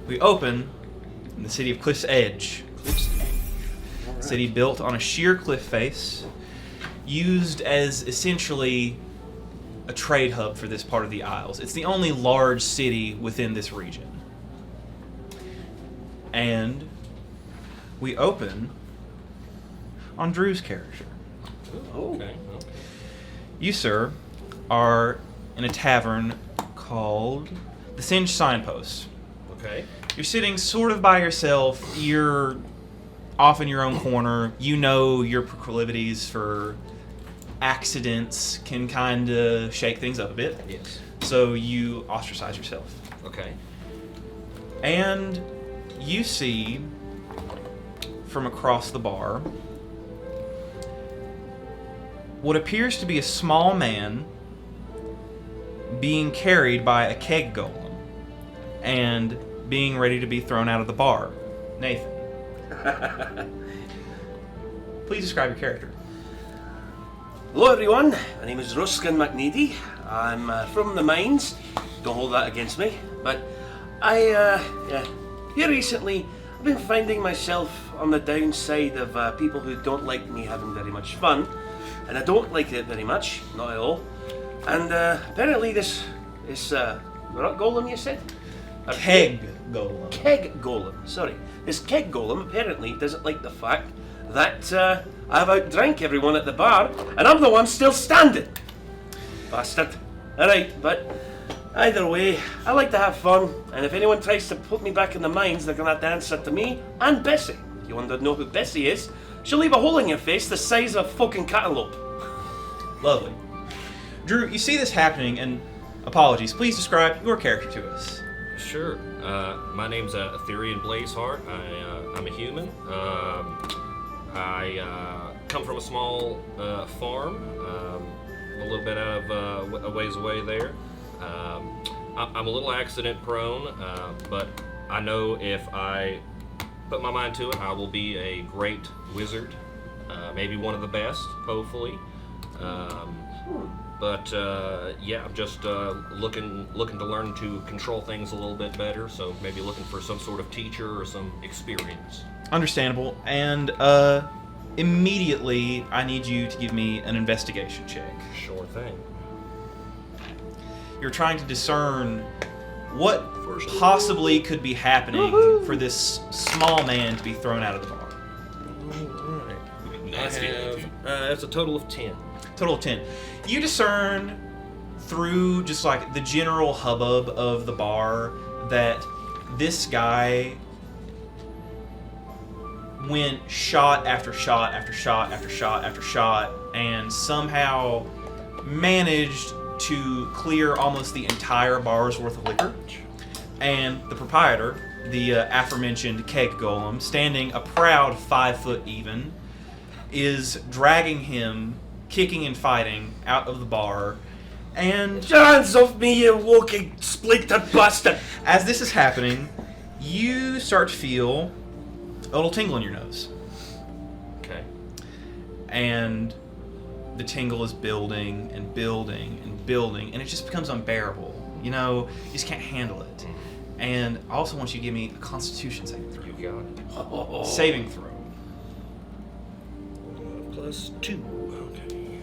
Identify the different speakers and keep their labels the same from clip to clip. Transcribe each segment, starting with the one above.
Speaker 1: We open in the city of Cliff's Edge.
Speaker 2: Right.
Speaker 1: City built on a sheer cliff face, used as essentially a trade hub for this part of the Isles. It's the only large city within this region. And we open on Drew's character.
Speaker 2: Oh.
Speaker 3: Okay.
Speaker 1: You, sir, are in a tavern called the Singed Signpost.
Speaker 3: Okay.
Speaker 1: You're sitting sort of by yourself. You're off in your own corner. You know your proclivities for accidents can kind of shake things up a bit.
Speaker 3: Yes.
Speaker 1: So you ostracize yourself.
Speaker 3: Okay.
Speaker 1: And you see from across the bar what appears to be a small man being carried by a keg golem and being ready to be thrown out of the bar. Nathan. Please describe your character.
Speaker 2: Hello everyone, my name is Ruskin McNeedy. I'm from the mines. Don't hold that against me. But here recently, I've been finding myself on the downside of people who don't like me having very much fun. And I don't like it very much, not at all. And apparently this rock golem you said?
Speaker 1: Keg golem.
Speaker 2: Keg golem, sorry. This keg golem apparently doesn't like the fact that I've outdrank everyone at the bar and I'm the one still standing. Bastard. Alright, but either way, I like to have fun, and if anyone tries to put me back in the mines, they're gonna have to answer to me and Bessie. If you want to know who Bessie is, she'll leave a hole in your face the size of a fucking cantaloupe.
Speaker 1: Lovely. Drew, you see this happening, and apologies, please describe your character to us.
Speaker 3: Sure. My name's Etherean Blazeheart. I'm a human. I come from a small farm, a little bit out of a ways away there. I'm a little accident prone, but I know if I put my mind to it, I will be a great wizard. Maybe one of the best, hopefully. But yeah, I'm just looking to learn to control things a little bit better. So maybe looking for some sort of teacher or some experience.
Speaker 1: Understandable. And immediately, I need you to give me an investigation check.
Speaker 3: Sure thing.
Speaker 1: You're trying to discern what possibly could be happening for this small man to be thrown out of the bar.
Speaker 3: All right. That's a total of 10.
Speaker 1: Total of 10. You discern through just like the general hubbub of the bar that this guy went shot after shot after shot after shot after shot and somehow managed to clear almost the entire bar's worth of liquor. And the proprietor, the aforementioned keg golem, standing a proud 5 foot even, is dragging him, kicking and fighting, out of the bar. And
Speaker 2: Hands off me, you walking splintered bastard!
Speaker 1: as this is happening, you start to feel a little tingle in your nose.
Speaker 3: Okay.
Speaker 1: And the tingle is building and building and building, and it just becomes unbearable. You know, you just can't handle it. And I also want you to give me a Constitution saving throw.
Speaker 3: You got it.
Speaker 2: Oh.
Speaker 1: Saving throw.
Speaker 3: Plus 2. Okay.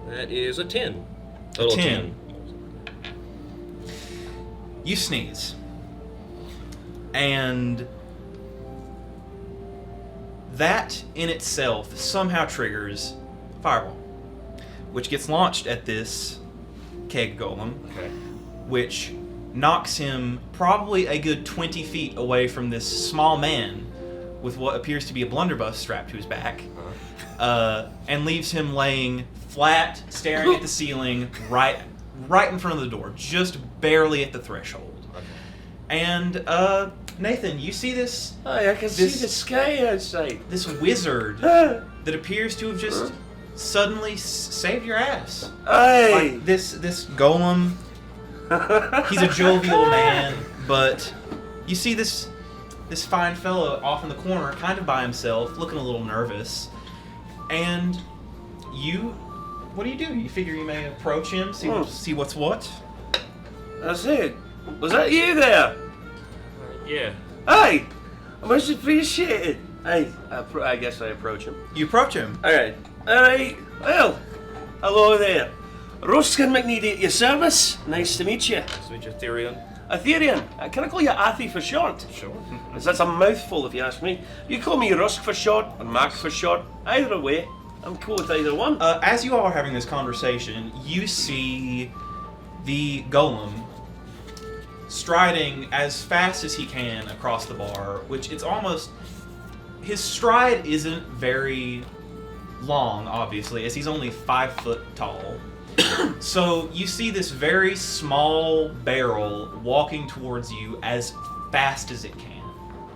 Speaker 3: That is a 10. Total
Speaker 1: 10. You sneeze. And that in itself somehow triggers Fireball, which gets launched at this keg golem,
Speaker 3: Okay.
Speaker 1: which knocks him probably a good 20 feet away from this small man with what appears to be a blunderbuss strapped to his back, and leaves him laying flat, staring at the ceiling, right in front of the door, just barely at the threshold.
Speaker 3: Okay.
Speaker 1: And Nathan, you see this
Speaker 2: I can see the sky outside.
Speaker 1: this wizard that appears to have just suddenly saved your ass.
Speaker 2: Aye.
Speaker 1: Like this golem, he's a jovial man, but you see this fine fellow off in the corner, kind of by himself, looking a little nervous. And what do? You figure you may approach him, see what's what?
Speaker 2: That's it. Was that you there?
Speaker 3: Yeah.
Speaker 2: Hey, I much appreciate it. Hey, I guess I approach him.
Speaker 1: You approach him.
Speaker 2: Alright. Well, hello there. Ruskin McNeedy at your service. Nice to meet you.
Speaker 3: Nice to meet you, Tyrion.
Speaker 2: Aetherian. Can I call you Athi for short?
Speaker 3: Sure.
Speaker 2: That's a mouthful if you ask me. You call me Rusk for short, or Mac for short. Either way, I'm cool with either one.
Speaker 1: As you all are having this conversation, you see the golem striding as fast as he can across the bar, which it's almost... His stride isn't very long, obviously, as he's only 5 foot tall. So you see this very small barrel walking towards you as fast as it can.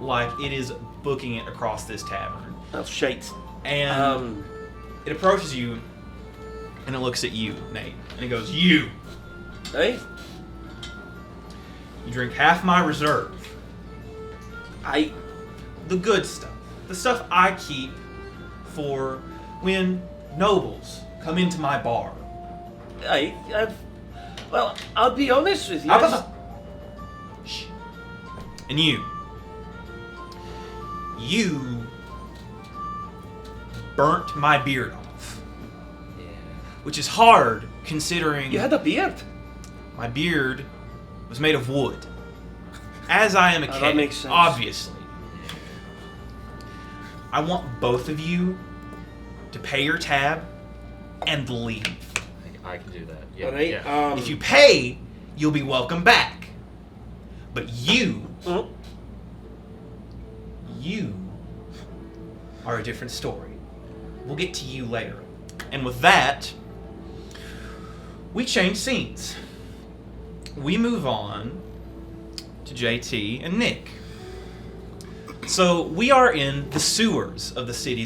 Speaker 1: Like it is booking it across this tavern.
Speaker 2: That's shite.
Speaker 1: And it approaches you, and it looks at you, Nate. And it goes, you!
Speaker 2: Hey?
Speaker 1: You drink half my reserve. The good stuff. The stuff I keep for when nobles come into my bar.
Speaker 2: Well, I'll be honest with you.
Speaker 1: Shh. And you burnt my beard off.
Speaker 3: Yeah.
Speaker 1: Which is hard considering
Speaker 2: You had a beard?
Speaker 1: my beard was made of wood. As I am a
Speaker 2: that
Speaker 1: kid,
Speaker 2: makes sense.
Speaker 1: obviously. I want both of you to pay your tab and leave.
Speaker 3: I can do that. Yeah.
Speaker 2: Alright,
Speaker 3: Yeah.
Speaker 1: If you pay, you'll be welcome back. But you are a different story. We'll get to you later. And with that, we change scenes. We move on to JT and Nick. So we are in the sewers of the city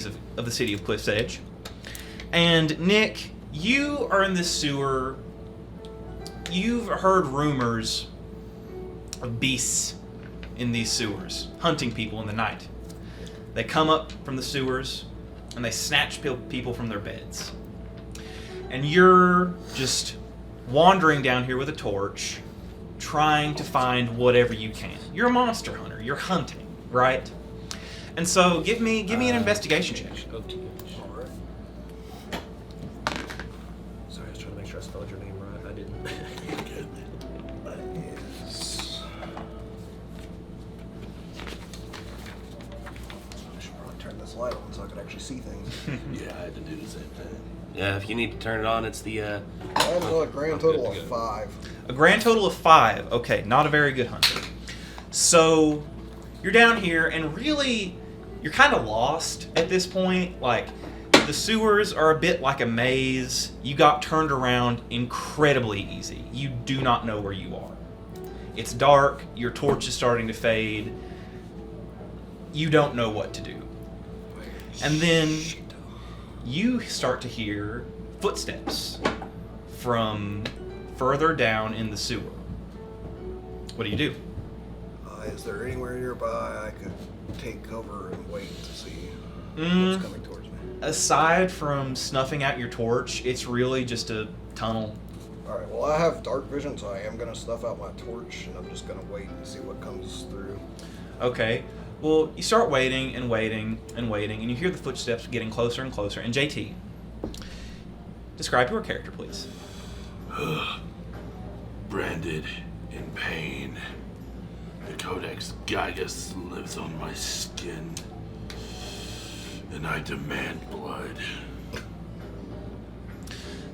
Speaker 1: of Cliff's Edge. And Nick, you are in this sewer. You've heard rumors of beasts in these sewers, hunting people in the night. They come up from the sewers, and they snatch people from their beds. And you're just wandering down here with a torch, trying to find whatever you can. You're a monster hunter. You're hunting, right? And so give me an investigation check.
Speaker 3: Okay.
Speaker 4: Alright.
Speaker 3: Sorry, I was trying to make sure I spelled your name right. I didn't.
Speaker 4: That is... I should probably turn this light on so I can actually see things.
Speaker 5: Yeah, I had to do the same thing.
Speaker 2: Yeah, if you need to turn it on, it's the
Speaker 4: I have a grand total of 5.
Speaker 1: A grand total of 5. Okay, not a very good hunter. So you're down here, and really, you're kind of lost at this point. Like, the sewers are a bit like a maze. You got turned around incredibly easy. You do not know where you are. It's dark. Your torch is starting to fade. You don't know what to do. And then you start to hear footsteps from further down in the sewer. What do you do?
Speaker 4: Is there anywhere nearby I could take cover and wait to see
Speaker 1: Mm.
Speaker 4: what's coming towards me?
Speaker 1: Aside from snuffing out your torch, it's really just a tunnel.
Speaker 4: Alright, well I have dark vision, so I am going to snuff out my torch, and I'm just going to wait and see what comes through.
Speaker 1: Okay. Well, you start waiting and waiting and waiting, and you hear the footsteps getting closer and closer. And JT, describe your character, please.
Speaker 5: Branded in pain. The Codex Gigas lives on my skin. And I demand blood.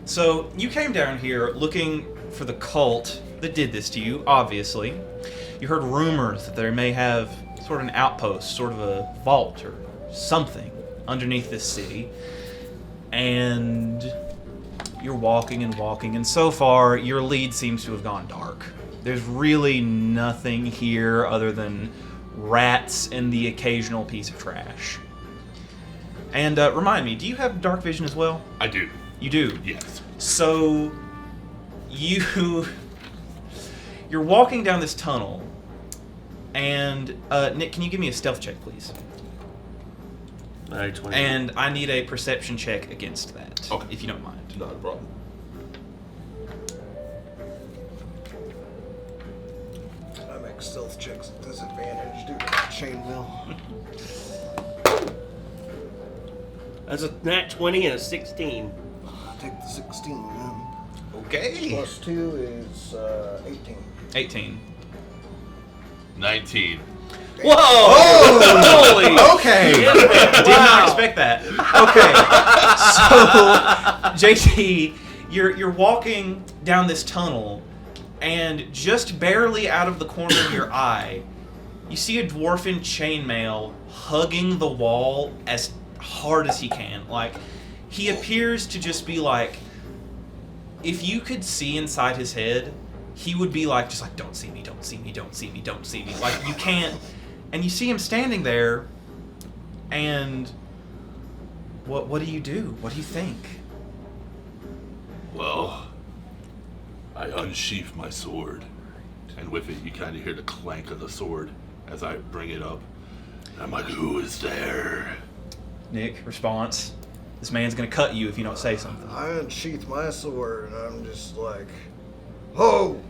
Speaker 1: So, you came down here looking for the cult that did this to you, obviously. You heard rumors that they may have sort of an outpost, sort of a vault or something underneath this city. And you're walking and walking, and so far, your lead seems to have gone dark. There's really nothing here other than rats and the occasional piece of trash. And remind me, do you have dark vision as well?
Speaker 5: I do.
Speaker 1: You do?
Speaker 5: Yes.
Speaker 1: So, you're walking down this tunnel, and Nick, can you give me a stealth check, please?
Speaker 2: Alright, 20.
Speaker 1: And I need a perception check against that,
Speaker 5: Okay.
Speaker 1: if you don't mind.
Speaker 5: Not a problem.
Speaker 4: make stealth checks at disadvantage due to that chainmail.
Speaker 2: That's a nat 20 and a 16.
Speaker 4: I'll take the 16 then.
Speaker 1: Okay.
Speaker 4: Plus 2 is 18.
Speaker 1: 18.
Speaker 5: 19.
Speaker 2: Whoa! Holy!
Speaker 1: Okay.
Speaker 2: shit.
Speaker 1: Did
Speaker 2: Wow.
Speaker 1: not expect that. Okay. So, JT, you're walking down this tunnel, and just barely out of the corner of your eye, you see a dwarf in chainmail hugging the wall as hard as he can. Like, he appears to just be like, if you could see inside his head, he would be like, just like, don't see me, don't see me, don't see me, don't see me. Like, you can't. And you see him standing there, and what do you do? What do you think?
Speaker 5: Well, I unsheath my sword, and with it, you kind of hear the clank of the sword as I bring it up. And I'm like, who is there?
Speaker 1: Nick, response. This man's gonna cut you if you don't say something.
Speaker 4: I unsheath my sword and I'm just like, ho!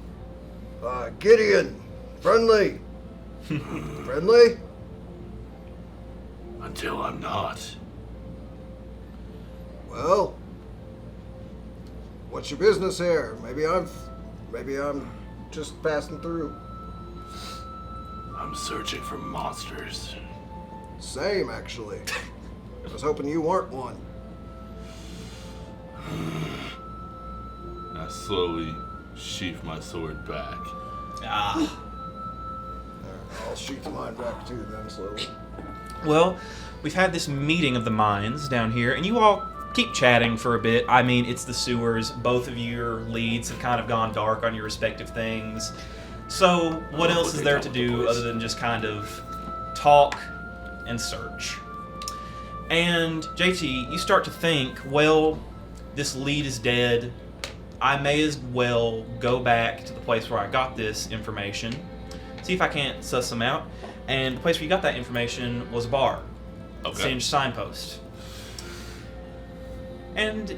Speaker 4: Gideon! Friendly! Friendly?
Speaker 5: Until I'm not.
Speaker 4: Well, what's your business here? Maybe I'm just passing through.
Speaker 5: I'm searching for monsters.
Speaker 4: Same, actually. I was hoping you weren't one.
Speaker 5: I slowly sheath my sword back.
Speaker 1: Ah.
Speaker 4: I'll sheath mine back too then, slowly.
Speaker 1: Well, we've had this meeting of the minds down here, and you all keep chatting for a bit. I mean, it's the sewers. Both of your leads have kind of gone dark on your respective things. So, what else is there to do other than just kind of talk and search? And, JT, you start to think, well, this lead is dead. I may as well go back to the place where I got this information, see if I can't suss them out. And the place where you got that information was a bar.
Speaker 5: Okay.
Speaker 1: Singed signpost. And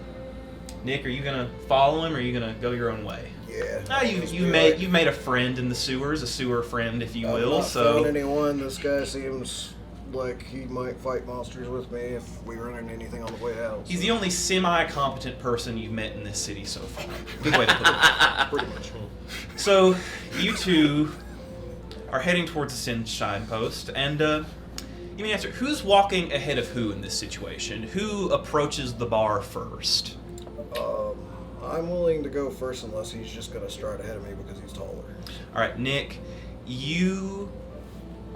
Speaker 1: Nick, are you gonna follow him, or are you gonna go your own way?
Speaker 4: Yeah.
Speaker 1: Ah, you've made a friend in the sewers, a sewer friend, if you will.
Speaker 4: I've not
Speaker 1: So
Speaker 4: found anyone. This guy seems like he might fight monsters with me if we run into anything on the way out.
Speaker 1: he's the only semi-competent person you've met in this city so far. Good way to put it.
Speaker 4: Pretty much.
Speaker 1: So you two are heading towards the singed signpost, and give me an answer. Who's walking ahead of who in this situation? Who approaches the bar first?
Speaker 4: I'm willing to go first unless he's just gonna stride ahead of me because he's taller.
Speaker 1: All right, Nick, you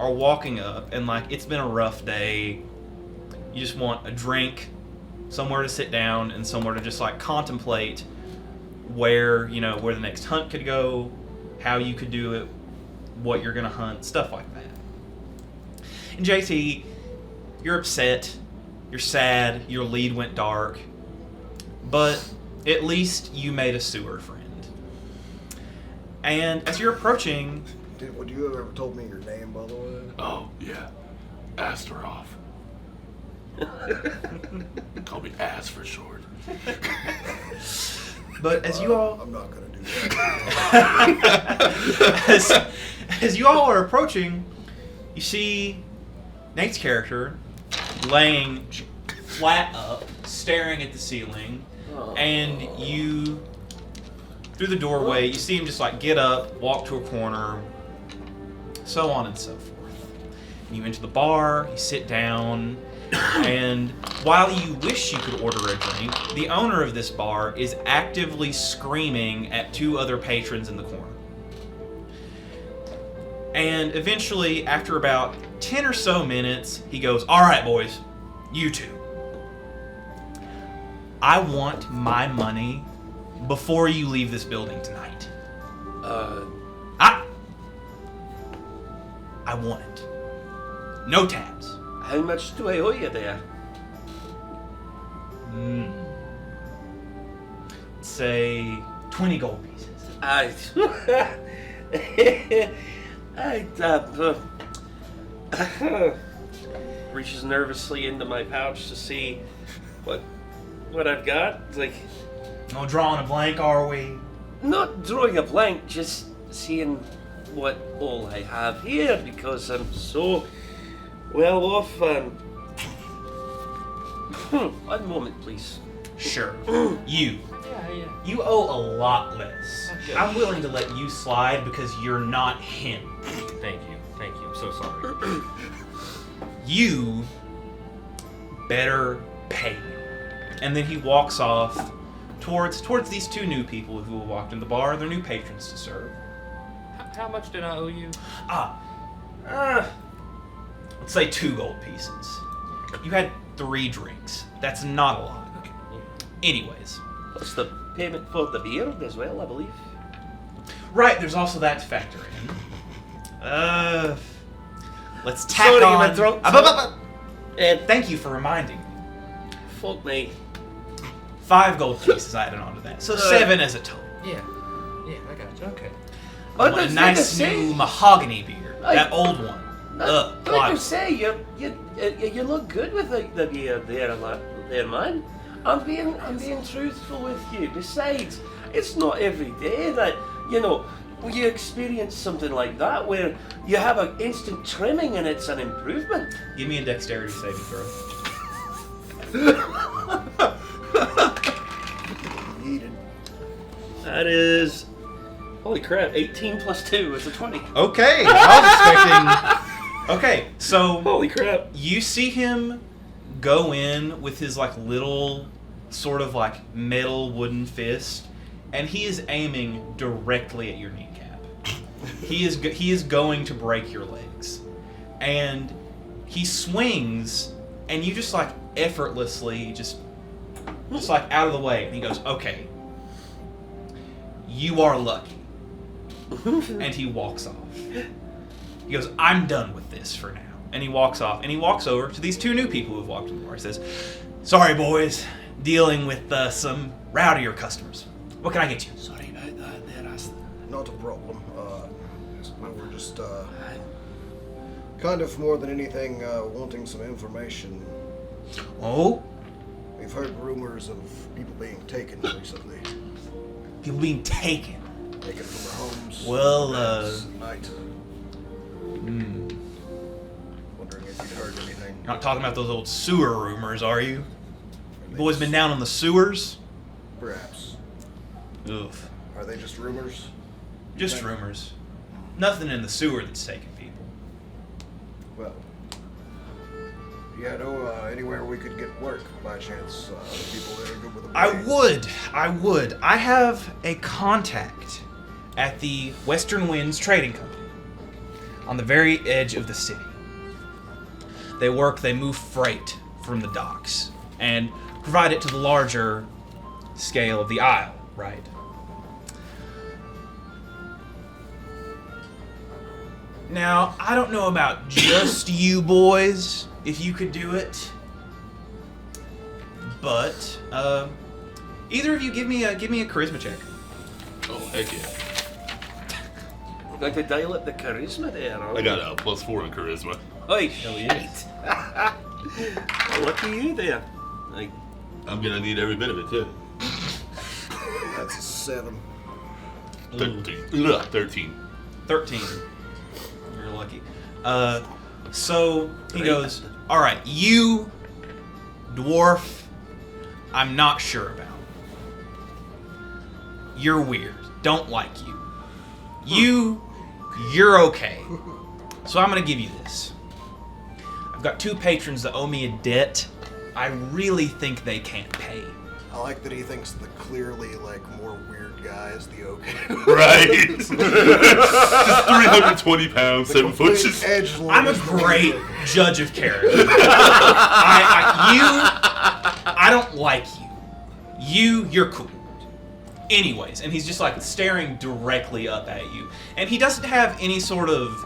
Speaker 1: are walking up, and like it's been a rough day. You just want a drink, somewhere to sit down, and somewhere to just like contemplate where the next hunt could go, how you could do it, what you're gonna hunt, stuff like that. And JT, you're upset, you're sad, your lead went dark, but at least you made a sewer friend. And as you're approaching,
Speaker 4: Would you have ever told me your name, by the way?
Speaker 5: Oh, yeah. Astaroth. Call me Ass for short.
Speaker 1: but as you all
Speaker 4: I'm not gonna do that.
Speaker 1: as you all are approaching, you see Nate's character laying flat up, staring at the ceiling, and you, through the doorway, you see him just like get up, walk to a corner, so on and so forth. And you enter the bar, you sit down, and while you wish you could order a drink, the owner of this bar is actively screaming at two other patrons in the corner. And eventually, after about 10 or so minutes, he goes, "All right, boys, you two. I want my money before you leave this building tonight. I want it. No tabs."
Speaker 2: How much do I owe you there?
Speaker 1: Say 20 gold pieces.
Speaker 2: Reaches nervously into my pouch to see what I've got. It's like,
Speaker 1: No drawing a blank, are we?
Speaker 2: not drawing a blank, just seeing what all I have here because I'm so well off. One moment, please.
Speaker 1: Sure. You.
Speaker 3: Yeah.
Speaker 1: You owe a lot less.
Speaker 3: Okay.
Speaker 1: I'm willing to let you slide because you're not him.
Speaker 3: Thank you. I'm so sorry.
Speaker 1: You better pay me. And then he walks off towards these two new people who walked in the bar, their new patrons to serve.
Speaker 3: How much did I owe you?
Speaker 1: Let's say 2 gold pieces. You had 3 drinks. That's not a lot. Anyways.
Speaker 2: What's the payment for the beer as well, I believe?
Speaker 1: Right, there's also that to factor in. Let's tack
Speaker 2: Sorry,
Speaker 1: on.
Speaker 2: my throat.
Speaker 1: Thank you for reminding me.
Speaker 2: Fuck me.
Speaker 1: 5 gold pieces added onto that. So 7 as a total.
Speaker 3: Yeah, I got you. Okay.
Speaker 1: I want a nice new mahogany beer. That old one.
Speaker 2: Like I
Speaker 1: Plot.
Speaker 2: say, you look good with the beer there, man. I'm being truthful with you. Besides, it's not every day that you experience something like that where you have an instant trimming and it's an improvement.
Speaker 1: Give me a dexterity saving throw.
Speaker 2: That is, holy crap, 18 plus 2 is a 20.
Speaker 1: Okay, I was expecting. Okay, so
Speaker 2: Holy crap.
Speaker 1: you see him go in with his little sort of metal wooden fist, and he is aiming directly at your kneecap. He is going to break your legs, and he swings, and you just effortlessly just out of the way, and he goes, "Okay, you are lucky," and he walks off. He goes, "I'm done with this for now." And he walks off, and he walks over to these 2 new people who've walked in the bar. He says, "Sorry, boys, dealing with some rowdier customers. What can I get you?"
Speaker 2: Sorry about that there, Aston.
Speaker 4: Not a problem. We're just kind of more than anything wanting some information.
Speaker 1: Oh?
Speaker 4: We've heard rumors of people being taken recently.
Speaker 1: People being taken.
Speaker 4: Taken from their homes.
Speaker 1: Well,
Speaker 4: beds at night. Wondering if you'd heard anything.
Speaker 1: You're not talking about those old sewer rumors, are you? You boys been down on the sewers?
Speaker 4: Perhaps.
Speaker 1: Oof.
Speaker 4: Are they just rumors?
Speaker 1: Just rumors. Nothing in the sewer that's taking people.
Speaker 4: Well, yeah, no, anywhere we could get work by chance. People that are good with the
Speaker 1: I would. I have a contact at the Western Winds Trading Company on the very edge of the city. They move freight from the docks and provide it to the larger scale of the Isle, right? Now, I don't know about just you boys, if you could do it, but either of you give me a charisma check.
Speaker 5: Oh, heck yeah.
Speaker 2: Like to dial up the charisma there, huh?
Speaker 5: I got a +4 in charisma.
Speaker 2: Oi, shit. Lucky you there.
Speaker 5: I'm gonna need every bit of it, too.
Speaker 4: That's a 7.
Speaker 5: 13.
Speaker 1: 13. You're lucky. So he goes, "All right, you dwarf, I'm not sure about. You're weird. Don't like you. You're okay. So I'm gonna give you this. I've got 2 patrons that owe me a debt. I really think they can't pay."
Speaker 4: I like that he thinks the clearly more weird guy is the okay.
Speaker 5: Right. Just 320 pounds, 7 foot. Just
Speaker 1: I'm a great judge of character. I don't like you. You're cool. Anyways, and he's just staring directly up at you. And he doesn't have any sort of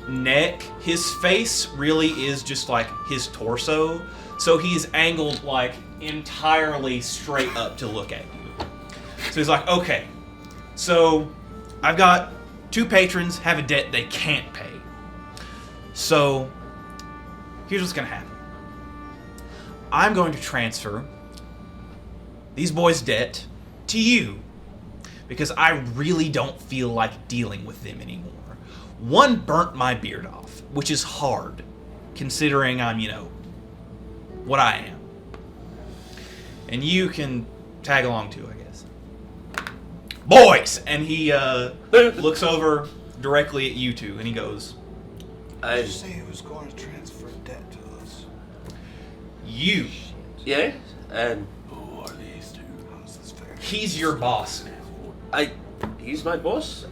Speaker 1: neck. His face really is just his torso. So he's angled entirely straight up to look at you. So he's like, "Okay, so I've got 2 patrons have a debt they can't pay. So here's what's gonna happen. I'm going to transfer these boys' debt to you because I really don't feel like dealing with them anymore. One burnt my beard off, which is hard, considering I'm, what I am. And you can tag along too, I guess. Boys! And he looks over directly at you two, and he goes,
Speaker 4: I say he was going to transfer debt to us.
Speaker 1: you.
Speaker 2: Yeah? And
Speaker 5: Who are these two?
Speaker 4: How's this fair?
Speaker 1: He's your boss now.
Speaker 2: he's my boss?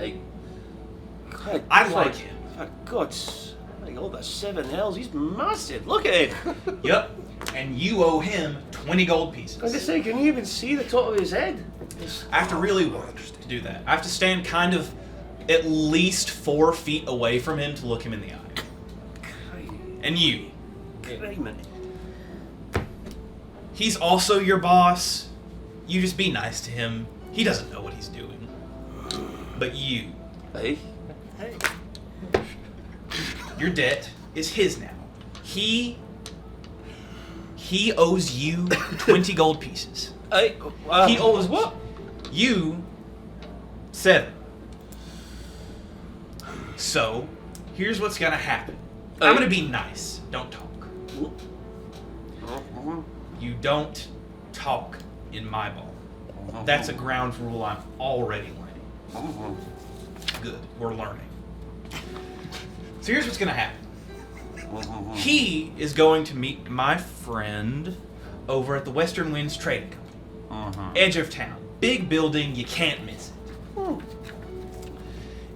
Speaker 2: God,
Speaker 1: I like him.
Speaker 2: For God's like all the 7 hells, he's massive. Look at him.
Speaker 1: Yep. And you owe him 20 gold pieces.
Speaker 2: I was gonna say, can you even see the top of his head?
Speaker 1: I have to really work to do that. I have to stand kind of at least 4 feet away from him to look him in the eye. And you.
Speaker 2: Criminy.
Speaker 1: He's also your boss. You just be nice to him. He doesn't know what he's doing. But you.
Speaker 2: Hey.
Speaker 1: Your debt is his now. He owes you 20 gold pieces. He owes what? You 7. So, here's what's gonna happen. I'm gonna be nice. Don't talk. You don't talk in my ball. That's a ground rule I'm already learning. Good, we're learning. So here's what's gonna happen. He is going to meet my friend over at the Western Winds Trading Company. Edge of town. Big building, you can't miss it.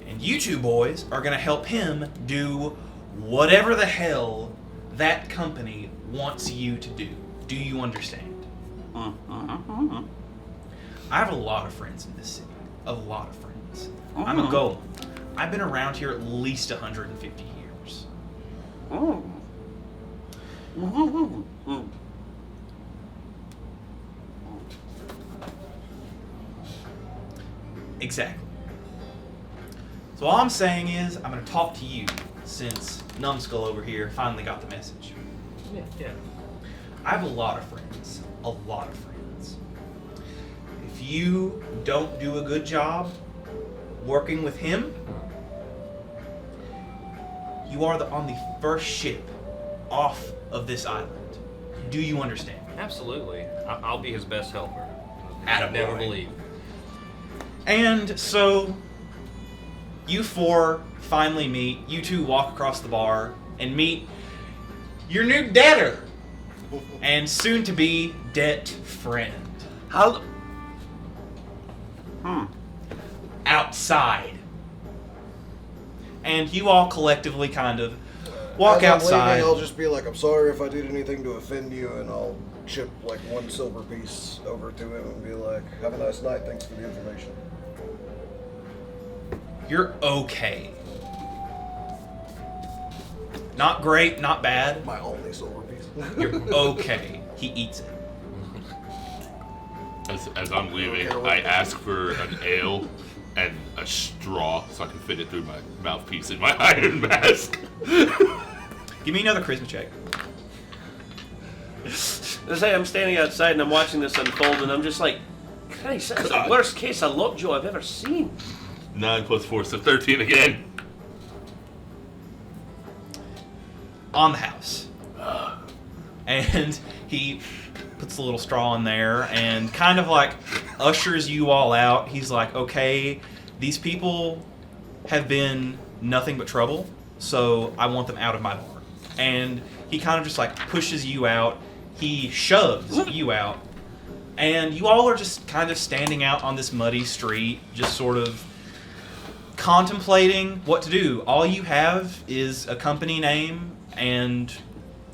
Speaker 1: And you two boys are gonna help him do whatever the hell that company wants you to do. Do you understand? I have a lot of friends in this city. A lot of friends. I'm a golem. I've been around here at least 150 years. Exactly. So all I'm saying is, I'm going to talk to you, since Numbskull over here finally got the message.
Speaker 3: Yeah.
Speaker 1: I have a lot of friends. A lot of friends. If you don't do a good job working with him, you are on the first ship off of this island. Do you understand?
Speaker 3: Absolutely. I'll be his best helper.
Speaker 1: Attaboy.
Speaker 3: Never believe.
Speaker 1: And so, you 4 finally meet. You 2 walk across the bar and meet your new debtor and soon-to-be debt friend.
Speaker 2: How?
Speaker 1: Outside. And you all collectively kind of walk
Speaker 4: As I'm
Speaker 1: outside.
Speaker 4: leaving, I'll just be like, I'm sorry if I did anything to offend you, and I'll chip like 1 silver piece over to him and be like, have a nice night, thanks for the information.
Speaker 1: You're okay. Not great, not bad.
Speaker 4: My only silver piece.
Speaker 1: You're okay. He eats it.
Speaker 5: As I'm leaving, I ask for an ale and a straw so I can fit it through my mouthpiece in my iron mask.
Speaker 1: Give me another charisma check.
Speaker 2: Let's say I'm standing outside and I'm watching this unfold, and I'm just like, Christ, that's the worst case of lockjaw I've ever seen.
Speaker 5: 9 plus 4, so 13 again.
Speaker 1: On the house. And he puts a little straw in there and kind of like ushers you all out. He's like, okay, these people have been nothing but trouble, so I want them out of my bar. And he kind of just like pushes you out. He shoves you out. And you all are just kind of standing out on this muddy street, just sort of contemplating what to do. All you have is a company name, and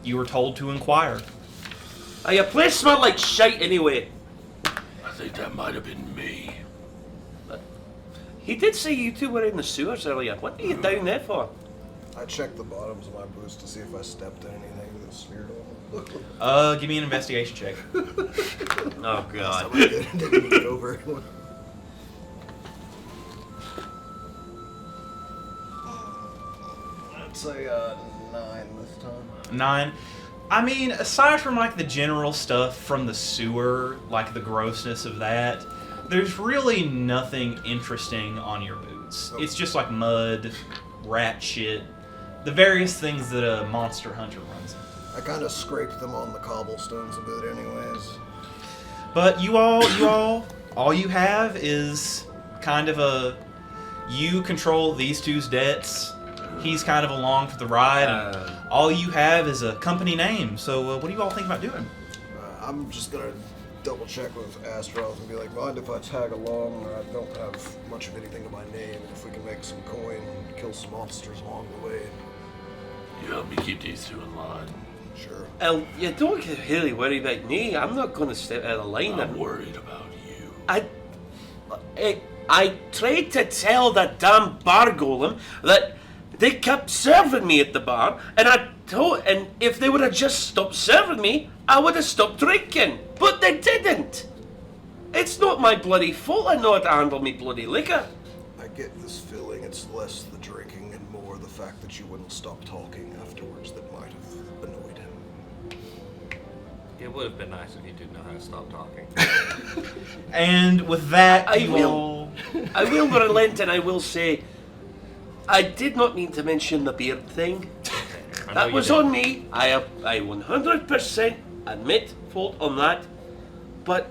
Speaker 1: you were told to inquire.
Speaker 2: Your place smelled like shite anyway.
Speaker 5: I think that might have been me.
Speaker 2: He did say you two were in the sewers earlier. What are you down there for?
Speaker 4: I checked the bottoms of my boots to see if I stepped in anything that smeared on.
Speaker 1: Give me an investigation check.
Speaker 2: Oh, God.
Speaker 4: Didn't get over anyone. I'd say 9 this time.
Speaker 1: 9. I mean, aside from like the general stuff from the sewer, like the grossness of that, there's really nothing interesting on your boots. It's just like mud rat shit, the various things that a monster hunter runs into.
Speaker 4: I kind of scraped them on the cobblestones a bit anyways.
Speaker 1: But you all you have is kind of you control these two's debts. He's kind of along for the ride. And all you have is a company name. So what do you all think about doing?
Speaker 4: I'm just gonna double check with Astroth and be like, mind if I tag along? I don't have much of anything to my name, and if we can make some coin and kill some monsters along the way.
Speaker 5: You help me keep these two in line.
Speaker 4: Sure.
Speaker 2: You don't really worry about me. I'm not going to step out of line.
Speaker 5: I'm worried about you.
Speaker 2: I tried to tell that damn bar golem that they kept serving me at the bar, and if they would have just stopped serving me, I would have stopped drinking. But they didn't. It's not my bloody fault I know how to handle me bloody liquor.
Speaker 4: I get this feeling it's less the drinking and more the fact that you wouldn't stop talking afterwards that might have annoyed him.
Speaker 3: It would have been nice if you did know how to stop talking.
Speaker 1: And with that,
Speaker 2: I will relent, and I will say, I did not mean to mention the beard thing. That was on me. I 100% admit fault on that. But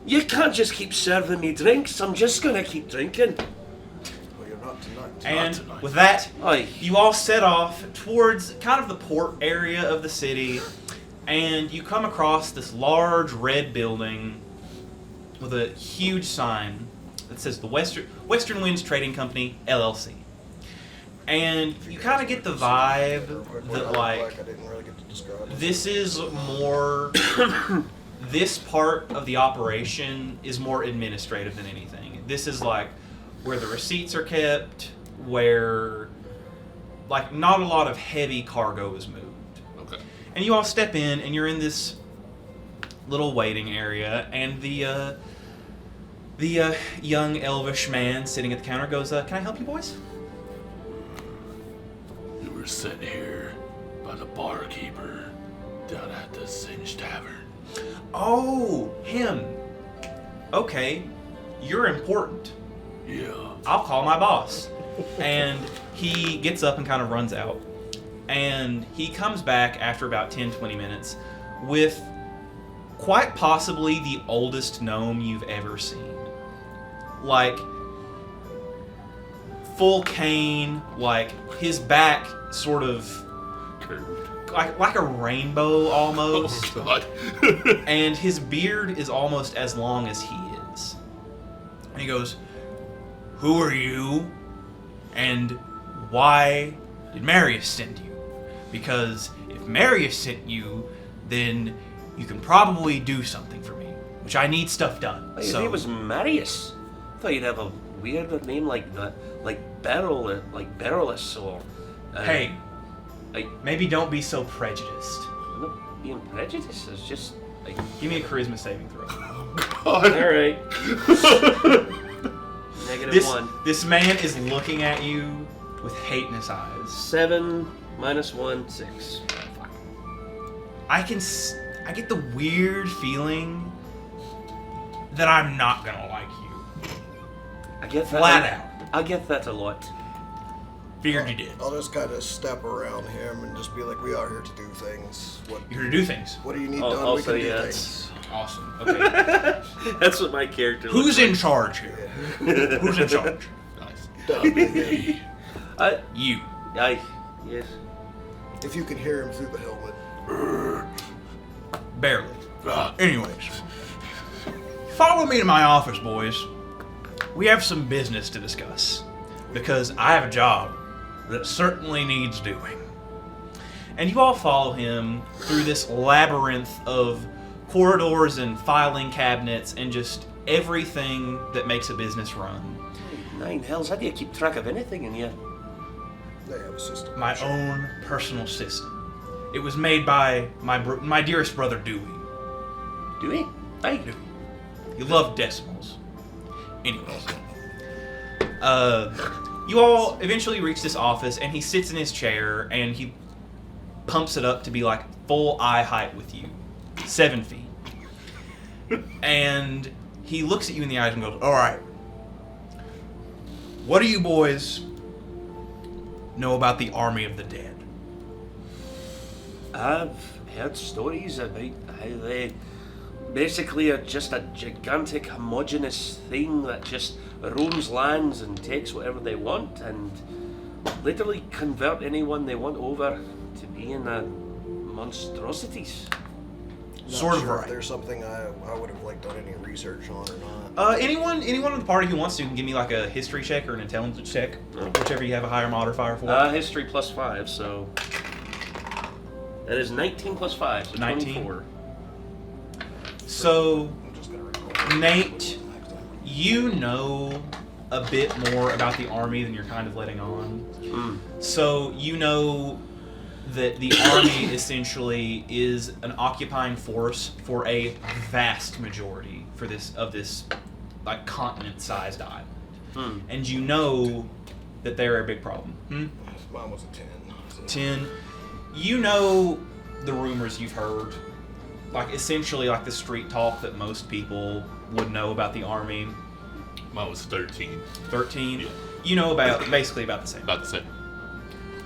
Speaker 2: you can't just keep serving me drinks. I'm just gonna keep drinking.
Speaker 4: Well, you're not tonight.
Speaker 1: And with that,
Speaker 2: Aye.
Speaker 1: you all set off towards kind of the port area of the city, and you come across this large red building with a huge sign that says the Western Winds Trading Company, LLC. And you kind of get the vibe that, like,
Speaker 4: I didn't really get to describe it.
Speaker 1: this is more... this part of the operation is more administrative than anything. This is, like, where the receipts are kept, where, like, not a lot of heavy cargo is moved.
Speaker 5: Okay.
Speaker 1: And you all step in, and you're in this little waiting area, and the young elvish man sitting at the counter goes, "Can I help you, boys?"
Speaker 5: We were sent here by the barkeeper down at the Singe Tavern.
Speaker 1: Oh, him. Okay, you're important.
Speaker 5: Yeah.
Speaker 1: I'll call my boss. And he gets up and kind of runs out. And he comes back after about 10-20 minutes with quite possibly the oldest gnome you've ever seen. Like, full cane, like his back sort of
Speaker 5: Curved.
Speaker 1: like a rainbow almost.
Speaker 5: Oh, God.
Speaker 1: And his beard is almost as long as he is. And he goes, "Who are you? And why did Marius send you? Because if Marius sent you, then you can probably do something for me, which I need stuff done."
Speaker 2: His name was Marius. I thought you'd have a weirder name like that, like Berylus or...
Speaker 1: Hey,
Speaker 2: I,
Speaker 1: maybe don't be so prejudiced.
Speaker 2: I'm not being prejudiced, it's just... Like,
Speaker 1: Give me a charisma saving throw.
Speaker 2: alright. -1.
Speaker 1: This man is looking at you with hate in his eyes.
Speaker 2: 7 minus 1, 6. Fuck.
Speaker 1: I get the weird feeling that I'm not gonna like you.
Speaker 2: I get that.
Speaker 1: Flat out.
Speaker 2: I get that a lot.
Speaker 1: Figured you did.
Speaker 4: I'll just kind of step around him and just be like, we are here to do things.
Speaker 1: You're here to do things.
Speaker 4: What do you need
Speaker 2: Oh,
Speaker 4: done?
Speaker 2: I'll
Speaker 4: We can
Speaker 2: say
Speaker 4: do
Speaker 2: yes.
Speaker 4: things.
Speaker 1: Awesome. Okay.
Speaker 2: That's what my character
Speaker 1: Who's
Speaker 2: looks
Speaker 1: in charge here? Who's in charge?
Speaker 5: Nice.
Speaker 4: That'd be me.
Speaker 2: like.
Speaker 1: You.
Speaker 2: Yes.
Speaker 4: If you can hear him through the helmet.
Speaker 1: Barely.
Speaker 5: Ah,
Speaker 1: Anyways. Follow me to my office, boys. We have some business to discuss. Because I have a job that certainly needs doing. And you all follow him through this labyrinth of corridors and filing cabinets and just everything that makes a business run.
Speaker 2: 9 hells, how do you keep track of anything in here?
Speaker 4: They have a system.
Speaker 1: My own personal system. It was made by my dearest brother Dewey.
Speaker 2: Do we? Aye.
Speaker 1: Dewey. He loved decimals. Anyways. You all eventually reach this office, and he sits in his chair, and he pumps it up to be like full eye height with you. 7 feet. And he looks at you in the eyes and goes, "All right. What are you boys know about the Army of the Dead?
Speaker 2: I've heard stories about how they basically are just a gigantic homogenous thing that just roams lands and takes whatever they want and literally convert anyone they want over to being monstrosities.
Speaker 4: Not
Speaker 1: Sort of
Speaker 4: sure
Speaker 1: right.
Speaker 4: if there's something I would have like done any research on or not.
Speaker 1: Anyone in the party who wants to can give me like a history check or an intelligence check, whichever you have a higher modifier for.
Speaker 2: History plus 5, so that is 19 plus 5, so
Speaker 1: 19.
Speaker 2: 24.
Speaker 1: So,
Speaker 4: I'm just gonna record
Speaker 1: Nate,
Speaker 4: next time.
Speaker 1: you know a bit more about the army than you're kind of letting on. So you know that the army essentially is an occupying force for a vast majority of this like continent-sized island, and you know that they're a big problem.
Speaker 4: Mine was a 10. So.
Speaker 1: 10. You know the rumors you've heard, like essentially like the street talk that most people would know about the army.
Speaker 5: Mine was 13.
Speaker 1: 13.
Speaker 5: Yeah.
Speaker 1: You know basically about the same.
Speaker 5: About the same.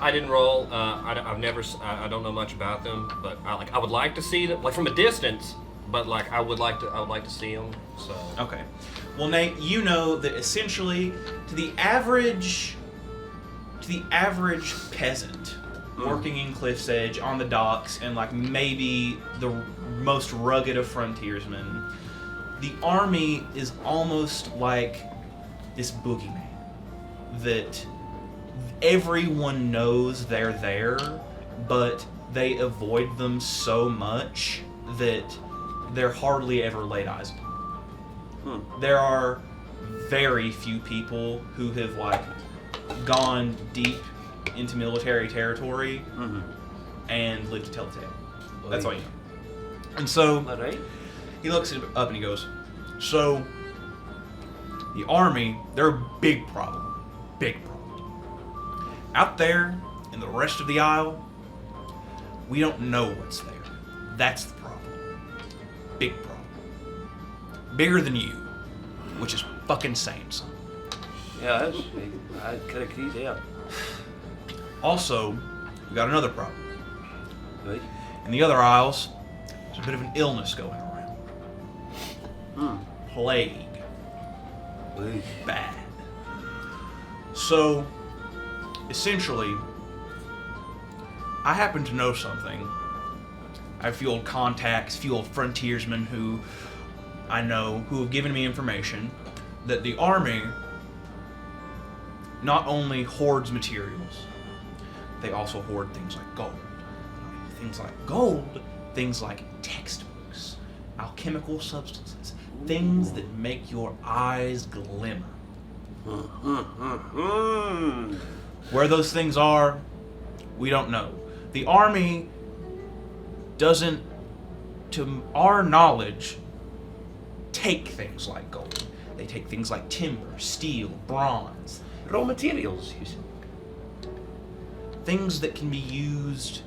Speaker 3: I didn't roll. I don't know much about them, but I would like to see them, like from a distance. But like I would like to see them. So
Speaker 1: Okay. Well, Nate, you know that essentially to the average peasant working in Cliff's Edge on the docks and like maybe the most rugged of frontiersmen, the army is almost like this boogeyman that everyone knows they're there, but they avoid them so much that they're hardly ever laid eyes upon. There are very few people who have like gone deep into military territory and lived to tell the tale. That's all you know. And so
Speaker 2: All right.
Speaker 1: he looks up and he goes, so the army, they're a big problem. Big problem. Out there in the rest of the Isle, we don't know what's there. That's the problem. Big problem. Bigger than you, which is fucking insane, son.
Speaker 2: Yeah, I could agree there.
Speaker 1: Also, we got another problem.
Speaker 2: Right.
Speaker 1: In the other Isles, there's a bit of an illness going around. Plague.
Speaker 2: Right.
Speaker 1: Bad. So, essentially, I happen to know something. I have a few old contacts, a few old frontiersmen who I know who have given me information that the army not only hoards materials, they also hoard things like gold. Things like gold, things like textbooks, alchemical substances, things that make your eyes glimmer. Where those things are, we don't know. The army doesn't, to our knowledge, take things like gold. They take things like timber, steel, bronze,
Speaker 2: Raw materials, you said.
Speaker 1: things that can be used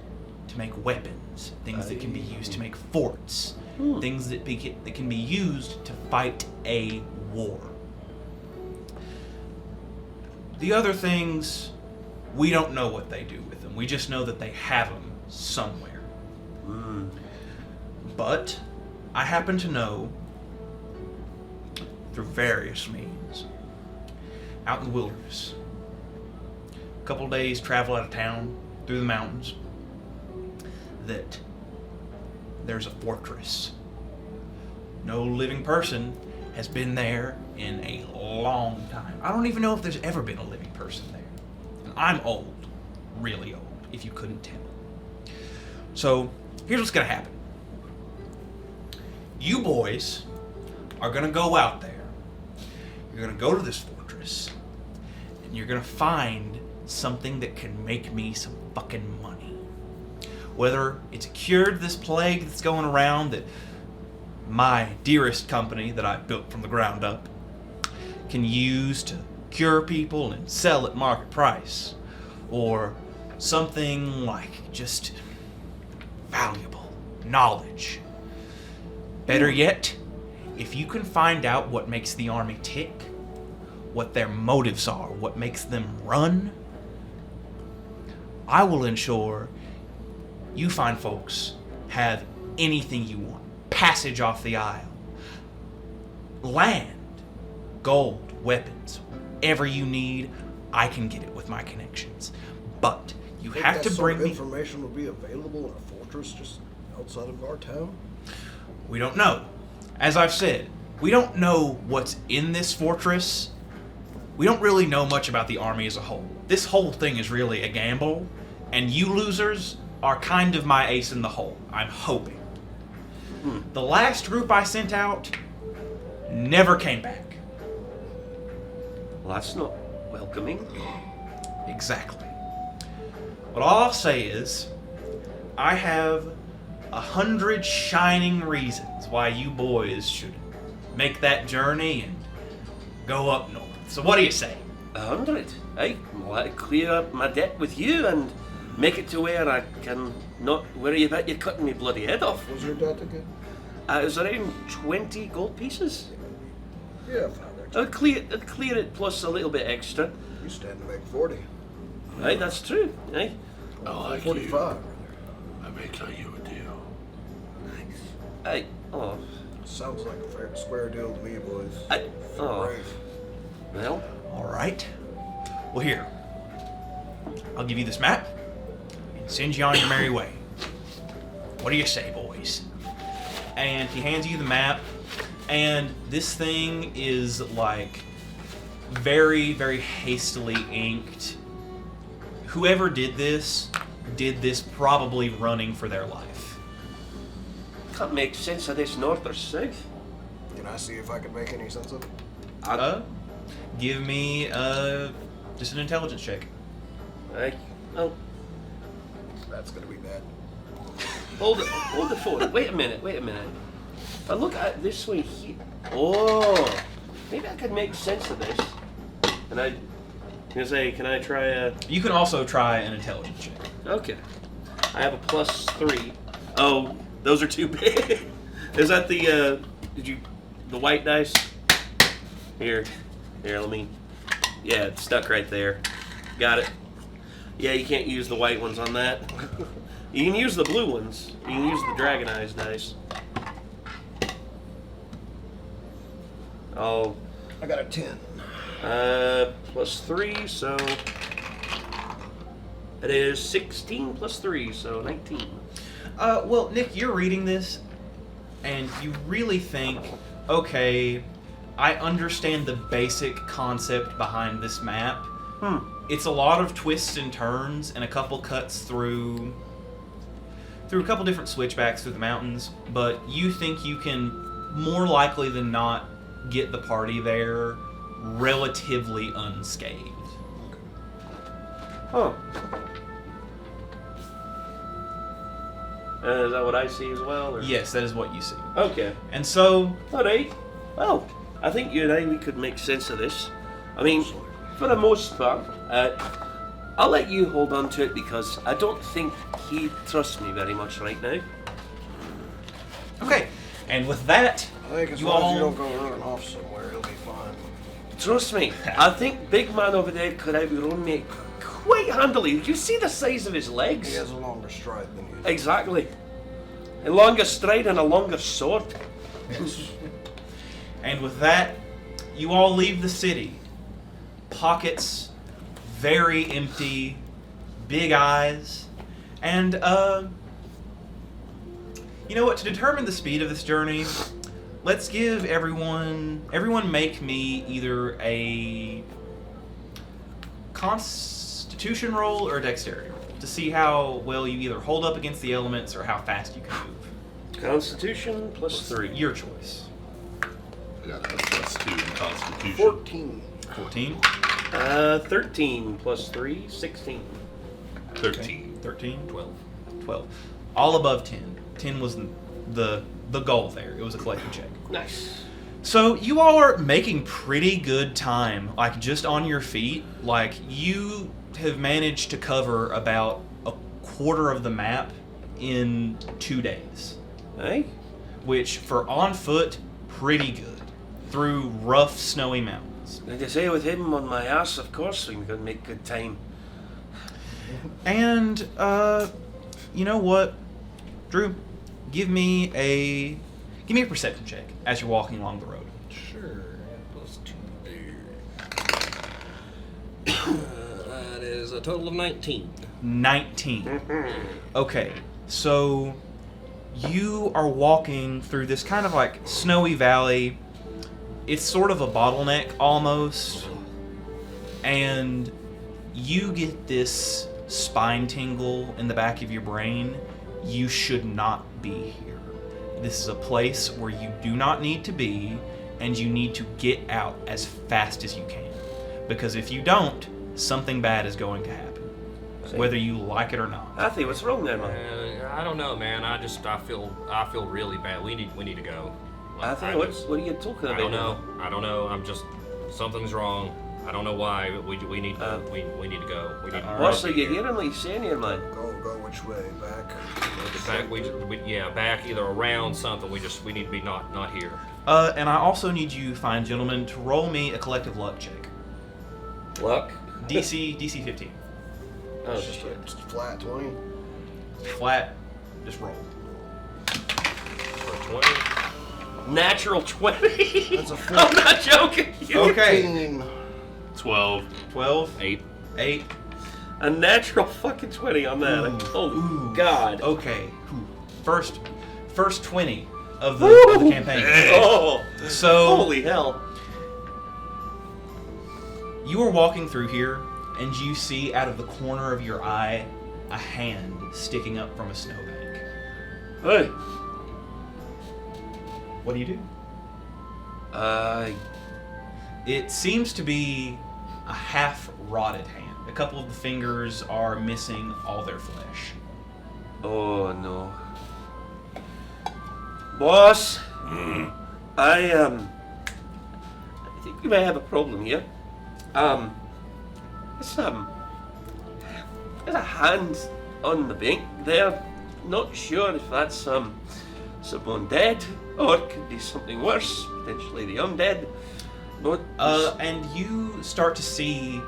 Speaker 1: to make weapons, things that can be used to make forts, things that can be used to fight a war. The other things, we don't know what they do with them. We just know that they have them somewhere. But I happen to know, through various means, out in the wilderness, a couple of days travel out of town, through the mountains, that there's a fortress. No living person has been there in a long time. I don't even know if there's ever been a living person there. And I'm old, really old, if you couldn't tell. So, here's what's gonna happen. You boys are gonna go out there. You're gonna go to this fortress, and you're gonna find something that can make me some fucking money. Whether it's cured this plague that's going around that my dearest company that I built from the ground up can use to cure people and sell at market price, or something like just valuable knowledge. Better yet, if you can find out what makes the army tick, what their motives are, what makes them run, I will ensure you fine folks have anything you want. Passage off the Isle. Land. Gold. Weapons. Whatever you need, I can get it with my connections. But you
Speaker 4: Think
Speaker 1: have
Speaker 4: that
Speaker 1: to
Speaker 4: sort
Speaker 1: bring
Speaker 4: of
Speaker 1: me...
Speaker 4: information will be available in a fortress just outside of our town?
Speaker 1: We don't know. As I've said, we don't know what's in this fortress. We don't really know much about the army as a whole. This whole thing is really a gamble, and you losers are kind of my ace in the hole, I'm hoping. The last group I sent out never came back.
Speaker 2: Well, that's not welcoming.
Speaker 1: Exactly. But all I'll say is, I have 100 shining reasons why you boys should make that journey and go up north. So what do you say?
Speaker 2: 100. Aye, well, that'll clear up my debt with you and make it to where I can not worry about you cutting me bloody head off.
Speaker 4: Was your debt again?
Speaker 2: It was around 20 gold pieces.
Speaker 4: Yeah, Father.
Speaker 2: I'd clear it plus a little bit extra.
Speaker 4: You stand to make 40.
Speaker 2: Aye, that's true. Aye.
Speaker 5: I like
Speaker 4: 45.
Speaker 5: you.
Speaker 4: rather.
Speaker 5: I may cut you a deal.
Speaker 2: Aye. Oh.
Speaker 4: Sounds like a fair square deal to me, boys.
Speaker 2: Oh.
Speaker 4: Brave.
Speaker 2: Well,
Speaker 1: All right. Well, here. I'll give you this map and send you on your merry way. What do you say, boys? And he hands you the map, and this thing is like very, very hastily inked. Whoever did this probably running for their life.
Speaker 2: can't make sense of this north or south.
Speaker 4: Can I see if I can make any sense of it?
Speaker 1: Give me just an intelligence check.
Speaker 2: Aye. Oh,
Speaker 4: That's gonna be bad.
Speaker 2: hold the phone. Wait a minute. If I look at it this way here. Oh, maybe I could make sense of this. And I gonna say, can I try a?
Speaker 1: You can also try an intelligence check.
Speaker 2: Okay. I have a +3. Oh, those are too big. Is that the the white dice? Here, let me. Yeah, it's stuck right there. Got it. Yeah, you can't use the white ones on that. You can use the blue ones. You can use the dragon eyes dice. Oh,
Speaker 4: I got a 10.
Speaker 2: +3, so it is 16 +3, so 19.
Speaker 1: Well, Nick, you're reading this, and you really think, okay, I understand the basic concept behind this map. It's a lot of twists and turns, and a couple cuts through a couple different switchbacks through the mountains, but you think you can, more likely than not, get the party there relatively unscathed.
Speaker 2: Huh. Is that what I see as well? Or?
Speaker 1: Yes, that is what you see.
Speaker 2: Okay.
Speaker 1: And so,
Speaker 2: Alright. Well, I think you and I, we could make sense of this. I mean, for the most part, I'll let you hold on to it because I don't think he trusts me very much right now.
Speaker 1: okay, and with that,
Speaker 4: I think as
Speaker 1: you
Speaker 4: long as
Speaker 1: all...
Speaker 4: you don't go running off somewhere, it'll be fine.
Speaker 2: Trust me, I think big man over there could outrun me quite handily. You see the size of his
Speaker 4: He
Speaker 2: legs?
Speaker 4: has a longer stride than you.
Speaker 2: Exactly. A longer stride and a longer sword.
Speaker 1: And with that, you all leave the city. Pockets very empty, big eyes, and you know what? To determine the speed of this journey, let's give everyone make me either a Constitution roll or a Dexterity roll to see how well you either hold up against the elements or how fast you can move.
Speaker 2: Constitution +3.
Speaker 1: Your choice.
Speaker 5: I got a +2 in Constitution.
Speaker 4: 14.
Speaker 1: 14.
Speaker 2: 13 +3, 16.
Speaker 5: 13.
Speaker 1: 13. 12. All above 10. 10 was the goal there. It was a collective check.
Speaker 2: Nice.
Speaker 1: So you all are making pretty good time, like just on your feet. Like you have managed to cover about a quarter of the map in 2 days,
Speaker 2: Hey?
Speaker 1: which for on foot, pretty good through rough, snowy mountains.
Speaker 2: Like I say, with him on my ass, of course we can make good time.
Speaker 1: And you know what, Drew, give me a perception check as you're walking along the road.
Speaker 3: Sure. +2 there. That is a total of 19.
Speaker 1: 19. Okay, so you are walking through this kind of like snowy valley. It's sort of a bottleneck almost, and you get this spine tingle in the back of your brain. You should not be here. This is a place where you do not need to be, and you need to get out as fast as you can. Because if you don't, something bad is going to happen. Whether you like it or not.
Speaker 2: Athy, what's wrong there, man?
Speaker 3: I don't know, man. I feel really bad. We need to go. Like,
Speaker 2: Athy, what are you talking about?
Speaker 3: I don't know. I'm just something's wrong. I don't know why. But we need to go. We need to
Speaker 2: What's are you hearing like saying here, man?
Speaker 4: Go which way? Back?
Speaker 3: back. Back either around something. We need to be not here.
Speaker 1: And I also need you fine gentlemen to roll me a collective luck check.
Speaker 2: Luck?
Speaker 1: DC 15.
Speaker 2: Oh,
Speaker 4: It's just
Speaker 2: shit.
Speaker 4: just a flat 20.
Speaker 1: Flat, just roll.
Speaker 3: For 20.
Speaker 2: Natural 20?
Speaker 4: That's a
Speaker 2: I'm not joking.
Speaker 1: Okay.
Speaker 4: 14.
Speaker 5: 12.
Speaker 1: 12,
Speaker 3: 8.
Speaker 1: 8.
Speaker 2: A natural fucking 20 on that.
Speaker 1: Ooh.
Speaker 2: Holy
Speaker 1: Ooh.
Speaker 2: God.
Speaker 1: Okay. First 20 of
Speaker 2: Woo!
Speaker 1: the campaign.
Speaker 2: Oh.
Speaker 1: So
Speaker 2: Holy hell.
Speaker 1: you are walking through here, and you see out of the corner of your eye a hand sticking up from a snowbank.
Speaker 2: Hey.
Speaker 1: What do you do? It seems to be a half-rotted hand. A couple of the fingers are missing all their flesh.
Speaker 2: Oh no. Boss, I think we may have a problem here. There's a hand on the bank there. Not sure if that's someone dead or it could be something worse, potentially the undead. But
Speaker 1: And you start to see,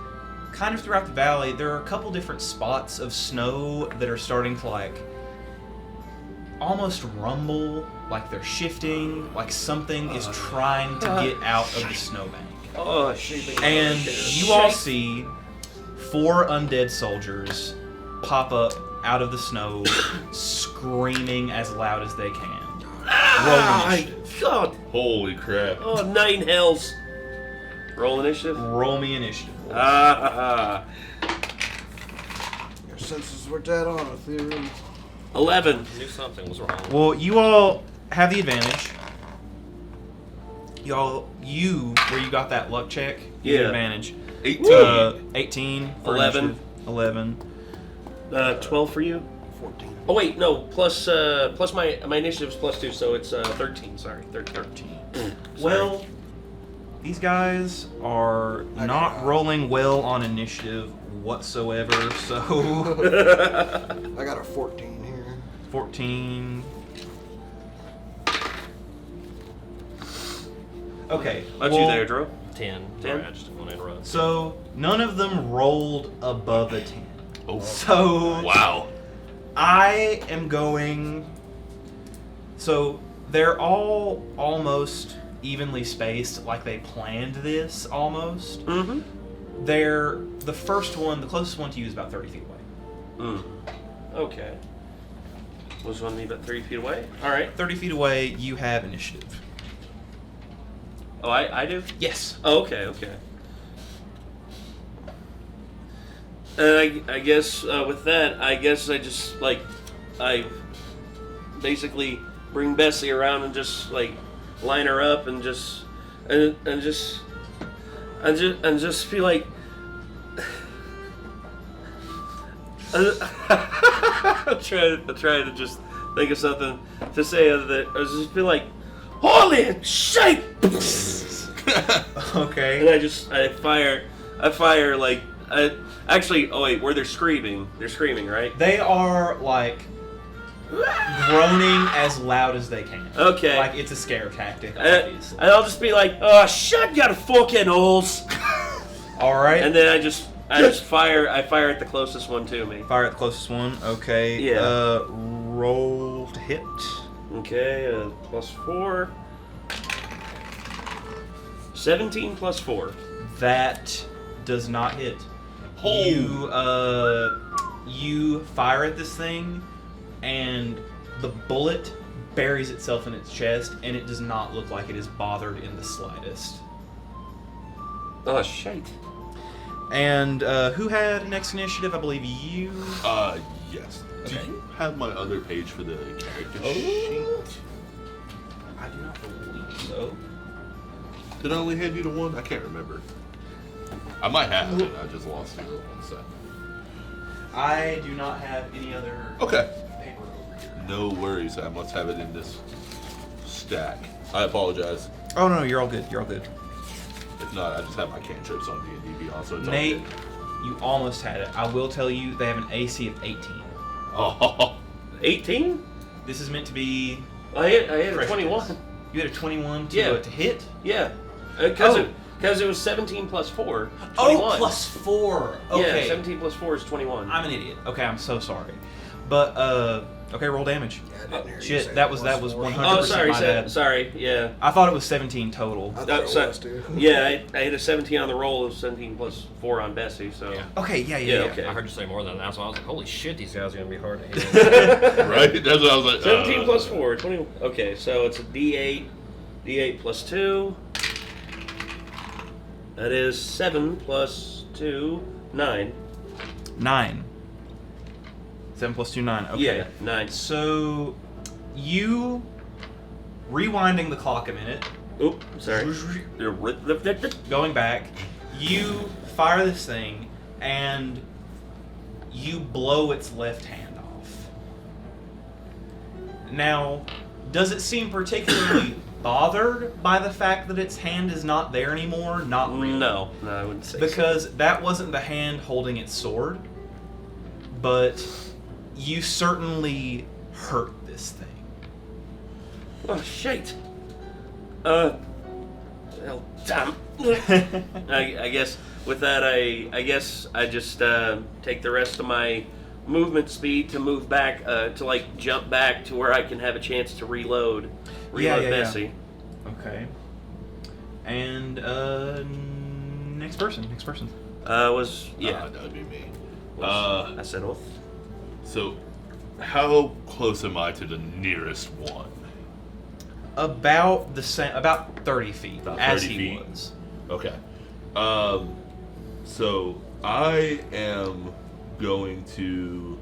Speaker 1: kind of throughout the valley, there are a couple different spots of snow that are starting to like almost rumble, like they're shifting, like something is trying to get out of the snowbank.
Speaker 2: oh shit.
Speaker 1: And you all see 4 undead soldiers pop up out of the snow, screaming as loud as they can. Roll initiative.
Speaker 2: God.
Speaker 5: Holy crap.
Speaker 2: Oh, 9 hells. Roll initiative.
Speaker 1: Roll me initiative.
Speaker 4: Your senses were dead on, Ethereum.
Speaker 2: 11.
Speaker 3: Knew something was wrong.
Speaker 1: Well, you all have the advantage. Where you got that luck check, you have
Speaker 2: Yeah.
Speaker 1: advantage.
Speaker 5: 18.
Speaker 1: 18 for
Speaker 2: 11.
Speaker 1: initiative. 11.
Speaker 2: 12 for you.
Speaker 4: 14.
Speaker 2: Oh wait, no. Plus my initiative's +2, so it's 13. Sorry, 13.
Speaker 1: Well, these guys are not rolling well on initiative whatsoever, so
Speaker 4: I got a 14 here.
Speaker 1: 14. Okay.
Speaker 2: How'd you there, Drew?
Speaker 3: 10.
Speaker 2: 10?
Speaker 3: Sorry, I just want to interrupt.
Speaker 1: So none of them rolled above a 10.
Speaker 5: Oh.
Speaker 1: So
Speaker 5: Wow.
Speaker 1: I am going. So they're all almost evenly spaced, like they planned this almost.
Speaker 2: Mm-hmm.
Speaker 1: They're the first one, the closest one to you is about 30 feet away.
Speaker 2: Okay. Was one me about 30 feet away? Alright.
Speaker 1: 30 feet away, you have initiative.
Speaker 2: Oh, I do?
Speaker 1: Yes.
Speaker 2: Oh, okay. And I guess with that, I guess I just I basically bring Bessie around and just line her up and just feel like I'm trying to just think of something to say other than I just feel like holy shit.
Speaker 1: Okay.
Speaker 2: And I fire actually, oh wait, where they're screaming, right?
Speaker 1: They are like groaning as loud as they can.
Speaker 2: Okay.
Speaker 1: Like it's a scare tactic, obviously.
Speaker 2: And I'll just be like, oh, shut your fucking holes.
Speaker 1: All right.
Speaker 2: And then I I fire at the closest one to me.
Speaker 1: Fire at the closest one. Okay.
Speaker 2: Yeah.
Speaker 1: Roll to hit.
Speaker 2: Okay, +4. 17 plus 4.
Speaker 1: That does not hit. You fire at this thing, and the bullet buries itself in its chest, and it does not look like it is bothered in the slightest.
Speaker 2: Oh, shite.
Speaker 1: And who had next initiative? I believe you.
Speaker 5: Yes.
Speaker 1: Okay.
Speaker 5: Do you have my other page for the character sheet?
Speaker 1: I do not believe so.
Speaker 5: Did I only hand you the one? I can't remember. I might have, and I just lost it. One sec.
Speaker 1: I do not have any other
Speaker 5: Okay.
Speaker 1: paper over here.
Speaker 5: No worries. I must have it in this stack. I apologize.
Speaker 1: Oh no, you're all good. You're all good.
Speaker 5: If not, I just have my cantrips on D&D Beyond, so it's
Speaker 1: Nate,
Speaker 5: all good.
Speaker 1: you almost had it. I will tell you, they have an AC of 18.
Speaker 5: Oh.
Speaker 2: 18?
Speaker 1: This is meant to be.
Speaker 2: I hit a
Speaker 1: Fresh
Speaker 2: 21.
Speaker 1: hits. You had a 21 to,
Speaker 2: Yeah.
Speaker 1: to hit?
Speaker 2: Yeah. Because it was 17 plus 4. 21.
Speaker 1: Oh, plus 4. Okay.
Speaker 2: Yeah, 17 plus 4 is 21.
Speaker 1: I'm an idiot. Okay, I'm so sorry. But, okay, roll damage.
Speaker 4: Yeah, I didn't hear you
Speaker 1: Shit,
Speaker 4: say
Speaker 1: that was
Speaker 4: +4.
Speaker 1: 100%
Speaker 2: Oh, sorry,
Speaker 1: my bad.
Speaker 2: sorry, yeah.
Speaker 1: I thought it was 17 total.
Speaker 4: I thought
Speaker 2: So-
Speaker 4: it was, too.
Speaker 2: Yeah, I hit a 17 on the roll of 17 plus 4 on Bessie, so.
Speaker 3: Yeah.
Speaker 1: Okay, yeah.
Speaker 2: Yeah, okay.
Speaker 3: I heard you say more than that, so I was like, holy shit, these guys are going to be hard to hit.
Speaker 5: Right? That's what I was like.
Speaker 2: 17 plus 4, 20. Okay, so it's a D8. D8 plus 2. That is 7 plus 2, 9.
Speaker 1: 9. 7 plus 2, 9. Okay.
Speaker 2: Yeah, 9.
Speaker 1: So, you, rewinding the clock a minute,
Speaker 2: Oop, sorry.
Speaker 1: going back, you fire this thing, and you blow its left hand off. Now, does it seem particularly bothered by the fact that its hand is not there anymore? Not really.
Speaker 2: No, I wouldn't say so.
Speaker 1: Because that wasn't the hand holding its sword, but you certainly hurt this thing.
Speaker 2: Oh, shit. Well, damn. I guess with that, I guess I just take the rest of my movement speed to move back, to like jump back to where I can have a chance to reload Bessie.
Speaker 1: Okay. And next person.
Speaker 5: That would be me.
Speaker 2: I said oath.
Speaker 5: So, how close am I to the nearest one?
Speaker 1: About the same, about 30 feet,
Speaker 5: About
Speaker 1: as
Speaker 5: 30
Speaker 1: he
Speaker 5: feet.
Speaker 1: was.
Speaker 5: Okay. So I am going to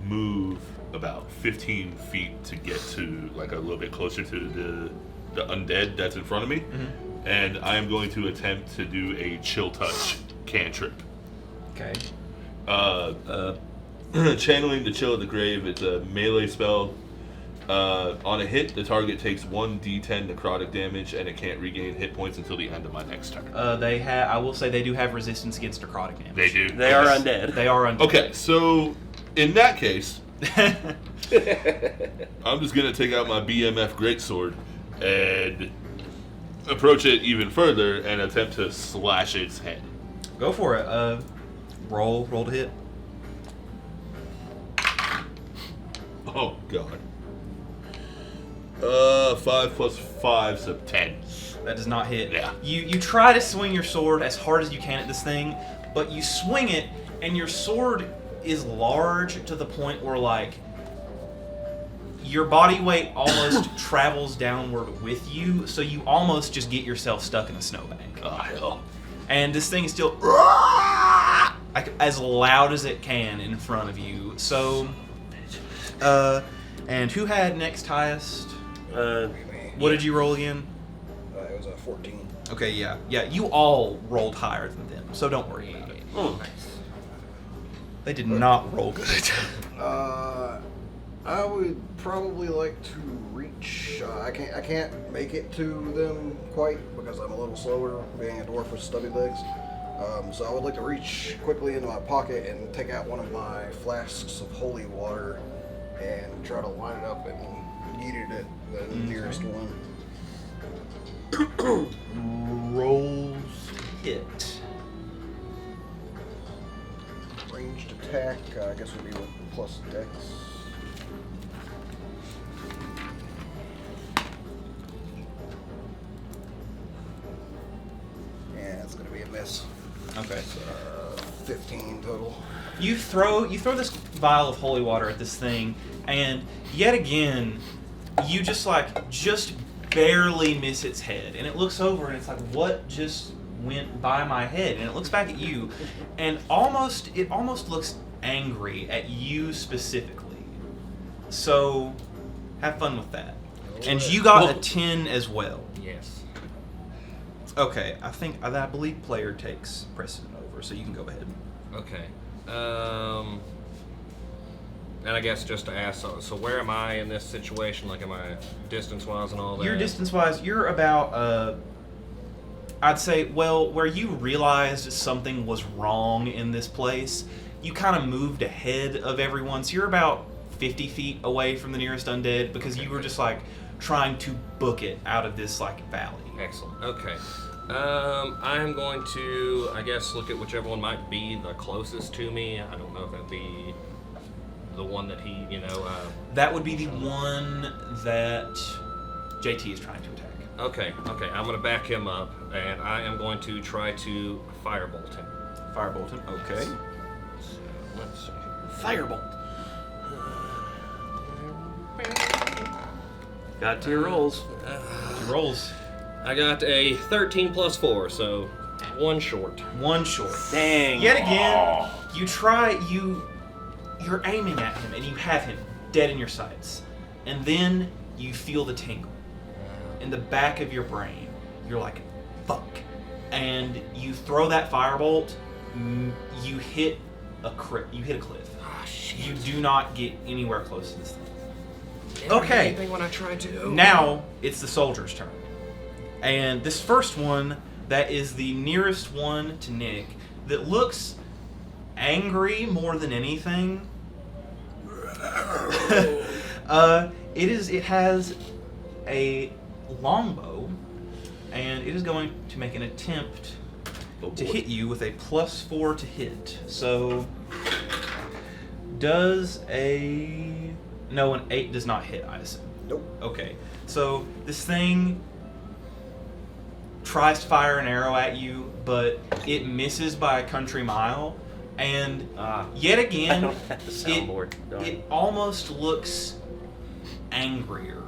Speaker 5: move about 15 feet to get to like a little bit closer to the undead that's in front of me, and I am going to attempt to do a chill touch cantrip.
Speaker 1: Okay.
Speaker 5: Channeling the Chill of the Grave. It's a melee spell. On a hit, the target takes 1d10 necrotic damage, and it can't regain hit points until the end of my next turn.
Speaker 1: They have. I will say they do have resistance against necrotic damage.
Speaker 5: They do.
Speaker 2: They are undead.
Speaker 1: They are undead.
Speaker 5: Okay, so in that case, I'm just gonna take out my BMF greatsword and approach it even further and attempt to slash its head.
Speaker 1: Go for it. Roll to hit.
Speaker 5: Oh god. 5 plus 5, so 10.
Speaker 1: That does not hit.
Speaker 5: Yeah.
Speaker 1: You try to swing your sword as hard as you can at this thing, but you swing it, and your sword is large to the point where, like, your body weight almost travels downward with you, so you almost just get yourself stuck in a snowbank.
Speaker 5: Oh, hell.
Speaker 1: And this thing is still like, as loud as it can in front of you. So, and who had next highest? What did you roll again?
Speaker 4: It was a 14.
Speaker 1: Okay, yeah. You all rolled higher than them, so don't worry about it.
Speaker 2: Oh.
Speaker 1: They did not roll good.
Speaker 4: I would probably like to reach. I can't make it to them quite because I'm a little slower, being a dwarf with stubby legs. So I would like to reach quickly into my pocket and take out one of my flasks of holy water and try to line it up and yeet it at the nearest one.
Speaker 1: Rolls hit.
Speaker 4: attack, I guess would be with plus dex. Yeah, it's gonna be a miss.
Speaker 1: Okay.
Speaker 4: 15 total.
Speaker 1: You throw this vial of holy water at this thing, and yet again, you just barely miss its head. And it looks over and it's like, what just went by my head? And it looks back at you, and it almost looks angry at you specifically. So have fun with that. And you got a 10 as well.
Speaker 3: Yes.
Speaker 1: Okay, I believe player takes precedent over, so you can go ahead.
Speaker 3: Okay. And I guess just to ask, so where am I in this situation? Like, am I distance-wise and all that?
Speaker 1: You're distance-wise, you're about, I'd say, well, where you realized something was wrong in this place, you kind of moved ahead of everyone, so you're about 50 feet away from the nearest undead, because you were just, like, trying to book it out of this, like, valley.
Speaker 3: Excellent. Okay. I am going to, I guess, look at whichever one might be the closest to me. I don't know if that'd be the one that he,
Speaker 1: That would be the one that JT is trying to attack.
Speaker 3: Okay. I'm going to back him up, and I am going to try to firebolt him.
Speaker 1: Firebolt him, okay.
Speaker 3: So, let's see here.
Speaker 2: Firebolt. Got 2 rolls.
Speaker 1: 2 rolls.
Speaker 3: I got a 13 plus 4, so 1 short.
Speaker 1: 1 short.
Speaker 2: Dang.
Speaker 1: Yet again, you're aiming at him, and you have him dead in your sights. And then you feel the tingle in the back of your brain. You're like, fuck. And you throw that firebolt, you hit a cliff.
Speaker 3: Ah, shit.
Speaker 1: You do not get anywhere close to this thing.
Speaker 3: Never
Speaker 1: Okay.
Speaker 3: hit anything when I try to.
Speaker 1: Now it's the soldier's turn. And this first one, that is the nearest one to Nick, that looks angry more than anything. It has a longbow, and it is going to make an attempt to hit you with a +4 to hit. So an 8 does not hit, I assume.
Speaker 4: Nope.
Speaker 1: Okay, so this thing tries to fire an arrow at you, but it misses by a country mile, and yet
Speaker 2: I
Speaker 1: again,
Speaker 2: don't have the soundboard.
Speaker 1: it almost looks angrier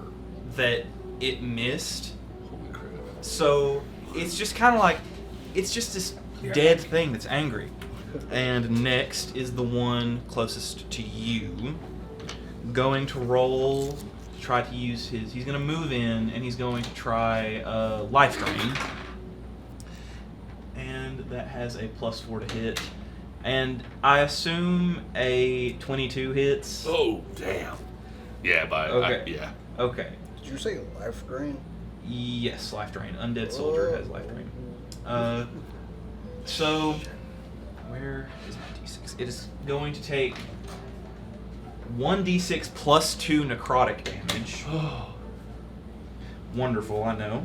Speaker 1: that it missed.
Speaker 5: Holy crap.
Speaker 1: So it's just kind of like, it's just this dead thing that's angry. And next is the one closest to you. Going to roll, try to use his, he's going to move in, and he's going to try Life Drain. And that has a +4 to hit. And I assume a 22 hits.
Speaker 5: Oh, damn. Yeah,
Speaker 1: Okay.
Speaker 5: yeah.
Speaker 1: Okay.
Speaker 4: Did you say life drain?
Speaker 1: Yes, Life Drain. Undead Soldier has Life Drain. So, where is my d6? It is going to take 1d6 plus 2 necrotic damage. Wonderful, I know.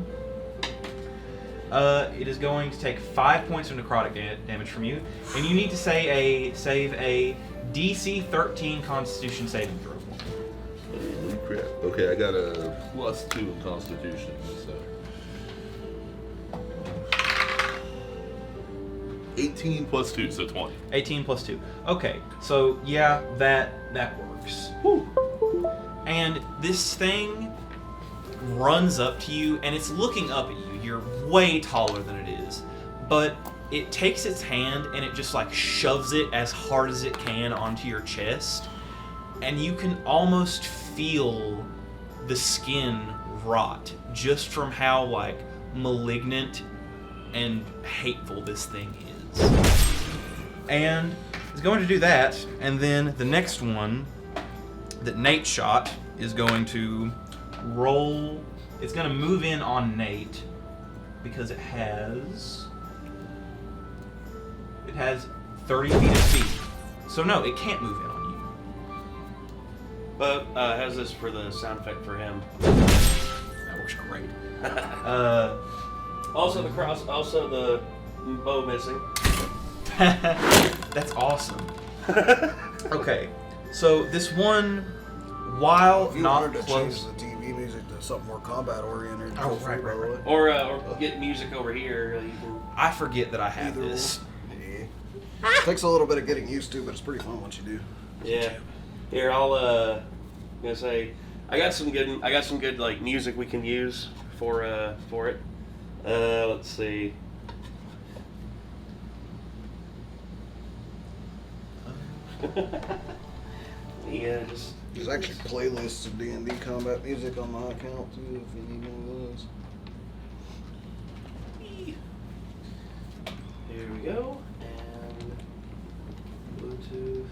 Speaker 1: It is going to take 5 points of necrotic damage from you, and you need to save a DC 13 Constitution saving throw.
Speaker 5: Holy crap. Okay, I got a +2 in Constitution, so. 18 plus 2, so 20.
Speaker 1: 18 plus 2. Okay, so yeah, that works.
Speaker 5: Woo.
Speaker 1: And this thing runs up to you, and it's looking up at you. You're way taller than it is. But it takes its hand, and it just like shoves it as hard as it can onto your chest. And you can almost feel the skin rot just from how like malignant and hateful this thing is. And it's going to do that, and then the next one that Nate shot is going to roll. It's going to move in on Nate because it has 30 feet of speed. So no, it can't move in on you.
Speaker 2: But how's this for the sound effect for him?
Speaker 1: That works great.
Speaker 2: Also the bow missing.
Speaker 1: That's awesome. Okay, so this one, while
Speaker 4: If you
Speaker 1: not
Speaker 4: wanted to
Speaker 1: close.
Speaker 4: change the TV music to something more combat oriented,
Speaker 1: Oh,
Speaker 4: feel free,
Speaker 1: right,
Speaker 4: by the
Speaker 1: right,
Speaker 4: way.
Speaker 2: Or get music over here. You can...
Speaker 1: I forget that I have
Speaker 4: Either
Speaker 1: this.
Speaker 4: Yeah. Takes a little bit of getting used to, but it's pretty fun once you do.
Speaker 2: Yeah. Here, I'm gonna say, I got some good like music we can use for it. Let's see. Yeah, just.
Speaker 4: There's actually playlists of D&D combat music on my account too, if you need one of those.
Speaker 2: Here we go, and Bluetooth.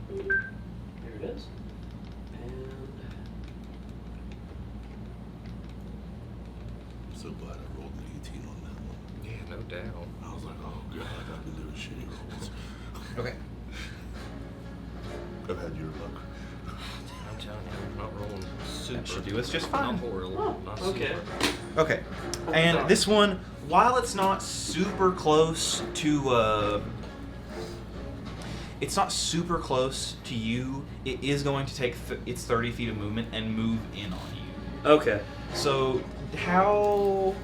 Speaker 2: There it is. And
Speaker 5: I'm so glad I rolled an 18 on that one.
Speaker 3: Yeah, no doubt.
Speaker 5: I was like, oh god, I've been doing shitty rolls.
Speaker 1: Okay.
Speaker 5: I've had your luck.
Speaker 3: I'm telling you, I'm not rolling super.
Speaker 1: That should do us just fine.
Speaker 3: Not horrible. Not
Speaker 2: okay.
Speaker 3: super.
Speaker 1: Okay, and this one, while it's not super close to, it's not super close to you, it is going to take its 30 feet of movement and move in on you.
Speaker 2: Okay.
Speaker 1: So, how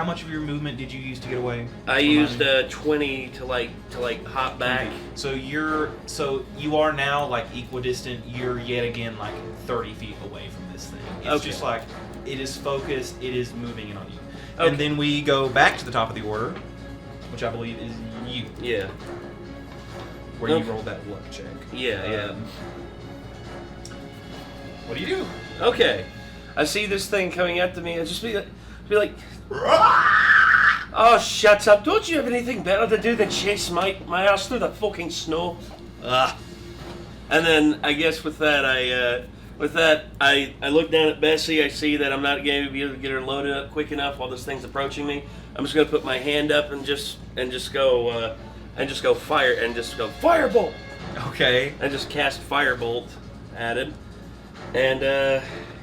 Speaker 1: much of your movement did you use to get away?
Speaker 2: I
Speaker 1: Remind
Speaker 2: used
Speaker 1: me.
Speaker 2: 20 to hop back.
Speaker 1: So you are now like equidistant. You're yet again like 30 feet away from this thing. It's
Speaker 2: Okay.
Speaker 1: just like it is focused. It is moving in on you.
Speaker 2: Okay.
Speaker 1: And then we go back to the top of the order, which I believe is you,
Speaker 2: Yeah.
Speaker 1: where you
Speaker 2: Okay.
Speaker 1: rolled that luck check.
Speaker 2: Yeah.
Speaker 1: What do you do?
Speaker 2: Okay. I see this thing coming after me. I just be like, oh, shut up! Don't you have anything better to do than chase my ass through the fucking snow? And then I guess with that I look down at Bessie. I see that I'm not going to be able to get her loaded up quick enough while this thing's approaching me. I'm just going to put my hand up and just go fire and just go firebolt
Speaker 1: Okay.
Speaker 2: and just cast firebolt at him. And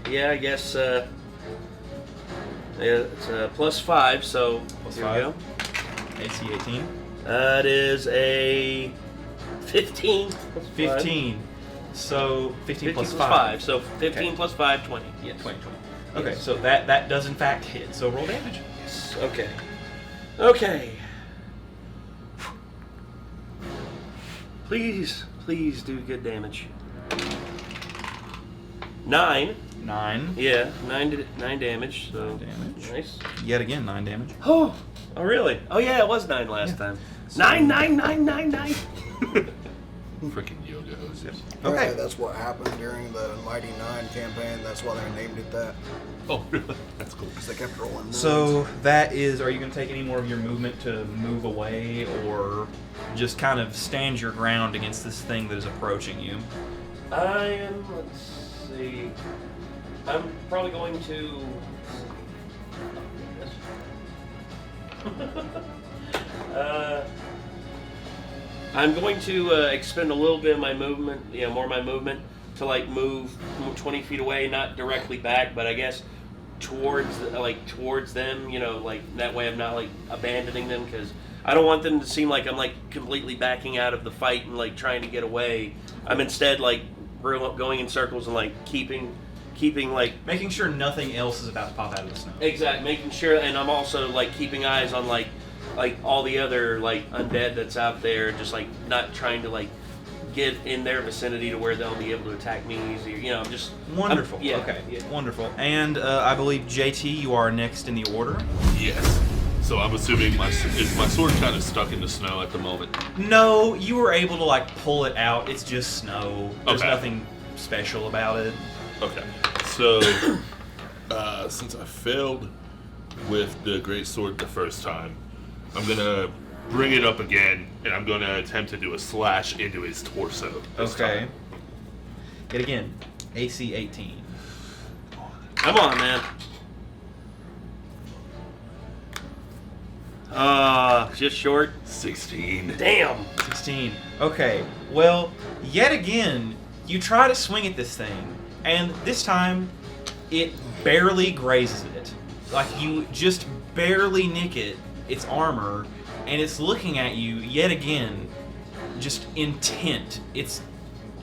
Speaker 2: yeah, I guess it's +5. So
Speaker 1: Plus
Speaker 2: here
Speaker 1: 5.
Speaker 2: we go.
Speaker 1: AC 18.
Speaker 2: That is a 15. plus 5.
Speaker 1: 15. So 15 plus
Speaker 2: 5.
Speaker 1: 5.
Speaker 2: So 15
Speaker 1: Okay.
Speaker 2: plus 5, 20.
Speaker 1: Yeah, 20. Okay,
Speaker 2: Yes.
Speaker 1: so that does in fact hit. So roll damage.
Speaker 2: Okay. Okay. Please do good damage. 9.
Speaker 1: 9.
Speaker 2: Yeah, 9 damage. So
Speaker 1: 9 damage.
Speaker 2: nice.
Speaker 1: Yet again, 9 damage.
Speaker 2: Oh really? Oh yeah, it was 9 last time. 9.
Speaker 5: Freaking yoga hoses.
Speaker 1: Okay.
Speaker 4: That's what happened during the Mighty Nine campaign. That's why they named it that.
Speaker 5: Oh, really? That's cool.
Speaker 4: Because they kept rolling nines.
Speaker 1: So that is, are you going to take any more of your movement to move away or just kind of stand your ground against this thing that is approaching you?
Speaker 2: I am, let's see. I'm probably going to. I'm going to expend a little bit of my movement, more of my movement, to like move 20 feet away, not directly back, but I guess towards them, like that way I'm not like abandoning them, because I don't want them to seem like I'm like completely backing out of the fight and like trying to get away. I'm instead like going in circles and like keeping like
Speaker 1: Making sure nothing else is about to pop out of the snow.
Speaker 2: exact, making sure, and I'm also like keeping eyes on like all the other like undead that's out there, just like not trying to like get in their vicinity to where they'll be able to attack me easier. I'm just
Speaker 1: Wonderful.
Speaker 2: yeah.
Speaker 1: Okay.
Speaker 2: Yeah.
Speaker 1: Wonderful. And I believe JT, you are next in the order.
Speaker 5: Yes. So I'm assuming is my sword kind of stuck in the snow at the moment?
Speaker 1: No, you were able to like pull it out. It's just snow. There's
Speaker 5: Okay.
Speaker 1: nothing special about it.
Speaker 5: Okay. So since I failed with the great sword the first time, I'm gonna bring it up again, and I'm gonna attempt to do a slash into his torso. this time.
Speaker 1: Yet again, AC 18.
Speaker 2: Come on, man. Just short.
Speaker 5: 16.
Speaker 2: Damn.
Speaker 1: 16. Okay. Well, yet again, you try to swing at this thing, and this time, it barely grazes it. Like, you just barely nick its armor, and it's looking at you yet again just intent. Its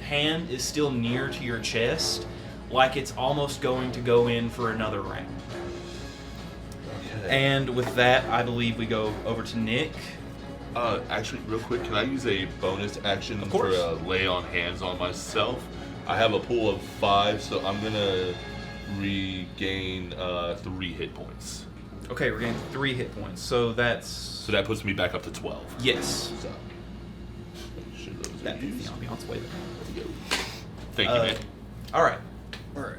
Speaker 1: hand is still near to your chest, like it's almost going to go in for another round. And with that, I believe we go over to Nick.
Speaker 5: Actually, real quick, can I use a bonus action
Speaker 1: Of
Speaker 5: for
Speaker 1: course.
Speaker 5: a lay on hands on myself? I have a pool of 5, so I'm gonna regain 3 hit points.
Speaker 1: Okay, we're getting 3 hit points, so that's...
Speaker 5: So that puts me back up to 12.
Speaker 1: Yes.
Speaker 5: So, should those
Speaker 1: That
Speaker 5: be
Speaker 1: puts the
Speaker 5: used?
Speaker 1: ambiance way better.
Speaker 5: Thank you, man.
Speaker 1: Alright.
Speaker 4: Alright,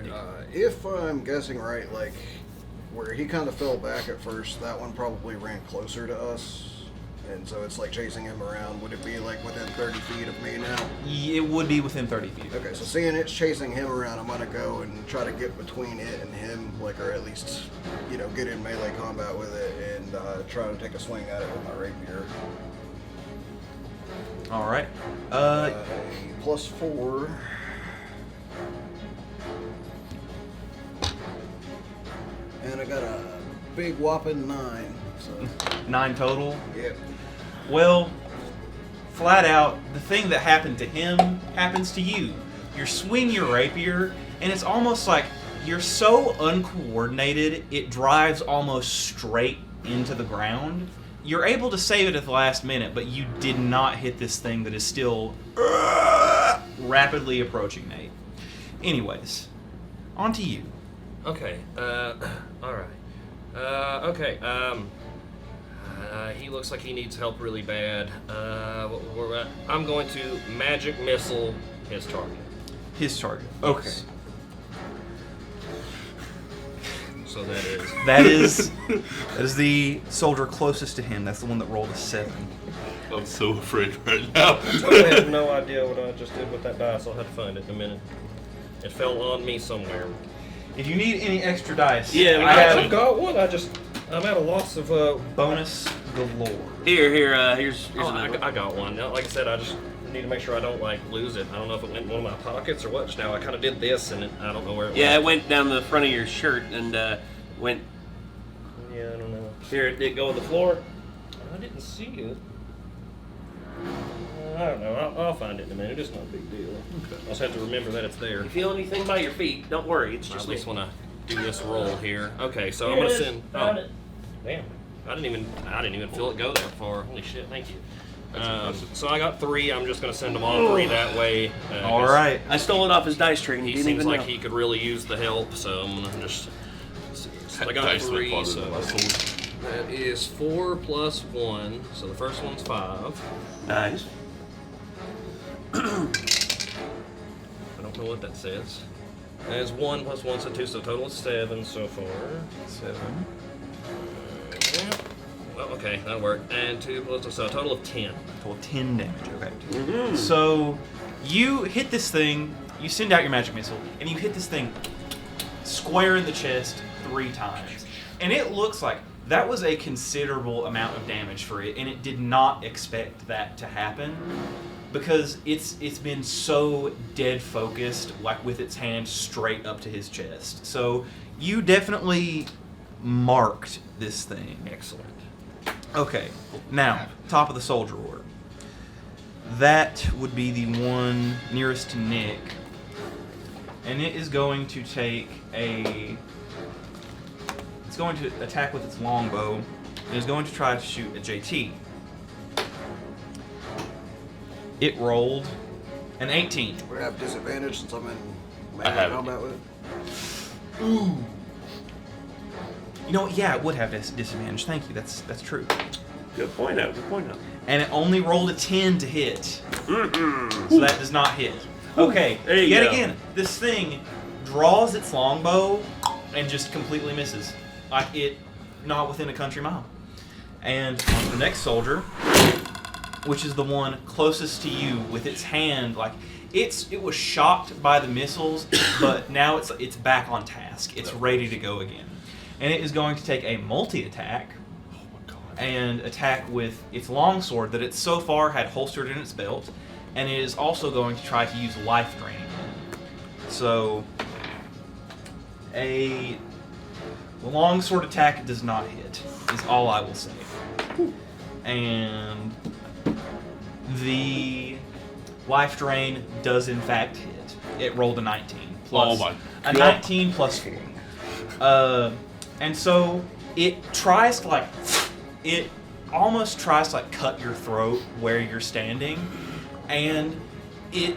Speaker 4: if I'm guessing right, like, where he kind of fell back at first, that one probably ran closer to us, and so it's like chasing him around. Would it be like within 30 feet of me now?
Speaker 1: It would be within 30 feet.
Speaker 4: Okay, so seeing it's chasing him around, I'm gonna go and try to get between it and him, like, or at least, you know, get in melee combat with it and try to take a swing at it with my rapier.
Speaker 1: Alright.
Speaker 4: +4. And I got a big whopping 9. So,
Speaker 1: 9 total.
Speaker 4: yep.
Speaker 1: Well, flat out, the thing that happened to him happens to you. You swing your rapier, and it's almost like you're so uncoordinated, it drives almost straight into the ground. You're able to save it at the last minute, but you did not hit this thing that is still rapidly approaching Nate. Anyways, on to you.
Speaker 3: Okay. All right. Okay. He looks like he needs help really bad. I'm going to magic missile his target.
Speaker 1: His target. Okay.
Speaker 3: Yes. So that is.
Speaker 1: That is the soldier closest to him. That's the one that rolled a 7.
Speaker 5: I'm so afraid right now.
Speaker 3: I have no idea what I just did with that dice. I'll have to find it in a minute. It fell on me somewhere.
Speaker 1: If you need any extra dice,
Speaker 2: Yeah,
Speaker 1: I
Speaker 3: I've
Speaker 1: have
Speaker 3: got one. I'm at a loss of.
Speaker 1: bonus galore.
Speaker 2: Here's
Speaker 3: Oh,
Speaker 2: another one.
Speaker 3: I got one. Now, like I said, I just need to make sure I don't lose it. I don't know if it went in one of my pockets or what. Just now, I kind of did this, and I don't know where it
Speaker 2: Yeah, it
Speaker 3: went.
Speaker 2: went down the front of your shirt and went.
Speaker 3: Yeah, I don't know. Here, did it go on the floor? I didn't see it. I don't know. I'll find it in a minute. It's not a big deal. I just have to remember that it's there.
Speaker 2: You feel anything by your feet? Don't worry, it's
Speaker 3: I
Speaker 2: just
Speaker 3: at least
Speaker 2: me.
Speaker 3: want to do this roll here. Okay, so I'm
Speaker 2: Here it
Speaker 3: gonna
Speaker 2: is.
Speaker 3: send.
Speaker 2: Found it.
Speaker 3: Damn! I didn't even feel it go that far. Holy shit! Thank you. So I got 3. I'm just gonna send them all 3 that way.
Speaker 1: All right.
Speaker 2: I stole it off his dice tray and he
Speaker 3: He
Speaker 2: didn't
Speaker 3: seems
Speaker 2: even
Speaker 3: like
Speaker 2: know.
Speaker 3: he could really use the help, so I'm gonna just. I got
Speaker 5: Dice went
Speaker 3: 3,
Speaker 5: farther
Speaker 3: so
Speaker 5: than my sword.
Speaker 3: that is 4 plus 1. So the first one's 5.
Speaker 2: Nice.
Speaker 3: I don't know what that says. That's 1 plus 1, so 2, so total is 7 so far.
Speaker 1: 7.
Speaker 3: Well, okay, that'll work. And 2 plus, so a total of 10.
Speaker 1: Total 10 damage. Okay. So you hit this thing. You send out your magic missile, and you hit this thing square in the chest 3 times, and it looks like that was a considerable amount of damage for it, and it did not expect that to happen because it's been so dead focused, like with its hand straight up to his chest. So you definitely marked this thing.
Speaker 3: Excellent.
Speaker 1: Okay, now top of the soldier order. That would be the one nearest to Nick, and it is going to take a. It's going to attack with its longbow, and is going to try to shoot at JT. It rolled an 18.
Speaker 4: We have disadvantage since I'm in
Speaker 5: I
Speaker 4: melee
Speaker 5: have it.
Speaker 4: combat with it.
Speaker 1: Ooh. You know what? Yeah, it would have disadvantage. Thank you. That's true.
Speaker 2: Good point out. Good point out.
Speaker 1: And it only rolled a 10 to hit. So that does not hit. Okay,
Speaker 2: There you
Speaker 1: yet
Speaker 2: go.
Speaker 1: again, this thing draws its longbow and just completely misses. Like it, not within a country mile. And on to the next soldier, which is the one closest to you with its hand, like it was shocked by the missiles, but now it's back on task. It's ready to go again. And it is going to take a multi-attack and attack with its longsword that it so far had holstered in its belt, and it is also going to try to use life drain. So a longsword attack does not hit, is all I will say. And The life drain does in fact hit. It rolled a 19 plus
Speaker 5: Oh my
Speaker 1: a
Speaker 5: God.
Speaker 1: 19 plus 4. And so it tries to like it almost tries to like cut your throat where you're standing, and it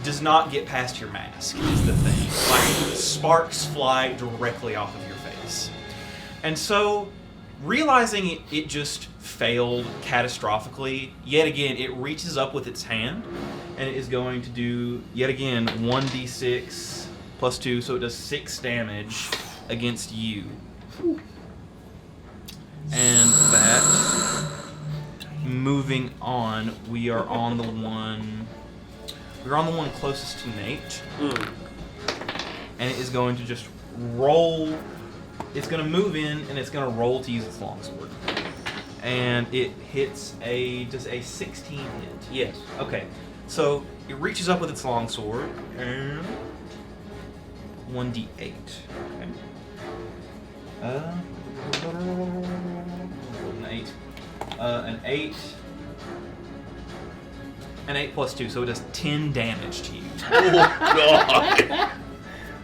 Speaker 1: does not get past your mask is the thing. Like sparks fly directly off of your face. And so realizing it just failed catastrophically, yet again it reaches up with its hand and it is going to do yet again 1d6 plus 2, so it does 6 damage against you. And that, moving on, we're on the one closest to Nate. And it is going to just roll. It's going to move in and it's going to roll to use its longsword. And it hits does a 16 hit?
Speaker 2: Yes.
Speaker 1: Okay, so it reaches up with its longsword and 1d8. Okay. An 8. An 8 plus 2, so it does 10 damage to you.
Speaker 5: Oh God!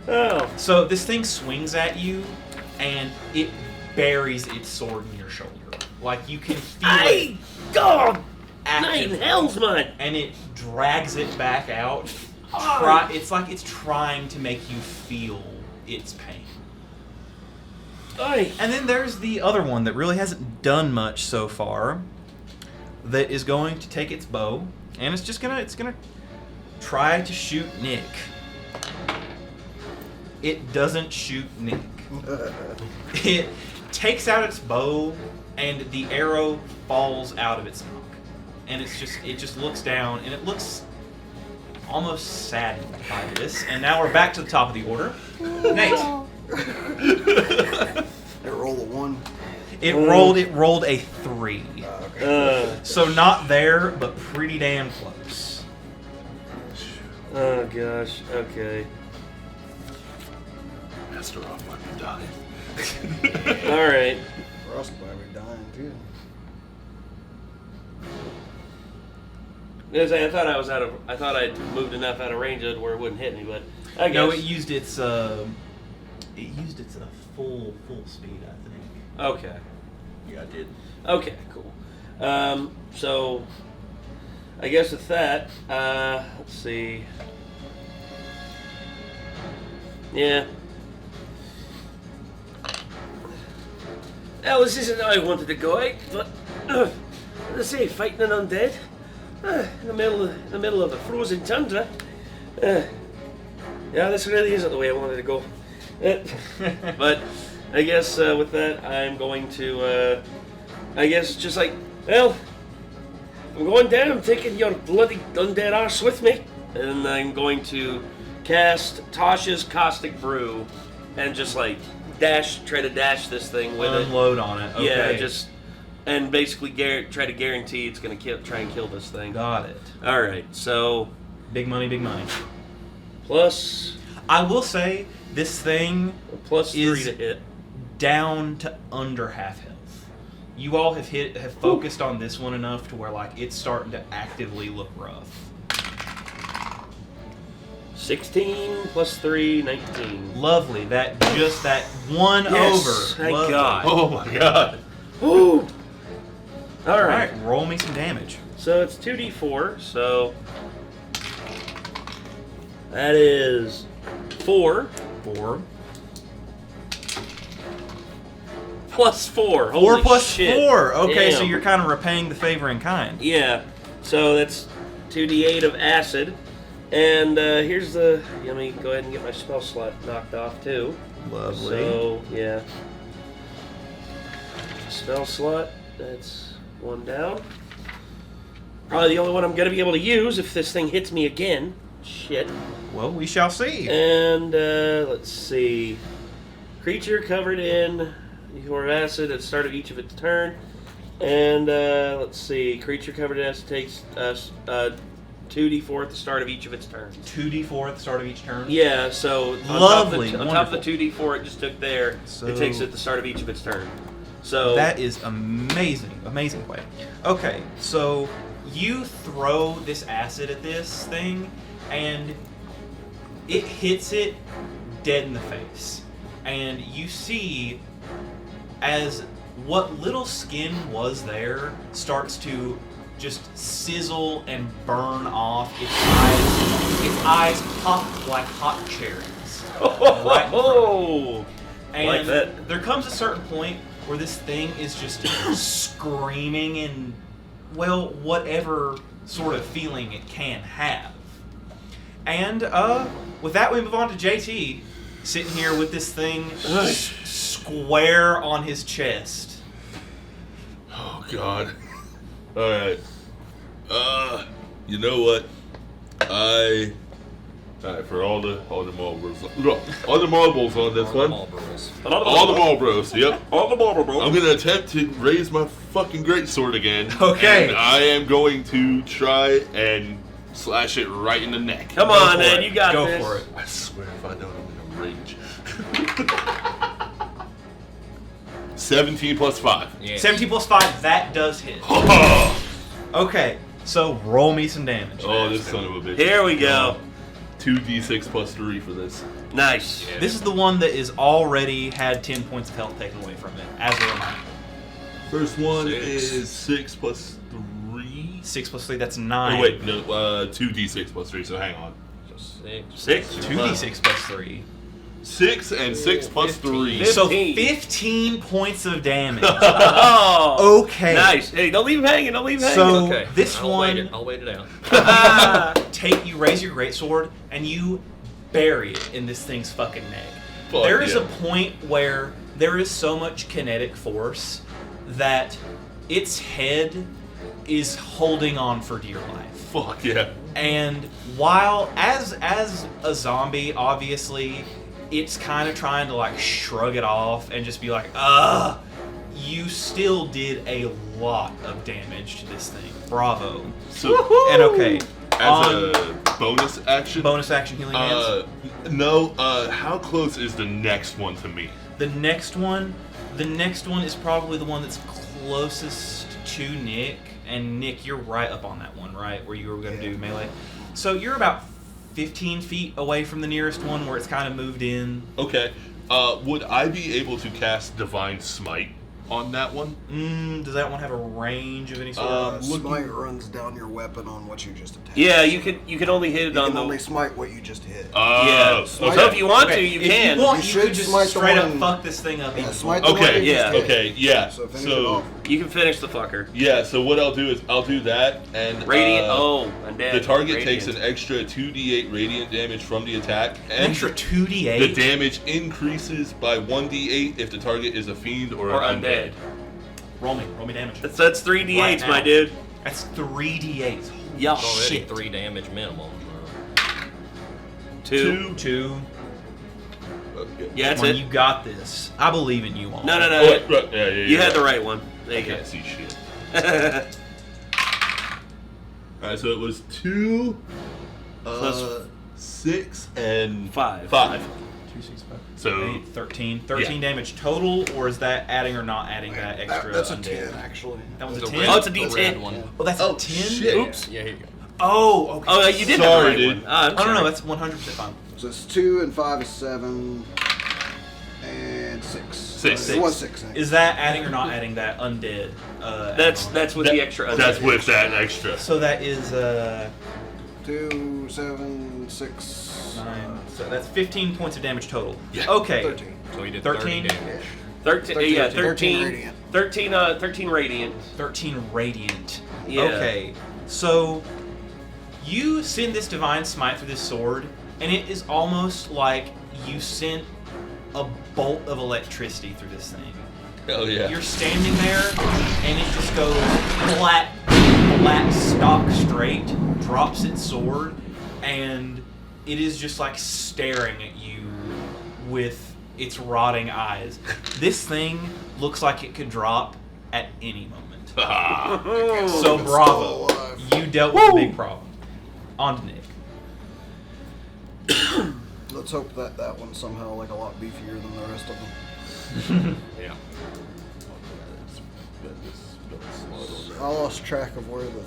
Speaker 2: Oh.
Speaker 1: So this thing swings at you, and it buries its sword in your shoulder. Like you can feel it
Speaker 2: God!
Speaker 1: active,
Speaker 2: Nine hells, man!
Speaker 1: and it drags it back out. It's like it's trying to make you feel its pain.
Speaker 2: Aye.
Speaker 1: And then there's the other one that really hasn't done much so far. That is going to take its bow, and it's gonna try to shoot Nick. It doesn't shoot Nick. It takes out its bow, and the arrow falls out of its nock. And it just looks down, and it looks almost saddened by this. And now we're back to the top of the order. Nate.
Speaker 4: It rolled a 1.
Speaker 1: It rolled a 3.
Speaker 4: Okay.
Speaker 1: So not there, but pretty damn close.
Speaker 2: Oh gosh. Okay.
Speaker 5: Master off might be dying.
Speaker 2: All right.
Speaker 4: Frostbite dying too.
Speaker 2: I thought I'd moved enough out of range where it wouldn't hit me, but I guess.
Speaker 1: No, it used its full speed, I think.
Speaker 2: Okay.
Speaker 5: Yeah, I did.
Speaker 2: Okay. Cool. So, I guess with that, let's see. Yeah. Well, this isn't how I wanted to go, but let's say fighting an undead in the middle of the frozen tundra. Yeah, this really isn't the way I wanted to go. But I guess with that, I'm going to. I guess just like, well, I'm going down. I'm taking your bloody undead arse with me, and I'm going to cast Tasha's Caustic Brew, and just like try to dash this thing with it.
Speaker 1: Unload on it. Okay.
Speaker 2: Yeah, and basically try to guarantee it's going to try and kill this thing.
Speaker 1: Got it.
Speaker 2: All right, so
Speaker 1: Big money, big money.
Speaker 2: plus
Speaker 1: I will say this thing
Speaker 2: plus 3
Speaker 1: is
Speaker 2: to hit.
Speaker 1: down to under half health. You all have focused on this one enough to where like it's starting to actively look rough.
Speaker 2: 16 plus 3, 19.
Speaker 1: Lovely. That one
Speaker 2: Yes,
Speaker 1: over.
Speaker 2: thank
Speaker 1: Lovely.
Speaker 2: God.
Speaker 5: Oh my God!
Speaker 2: Woo! All
Speaker 1: All
Speaker 2: right.
Speaker 1: right, roll me some damage.
Speaker 2: So it's 2d4. So that is 4
Speaker 1: 4.
Speaker 2: plus 4.
Speaker 1: 4
Speaker 2: Holy
Speaker 1: plus
Speaker 2: shit.
Speaker 1: 4. Okay, so
Speaker 2: Damn.
Speaker 1: you're kind of repaying the favor in kind.
Speaker 2: Yeah. So that's 2d8 of acid. And here's the. Let me go ahead and get my spell slot knocked off too.
Speaker 1: Lovely.
Speaker 2: So yeah. Spell slot. That's 1 down. Probably the only one I'm gonna be able to use if this thing hits me again. Shit.
Speaker 1: Well, we shall see.
Speaker 2: And let's see. Creature covered in your acid at the start of each of its turn. And let's see. Creature covered in acid takes 2d4 at the start of each of its turns.
Speaker 1: 2d4 at the start of each turn.
Speaker 2: Yeah, so
Speaker 1: Lovely,
Speaker 2: on top of the
Speaker 1: wonderful.
Speaker 2: 2d4 it just took there,
Speaker 1: So-
Speaker 2: it takes it at the start of each of its turn. So
Speaker 1: That is amazing. Amazing play. Okay, so you throw this acid at this thing, and it hits it dead in the face. And you see as what little skin was there starts to just sizzle and burn off. Its eyes pop like hot cherries. Right in front of you. And
Speaker 2: Like that.
Speaker 1: there comes a certain point where this thing is just screaming and, well, whatever sort of feeling it can have. And with that, we move on to JT, sitting here with this thing square on his chest.
Speaker 5: Oh God. All right. You know what? All right, for all the marbles, all the marbles on this one. All the Marlboros, yep.
Speaker 2: All the Marlboros.
Speaker 5: I'm gonna attempt to raise my fucking greatsword again.
Speaker 1: Okay.
Speaker 5: And I am going to try and slash it right in the neck.
Speaker 2: Come on, man, you got
Speaker 1: Go
Speaker 2: this.
Speaker 1: for it.
Speaker 5: I swear if I don't, I'm gonna rage. 17 plus 5.
Speaker 3: Yeah.
Speaker 1: 17 plus 5, that does hit. Okay, so roll me some damage.
Speaker 5: Oh, this son of a bitch.
Speaker 2: Here we go.
Speaker 5: 2d6 plus 3 for this.
Speaker 2: Nice.
Speaker 3: Yeah.
Speaker 1: This is the one that is already had 10 points of health taken away from it, as a reminder.
Speaker 5: First one
Speaker 3: 6.
Speaker 5: is 6 plus 3.
Speaker 1: 6 plus 3, that's 9.
Speaker 5: Oh, wait, no, 2d6 plus 3, so hang on.
Speaker 3: So
Speaker 2: 6.
Speaker 1: 2d6 plus 3.
Speaker 5: 6 and 6 plus 3.
Speaker 2: 15.
Speaker 1: So 15 points of damage.
Speaker 2: Oh.
Speaker 1: Okay.
Speaker 2: Nice. Hey, don't leave him hanging. Don't leave him
Speaker 1: So-
Speaker 3: okay.
Speaker 1: this
Speaker 3: I'll
Speaker 1: one-
Speaker 3: Wait it. I'll wait it out.
Speaker 2: hanging.
Speaker 1: You raise your greatsword and you bury it in this thing's fucking neck.
Speaker 5: Fuck
Speaker 1: There is
Speaker 5: yeah.
Speaker 1: a point where there is so much kinetic force that its head is holding on for dear life.
Speaker 5: Fuck yeah.
Speaker 1: And while as a zombie, obviously, it's kind of trying to like shrug it off and just be like, you still did a lot of damage to this thing. Bravo.
Speaker 5: So,
Speaker 1: And okay,
Speaker 5: as a bonus action,
Speaker 1: bonus action healing hands.
Speaker 5: no, how close is the next one to me?
Speaker 1: The next one is probably the one that's closest to Nick. And Nick, you're right up on that one, right? Where you were going to do melee. So you're about 15 feet away from the nearest one where it's kind of moved in.
Speaker 5: Okay. Would I be able to cast Divine Smite on that one?
Speaker 1: Does that one have a range of any sort?
Speaker 4: Smite runs down your weapon on what you just attacked.
Speaker 2: Yeah, you can only hit it
Speaker 4: You
Speaker 2: on
Speaker 4: can
Speaker 2: the.
Speaker 4: only smite what you just hit.
Speaker 2: Yeah.
Speaker 5: Okay.
Speaker 2: So if you want to,
Speaker 1: Okay,
Speaker 2: you
Speaker 1: if
Speaker 2: can.
Speaker 1: you want,
Speaker 4: You
Speaker 1: you
Speaker 4: should
Speaker 1: could just
Speaker 4: smite the
Speaker 1: straight up
Speaker 4: one-
Speaker 1: fuck this thing up.
Speaker 4: Yeah,
Speaker 1: even
Speaker 4: smite
Speaker 1: more.
Speaker 4: the one
Speaker 5: Okay,
Speaker 4: you just
Speaker 2: yeah.
Speaker 4: hit.
Speaker 5: Okay, yeah.
Speaker 4: So finish it off.
Speaker 2: You can finish the fucker.
Speaker 5: Yeah, so what I'll do is I'll do that and
Speaker 2: Radiant. Undead.
Speaker 5: the target
Speaker 2: Radiant.
Speaker 5: takes an extra 2d8 radiant damage from the attack,
Speaker 1: An
Speaker 5: and
Speaker 1: extra 2d8.
Speaker 5: the damage increases by 1d8 if the target is a fiend or
Speaker 2: or
Speaker 5: an
Speaker 2: undead.
Speaker 1: Roll me damage.
Speaker 2: That's 3d8s,
Speaker 1: Right now.
Speaker 2: my dude.
Speaker 1: That's 3d8s.
Speaker 2: Yeah.
Speaker 3: It's already
Speaker 1: Shit.
Speaker 3: 3 damage minimum.
Speaker 2: 2.
Speaker 1: 2.
Speaker 5: Okay.
Speaker 2: Yeah, that's
Speaker 1: When
Speaker 2: it.
Speaker 1: you got this. I believe in you all.
Speaker 2: No.
Speaker 5: Oh, wait, right, yeah,
Speaker 2: You had the right one. There
Speaker 5: I
Speaker 2: you go.
Speaker 5: can't see shit. Alright, so it was 2,
Speaker 2: Plus
Speaker 5: 6, and
Speaker 2: 5.
Speaker 5: 5.
Speaker 1: 2, 6, 5.
Speaker 5: So
Speaker 1: 8, 13. 13 damage total, or is that adding or not adding that extra?
Speaker 4: That's a
Speaker 1: undead?
Speaker 4: 10, actually.
Speaker 1: That was a
Speaker 3: The
Speaker 1: 10?
Speaker 3: red-
Speaker 2: Oh, it's a
Speaker 3: the
Speaker 2: D10.
Speaker 3: red one.
Speaker 1: Oh, that's
Speaker 5: Oh,
Speaker 1: a 10?
Speaker 5: shit.
Speaker 2: Oops.
Speaker 3: Yeah, here you go.
Speaker 1: Oh, okay.
Speaker 2: Oh, you did
Speaker 5: Sorry,
Speaker 2: have the right
Speaker 5: dude.
Speaker 2: one. I'm
Speaker 1: Oh, no,
Speaker 2: sorry.
Speaker 1: that's 100% fine.
Speaker 4: So it's 2 and 5 is 7. And 6.
Speaker 5: Six.
Speaker 4: So it was 6.
Speaker 1: Is that adding or not adding that undead?
Speaker 2: That's with the extra.
Speaker 5: That's
Speaker 2: undead.
Speaker 5: with that extra.
Speaker 1: So that is
Speaker 4: 2, 7, 6.
Speaker 1: 9. So that's 15 points of damage total.
Speaker 5: Yeah.
Speaker 1: Okay.
Speaker 4: 13.
Speaker 3: So he did
Speaker 1: 13?
Speaker 3: 30 damage.
Speaker 2: 13. Yeah,
Speaker 4: 13
Speaker 2: 13.
Speaker 4: radiant.
Speaker 2: 13 radiant.
Speaker 1: 13 radiant.
Speaker 2: Yeah.
Speaker 1: Okay. So you send this divine smite through this sword, and it is almost like you sent a bolt of electricity through this thing.
Speaker 5: Hell yeah.
Speaker 1: You're standing there, and it just goes flat, stock straight, drops its sword, and it is just like staring at you with its rotting eyes. This thing looks like it could drop at any moment. So
Speaker 4: It's
Speaker 1: bravo,
Speaker 4: still alive.
Speaker 1: you dealt with a big problem. On to Nick.
Speaker 4: Let's hope that one's somehow like a lot beefier than the rest of them.
Speaker 3: Yeah.
Speaker 4: I lost track of where the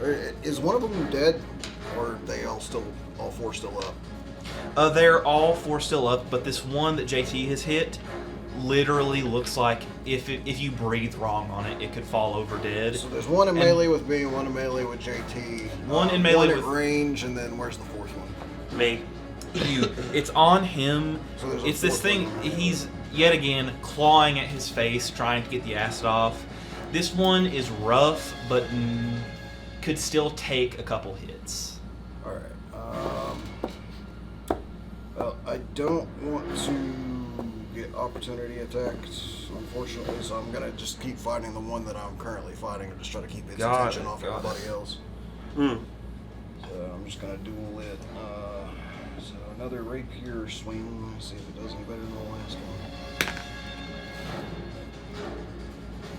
Speaker 4: Is one of them dead, or are they all four still up?
Speaker 1: They're all four still up, but this one that JT has hit literally looks like if you breathe wrong on it, it could fall over dead.
Speaker 4: So there's one in melee with me, one in melee with JT,
Speaker 1: one in melee
Speaker 4: one
Speaker 1: with
Speaker 4: at range, and then where's the fourth one?
Speaker 2: Me.
Speaker 1: you. It's on him.
Speaker 4: So there's a
Speaker 1: It's this
Speaker 4: fourth
Speaker 1: thing.
Speaker 4: one.
Speaker 1: He's yet again clawing at his face, trying to get the acid off. This one is rough, but could still take a couple hits.
Speaker 4: All right. Well, I don't want to get opportunity attacks, unfortunately, so I'm gonna just keep fighting the one that I'm currently fighting and just try to keep its attention off everybody else.
Speaker 2: Hmm.
Speaker 4: So I'm just gonna duel it. So another rapier swing. Let's see if it does any better than the last one.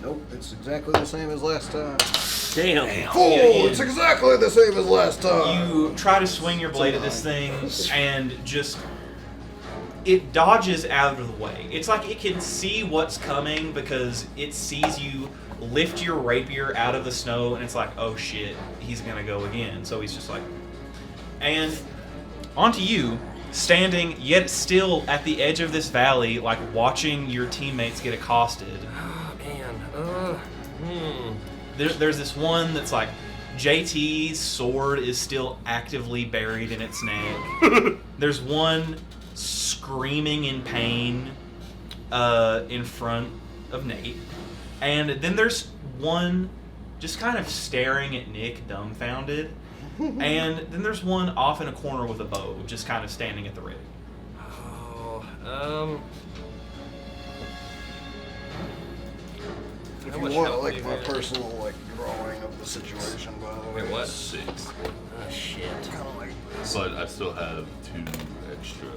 Speaker 4: Nope, it's exactly the same as last time.
Speaker 2: Damn.
Speaker 4: Oh, it's exactly the same as last time.
Speaker 1: You try to swing your blade at this thing, and just it dodges out of the way. It's like it can see what's coming because it sees you lift your rapier out of the snow, and it's like, oh shit, he's gonna go again. So he's just like, and onto you, standing yet still at the edge of this valley, like watching your teammates get accosted.
Speaker 3: Oh, man.
Speaker 1: There's this one that's like, JT's sword is still actively buried in its neck. There's one screaming in pain in front of Nate. And then there's one just kind of staring at Nick, dumbfounded. And then there's one off in a corner with a bow, just kind of standing at the ready.
Speaker 4: If
Speaker 3: How
Speaker 4: you
Speaker 3: much
Speaker 4: want,
Speaker 3: health
Speaker 4: like
Speaker 3: do you
Speaker 4: my
Speaker 3: have?
Speaker 4: personal drawing of the situation, by the way.
Speaker 3: Wait, what?
Speaker 5: 6.
Speaker 3: Oh, shit.
Speaker 4: Kind of like this.
Speaker 5: But I still have 2 extra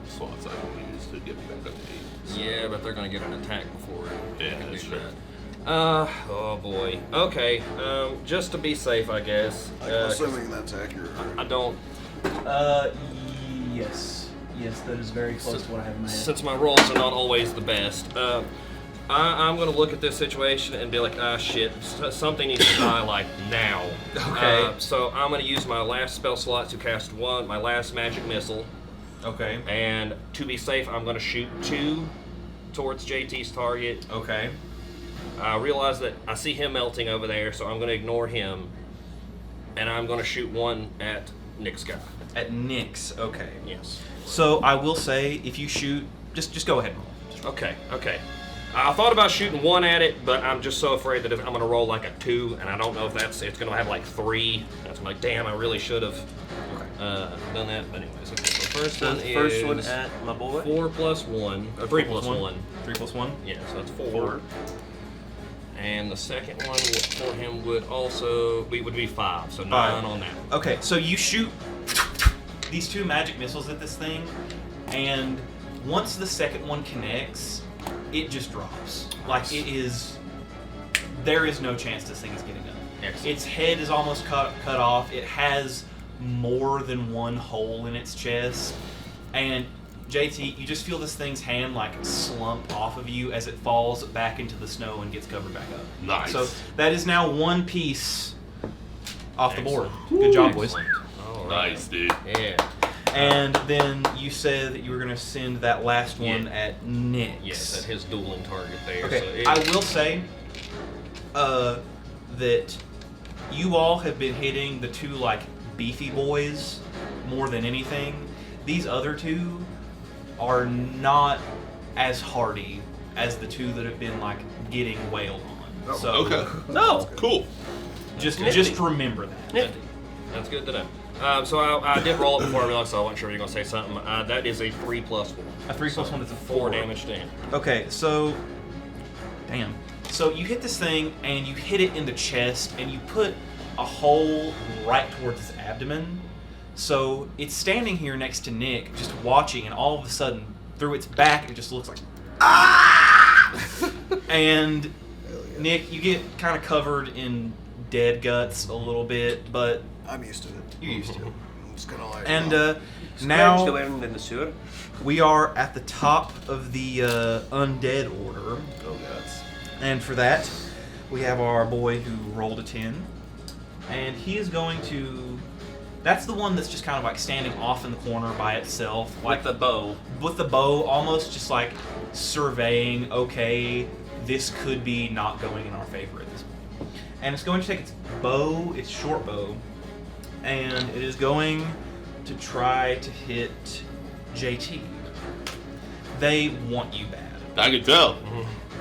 Speaker 5: slots I can use to get me back up to 8.
Speaker 3: Yeah, but they're gonna get an attack before
Speaker 5: Yeah,
Speaker 3: they can
Speaker 5: that's
Speaker 3: do
Speaker 5: true.
Speaker 3: that. Oh boy. Okay. Just to be safe, I guess.
Speaker 4: I'm assuming that's accurate.
Speaker 3: I don't.
Speaker 1: Yes. Yes, that is very close to what I have in my head.
Speaker 3: Since my rolls are not always the best, I'm gonna look at this situation and be like, ah, shit, something needs to die like now.
Speaker 1: Okay.
Speaker 3: So I'm gonna use my last spell slot to cast my last magic missile,
Speaker 1: Okay.
Speaker 3: and to be safe, I'm gonna shoot 2 towards JT's target.
Speaker 1: Okay.
Speaker 3: I realize that I see him melting over there, so I'm gonna ignore him, and I'm gonna shoot 1 at Nick's guy.
Speaker 1: At Nick's, okay.
Speaker 3: Yes.
Speaker 1: So I will say, if you shoot, just go ahead and roll.
Speaker 3: Okay. I thought about shooting 1 at it, but I'm just so afraid that if I'm gonna roll like a 2, and I don't know if it's gonna have like 3. That's like, damn, I really should have done that. But anyways, okay. So first
Speaker 2: So
Speaker 3: one
Speaker 2: the first
Speaker 3: is
Speaker 2: one at my boy.
Speaker 3: 4 plus 1, or 3 plus 1.
Speaker 1: 3 plus 1?
Speaker 3: Yeah, so that's 4. And the second one for him would be 5, so 9 on that.
Speaker 1: Okay, so you shoot these 2 magic missiles at this thing, and once the second one connects, it just drops. Like, there is no chance this thing is getting up.
Speaker 3: Excellent.
Speaker 1: Its head is almost cut off. It has more than one hole in its chest. And JT, you just feel this thing's hand like slump off of you as it falls back into the snow and gets covered back up.
Speaker 5: Nice.
Speaker 1: So that is now 1 piece off the board.
Speaker 3: Excellent.
Speaker 1: Good job, boys.
Speaker 3: Excellent. All right.
Speaker 5: Nice, dude.
Speaker 3: Yeah.
Speaker 1: And then you said that you were going to send that last one at Nick's.
Speaker 3: Yes, at his dueling target there.
Speaker 1: Okay,
Speaker 3: So
Speaker 1: I will say that you all have been hitting the 2 like beefy boys more than anything. These other 2 are not as hardy as the 2 that have been like getting wailed on. So
Speaker 5: Okay.
Speaker 2: No.
Speaker 5: Cool.
Speaker 1: just remember that.
Speaker 2: Nifty.
Speaker 3: That's good to know. So I did roll it before I realized, so I wasn't sure you were going to say something. That is a 3 plus 1.
Speaker 1: A 3 plus 1 is a
Speaker 3: 4 damage to him.
Speaker 1: Okay, so damn. So you hit this thing and you hit it in the chest and you put a hole right towards his abdomen. So it's standing here next to Nick, just watching, and all of a sudden, through its back, it just looks like ah! And Nick, you get kind of covered in dead guts a little bit, but
Speaker 4: I'm used to it.
Speaker 1: you're used to it.
Speaker 4: I'm just gonna like.
Speaker 1: And
Speaker 2: Scratch
Speaker 1: now
Speaker 2: the wind in the sewer.
Speaker 1: we are at the top of the undead order.
Speaker 5: Oh, gods.
Speaker 1: And for that, we have our boy who rolled a 10. And he is going to... That's the one that's just kind of like standing off in the corner by itself. Like
Speaker 2: With the bow.
Speaker 1: With the bow, almost just like surveying, okay, this could be not going in our favor at this point. And it's going to take its bow, its short bow, and it is going to try to hit JT. They want you bad.
Speaker 5: I can tell.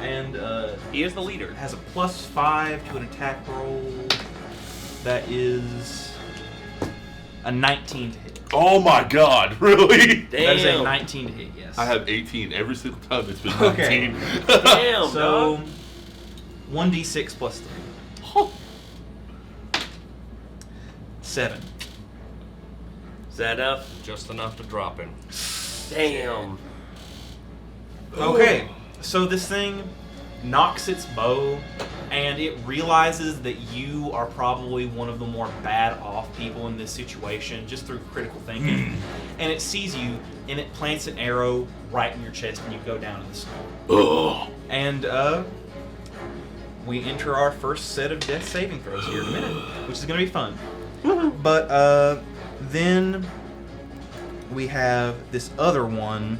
Speaker 1: And
Speaker 2: He is the leader.
Speaker 1: it has a +5 to an attack roll. That is a 19 to hit.
Speaker 5: Oh my god, really?
Speaker 2: Damn.
Speaker 1: That is a 19 to hit, yes.
Speaker 5: I have 18 every single time it's been
Speaker 1: Okay.
Speaker 5: 19.
Speaker 2: Damn,
Speaker 1: So,
Speaker 2: dog.
Speaker 1: 1d6 plus 3. 7.
Speaker 2: Is that enough?
Speaker 3: Just enough to drop him.
Speaker 2: Damn.
Speaker 1: Okay, so this thing knocks its bow, and it realizes that you are probably one of the more bad off people in this situation, just through critical thinking. And it sees you, and it plants an arrow right in your chest, and you go down in the snow.
Speaker 5: Ugh.
Speaker 1: And we enter our first set of death saving throws here in a minute, which is going to be fun. But then we have this other one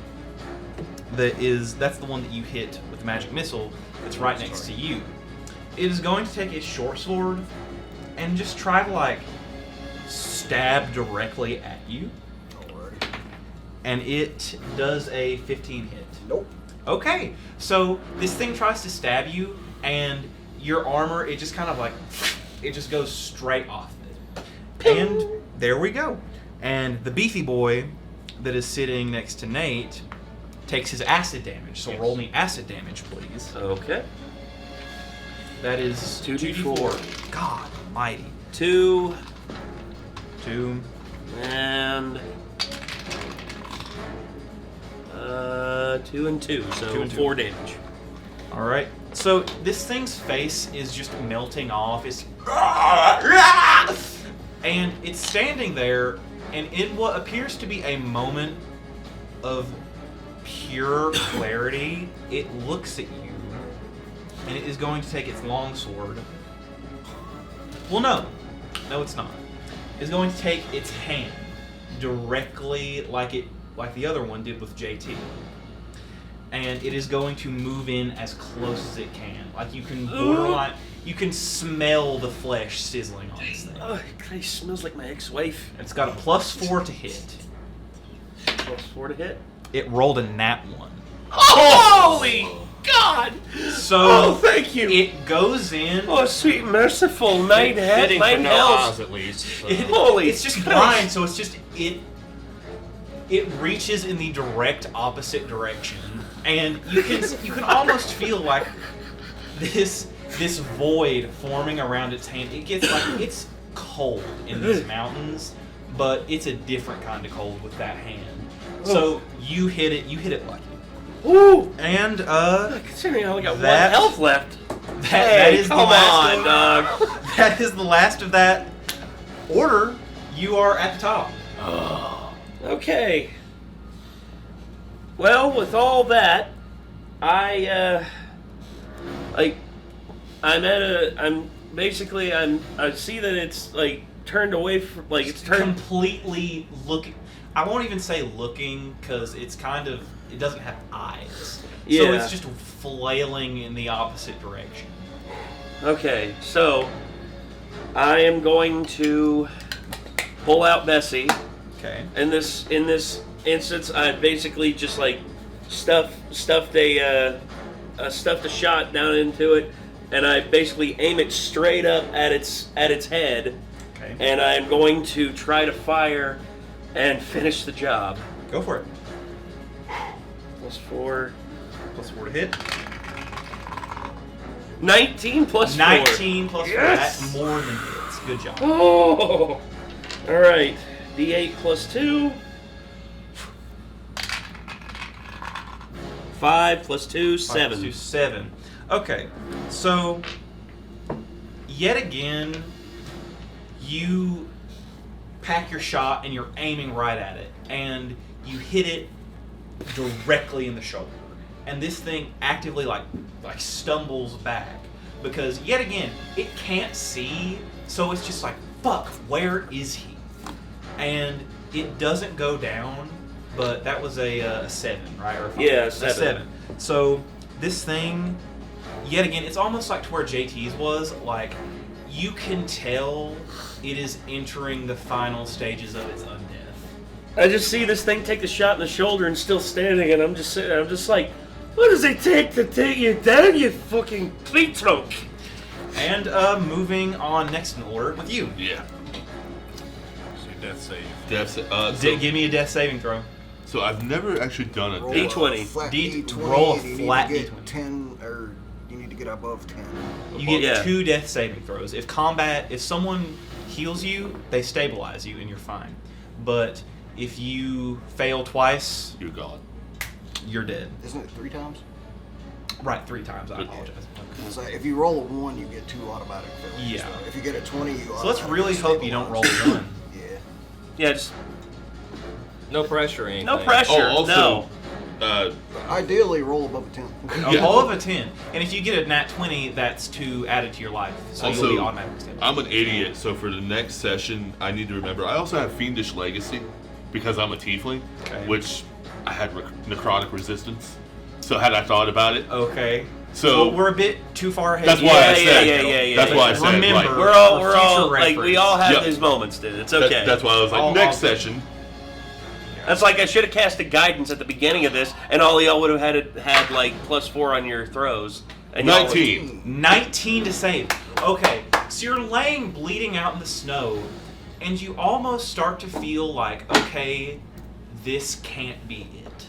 Speaker 1: that's the one that you hit with the magic missile that's right next to you. It is going to take its short sword and just try to like stab directly at you.
Speaker 4: Alrighty.
Speaker 1: And it does a 15 hit.
Speaker 4: Nope.
Speaker 1: Okay, so this thing tries to stab you, and your armor, it just kind of like, it just goes straight off it. And there we go. And the beefy boy that is sitting next to Nate takes his acid damage. So roll me acid damage, please.
Speaker 2: Okay.
Speaker 1: That is
Speaker 2: 2d4.
Speaker 1: God almighty.
Speaker 2: 2
Speaker 1: 2.
Speaker 2: and 2 and 2, so
Speaker 1: 2 and 2.
Speaker 2: 4 damage.
Speaker 1: All right. So this thing's face is just melting off. It's and it's standing there, and in what appears to be a moment of pure clarity, it looks at you, and it is going to take its longsword. Well, no, it's not. It's going to take its hand directly like the other one did with JT. And it is going to move in as close as it can. Like you can borderline, you can smell the flesh sizzling on this thing.
Speaker 2: Oh, it smells like my ex-wife.
Speaker 1: It's got a +4 to hit.
Speaker 2: +4 to hit.
Speaker 1: It rolled a nat 1.
Speaker 2: Holy God!
Speaker 1: So
Speaker 2: Oh, thank you.
Speaker 1: It goes in.
Speaker 2: Oh, sweet, merciful night,
Speaker 3: Fitting for
Speaker 2: nine
Speaker 3: no
Speaker 2: hells.
Speaker 3: eyes, at least. So.
Speaker 2: Holy
Speaker 1: It's just
Speaker 2: Christ.
Speaker 1: blind, so it's just it reaches in the direct opposite direction, and you can almost feel like this void forming around its hand. It gets like it's cold in these mountains, but it's a different kind of cold with that hand. So you hit it lucky.
Speaker 2: Ooh!
Speaker 1: And
Speaker 2: Considering I only got
Speaker 1: that-
Speaker 2: 1 health left.
Speaker 1: that is the
Speaker 2: come
Speaker 1: last
Speaker 2: on,
Speaker 1: of,
Speaker 2: dog.
Speaker 1: that is the last of that order. You are at the top.
Speaker 2: Okay. Well, with all that, I see that it's like turned away from, like it's turned.
Speaker 1: Completely looking. I won't even say looking, because it's kind of, it doesn't have eyes. So
Speaker 2: Yeah.
Speaker 1: it's just flailing in the opposite direction.
Speaker 2: Okay, so I am going to pull out Bessie.
Speaker 1: Okay.
Speaker 2: In this instance, I basically just like stuffed a shot down into it, and I basically aim it straight up at its head,
Speaker 1: Okay.
Speaker 2: and I'm going to try to fire and finish the job.
Speaker 1: Go for it.
Speaker 2: +4.
Speaker 1: +4 to hit.
Speaker 2: 19 plus 4.
Speaker 1: 19 plus 4.
Speaker 2: Yes!
Speaker 1: That's more than hits. Good job.
Speaker 2: Oh! Alright. D8 plus 2. 5 plus 2, 7.
Speaker 1: 5 + 2, 7. Okay, so yet again, you pack your shot and you're aiming right at it, and you hit it directly in the shoulder, and this thing actively like stumbles back, because yet again it can't see, so it's just like, fuck, where is he? And it doesn't go down, but that was a 7, right? Or
Speaker 2: Yeah,
Speaker 1: a 7. So this thing, yet again, it's almost like to where JT's was. Like, you can tell it is entering the final stages of its undeath.
Speaker 2: I just see this thing take the shot in the shoulder and still standing, and I'm just sitting there, I'm just like, what does it take to take you down, you fucking tree trunk?
Speaker 1: And moving on next in order with you.
Speaker 5: Yeah.
Speaker 3: So your death save.
Speaker 1: Give me a death saving throw.
Speaker 5: So I've never actually done a
Speaker 4: Roll
Speaker 5: death.
Speaker 2: D20.
Speaker 4: a flat
Speaker 1: D-
Speaker 4: D20.
Speaker 1: roll a
Speaker 4: and you
Speaker 1: flat
Speaker 4: need to
Speaker 1: D20.
Speaker 4: get 10, or you need to get above 10.
Speaker 1: You get
Speaker 2: Yeah.
Speaker 1: 2 death saving throws. If someone heals you, they stabilize you and you're fine. But if you fail twice,
Speaker 5: You're gone.
Speaker 1: you're dead.
Speaker 4: Isn't it 3 times?
Speaker 1: Right, 3 times. I
Speaker 5: Okay.
Speaker 1: apologize.
Speaker 4: So if you roll a 1, you get 2 automatic fails.
Speaker 1: Yeah.
Speaker 4: So if you get a 20, you
Speaker 1: So let's really hope you don't roll a 1.
Speaker 4: Yeah.
Speaker 2: Yeah, just
Speaker 3: No pressure or anything.
Speaker 2: no pressure.
Speaker 5: Oh, also,
Speaker 2: no.
Speaker 4: Ideally, roll above a 10.
Speaker 1: A
Speaker 5: Yeah.
Speaker 1: roll of a 10. And if you get a nat 20, that's 2 added to your life. So
Speaker 5: Also,
Speaker 1: you'll be automatically stabilized.
Speaker 5: I'm an idiot, so for the next session, I need to remember. I also have Fiendish Legacy because I'm a tiefling,
Speaker 1: Okay.
Speaker 5: which I had necrotic resistance. So had I thought about it,
Speaker 1: Okay.
Speaker 5: so
Speaker 1: Well, we're a bit too far ahead.
Speaker 5: that's why I
Speaker 2: Yeah,
Speaker 5: said.
Speaker 2: yeah.
Speaker 5: That's why I said.
Speaker 1: Remember,
Speaker 5: like,
Speaker 2: We're all
Speaker 1: For future
Speaker 2: like we
Speaker 1: reference.
Speaker 2: all have
Speaker 5: Yep.
Speaker 2: these moments, dude. It's
Speaker 5: that-
Speaker 2: okay.
Speaker 5: that's why I was like,
Speaker 1: I'll-
Speaker 5: next
Speaker 1: I'll-
Speaker 5: session.
Speaker 2: That's like I should have cast a guidance at the beginning of this, and all y'all would have had like +4 on your throws. And y'all would-
Speaker 5: 19.
Speaker 1: 19 to save. Okay, so you're laying bleeding out in the snow, and you almost start to feel like, okay, this can't be it.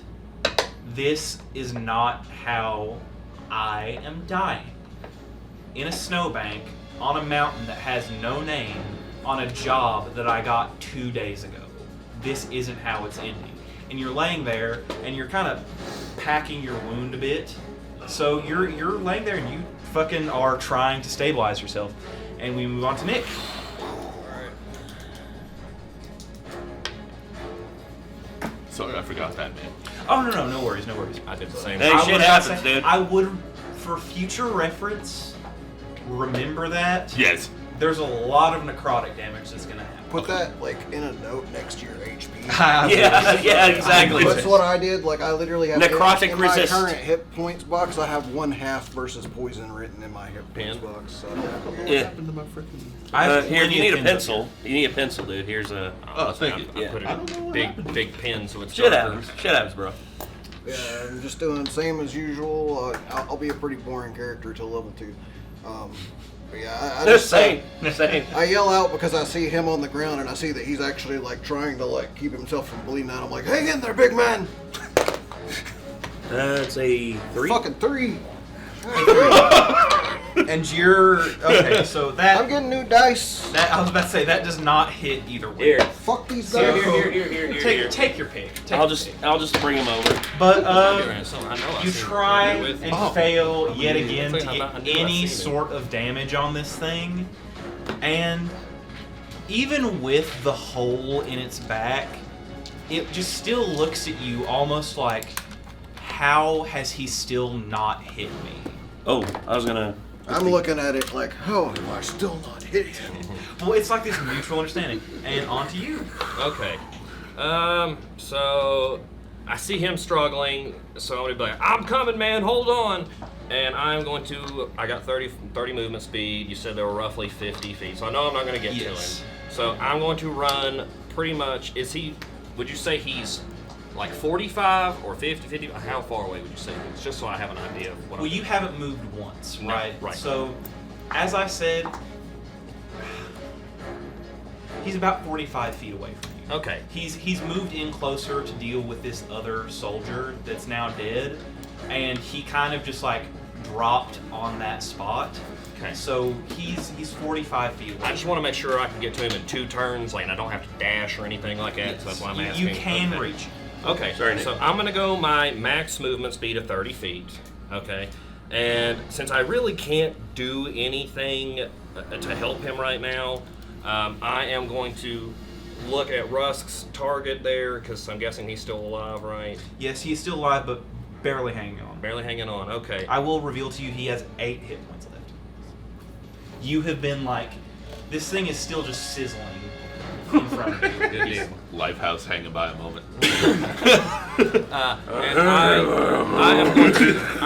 Speaker 1: This is not how I am dying. In a snowbank, on a mountain that has no name, on a job that I got 2 days ago. This isn't how it's ending. And you're laying there, and you're kind of packing your wound a bit. So you're laying there, and you fucking are trying to stabilize yourself. And we move on to Nick.
Speaker 5: Sorry, I forgot that, man.
Speaker 1: Oh no worries.
Speaker 3: I did the same.
Speaker 2: Hey,
Speaker 1: I
Speaker 2: shit
Speaker 1: would
Speaker 2: happens,
Speaker 1: say-
Speaker 2: dude.
Speaker 1: I would, for future reference, remember that.
Speaker 5: Yes.
Speaker 1: There's a lot of necrotic damage that's gonna happen.
Speaker 4: Put that like in a note next to your HP.
Speaker 2: Yeah, exactly.
Speaker 4: That's what I did. Like I literally have
Speaker 2: Necrotic
Speaker 4: in
Speaker 2: resist.
Speaker 4: my current hit points box. I have 1/2 versus poison written in my hit points
Speaker 3: Pen?
Speaker 4: box. So
Speaker 2: Yeah.
Speaker 5: Happened to my freaking.
Speaker 1: I have
Speaker 2: Here, if
Speaker 1: plenty
Speaker 2: you
Speaker 1: of
Speaker 2: need a
Speaker 1: pins up
Speaker 2: pencil,
Speaker 1: here.
Speaker 2: you need a pencil, dude. Here's a.
Speaker 5: Oh, thank you.
Speaker 3: I
Speaker 2: Yeah.
Speaker 3: put it
Speaker 5: I don't know
Speaker 3: in
Speaker 5: what
Speaker 3: big,
Speaker 5: happened.
Speaker 3: big pen so it's
Speaker 2: Shit
Speaker 3: darker.
Speaker 2: happens. Shit happens, bro.
Speaker 4: yeah, I'm just doing same as usual. I'll be a pretty boring character till level 2. But yeah, I just
Speaker 2: Same. Same.
Speaker 4: I yell out because I see him on the ground and I see that he's actually like trying to like keep himself from bleeding out. I'm like, hang in there, big man.
Speaker 2: That's a 3.
Speaker 4: Fucking 3.
Speaker 1: And you're okay. So that
Speaker 4: I'm getting new dice.
Speaker 1: that I was about to say that does not hit either way.
Speaker 2: Here.
Speaker 4: Fuck these
Speaker 2: Here,
Speaker 4: dice.
Speaker 2: here.
Speaker 1: Take your pick. Take
Speaker 2: I'll
Speaker 1: your
Speaker 2: just
Speaker 1: pick.
Speaker 2: bring him over.
Speaker 1: But
Speaker 3: So I know I
Speaker 1: you
Speaker 3: seen
Speaker 1: try
Speaker 3: it with-
Speaker 1: and fail yet again
Speaker 3: I
Speaker 1: to
Speaker 3: knew I
Speaker 1: get
Speaker 3: seen
Speaker 1: any
Speaker 3: it.
Speaker 1: sort of damage on this thing, and even with the hole in its back, it just still looks at you almost like, how has he still not hit me?
Speaker 2: Oh, I was gonna.
Speaker 4: I'm looking at it like, how am I still not hitting him?
Speaker 1: Well, it's like this mutual understanding. And on to you.
Speaker 3: Okay. So I see him struggling, so I'm gonna be like, I'm coming, man, hold on. And I'm going to, I got 30 movement speed. You said there were roughly 50 feet, so I know I'm not gonna get to
Speaker 1: Yes.
Speaker 3: him. So I'm going to run pretty much, would you say he's like 45 or 50? How far away would you say he is? Just so I have an idea of what
Speaker 1: Well,
Speaker 3: I'm
Speaker 1: you haven't moved once,
Speaker 3: No,
Speaker 1: right?
Speaker 3: right.
Speaker 1: So, as I said, he's about 45 feet away from you.
Speaker 3: Okay.
Speaker 1: He's moved in closer to deal with this other soldier that's now dead, and he kind of just like dropped on that spot.
Speaker 3: Okay.
Speaker 1: So he's 45 feet away.
Speaker 3: I just want to make sure I can get to him in 2 turns, like, and I don't have to dash or anything like that. So that's why I'm
Speaker 1: You-
Speaker 3: asking.
Speaker 1: You can
Speaker 3: Okay.
Speaker 1: reach.
Speaker 3: Okay,
Speaker 2: Sorry, Nick.
Speaker 3: so I'm gonna go my max movement speed of 30 feet. Okay, and since I really can't do anything to help him right now, I am going to look at Rusk's target there because I'm guessing he's still alive, right?
Speaker 1: Yes, he is still alive, but barely hanging on.
Speaker 3: Barely hanging on. Okay.
Speaker 1: I will reveal to you he has 8 hit points left. you have been like, this thing is still just sizzling in front of you.
Speaker 3: Good deal.
Speaker 5: Lifehouse hanging by a moment.
Speaker 3: And I'm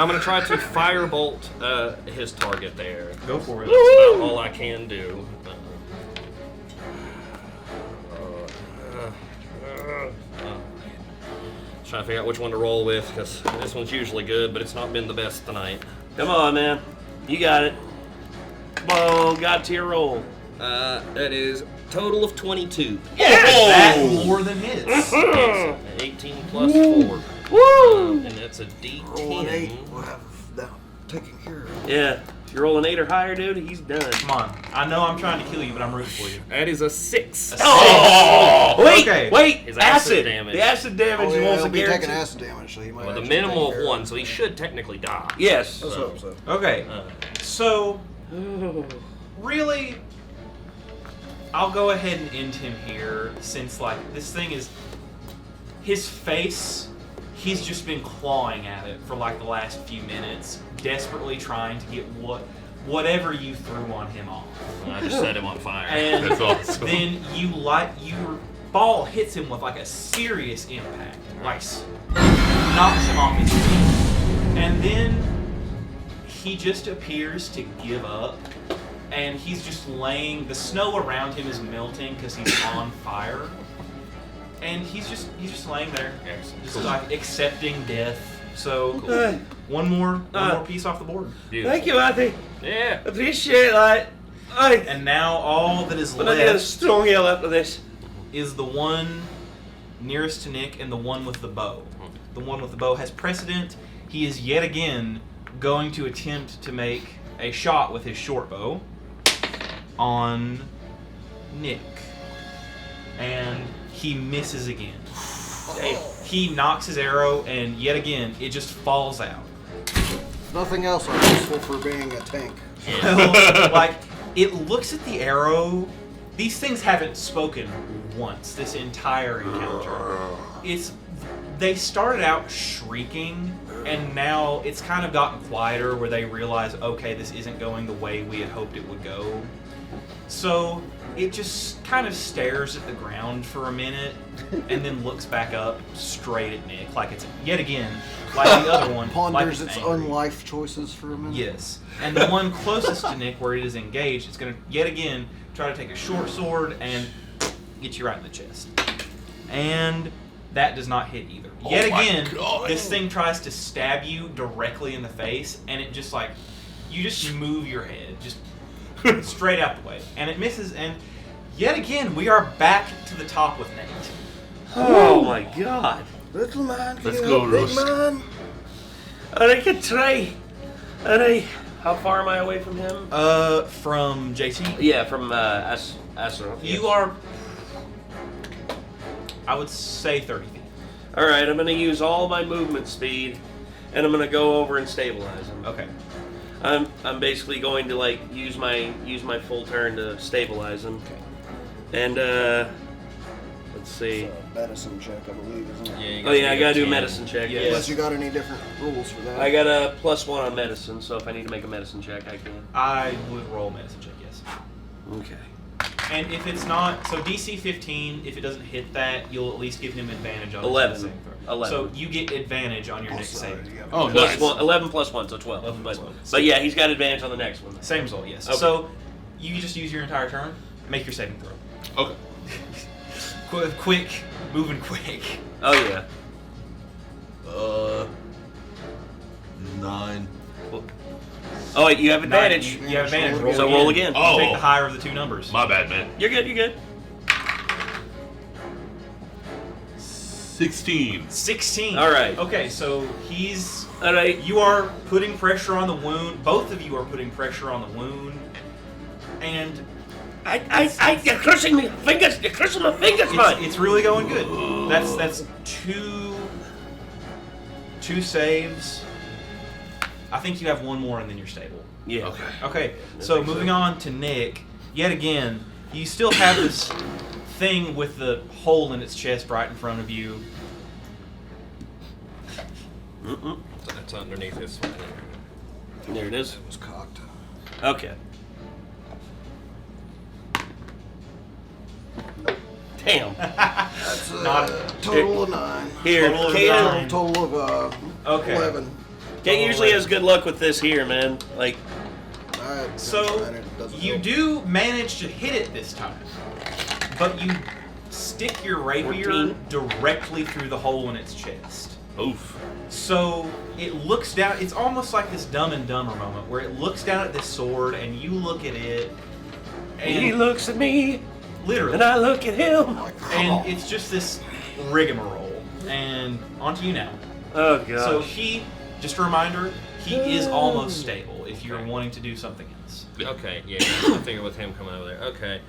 Speaker 3: going to try to firebolt his target there.
Speaker 1: Go for it.
Speaker 3: That's about all I can do. Trying to figure out which one to roll with, because this one's usually good, but it's not been the best tonight.
Speaker 2: Come on, man. You got it. Come on, got to your roll.
Speaker 3: That is total of 22.
Speaker 1: That more than hits.
Speaker 3: 18 plus 4.
Speaker 2: Woo!
Speaker 3: And that's a
Speaker 4: Roll an 8.
Speaker 3: D10.
Speaker 4: We'll have that taken care of.
Speaker 2: Yeah. If you roll an 8 or higher, dude, he's done.
Speaker 1: Come on. I know I'm trying to kill you, but I'm rooting for you.
Speaker 3: That is a 6.
Speaker 2: Oh! Wait,
Speaker 1: Okay.
Speaker 2: wait.
Speaker 3: His acid
Speaker 2: Acid.
Speaker 3: damage.
Speaker 2: The acid damage
Speaker 4: Oh,
Speaker 2: is
Speaker 4: yeah,
Speaker 2: almost
Speaker 4: he'll
Speaker 2: a
Speaker 4: be taking
Speaker 2: guarantee.
Speaker 4: acid damage, so he might
Speaker 3: With a
Speaker 4: actually
Speaker 3: minimal
Speaker 4: take
Speaker 3: of
Speaker 4: care
Speaker 3: 1, so he should technically die.
Speaker 2: Yes.
Speaker 4: Let's hope so.
Speaker 1: Okay. So, really, I'll go ahead and end him here, since, like, this thing is... His face, he's just been clawing at it for, like, the last few minutes, desperately trying to get whatever you threw on him off.
Speaker 3: I just set him on fire.
Speaker 1: And
Speaker 5: That's awesome.
Speaker 1: then your ball hits him with, like, a serious impact. Like, knocks him off his feet. And then he just appears to give up. And he's just laying, the snow around him is melting because he's on fire. And he's just laying there, just like accepting death. So one more piece off the board.
Speaker 3: Beautiful.
Speaker 2: Thank you, Matthew.
Speaker 3: Yeah.
Speaker 2: Appreciate that.
Speaker 1: And now all that is
Speaker 2: But I need a
Speaker 1: left
Speaker 2: strong yell after this.
Speaker 1: is the one nearest to Nick and the one with the bow. The one with the bow has precedent. He is yet again going to attempt to make a shot with his short bow on Nick. And he misses again. He knocks his arrow, and yet again, it just falls out.
Speaker 4: Nothing else I'm useful for being a tank.
Speaker 1: Well, like, it looks at the arrow. These things haven't spoken once this entire encounter. They started out shrieking, and now it's kind of gotten quieter where they realize, okay, this isn't going the way we had hoped it would go. So it just kind of stares at the ground for a minute and then looks back up straight at Nick, like it's yet again, like the other one.
Speaker 4: Ponders
Speaker 1: like
Speaker 4: its
Speaker 1: angry.
Speaker 4: unlife choices for a minute.
Speaker 1: Yes. And the one closest to Nick where it is engaged, it's going to yet again try to take a short sword and get you right in the chest. And that does not hit either. Yet
Speaker 5: my
Speaker 1: again,
Speaker 5: God.
Speaker 1: this thing tries to stab you directly in the face, and it just like, you just move your head, just straight out the way. And it misses, and yet again, we are back to the top with Nate.
Speaker 2: Oh my god.
Speaker 4: Little man,
Speaker 5: Let's
Speaker 4: get
Speaker 5: go,
Speaker 4: up, big
Speaker 5: Rusk.
Speaker 4: man.
Speaker 2: And I can try. How far am I away from him?
Speaker 1: From JT,
Speaker 2: Yeah, from Astro.
Speaker 1: you are, I would say 30 feet.
Speaker 2: Alright, I'm gonna use all my movement speed and I'm gonna go over and stabilize him.
Speaker 1: Okay.
Speaker 2: I'm basically going to like use my full turn to stabilize him.
Speaker 1: Okay.
Speaker 2: And let's see.
Speaker 4: It's a medicine check, I believe, isn't it?
Speaker 2: Oh yeah, I gotta do a medicine check.
Speaker 1: Yes.
Speaker 4: Unless you got any different rules for that.
Speaker 2: I got a +1 on medicine, so if I need to make a medicine check, I can.
Speaker 1: I would roll medicine check, yes.
Speaker 2: Okay.
Speaker 1: And if it's not, so DC 15, if it doesn't hit that, you'll at least give him advantage on
Speaker 2: 11.
Speaker 1: his saving throw.
Speaker 2: 11.
Speaker 1: So you get advantage on your next
Speaker 4: Also,
Speaker 1: saving.
Speaker 4: you got-
Speaker 5: Oh,
Speaker 2: Plus
Speaker 5: nice.
Speaker 2: 1, 11 plus 1, so 12.
Speaker 1: 11 plus 12.
Speaker 2: But yeah, he's got advantage on the next one.
Speaker 1: Same result, yes.
Speaker 2: Okay.
Speaker 1: So you just use your entire turn, make your saving throw.
Speaker 5: Okay.
Speaker 1: Quick, moving quick.
Speaker 2: Oh yeah.
Speaker 5: 9.
Speaker 2: Oh wait, you have advantage.
Speaker 1: You have advantage. Roll
Speaker 2: So
Speaker 1: again.
Speaker 2: roll again.
Speaker 5: Oh.
Speaker 1: Take the higher of the two numbers.
Speaker 5: My bad, man.
Speaker 2: You're good. You're good.
Speaker 5: 16.
Speaker 1: 16.
Speaker 2: All right.
Speaker 1: Okay, so he's.
Speaker 2: All right.
Speaker 1: You are putting pressure on the wound. Both of you are putting pressure on the wound, and
Speaker 2: You're crushing my fingers. You're crushing my fingers, man.
Speaker 1: it's really going good. That's two saves. I think you have one more and then you're stable.
Speaker 2: Yeah.
Speaker 5: Okay.
Speaker 1: Okay, so moving on to Nick. Yet again, you still have this thing with the hole in its chest right in front of you.
Speaker 3: That's underneath this one.
Speaker 2: There it is.
Speaker 4: It was cocked.
Speaker 2: Okay. Damn.
Speaker 4: That's
Speaker 1: Not-
Speaker 4: total of 9.
Speaker 2: Here,
Speaker 1: Total of
Speaker 2: Kate,
Speaker 1: nine.
Speaker 4: Total of
Speaker 1: Okay.
Speaker 4: 11.
Speaker 2: Kate usually has good luck with this here, man. Like,
Speaker 1: So you do manage to hit it this time, but you stick your rapier
Speaker 2: 14.
Speaker 1: directly through the hole in its chest.
Speaker 5: Oof.
Speaker 1: So it looks down. It's almost like this Dumb and Dumber moment where it looks down at this sword and you look at it,
Speaker 2: he
Speaker 1: and
Speaker 2: looks at me,
Speaker 1: literally,
Speaker 2: and I look at him.
Speaker 1: and it's just this rigmarole. And onto you now.
Speaker 2: Oh, God.
Speaker 1: So he, just a reminder, he is almost stable if you're wanting to do something else.
Speaker 3: Okay, yeah, I figure with him coming over there. Okay.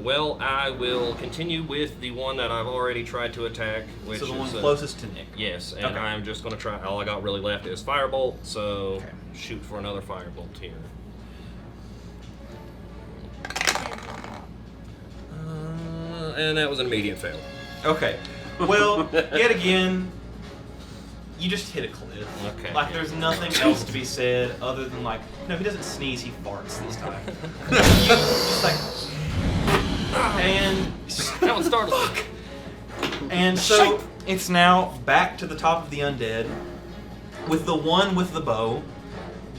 Speaker 3: Well, I will continue with the one that I've already tried to attack, which
Speaker 1: So the one
Speaker 3: is
Speaker 1: closest to Nick.
Speaker 3: yes, and
Speaker 1: Okay.
Speaker 3: I'm just going to try. All I got really left is firebolt, so
Speaker 1: Okay.
Speaker 3: shoot for another firebolt here. And that was an immediate fail.
Speaker 1: Okay. Well, yet again, you just hit a cliff.
Speaker 3: Okay.
Speaker 1: Like, there's nothing else to be said other than, like, no, he doesn't sneeze, he farts this time. You just like, and
Speaker 3: That one started.
Speaker 1: and so it's now back to the top of the undead, with the one with the bow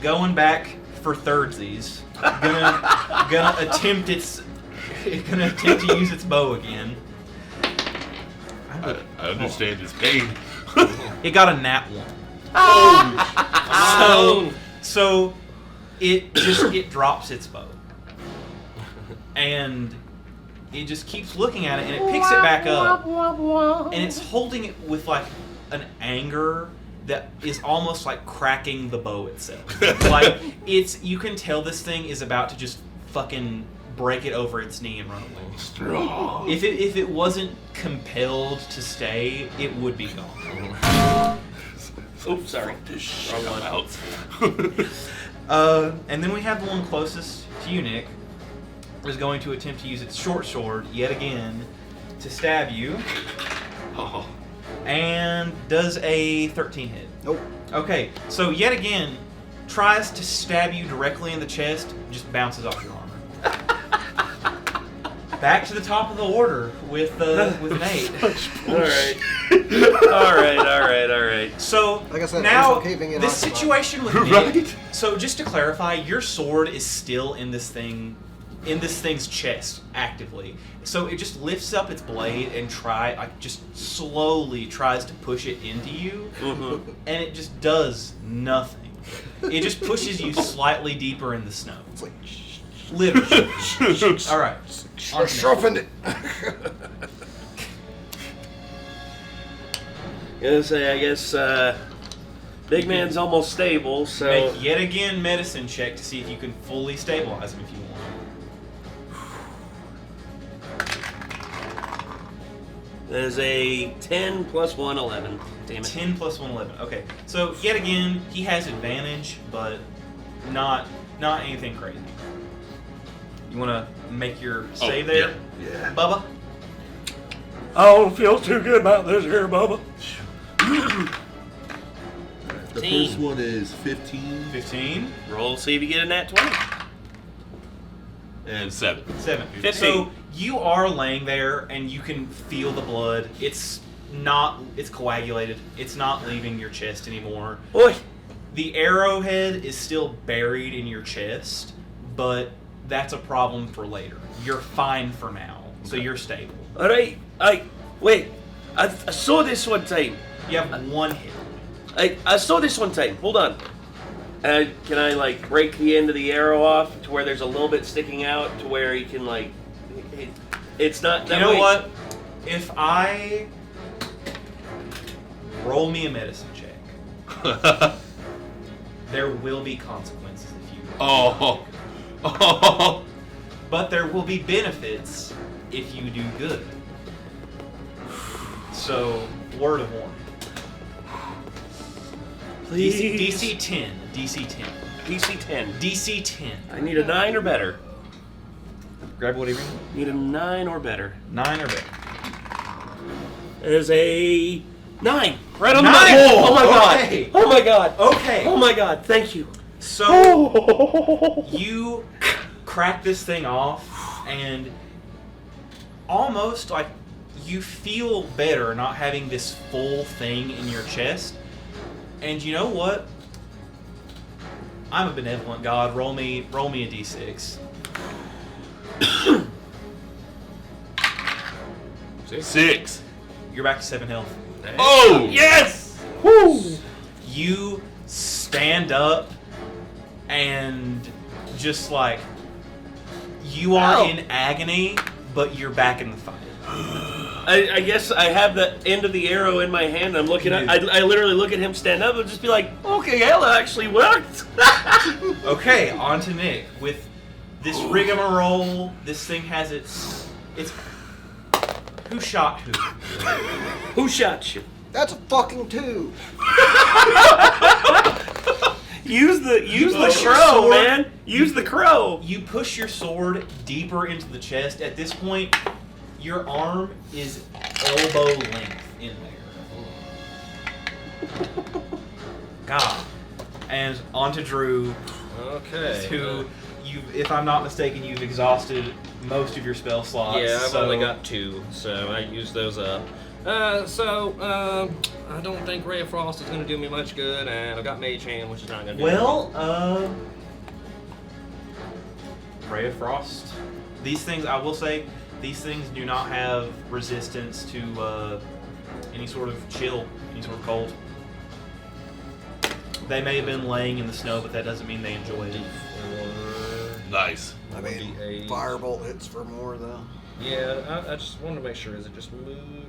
Speaker 1: going back for thirdsies. Gonna attempt to use its bow again.
Speaker 5: I understand his pain.
Speaker 1: It got a nat 1.
Speaker 3: Oh.
Speaker 1: So it drops its bow. And it just keeps looking at it and it picks it back up. And it's holding it with like an anger that is almost like cracking the bow itself. Like you can tell this thing is about to just fucking break it over its knee and run away.
Speaker 5: Strong.
Speaker 1: If it wasn't compelled to stay, it would be gone.
Speaker 2: Oops, sorry.
Speaker 5: This shit
Speaker 2: Wrong one.
Speaker 5: out.
Speaker 1: And then we have the one closest to you, Nick, is going to attempt to use its short sword yet again to stab you,
Speaker 5: Oh.
Speaker 1: and does a 13 hit.
Speaker 4: Nope.
Speaker 1: Okay, so yet again, tries to stab you directly in the chest, just bounces off your armor. Back to the top of the order with an 8.
Speaker 2: All right.
Speaker 1: So
Speaker 4: Like I said,
Speaker 1: now
Speaker 4: I'm keeping it
Speaker 1: this
Speaker 4: occupied.
Speaker 1: situation with Nick.
Speaker 5: Right?
Speaker 1: So just to clarify, your sword is still in this thing's chest actively. So it just lifts up its blade and just slowly tries to push it into you, and it just does nothing. It just pushes you slightly deeper in the snow.
Speaker 4: It's like,
Speaker 1: Literally. All right.
Speaker 4: I sharpened it.
Speaker 2: Gonna say, I guess, big man's almost stable, so.
Speaker 1: Make yet again medicine check to see if you can fully stabilize him if you want.
Speaker 2: There's a 10 plus 1, 11. Damn it.
Speaker 1: 10 plus 1, 11. Okay. So yet again, he has advantage, but not anything crazy. You want to make your save there,
Speaker 5: Yeah.
Speaker 1: Bubba?
Speaker 2: I don't feel too good about this here, Bubba.
Speaker 5: The
Speaker 3: 15.
Speaker 5: first one is 15
Speaker 1: 15.
Speaker 2: Roll, see if you get a nat 20.
Speaker 5: and 7.
Speaker 1: 7.
Speaker 2: 15.
Speaker 1: So you are laying there and you can feel the blood. It's coagulated. It's not leaving your chest anymore.
Speaker 2: Boy,
Speaker 1: The arrowhead is still buried in your chest, but that's a problem for later. You're fine for now, so you're stable.
Speaker 2: alright. Wait. I saw this one time.
Speaker 1: You have 1 hit.
Speaker 2: I saw this one time. Hold on. Can I, like, break the end of the arrow off to where there's a little bit sticking out to where he can, like. It's not.
Speaker 1: You
Speaker 2: that
Speaker 1: know
Speaker 2: way.
Speaker 1: what? If I roll me a medicine check, there will be consequences if you.
Speaker 5: Oh.
Speaker 1: But there will be benefits if you do good. So, word of warning.
Speaker 2: Please.
Speaker 1: DC 10. DC 10.
Speaker 2: DC 10.
Speaker 1: DC 10.
Speaker 2: I need a 9 or better.
Speaker 1: Grab whatever you
Speaker 2: Need a 9 or better.
Speaker 1: want. 9 or better.
Speaker 2: There's a 9. Right on the
Speaker 1: 9?
Speaker 2: button. Oh my god.
Speaker 1: Okay.
Speaker 2: Oh my god.
Speaker 1: Okay.
Speaker 2: Oh my god. Thank you.
Speaker 1: So, you crack this thing off, and almost like you feel better not having this full thing in your chest. And you know what? I'm a benevolent god. Roll me a d6.
Speaker 5: 6.
Speaker 1: You're back to 7 health.
Speaker 5: Oh!
Speaker 2: Yes!
Speaker 1: Woo! You stand up and just like you are
Speaker 2: Ow.
Speaker 1: in agony, but you're back in the fight.
Speaker 2: I guess I have the end of the arrow in my hand. I'm looking at. I literally look at him stand up and just be like, "Okay, hell, that actually worked."
Speaker 1: Okay, on to Nick. With this rigmarole, this thing has its. Who shot who?
Speaker 2: Who shot you?
Speaker 4: That's a fucking 2.
Speaker 2: Use the
Speaker 1: push your
Speaker 2: crow,
Speaker 1: sword.
Speaker 2: man. Use the crow.
Speaker 1: You push your sword deeper into the chest. At this point, your arm is elbow length in there. God. And on to Drew,
Speaker 3: Okay.
Speaker 1: who if I'm not mistaken, you've exhausted most of your spell slots.
Speaker 3: Yeah, I've
Speaker 1: so
Speaker 3: only got 2, so I used those up. I don't think Ray of Frost is going to do me much good, and I've got Mage Hand, which is not going to do
Speaker 1: Ray of Frost. These things, I will say, these things do not have resistance to any sort of chill, any sort of cold. They may have been laying in the snow, but that doesn't mean they enjoy it.
Speaker 5: Nice.
Speaker 4: I mean,
Speaker 3: D8.
Speaker 4: firebolt hits for more though.
Speaker 3: Yeah, I just wanted to make sure. Is it just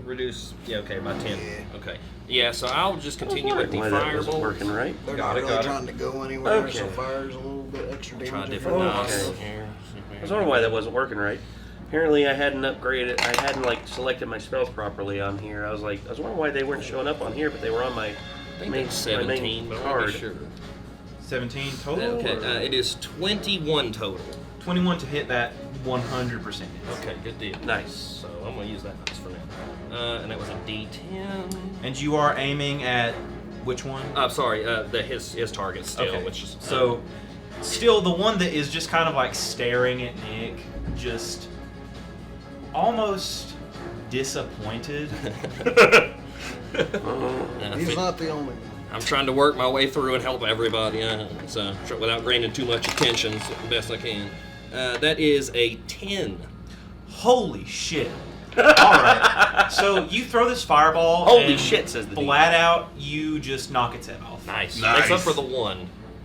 Speaker 3: reduce? Yeah, okay, by 10.
Speaker 4: Yeah.
Speaker 3: Okay. Yeah, so I'll just continue with the
Speaker 2: Why that wasn't
Speaker 3: firebolt.
Speaker 2: working right?
Speaker 4: They're
Speaker 1: Got
Speaker 4: not
Speaker 1: it,
Speaker 4: really
Speaker 1: got it.
Speaker 4: trying to go anywhere, so
Speaker 2: Okay.
Speaker 4: fire's a little bit extra damage.
Speaker 3: Try
Speaker 4: if
Speaker 3: different
Speaker 4: it
Speaker 3: knots
Speaker 4: works.
Speaker 3: here.
Speaker 2: I was wondering why that wasn't working right. Apparently, I hadn't upgraded. I hadn't like selected my spells properly on here. I was wondering why they weren't showing up on here, but they were on my
Speaker 3: I think
Speaker 2: main,
Speaker 3: that's
Speaker 2: my main
Speaker 3: 17, but I want to
Speaker 2: card.
Speaker 3: be sure.
Speaker 1: 17 total?
Speaker 3: Okay,
Speaker 1: or
Speaker 3: it is 21 total.
Speaker 1: 21 to hit that 100%.
Speaker 3: Okay, good deal.
Speaker 2: Nice.
Speaker 3: So I'm going to use that nice for now. And that was a D10.
Speaker 1: And you are aiming at which one?
Speaker 3: I'm sorry, his target still,
Speaker 1: Okay.
Speaker 3: which is
Speaker 1: So, still the one that is just kind of like staring at Nick, just almost disappointed.
Speaker 4: He's not the only one.
Speaker 3: I'm trying to work my way through and help everybody, so without draining too much attention, as best I can. That is a 10.
Speaker 1: Holy shit. Alright. So you throw this fireball.
Speaker 2: Holy
Speaker 1: and
Speaker 2: shit, says the
Speaker 1: flat out, you just knock its head off.
Speaker 3: Nice.
Speaker 5: Nice.
Speaker 3: Except for the 1.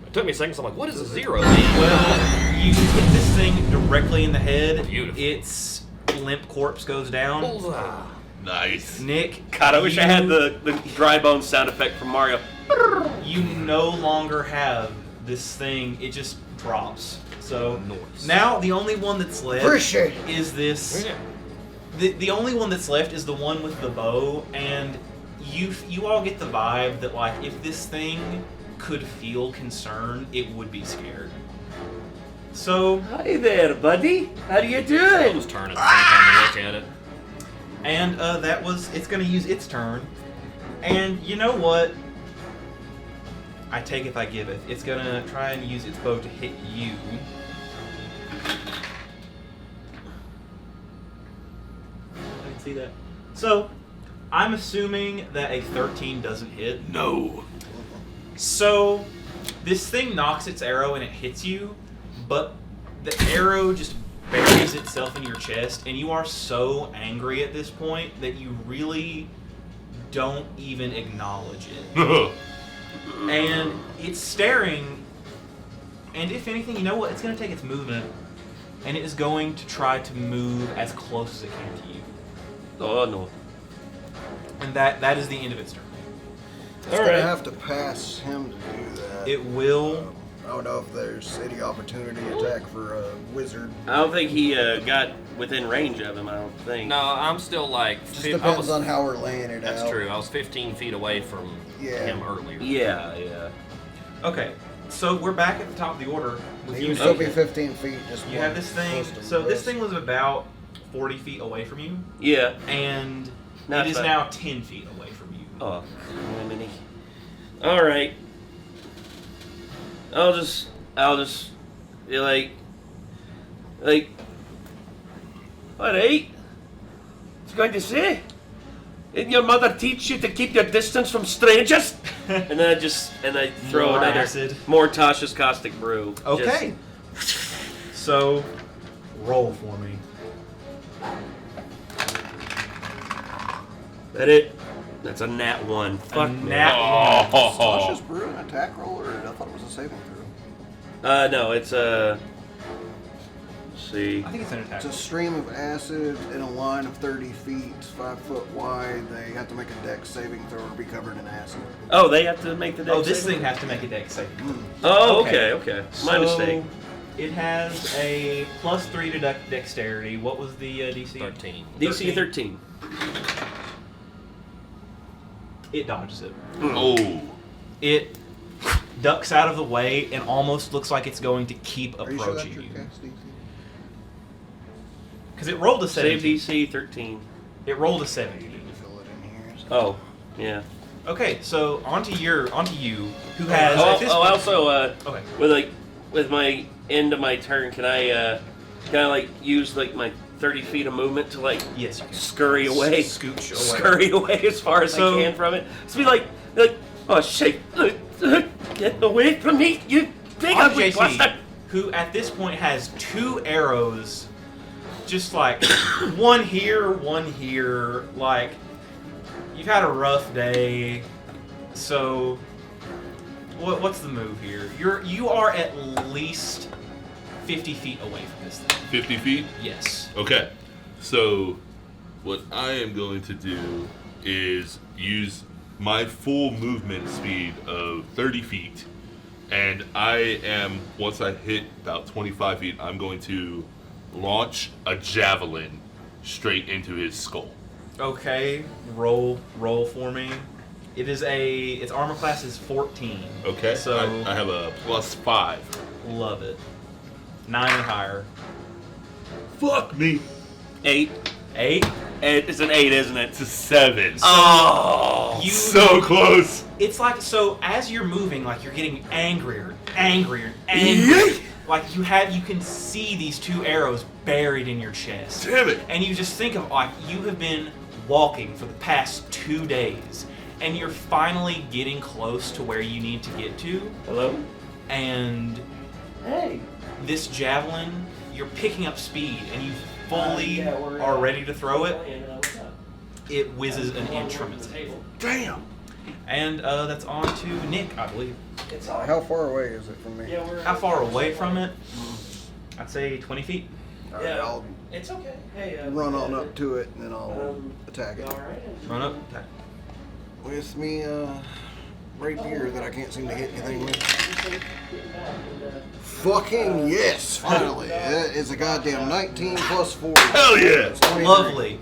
Speaker 3: It took me a second, so I'm like, what is a 0 mean?
Speaker 1: Well, you hit this thing directly in the head.
Speaker 3: Beautiful.
Speaker 1: Its limp corpse goes down.
Speaker 3: Bullseye.
Speaker 5: Nice.
Speaker 1: Nick,
Speaker 2: God, I wish I had the dry bone sound effect from Mario.
Speaker 1: You no longer have this thing. It just drops. So
Speaker 3: Nice.
Speaker 1: now the only one that's left
Speaker 4: Appreciate
Speaker 1: is this.
Speaker 3: Yeah.
Speaker 1: The only one that's left is the one with the bow, and you all get the vibe that like if this thing could feel concern, it would be scared. So,
Speaker 2: Hi there, buddy. How do you
Speaker 3: I'll
Speaker 2: doing?
Speaker 3: just turn at the same time to look at it.
Speaker 1: and it's gonna use its turn, and you know what? I take if I give it. It's gonna try and use its bow to hit you. I can see that. So, I'm assuming that a 13 doesn't hit.
Speaker 5: No.
Speaker 1: So, this thing knocks its arrow and it hits you, but the arrow just buries itself in your chest, and you are so angry at this point that you really don't even acknowledge it. And it's staring, and if anything, you know what? It's going to take its movement, and it is going to try to move as close as it can to you.
Speaker 2: Oh no.
Speaker 1: And that is the end of its turn.
Speaker 4: It's gonna have to pass him to do that.
Speaker 1: It will.
Speaker 4: I don't know if there's any opportunity attack for a wizard.
Speaker 2: I don't think he got within range of him. I don't think.
Speaker 3: No, I'm still like.
Speaker 4: Just
Speaker 3: I
Speaker 4: depends
Speaker 3: was-
Speaker 4: on how we're laying it
Speaker 3: That's
Speaker 4: out.
Speaker 3: true. I was 15 feet away from
Speaker 4: Yeah.
Speaker 3: him earlier.
Speaker 2: Yeah, yeah.
Speaker 1: Okay, so we're back at the top of the order. With
Speaker 4: He
Speaker 1: you,
Speaker 4: would still be
Speaker 1: Nick.
Speaker 4: 15 feet. Just
Speaker 1: You
Speaker 4: one
Speaker 1: have this thing.
Speaker 4: close to
Speaker 1: So this
Speaker 4: us.
Speaker 1: thing was about 40 feet away from you,
Speaker 2: Yeah.
Speaker 1: and
Speaker 2: Not
Speaker 1: it is
Speaker 2: bad.
Speaker 1: now 10 feet away from you.
Speaker 2: Oh, mini. All right. I'll just be like, buddy, It's going to say, didn't your mother teach you to keep your distance from strangers? And then I throw
Speaker 1: More
Speaker 2: another
Speaker 1: acid.
Speaker 2: more Tasha's caustic brew.
Speaker 1: Okay. So, roll for me.
Speaker 2: That it? That's a nat 1. Fuck me.
Speaker 1: Nat one.
Speaker 4: Tasha's brew an attack roll, or I thought it was a saving throw?
Speaker 2: No, it's a. Let's see.
Speaker 1: I think it's an attack.
Speaker 4: It's a stream of acid in a line of 30 feet, 5 foot wide. They have to make a dex saving throw or be covered in acid.
Speaker 2: Oh, they have to make the dex
Speaker 1: Oh, this
Speaker 2: saving?
Speaker 1: thing has to make a dex save.
Speaker 2: Oh,
Speaker 1: Okay.
Speaker 2: okay. My
Speaker 1: So,
Speaker 2: mistake.
Speaker 1: It has a +3 to dexterity. What was the DC?
Speaker 3: 13.
Speaker 2: DC 13.
Speaker 1: It dodges it.
Speaker 5: Oh.
Speaker 1: It ducks out of the way and almost looks like it's going to keep
Speaker 4: Are you sure that's
Speaker 1: approaching
Speaker 4: your
Speaker 1: you.
Speaker 4: cast DC?
Speaker 1: Because it rolled a
Speaker 2: Save
Speaker 1: 17.
Speaker 2: DC 13.
Speaker 1: It rolled a 17.
Speaker 4: Fill it in here.
Speaker 2: Oh, yeah.
Speaker 1: Okay, so onto you, who has at this
Speaker 2: I
Speaker 1: point-
Speaker 2: also
Speaker 1: Okay.
Speaker 2: with my end of my turn, can I like use like my 30 feet of movement to like
Speaker 1: Yes, you can.
Speaker 2: scurry away,
Speaker 1: Scooch away.
Speaker 2: scurry away as far as
Speaker 1: So-
Speaker 2: I can from it. Just be like, oh shit, get away from me, you big
Speaker 1: On
Speaker 2: ugly
Speaker 1: JC,
Speaker 2: bastard!
Speaker 1: who at this point has 2 arrows, just like one here, like you've had a rough day, so what's the move here? You are at least 50 feet away from this thing.
Speaker 5: 50 feet?
Speaker 1: Yes.
Speaker 5: Okay. So, what I am going to do is use my full movement speed of 30 feet. And I am, once I hit about 25 feet, I'm going to launch a javelin straight into his skull.
Speaker 1: Okay, roll for me. Its armor class is 14.
Speaker 5: Okay?
Speaker 1: So
Speaker 5: I have a +5.
Speaker 1: love it. 9 or higher.
Speaker 5: Fuck me.
Speaker 2: 8.
Speaker 1: 8.
Speaker 2: It's an 8, isn't it?
Speaker 5: It's a 7.
Speaker 2: Oh,
Speaker 1: You
Speaker 5: So close.
Speaker 1: It's like, so as you're moving, like you're getting angrier. Like you can see these 2 arrows buried in your chest.
Speaker 5: Damn it.
Speaker 1: And you just think of like you have been walking for the past 2 days and you're finally getting close to where you need to get to,
Speaker 2: hello.
Speaker 1: and
Speaker 2: Hey.
Speaker 1: this javelin, you're picking up speed and you fully are ready to throw it. It whizzes an inch from its table.
Speaker 5: Damn.
Speaker 1: And that's on to Nick, I believe.
Speaker 4: How far away is it from me?
Speaker 1: How far away from it? I'd say 20 feet.
Speaker 4: All right, I'll
Speaker 2: It's okay. Hey,
Speaker 4: run on up to it and then I'll attack it.
Speaker 1: Run up. Attack.
Speaker 4: With me, rapier that I can't seem to hit anything with. Fucking yes! Finally, that is a goddamn 19 plus 4.
Speaker 5: Hell yeah.
Speaker 4: That's 23.
Speaker 1: Lovely.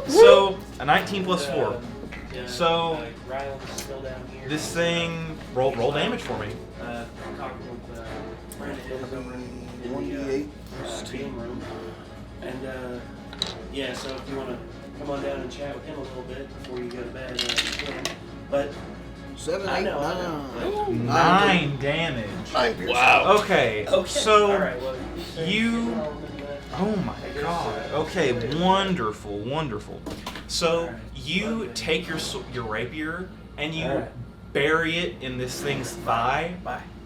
Speaker 1: So, a 19 plus 4. So, this thing, roll damage for me.
Speaker 4: 1d8 plus 2.
Speaker 2: And yeah, so if you want to come on down and chat with him a little bit before you go to bed, you can. But
Speaker 4: 7, 8,
Speaker 2: I
Speaker 4: 9.
Speaker 2: know.
Speaker 1: 9 damage.
Speaker 4: 9 piercing.
Speaker 5: Wow.
Speaker 1: Okay, so you... Oh my god. Okay, wonderful. So, you take your rapier and you bury it in this thing's thigh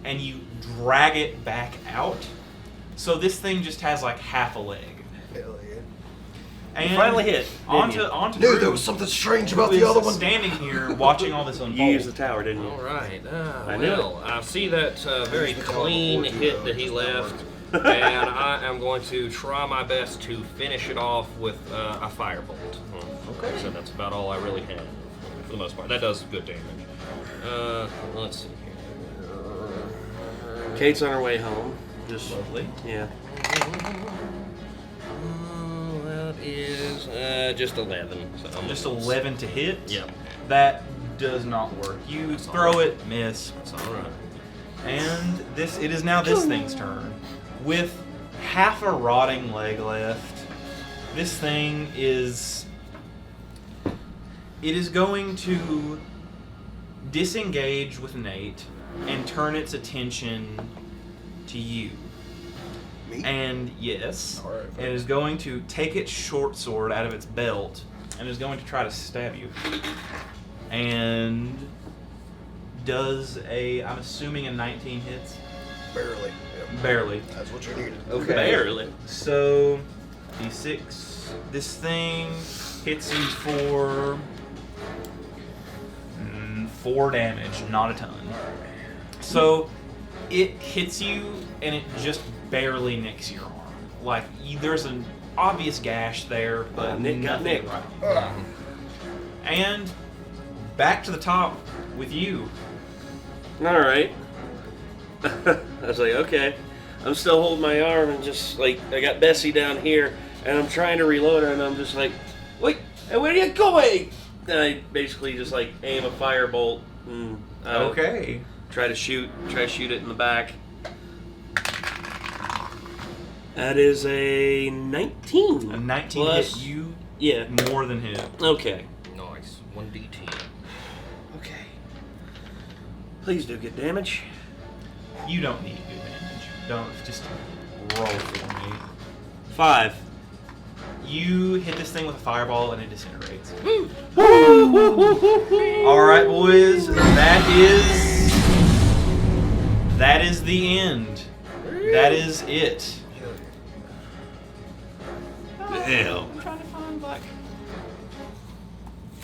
Speaker 1: and you drag it back out. So this thing just has like half a leg.
Speaker 4: Hell yeah.
Speaker 1: And
Speaker 2: You finally hit, didn't you?
Speaker 1: onto
Speaker 4: Dude,
Speaker 1: Drew,
Speaker 4: there was something strange about
Speaker 1: who
Speaker 4: the
Speaker 1: is
Speaker 4: other one.
Speaker 1: standing here watching all this unfold.
Speaker 2: You used the tower, didn't you?
Speaker 3: All right.
Speaker 2: I knew
Speaker 3: Well, I see that very clean hit that he left, and I am going to try my best to finish it off with a firebolt. Okay. So that's about all I really had for the most part. That does good damage. Let's see here.
Speaker 2: Kate's on her way home. Just
Speaker 1: Lovely.
Speaker 2: yeah.
Speaker 3: That is just 11. So I'm
Speaker 1: Just
Speaker 3: gonna-
Speaker 1: 11 to hit.
Speaker 3: Yep.
Speaker 1: That does not work. You throw it, miss.
Speaker 3: That's all right.
Speaker 1: And it is now this thing's turn. With half a rotting leg left, this thing is... It is going to disengage with Nate and turn its attention to you.
Speaker 4: Me?
Speaker 1: And yes,
Speaker 4: Alright.
Speaker 1: it is going to take its short sword out of its belt and is going to try to stab you. And does I'm assuming a 19 hits?
Speaker 4: Barely. Yep.
Speaker 1: Barely.
Speaker 4: That's what you needed.
Speaker 1: Okay.
Speaker 2: Barely.
Speaker 1: So, D6. This thing hits you for 4 damage, not a ton. So, it hits you and it just barely nicks your arm. Like, there's an obvious gash there, but
Speaker 2: Nick got
Speaker 1: nothing
Speaker 2: nicked.
Speaker 1: right. And back to the top with you.
Speaker 2: Alright. I was like, okay. I'm still holding my arm and just like, I got Bessie down here and I'm trying to reload her and I'm just like, wait, where are you going? And I basically just like aim a firebolt and
Speaker 1: Okay.
Speaker 2: try to shoot it in the back. That is a 19.
Speaker 1: A 19
Speaker 2: Plus-
Speaker 1: hit you
Speaker 2: Yeah.
Speaker 1: more than hit.
Speaker 2: Okay.
Speaker 3: Nice. 1d10.
Speaker 2: Okay. Please do get damage.
Speaker 1: You don't need to do damage. Don't, just roll for me.
Speaker 2: 5.
Speaker 1: You hit this thing with a fireball and it disintegrates. Alright, boys, that is the end. That is it.
Speaker 5: Damn.
Speaker 1: I'm trying to find like.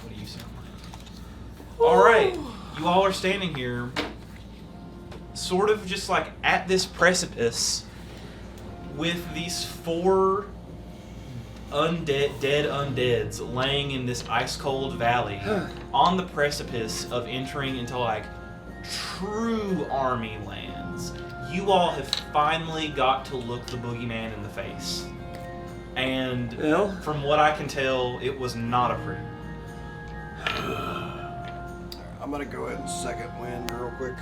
Speaker 1: What do you sound like? Alright, you all are standing here, sort of just like at this precipice with these 4 dead undeads laying in this ice cold valley on the precipice of entering into like true army lands. You all have finally got to look the boogeyman in the face. And
Speaker 2: Well.
Speaker 1: from what I can tell, it was not a pretty.
Speaker 4: I'm gonna go ahead and second wind real quick.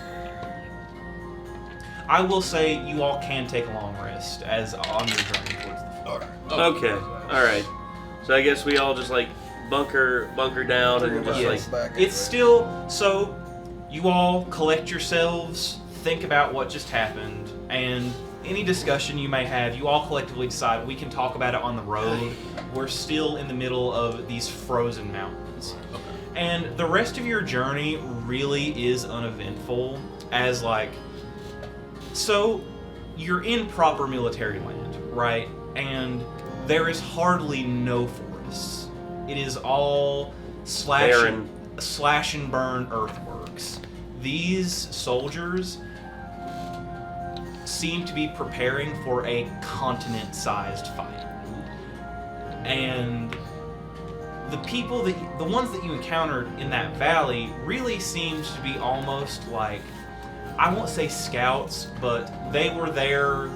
Speaker 1: I will say you all can take a long rest as on your journey towards the fort.
Speaker 2: Okay. All right. So I guess we all just like bunker down and just
Speaker 1: Yes.
Speaker 2: like.
Speaker 1: It's still so. You all collect yourselves, think about what just happened, and any discussion you may have, you all collectively decide we can talk about it on the road. We're still in the middle of these frozen mountains. And the rest of your journey really is uneventful, as like, so you're in proper military land, right? And there is hardly no forests. It is all slash and burn earthworks. These soldiers seem to be preparing for a continent-sized fight. And the ones that you encountered in that valley really seemed to be almost like, I won't say scouts, but they were there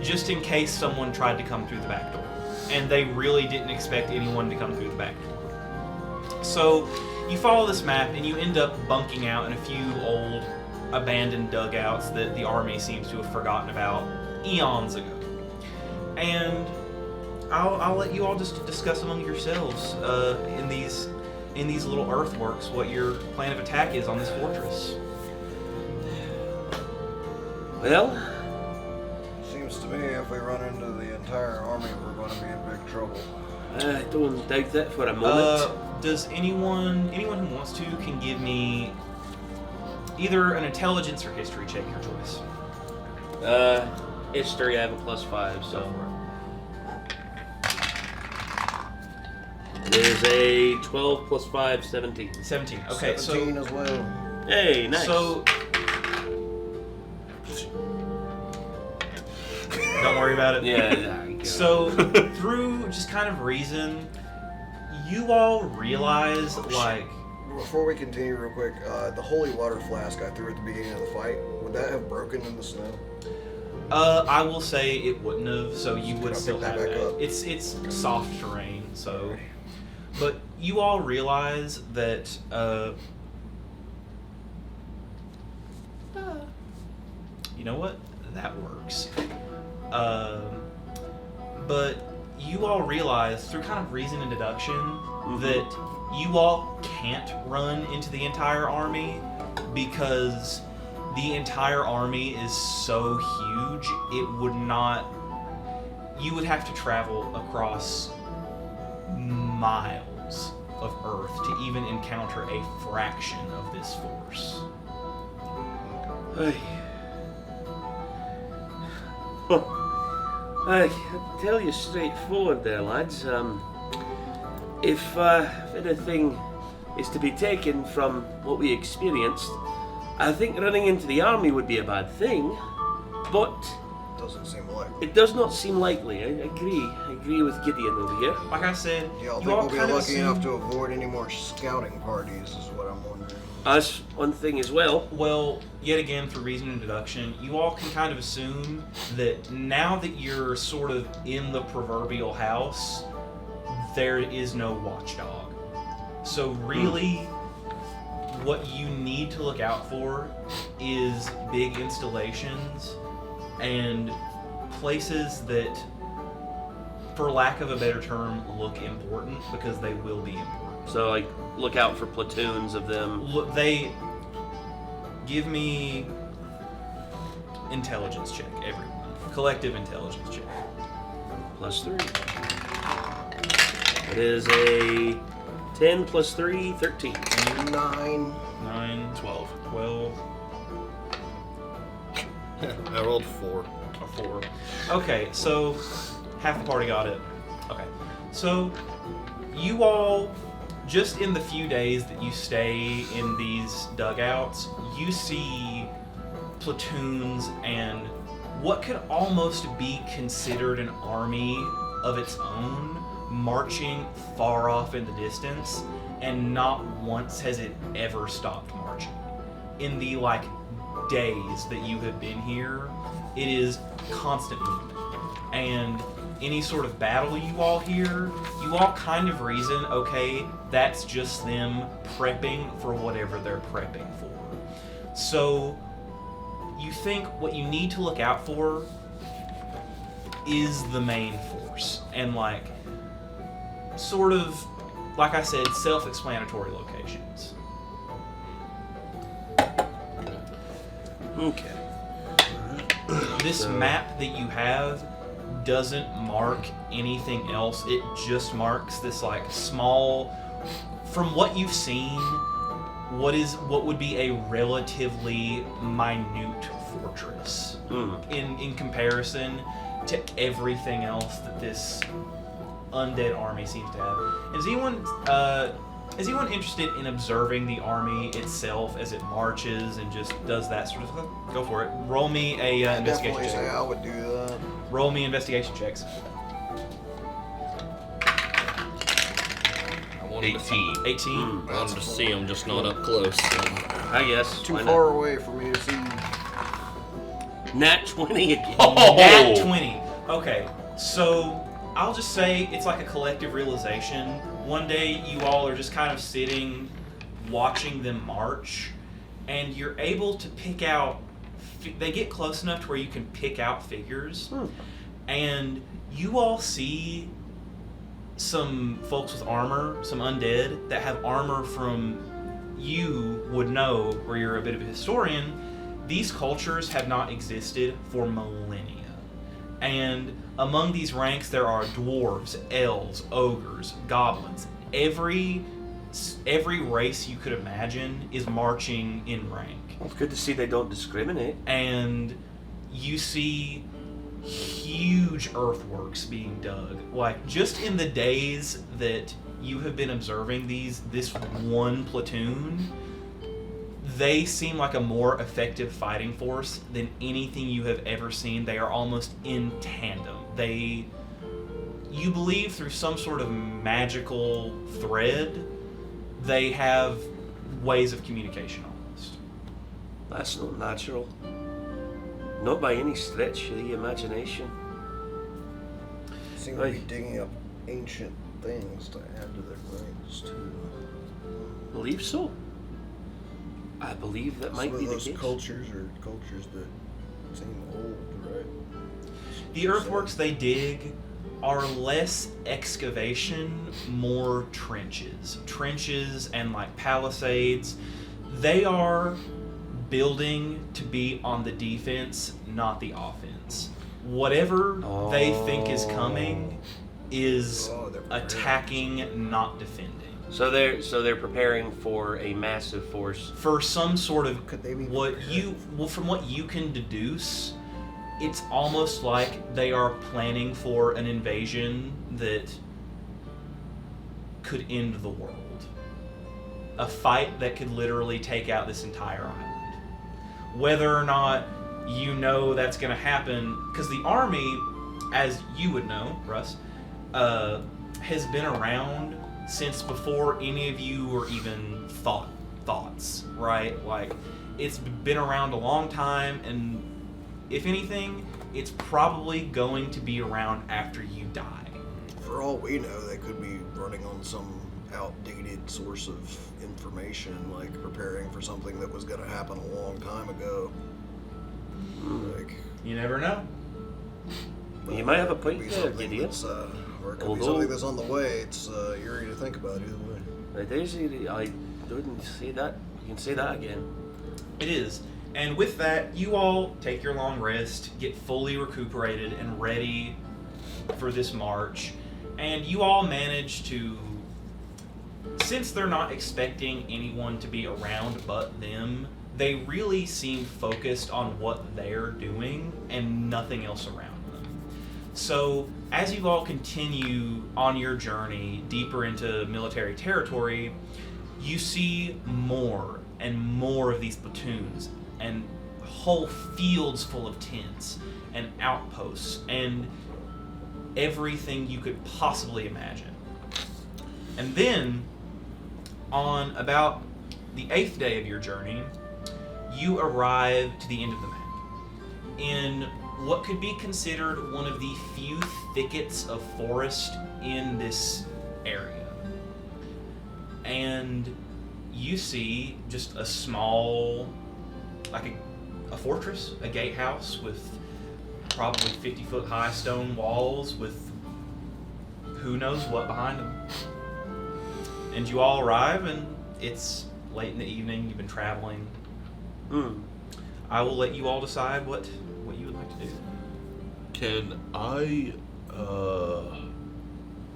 Speaker 1: just in case someone tried to come through the back door. And they really didn't expect anyone to come through the back door. So you follow this map and you end up bunking out in a few old abandoned dugouts that the army seems to have forgotten about eons ago. And I'll let you all just discuss among yourselves in these little earthworks what your plan of attack is on this fortress.
Speaker 2: Well,
Speaker 4: Seems to me if we run into the entire army, we're going to be in big trouble.
Speaker 2: I don't doubt that for a moment.
Speaker 1: Does anyone who wants to can give me either an intelligence or history check, your choice.
Speaker 2: History, I have a +5, so. It is a 12 + 5, 17.
Speaker 1: 17. Okay,
Speaker 4: 17 as well.
Speaker 2: Hey, nice.
Speaker 1: So don't worry about it.
Speaker 2: Yeah.
Speaker 1: So through just kind of reason, you all realize like
Speaker 4: Before we continue real quick, the holy water flask I threw at the beginning of the fight, would that have broken in the snow?
Speaker 1: I will say it wouldn't have, so you would
Speaker 4: Can I
Speaker 1: still
Speaker 4: pick that
Speaker 1: have
Speaker 4: back
Speaker 1: that.
Speaker 4: up?
Speaker 1: It's soft terrain, so. But you all realize that you know what? That works. But you all realize through kind of reason and deduction that you all can't run into the entire army because the entire army is so huge, it would not. You would have to travel across miles of Earth to even encounter a fraction of this force.
Speaker 2: I tell you straightforward there, lads. If anything is to be taken from what we experienced, I think running into the army would be a bad thing, but
Speaker 4: Doesn't seem likely.
Speaker 2: it does not seem likely. I agree with Gideon over here.
Speaker 1: Like I said,
Speaker 4: Do y'all
Speaker 1: you
Speaker 4: think
Speaker 1: all
Speaker 4: we'll be
Speaker 1: kind of
Speaker 4: lucky enough to
Speaker 1: assume,
Speaker 4: avoid any more scouting parties is what I'm wondering.
Speaker 2: That's one thing as well.
Speaker 1: well, yet again, through reason and deduction, you all can kind of assume that now that you're sort of in the proverbial house, there is no watchdog. So really, what you need to look out for is big installations and places that, for lack of a better term, look important, because they will be important.
Speaker 2: So, like, look out for platoons of them.
Speaker 1: Look, they give me intelligence check, everyone. Collective intelligence check.
Speaker 2: +3. It is a 10 plus 3, 13.
Speaker 4: 9.
Speaker 1: 9,
Speaker 5: 12.
Speaker 1: 12,
Speaker 6: I rolled 4.
Speaker 1: or 4. Okay, so half the party got it. Okay, so you all, just in the few days that you stay in these dugouts, you see platoons and what could almost be considered an army of its own marching far off in the distance, and not once has it ever stopped marching. In the days that you have been here, it is constant movement. And any sort of battle you all hear, you all kind of reason, okay, that's just them prepping for whatever they're prepping for. So you think what you need to look out for is the main force, and sort of, like I said, self-explanatory locations.
Speaker 2: Okay.
Speaker 1: This
Speaker 2: So-
Speaker 1: map that you have doesn't mark anything else. It just marks this small, from what you've seen, what would be a relatively minute fortress in comparison to everything else that this undead army seems to have. Is anyone interested in observing the army itself as it marches and just does that sort of stuff? Go for it. Roll me a
Speaker 4: I
Speaker 1: investigation
Speaker 4: definitely say
Speaker 1: check.
Speaker 4: I would do that.
Speaker 1: Roll me investigation checks.
Speaker 3: I wanted to see,
Speaker 5: 18.
Speaker 1: 18.
Speaker 3: I wanted to see him, just not up close. So.
Speaker 2: I guess.
Speaker 4: Too
Speaker 2: Why not?
Speaker 4: far away for me to see.
Speaker 2: Nat 20 again.
Speaker 1: Nat 20. Okay, so I'll just say it's like a collective realization. One day you all are just kind of sitting, watching them march, and you're able to pick out. They get close enough to where you can pick out figures, and you all see some folks with armor, some undead that have armor from, you would know, where you're a bit of a historian, these cultures have not existed for millennia. And among these ranks there are dwarves, elves, ogres, goblins. Every race you could imagine is marching in rank.
Speaker 2: It's good to see they don't discriminate.
Speaker 1: And you see huge earthworks being dug. Just in the days that you have been observing this one platoon, they seem like a more effective fighting force than anything you have ever seen. They are almost in tandem. You believe through some sort of magical thread, they have ways of communication almost.
Speaker 2: That's not natural. Not by any stretch of the imagination.
Speaker 4: Seem to be digging up ancient things to add to their ranks too.
Speaker 2: Believe so. I believe that might
Speaker 4: Some
Speaker 2: be
Speaker 4: of
Speaker 2: the
Speaker 4: those
Speaker 2: case.
Speaker 4: cultures are cultures that seem old, right?
Speaker 1: The earthworks they dig are less excavation, more trenches. Trenches and palisades. They are building to be on the defense, not the offense. Whatever they think is coming is
Speaker 4: Oh, they're preparing.
Speaker 1: attacking, not defending.
Speaker 2: So they're preparing for a massive force.
Speaker 1: For some sort of
Speaker 4: Could they be
Speaker 1: from what you can deduce, it's almost like they are planning for an invasion that could end the world. A fight that could literally take out this entire island. Whether or not you know that's going to happen, because the army, as you would know, Russ, has been around since before any of you were even thoughts, right? Like, it's been around a long time, and if anything, it's probably going to be around after you die.
Speaker 4: For all we know, they could be running on some outdated source of information, like preparing for something that was going to happen a long time ago. Like,
Speaker 1: You never know.
Speaker 2: You might have a
Speaker 4: it could
Speaker 2: point
Speaker 4: be
Speaker 2: there,
Speaker 4: something
Speaker 2: Gideon.
Speaker 4: that's, or it could be
Speaker 2: Although-
Speaker 4: something that's on the way. It's eerie to think about either way.
Speaker 2: I didn't see that. You can say that again.
Speaker 1: It is. And with that, you all take your long rest, get fully recuperated and ready for this march. And you all manage to, since they're not expecting anyone to be around but them, they really seem focused on what they're doing and nothing else around them. So, as you all continue on your journey deeper into military territory, you see more and more of these platoons and whole fields full of tents and outposts and everything you could possibly imagine. And then, on about the 8th day of your journey, you arrive to the end of the map in what could be considered one of the few thickets of forest in this area. And you see just a small, like a fortress, a gatehouse with probably 50-foot high stone walls with who knows what behind them. And you all arrive, and it's late in the evening. You've been traveling. I will let you all decide what you would like to do.
Speaker 5: Can I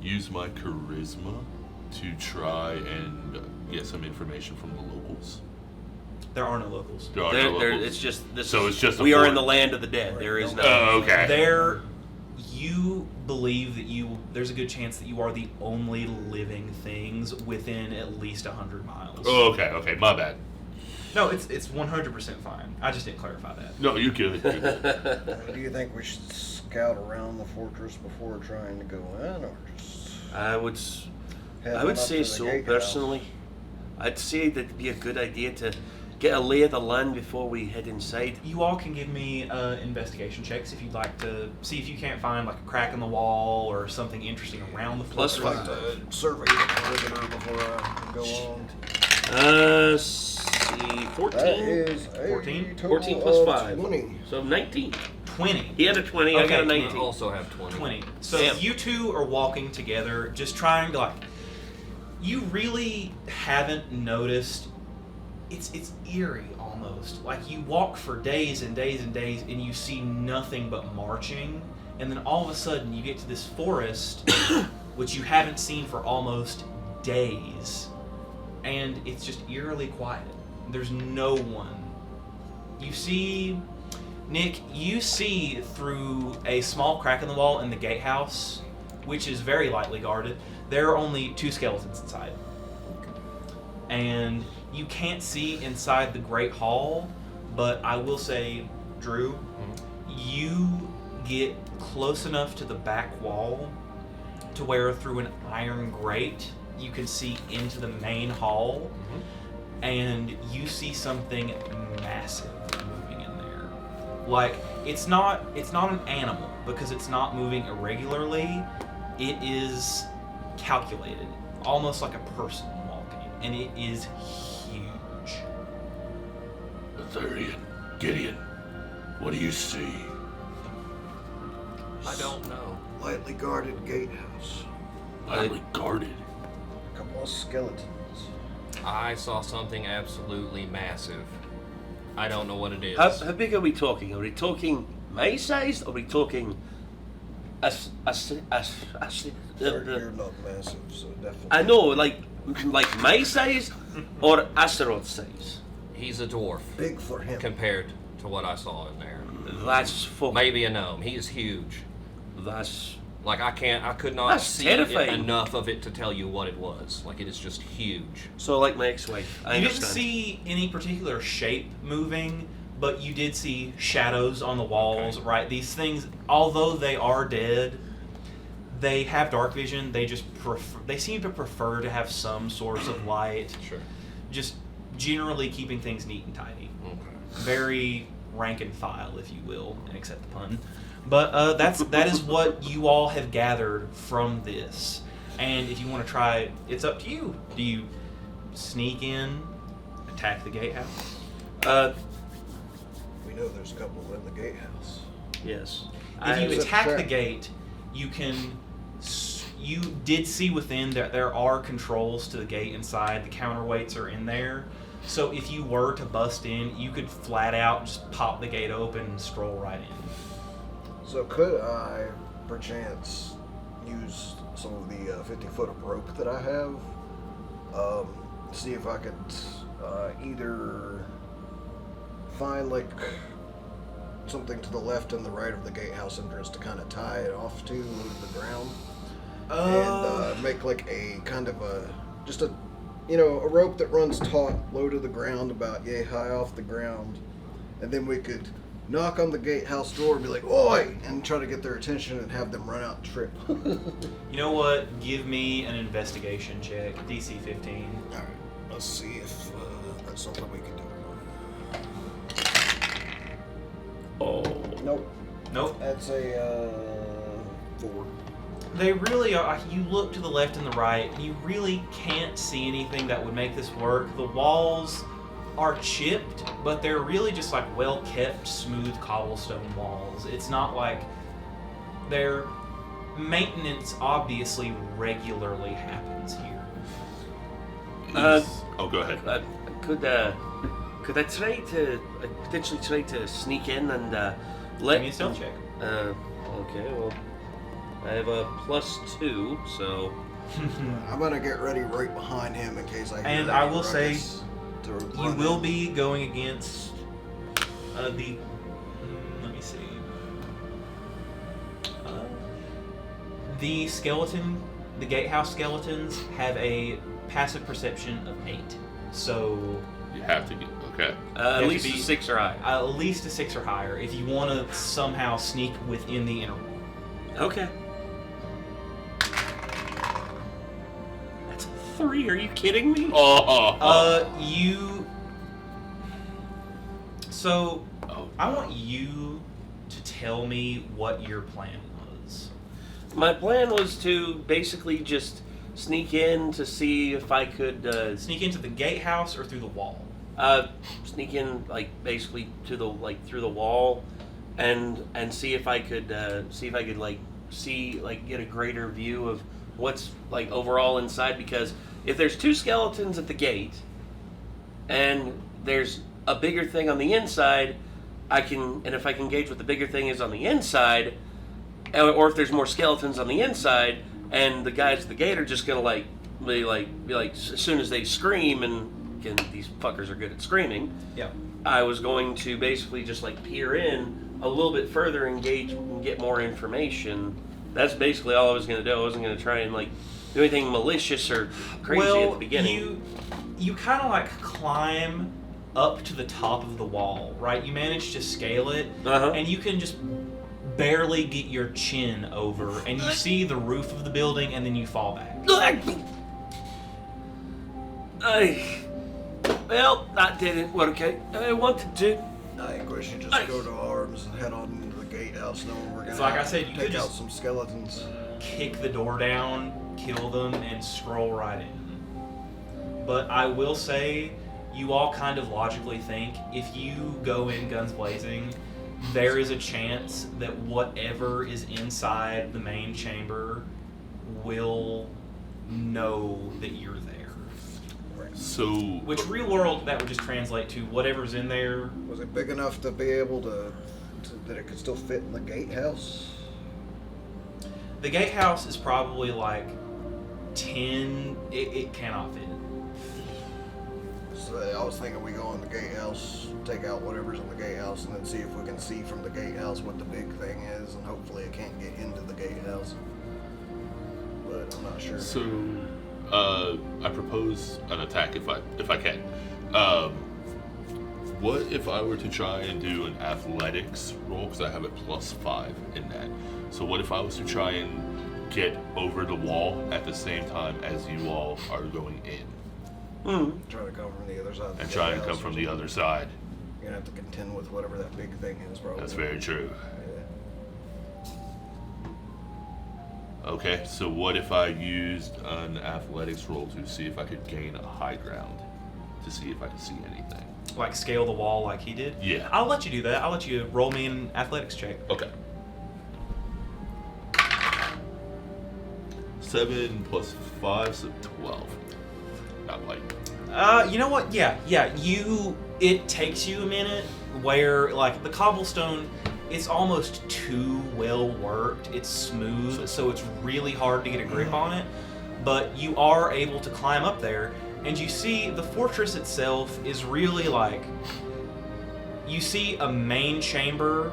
Speaker 5: use my charisma to try and get some information from the locals?
Speaker 1: There are no locals.
Speaker 5: There are no locals.
Speaker 2: It's just this.
Speaker 5: So it's just a
Speaker 2: we are
Speaker 5: fort.
Speaker 2: in the land of the dead. There is no.
Speaker 5: Oh, okay.
Speaker 1: You believe that there's a good chance that you are the only living things within at least 100 miles.
Speaker 5: Oh, okay, my bad.
Speaker 1: No, it's 100% fine. I just didn't clarify that.
Speaker 5: No, you good.
Speaker 4: Do you think we should scout around the fortress before trying to go in, or just
Speaker 2: I would
Speaker 4: head on up
Speaker 2: say
Speaker 4: to the
Speaker 2: so
Speaker 4: gatehouse?
Speaker 2: personally. I'd say that'd be a good idea to get a lay of the land before we head inside.
Speaker 1: You all can give me investigation checks if you'd like to see if you can't find like a crack in the wall or something interesting around the
Speaker 2: Plus
Speaker 1: fortress.
Speaker 4: I'd like to survey the perimeter before I go on.
Speaker 2: See, 14.
Speaker 4: That is a
Speaker 1: 14?
Speaker 4: total
Speaker 2: 14 plus
Speaker 4: of
Speaker 2: 5.
Speaker 4: 20.
Speaker 2: So 19.
Speaker 1: 20.
Speaker 2: He had a 20, I got a
Speaker 1: Okay.
Speaker 3: I
Speaker 2: 19.
Speaker 3: also have 20.
Speaker 1: 20. So
Speaker 2: Damn.
Speaker 1: you two are walking together, just trying to like. You really haven't noticed. It's eerie almost. Like you walk for days and days and days, and you see nothing but marching, and then all of a sudden you get to this forest, which you haven't seen for almost days, and it's just eerily quiet. There's no one. You see. Nick, you see through a small crack in the wall in the gatehouse, which is very lightly guarded. There are only 2 skeletons inside. And you can't see inside the Great Hall, but I will say, Drew, you get close enough to the back wall to where through an iron grate you can see into the main hall, and you see something massive moving in there. Like, it's not an animal because it's not moving irregularly. It is calculated, almost like a person walking, and it is huge.
Speaker 5: Atherian, Gideon, what do you see?
Speaker 3: I don't know.
Speaker 4: Lightly guarded gatehouse.
Speaker 5: Lightly guarded.
Speaker 4: A couple of skeletons.
Speaker 3: I saw something absolutely massive. I don't know what it is.
Speaker 2: How big are we talking? Are we talking my size? Or are we talking
Speaker 4: You're not massive, so definitely.
Speaker 2: I know, like my size or Astaroth size.
Speaker 3: He's a dwarf
Speaker 4: Big for him.
Speaker 3: compared to what I saw in there.
Speaker 2: That's fucking.
Speaker 3: Maybe a gnome. He is huge.
Speaker 2: That's.
Speaker 3: Like I could not
Speaker 2: That's
Speaker 3: see
Speaker 2: terrifying.
Speaker 3: enough of it to tell you what it was. Like it is just huge.
Speaker 2: So like my ex-wife. I
Speaker 1: You didn't
Speaker 2: understand.
Speaker 1: see any particular shape moving, but you did see shadows on the walls, right? These things, although they are dead, they have dark vision. They just they seem to prefer to have some source of light.
Speaker 3: Sure.
Speaker 1: Just generally keeping things neat and tidy.
Speaker 3: Okay.
Speaker 1: Very rank and file, if you will, and accept the pun. But that is what you all have gathered from this. And if you want to try, it's up to you. Do you sneak in, attack the gatehouse?
Speaker 4: We know there's a couple in the gatehouse.
Speaker 2: Yes.
Speaker 1: If you
Speaker 4: was
Speaker 1: attack the
Speaker 4: upset.
Speaker 1: gate, you can. You did see within that there are controls to the gate inside. The counterweights are in there. So if you were to bust in, you could flat out just pop the gate open and stroll right in.
Speaker 4: So could I, perchance, use some of the 50-foot of rope that I have? See if I could either find like something to the left and the right of the gatehouse entrance to kind of tie it off to the ground, and make like a kind of a a rope that runs taut, low to the ground, about yay high off the ground, and then we could knock on the gatehouse door and be like, "Oi!" and try to get their attention and have them run out and trip.
Speaker 1: You know what? Give me an investigation check, DC 15.
Speaker 4: All right, let's see if that's something we can do.
Speaker 2: Oh.
Speaker 4: Nope,
Speaker 1: Nope.
Speaker 4: that's a 4.
Speaker 1: They really are. You look to the left and the right, and you really can't see anything that would make this work. The walls are chipped, but they're really just like well-kept, smooth cobblestone walls. It's not like their maintenance obviously regularly happens here.
Speaker 5: Oh, go ahead.
Speaker 2: Could I try to potentially try to sneak in and let
Speaker 1: Give me a stealth check.
Speaker 2: Okay, well, I have a +2, so
Speaker 4: I'm gonna get ready right behind him in case I hear
Speaker 1: And
Speaker 4: any
Speaker 1: I will say,
Speaker 4: ruckus to
Speaker 1: You
Speaker 4: run
Speaker 1: will
Speaker 4: in.
Speaker 1: be going against let me see. The gatehouse skeletons have a passive perception of 8. So
Speaker 5: You have to get. Okay.
Speaker 2: at
Speaker 1: to
Speaker 2: least
Speaker 1: be-
Speaker 2: a 6 or higher.
Speaker 1: at least a 6 or higher if you want to somehow sneak within the inner wall.
Speaker 2: Okay. That's a 3. Are you kidding me?
Speaker 1: So
Speaker 5: Oh.
Speaker 1: I want you to tell me what your plan was.
Speaker 2: My plan was to basically just sneak in to see if I could
Speaker 1: Sneak into the gatehouse or through the wall?
Speaker 2: sneak in, like basically to the through the wall, and see if I could get a greater view of what's like overall inside. Because if there's 2 skeletons at the gate, and there's a bigger thing on the inside, and if I can gauge what the bigger thing is on the inside, or if there's more skeletons on the inside, and the guys at the gate are just gonna be like as soon as they scream, and again, these fuckers are good at screaming.
Speaker 1: Yeah.
Speaker 2: I was going to basically just peer in a little bit further, engage, and get more information. That's basically all I was gonna do. I wasn't gonna try and do anything malicious or crazy at the beginning.
Speaker 1: You kind of climb up to the top of the wall, right? You manage to scale it,
Speaker 2: Uh-huh.
Speaker 1: and you can just barely get your chin over, and you see the roof of the building, and then you fall back.
Speaker 2: Well, that didn't work out. I wanted to.
Speaker 4: I think we should just go to arms and head on into the gatehouse, knowing we're gonna
Speaker 1: It's like I said, you
Speaker 4: take
Speaker 1: could
Speaker 4: out
Speaker 1: just-
Speaker 4: some skeletons.
Speaker 1: Kick the door down, kill them, and scroll right in. But I will say, you all kind of logically think if you go in guns blazing, there is a chance that whatever is inside the main chamber will know that you're there.
Speaker 5: So.
Speaker 1: Which real world that would just translate to whatever's in there.
Speaker 4: Was it big enough to be able to that it could still fit in the gatehouse?
Speaker 1: The gatehouse is probably like 10. It cannot fit.
Speaker 4: So I was thinking we go in the gatehouse, take out whatever's in the gatehouse, and then see if we can see from the gatehouse what the big thing is, and hopefully it can't get into the gatehouse. But I'm not sure.
Speaker 5: So, I propose an attack if I can. What if I were to try and do an athletics roll, because I have a +5 in that. So what if I was to try and get over the wall at the same time as you all are going in?
Speaker 4: Try to come from the other side. Of the
Speaker 5: And try and
Speaker 4: gatehouse
Speaker 5: come
Speaker 4: or
Speaker 5: from the
Speaker 4: something.
Speaker 5: other side.
Speaker 4: You're gonna have to contend with whatever that big thing is, probably.
Speaker 5: That's very true.
Speaker 4: Yeah.
Speaker 5: Okay, so what if I used an athletics roll to see if I could gain a high ground? To see if I could see anything.
Speaker 1: Like scale the wall like he did?
Speaker 5: Yeah.
Speaker 1: I'll let you do that. I'll let you roll me an athletics check.
Speaker 5: Okay. 7 + 5, so 12. Not like.
Speaker 1: You know what? Yeah. It takes you a minute where, like, the cobblestone, it's almost too well worked. It's smooth, so it's really hard to get a grip on it. But you are able to climb up there, and you see the fortress itself is really like. You see a main chamber,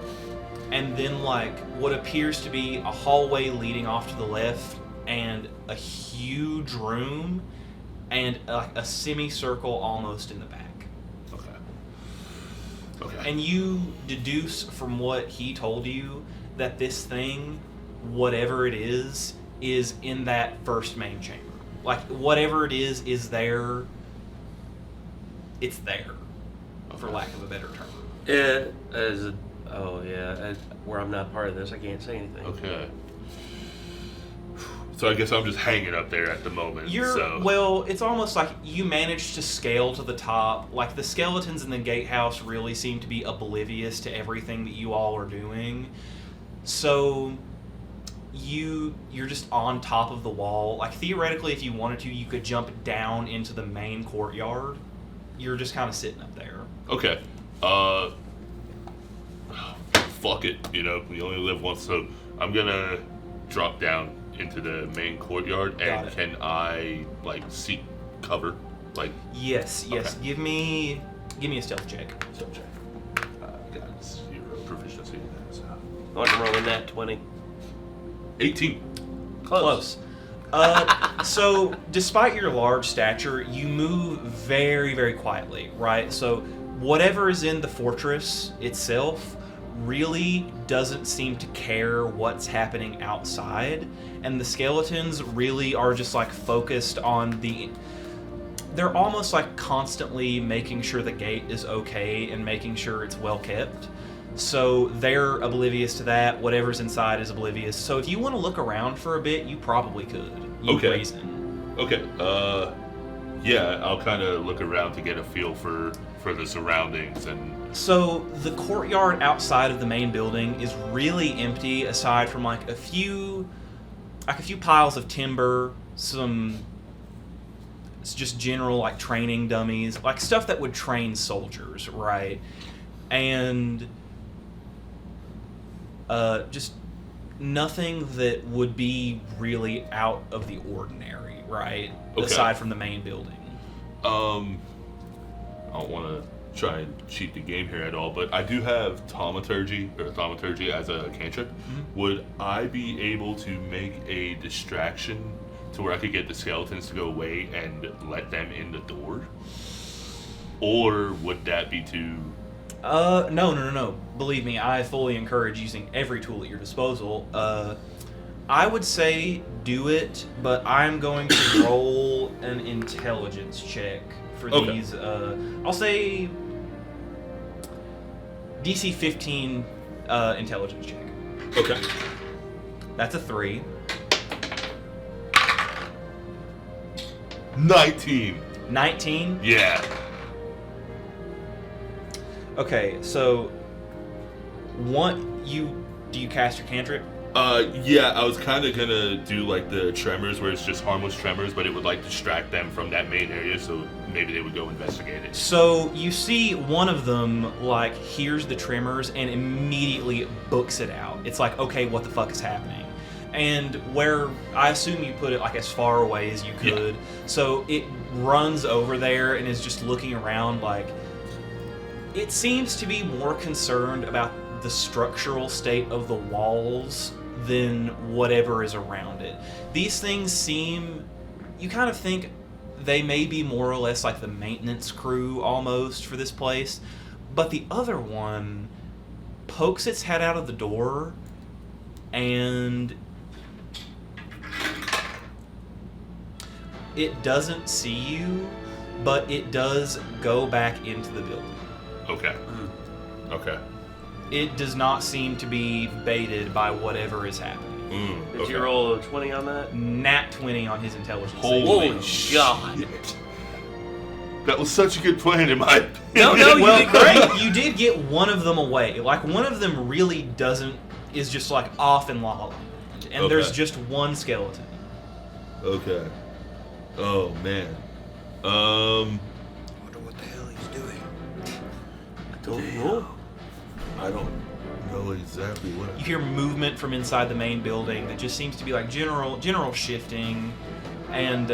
Speaker 1: and then, like, what appears to be a hallway leading off to the left, and a huge room, and a semicircle almost in the back.
Speaker 5: Okay.
Speaker 1: And you deduce from what he told you that this thing, whatever it is in that first main chamber. Like, whatever it is there. It's there, for lack of a better term.
Speaker 2: Where I'm not part of this, I can't say anything.
Speaker 5: Okay. So I guess I'm just hanging up there at the moment.
Speaker 1: Well, it's almost like you managed to scale to the top. Like, the skeletons in the gatehouse really seem to be oblivious to everything that you all are doing. So you're just on top of the wall. Like, theoretically, if you wanted to, you could jump down into the main courtyard. You're just kind of sitting up there.
Speaker 5: Okay. Fuck it. You know, we only live once, so I'm gonna drop down into the main courtyard. And can I, like, seek cover? Like.
Speaker 1: Yes.
Speaker 5: Okay.
Speaker 1: Give me a stealth check.
Speaker 5: Stealth check. Got 0 proficiency in that. So.
Speaker 2: I'm rolling that 20.
Speaker 5: 18.
Speaker 1: Close. So, despite your large stature, you move very, very quietly, right? So, whatever is in the fortress itself really doesn't seem to care what's happening outside, and the skeletons really are just, like, focused on they're almost like constantly making sure the gate is okay and making sure it's well kept. So they're oblivious to that. Whatever's inside is oblivious. So if you want to look around for a bit, you probably could.
Speaker 5: Okay.
Speaker 1: Reason.
Speaker 5: Okay. Yeah, I'll kind of look around to get a feel for the surroundings and.
Speaker 1: So the courtyard outside of the main building is really empty, aside from like a few piles of timber, some just general like training dummies, like stuff that would train soldiers, right? And just nothing that would be really out of the ordinary, right?
Speaker 5: Okay.
Speaker 1: Aside from the main building.
Speaker 5: I don't want to try and cheat the game here at all, but I do have thaumaturgy as a cantrip. Mm-hmm. Would I be able to make a distraction to where I could get the skeletons to go away and let them in the door? Or would that be too...
Speaker 1: No. Believe me, I fully encourage using every tool at your disposal. I would say do it, but I'm going to roll an intelligence check for these. I'll say DC 15 intelligence check.
Speaker 5: Okay.
Speaker 1: That's a 3.
Speaker 5: 19.
Speaker 1: 19?
Speaker 5: Yeah.
Speaker 1: Okay, so do you cast your cantrip?
Speaker 5: Yeah, I was kind of gonna do like the tremors where it's just harmless tremors, but it would like distract them from that main area, so maybe they would go investigate it.
Speaker 1: So you see one of them like hears the tremors and immediately books it out. It's like, okay, what the fuck is happening? And where I assume you put it like as far away as you could.
Speaker 5: Yeah.
Speaker 1: So it runs over there and is just looking around like it seems to be more concerned about the structural state of the walls than whatever is around it. These things seem, you kind of think they may be more or less like the maintenance crew almost for this place, but the other one pokes its head out of the door and it doesn't see you, but it does go back into the building.
Speaker 5: Okay. Okay.
Speaker 1: It does not seem to be baited by whatever is happening.
Speaker 2: Did you roll a 20 on that?
Speaker 1: Nat 20 on his intelligence.
Speaker 5: Holy
Speaker 2: God.
Speaker 5: shit. That was such a good plan in my opinion.
Speaker 2: No, you
Speaker 1: Well,
Speaker 2: did great.
Speaker 1: you did get one of them away. Like, one of them really is just like off in La La Land. And
Speaker 5: Okay.
Speaker 1: there's just one skeleton.
Speaker 5: Okay. Oh, man.
Speaker 4: I wonder what the hell he's doing.
Speaker 2: Don't know.
Speaker 5: I don't know exactly what.
Speaker 1: You hear movement from inside the main building that just seems to be like general shifting, and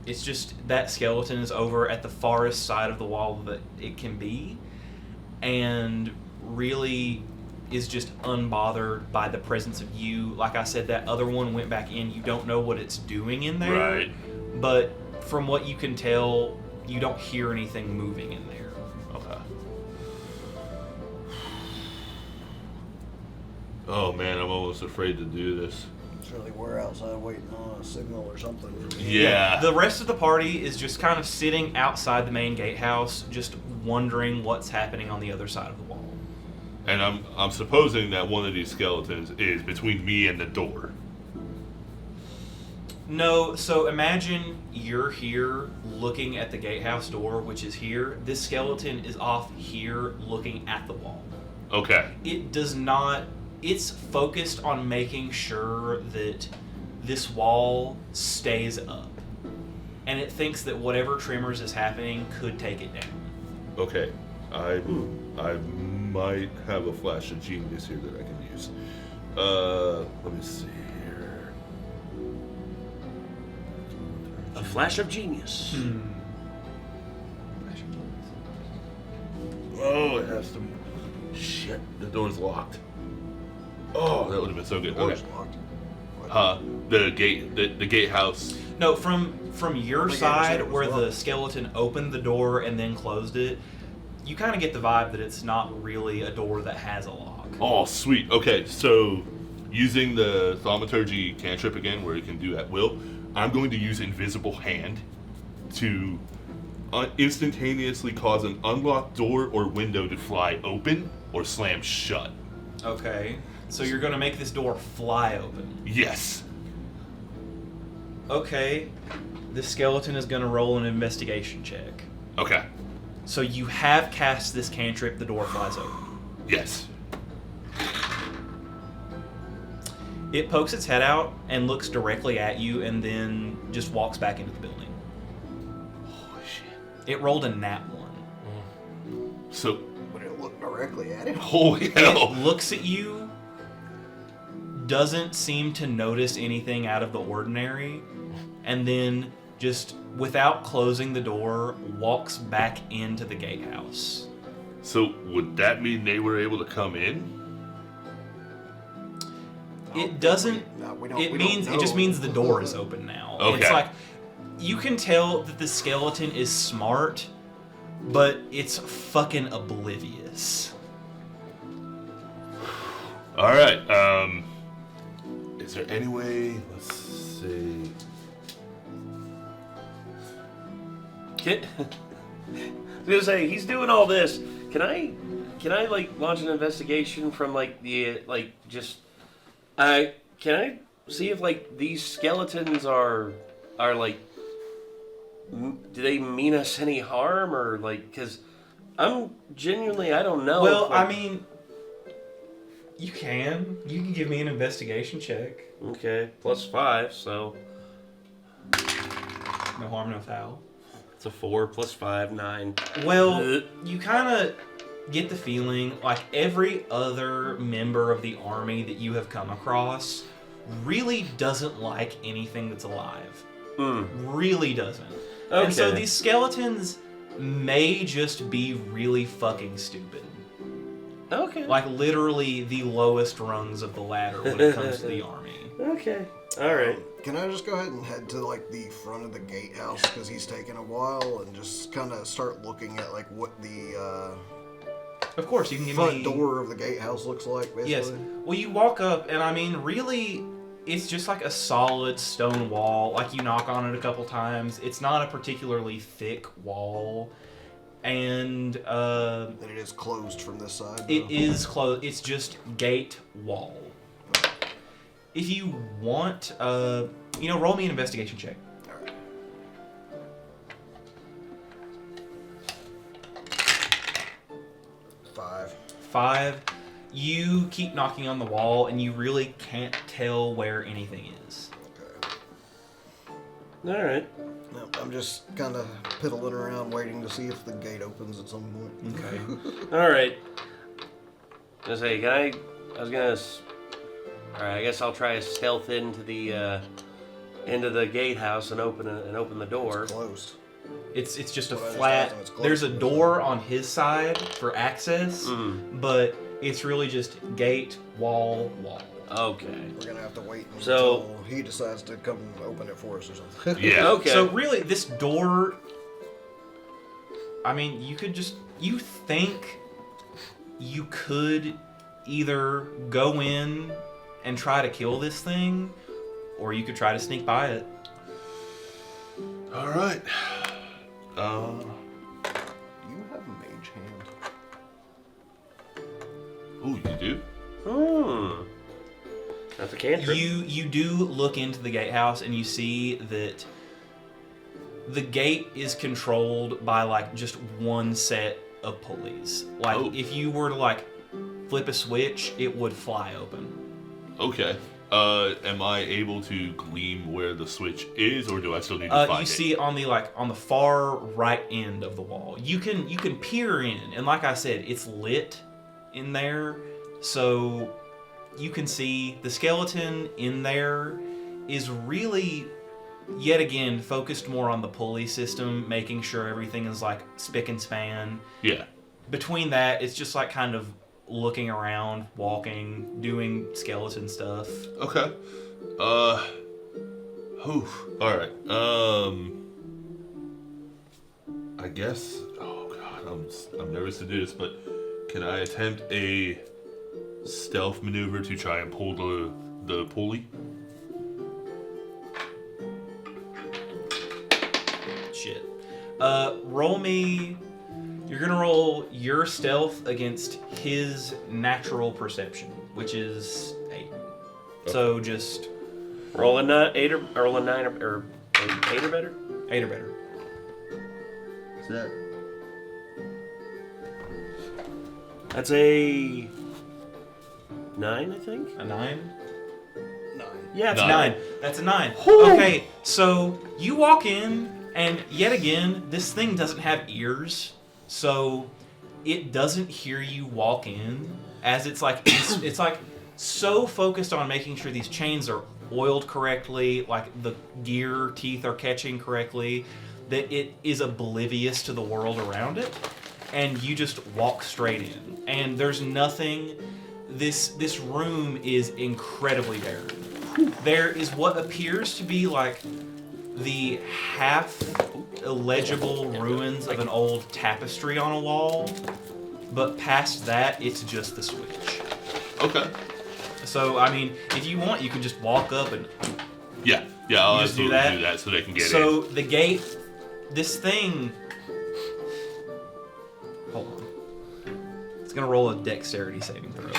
Speaker 1: it's just that skeleton is over at the farthest side of the wall that it can be, and really is just unbothered by the presence of you. Like I said, that other one went back in. You don't know what it's doing in there,
Speaker 5: Right.
Speaker 1: but from what you can tell, you don't hear anything moving in there.
Speaker 5: Okay. Oh man, I'm almost afraid to do this.
Speaker 4: Surely we're outside waiting on a signal or something.
Speaker 5: Yeah.
Speaker 1: The rest of the party is just kind of sitting outside the main gatehouse, just wondering what's happening on the other side of the wall.
Speaker 5: And I'm supposing that one of these skeletons is between me and the door.
Speaker 1: No, so imagine you're here looking at the gatehouse door, which is here. This skeleton is off here looking at the wall.
Speaker 5: Okay.
Speaker 1: It does not, it's focused on making sure that this wall stays up. And it thinks that whatever tremors is happening could take it down.
Speaker 5: Okay. I might have a flash of genius here that I can use. Let me see here.
Speaker 2: A flash of genius.
Speaker 5: Oh, it has to. Shit, the door's locked. Oh, that would have been so good.
Speaker 4: Door's
Speaker 5: Okay.
Speaker 4: locked.
Speaker 5: The gatehouse.
Speaker 1: No, from your
Speaker 4: The
Speaker 1: side,
Speaker 4: gatehouse
Speaker 1: where
Speaker 4: was
Speaker 1: the
Speaker 4: locked.
Speaker 1: skeleton opened the door and then closed it, you kind of get the vibe that it's not really a door that has a lock.
Speaker 5: Oh, sweet. Okay, so using the thaumaturgy cantrip again, where you can do at will, I'm going to use Invisible Hand to instantaneously cause an unlocked door or window to fly open or slam shut.
Speaker 1: Okay, so you're going to make this door fly open.
Speaker 5: Yes.
Speaker 1: Okay, this skeleton is going to roll an investigation check.
Speaker 5: Okay.
Speaker 1: So you have cast this cantrip, the door flies open.
Speaker 5: Yes.
Speaker 1: It pokes its head out and looks directly at you and then just walks back into the building.
Speaker 5: Holy shit.
Speaker 1: It rolled a nat 1.
Speaker 5: So,
Speaker 4: Would it look directly at him?
Speaker 5: holy
Speaker 1: It
Speaker 5: hell.
Speaker 1: looks at you, doesn't seem to notice anything out of the ordinary, and then just without closing the door, walks back into the gatehouse.
Speaker 5: So, would that mean they were able to come in?
Speaker 1: It doesn't.
Speaker 4: No, we don't
Speaker 1: It just
Speaker 4: know.
Speaker 1: means the door is open now.
Speaker 5: Okay.
Speaker 1: It's like you can tell that the skeleton is smart, but it's fucking oblivious.
Speaker 5: All right. Is there any way? Let's see.
Speaker 2: I was gonna say he's doing all this. Can I like launch an investigation from like the like just can I see if like these skeletons are like do they mean us any harm or like because I'm genuinely I don't know.
Speaker 1: Well,
Speaker 2: if, like-
Speaker 1: I mean, you can give me an investigation check.
Speaker 2: okay, +5, so
Speaker 1: No harm, no foul.
Speaker 2: it's a 4 + 5, 9.
Speaker 1: Well, you kind of get the feeling like every other member of the army that you have come across really doesn't like anything that's alive. Really doesn't.
Speaker 2: Okay.
Speaker 1: And so these skeletons may just be really fucking stupid.
Speaker 2: Okay.
Speaker 1: Like literally the lowest rungs of the ladder when it comes to the army.
Speaker 2: Okay. All right.
Speaker 4: Can I just go ahead and head to like the front of the gatehouse because he's taking a while and just kind of start looking at like what the
Speaker 1: Of course, you can give
Speaker 4: front
Speaker 1: me...
Speaker 4: door of the gatehouse looks like, basically?
Speaker 1: Yes. Well, you walk up, and I mean, really, it's just like a solid stone wall. Like, you knock on it a couple times. It's not a particularly thick wall. And,
Speaker 4: And it is closed from this side,
Speaker 1: it
Speaker 4: though.
Speaker 1: is closed. It's just gate wall. If you want, roll me an investigation check.
Speaker 4: Alright. Five.
Speaker 1: You keep knocking on the wall, and you really can't tell where anything is.
Speaker 4: Okay.
Speaker 2: All right.
Speaker 4: No, I'm just kind of piddling around waiting to see if the gate opens at some point.
Speaker 1: Okay.
Speaker 2: All right. I say, can I? I was gonna. All right. I guess I'll try to stealth into the gatehouse and open the door.
Speaker 4: It's closed.
Speaker 1: It's just a
Speaker 4: Well, I just
Speaker 1: flat.
Speaker 4: asked him, it's closed.
Speaker 1: There's a door on his side for access,
Speaker 2: Mm.
Speaker 1: but it's really just gate, wall.
Speaker 2: Okay.
Speaker 4: We're gonna have to wait
Speaker 2: So-
Speaker 4: until he decides to come open it for us or something.
Speaker 5: Yeah.
Speaker 2: Okay.
Speaker 1: So really, this door. I mean, you think you could either go in and try to kill this thing, or you could try to sneak by it.
Speaker 5: All right.
Speaker 4: You have a mage hand.
Speaker 5: Oh, you do?
Speaker 2: Hmm. That's a cantrip.
Speaker 1: You do look into the gatehouse and you see that the gate is controlled by like just one set of pulleys. Like
Speaker 5: Oh.
Speaker 1: if you were to like flip a switch, it would fly open.
Speaker 5: Okay. Am I able to gleam where the switch is, or do I still need to find
Speaker 1: You
Speaker 5: it?
Speaker 1: see it on the far right end of the wall. You can peer in, and like I said, it's lit in there, so you can see the skeleton in there is really, yet again, focused more on the pulley system, making sure everything is like spick and span.
Speaker 5: Yeah.
Speaker 1: Between that, it's just like kind of looking around, walking, doing skeleton stuff.
Speaker 5: Okay. All right. I guess. Oh God, I'm nervous to do this, but can I attempt a stealth maneuver to try and pull the pulley?
Speaker 1: Shit. Roll me. You're gonna roll your stealth against his natural perception, which is 8. So just
Speaker 2: Roll a 9 or 8 or better.
Speaker 1: 8 or better.
Speaker 2: Is that? That's a 9, I think.
Speaker 1: A 9?
Speaker 4: 9.
Speaker 2: Yeah, it's a
Speaker 1: 9. That's a 9.
Speaker 2: Whew.
Speaker 1: Okay, so you walk in, and yet again, this thing doesn't have ears, so it doesn't hear you walk in. As it's like it's like so focused on making sure these chains are oiled correctly, like the gear teeth are catching correctly, that it is oblivious to the world around it, and you just walk straight in. And there's nothing. This room is incredibly barren. There is what appears to be like the half illegible ruins of an old tapestry on a wall, but past that, it's just the switch.
Speaker 5: Okay.
Speaker 1: So, I mean, if you want, you can just walk up and...
Speaker 5: Yeah. I'll
Speaker 1: You just do
Speaker 5: absolutely
Speaker 1: that?
Speaker 5: do that so they can get in.
Speaker 1: So, the gate... This thing... Hold on. It's gonna roll a dexterity saving throw.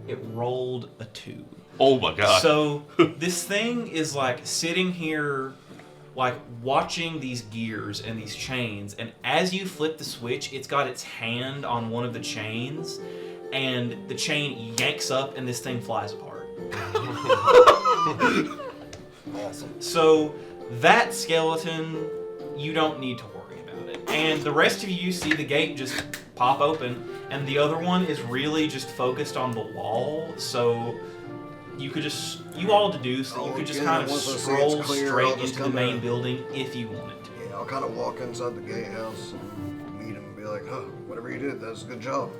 Speaker 1: It rolled a 2.
Speaker 5: Oh my God.
Speaker 1: So this thing is like sitting here, like watching these gears and these chains, and as you flip the switch, it's got its hand on one of the chains, and the chain yanks up, and this thing flies apart.
Speaker 4: Awesome.
Speaker 1: So that skeleton, you don't need to worry about it. And the rest of you see the gate just pop open, and the other one is really just focused on the wall, so you could just, you all deduce that you could just kind of
Speaker 4: once I see
Speaker 1: scroll
Speaker 4: it's clear,
Speaker 1: straight
Speaker 4: I'll just
Speaker 1: into the main
Speaker 4: kinda-
Speaker 1: building if you wanted to.
Speaker 4: Yeah, I'll kind of walk inside the gatehouse and meet him and be like, "Huh, whatever you did, that's a good job."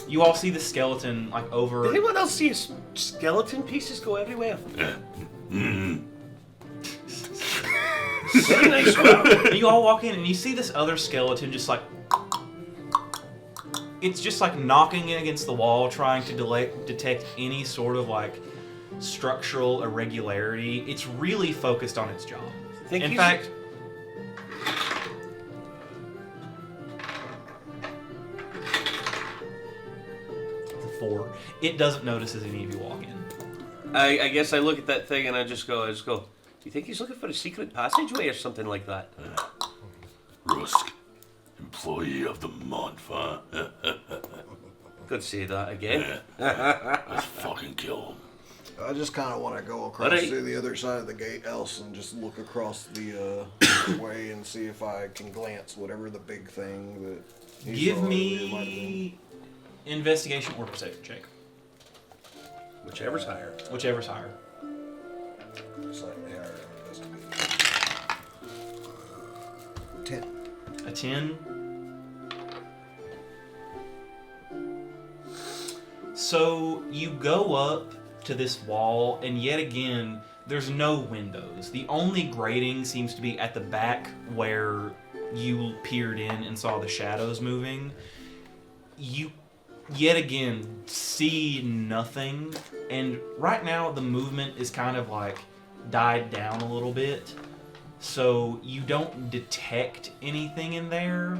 Speaker 1: You all see the skeleton like over.
Speaker 2: Did anyone else see skeleton pieces go everywhere? Very nice work.
Speaker 1: You all walk in and you see this other skeleton just like. It's just like knocking it against the wall, trying to detect any sort of like structural irregularity. It's really focused on its job.
Speaker 2: Think
Speaker 1: In
Speaker 2: he's-
Speaker 1: fact, it's a 4. It doesn't notice as any of you walk in.
Speaker 2: I guess I look at that thing and I just go, do you think he's looking for a secret passageway or something like that?
Speaker 5: Rusk, employee of the month, huh?
Speaker 2: Could say that again.
Speaker 5: Let's fucking kill him.
Speaker 4: I just kind of want to go across
Speaker 2: Alright.
Speaker 4: to the other side of the gatehouse and just look across the way and see if I can glance whatever the big thing that. he
Speaker 1: Give
Speaker 4: saw earlier might have been.
Speaker 1: me investigation or perception check,
Speaker 2: Whichever's higher.
Speaker 1: whichever's higher.
Speaker 4: Slightly higher investigation. 10.
Speaker 1: A 10. So you go up to this wall, and yet again, there's no windows. The only grating seems to be at the back where you peered in and saw the shadows moving. You, yet again, see nothing. And right now, the movement is kind of like died down a little bit. So you don't detect anything in there.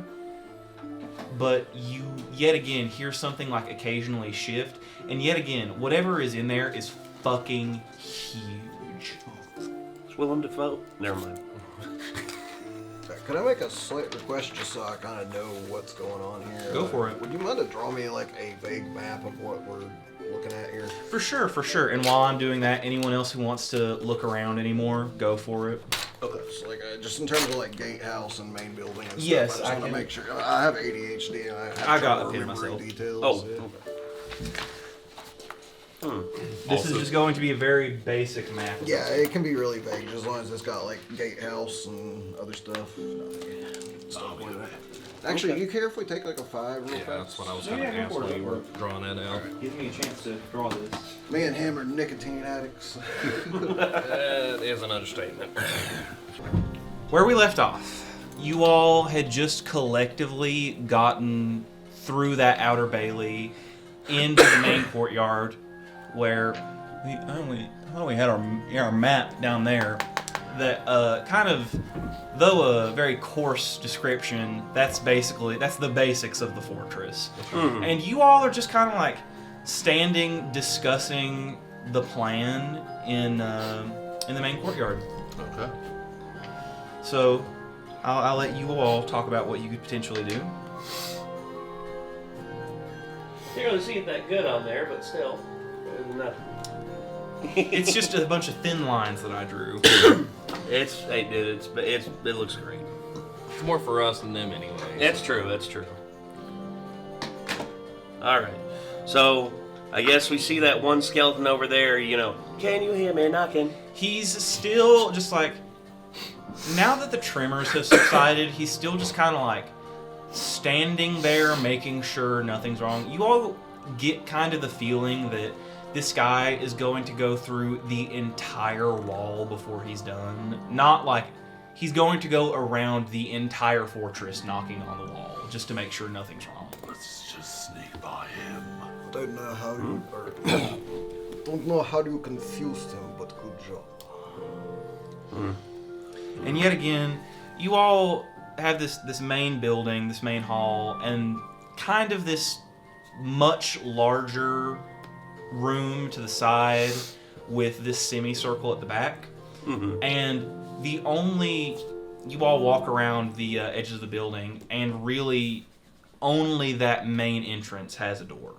Speaker 1: But you, yet again, hear something like occasionally shift. And yet again, whatever is in there is fucking huge.
Speaker 2: Is Willem Dafoe? Never mind.
Speaker 4: Could I make a slight request just so I kind of know what's going on here?
Speaker 1: Go for it.
Speaker 4: Would you mind to draw me like a vague map of what we're looking at here?
Speaker 1: For sure, for sure. And while I'm doing that, anyone else who wants to look around anymore, go for it.
Speaker 4: Okay. So like just in terms of like gatehouse and main building and stuff,
Speaker 1: Yes,
Speaker 4: I just
Speaker 1: I
Speaker 4: want to
Speaker 1: can-
Speaker 4: make sure. I have ADHD and I have
Speaker 1: I got
Speaker 4: trouble
Speaker 1: a pin
Speaker 4: remembering
Speaker 1: myself.
Speaker 4: details.
Speaker 2: Oh.
Speaker 4: yeah.
Speaker 1: This
Speaker 5: Also-
Speaker 1: is just going to be a very basic map. of
Speaker 4: Yeah,
Speaker 1: this.
Speaker 4: it can be really vague as long as it's got like gatehouse and other stuff. Stuff like that. Actually, do you care if we take like a 5 real
Speaker 3: Yeah,
Speaker 4: fast?
Speaker 3: that's what I was
Speaker 1: Yeah,
Speaker 3: going to
Speaker 1: go
Speaker 3: ask
Speaker 1: for it,
Speaker 3: when you
Speaker 1: go
Speaker 3: were
Speaker 1: for
Speaker 3: drawing that out.
Speaker 1: Give me a chance to draw this.
Speaker 4: Me and him are nicotine addicts.
Speaker 3: That is an understatement.
Speaker 1: Where we left off, you all had just collectively gotten through that outer bailey into the main courtyard, where we had our map down there. That kind of, though a very coarse description, that's the basics of the fortress. And you all are just kind of like standing discussing the plan in the main courtyard.
Speaker 5: Okay.
Speaker 1: So, I'll let you all talk about what you could potentially do.
Speaker 2: Can't really see it that good on there, but still.
Speaker 1: It's just a bunch of thin lines that I drew.
Speaker 2: It looks great.
Speaker 3: It's more for us than them anyway.
Speaker 2: That's true. That's true. All right. So I guess we see that one skeleton over there. Can you hear me knocking?
Speaker 1: He's still just like, now that the tremors have subsided, he's still just kind of like standing there making sure nothing's wrong. You all get kind of the feeling that this guy is going to go through the entire wall before he's done. Not like he's going to go around the entire fortress knocking on the wall just to make sure nothing's wrong.
Speaker 5: Let's just sneak by him.
Speaker 4: Don't know how you don't know how you confused him, but good job.
Speaker 1: And yet again, you all have this main building, this main hall, and kind of this much larger room to the side with this semicircle at the back. And you all walk around the edges of the building, and really only that main entrance has a door.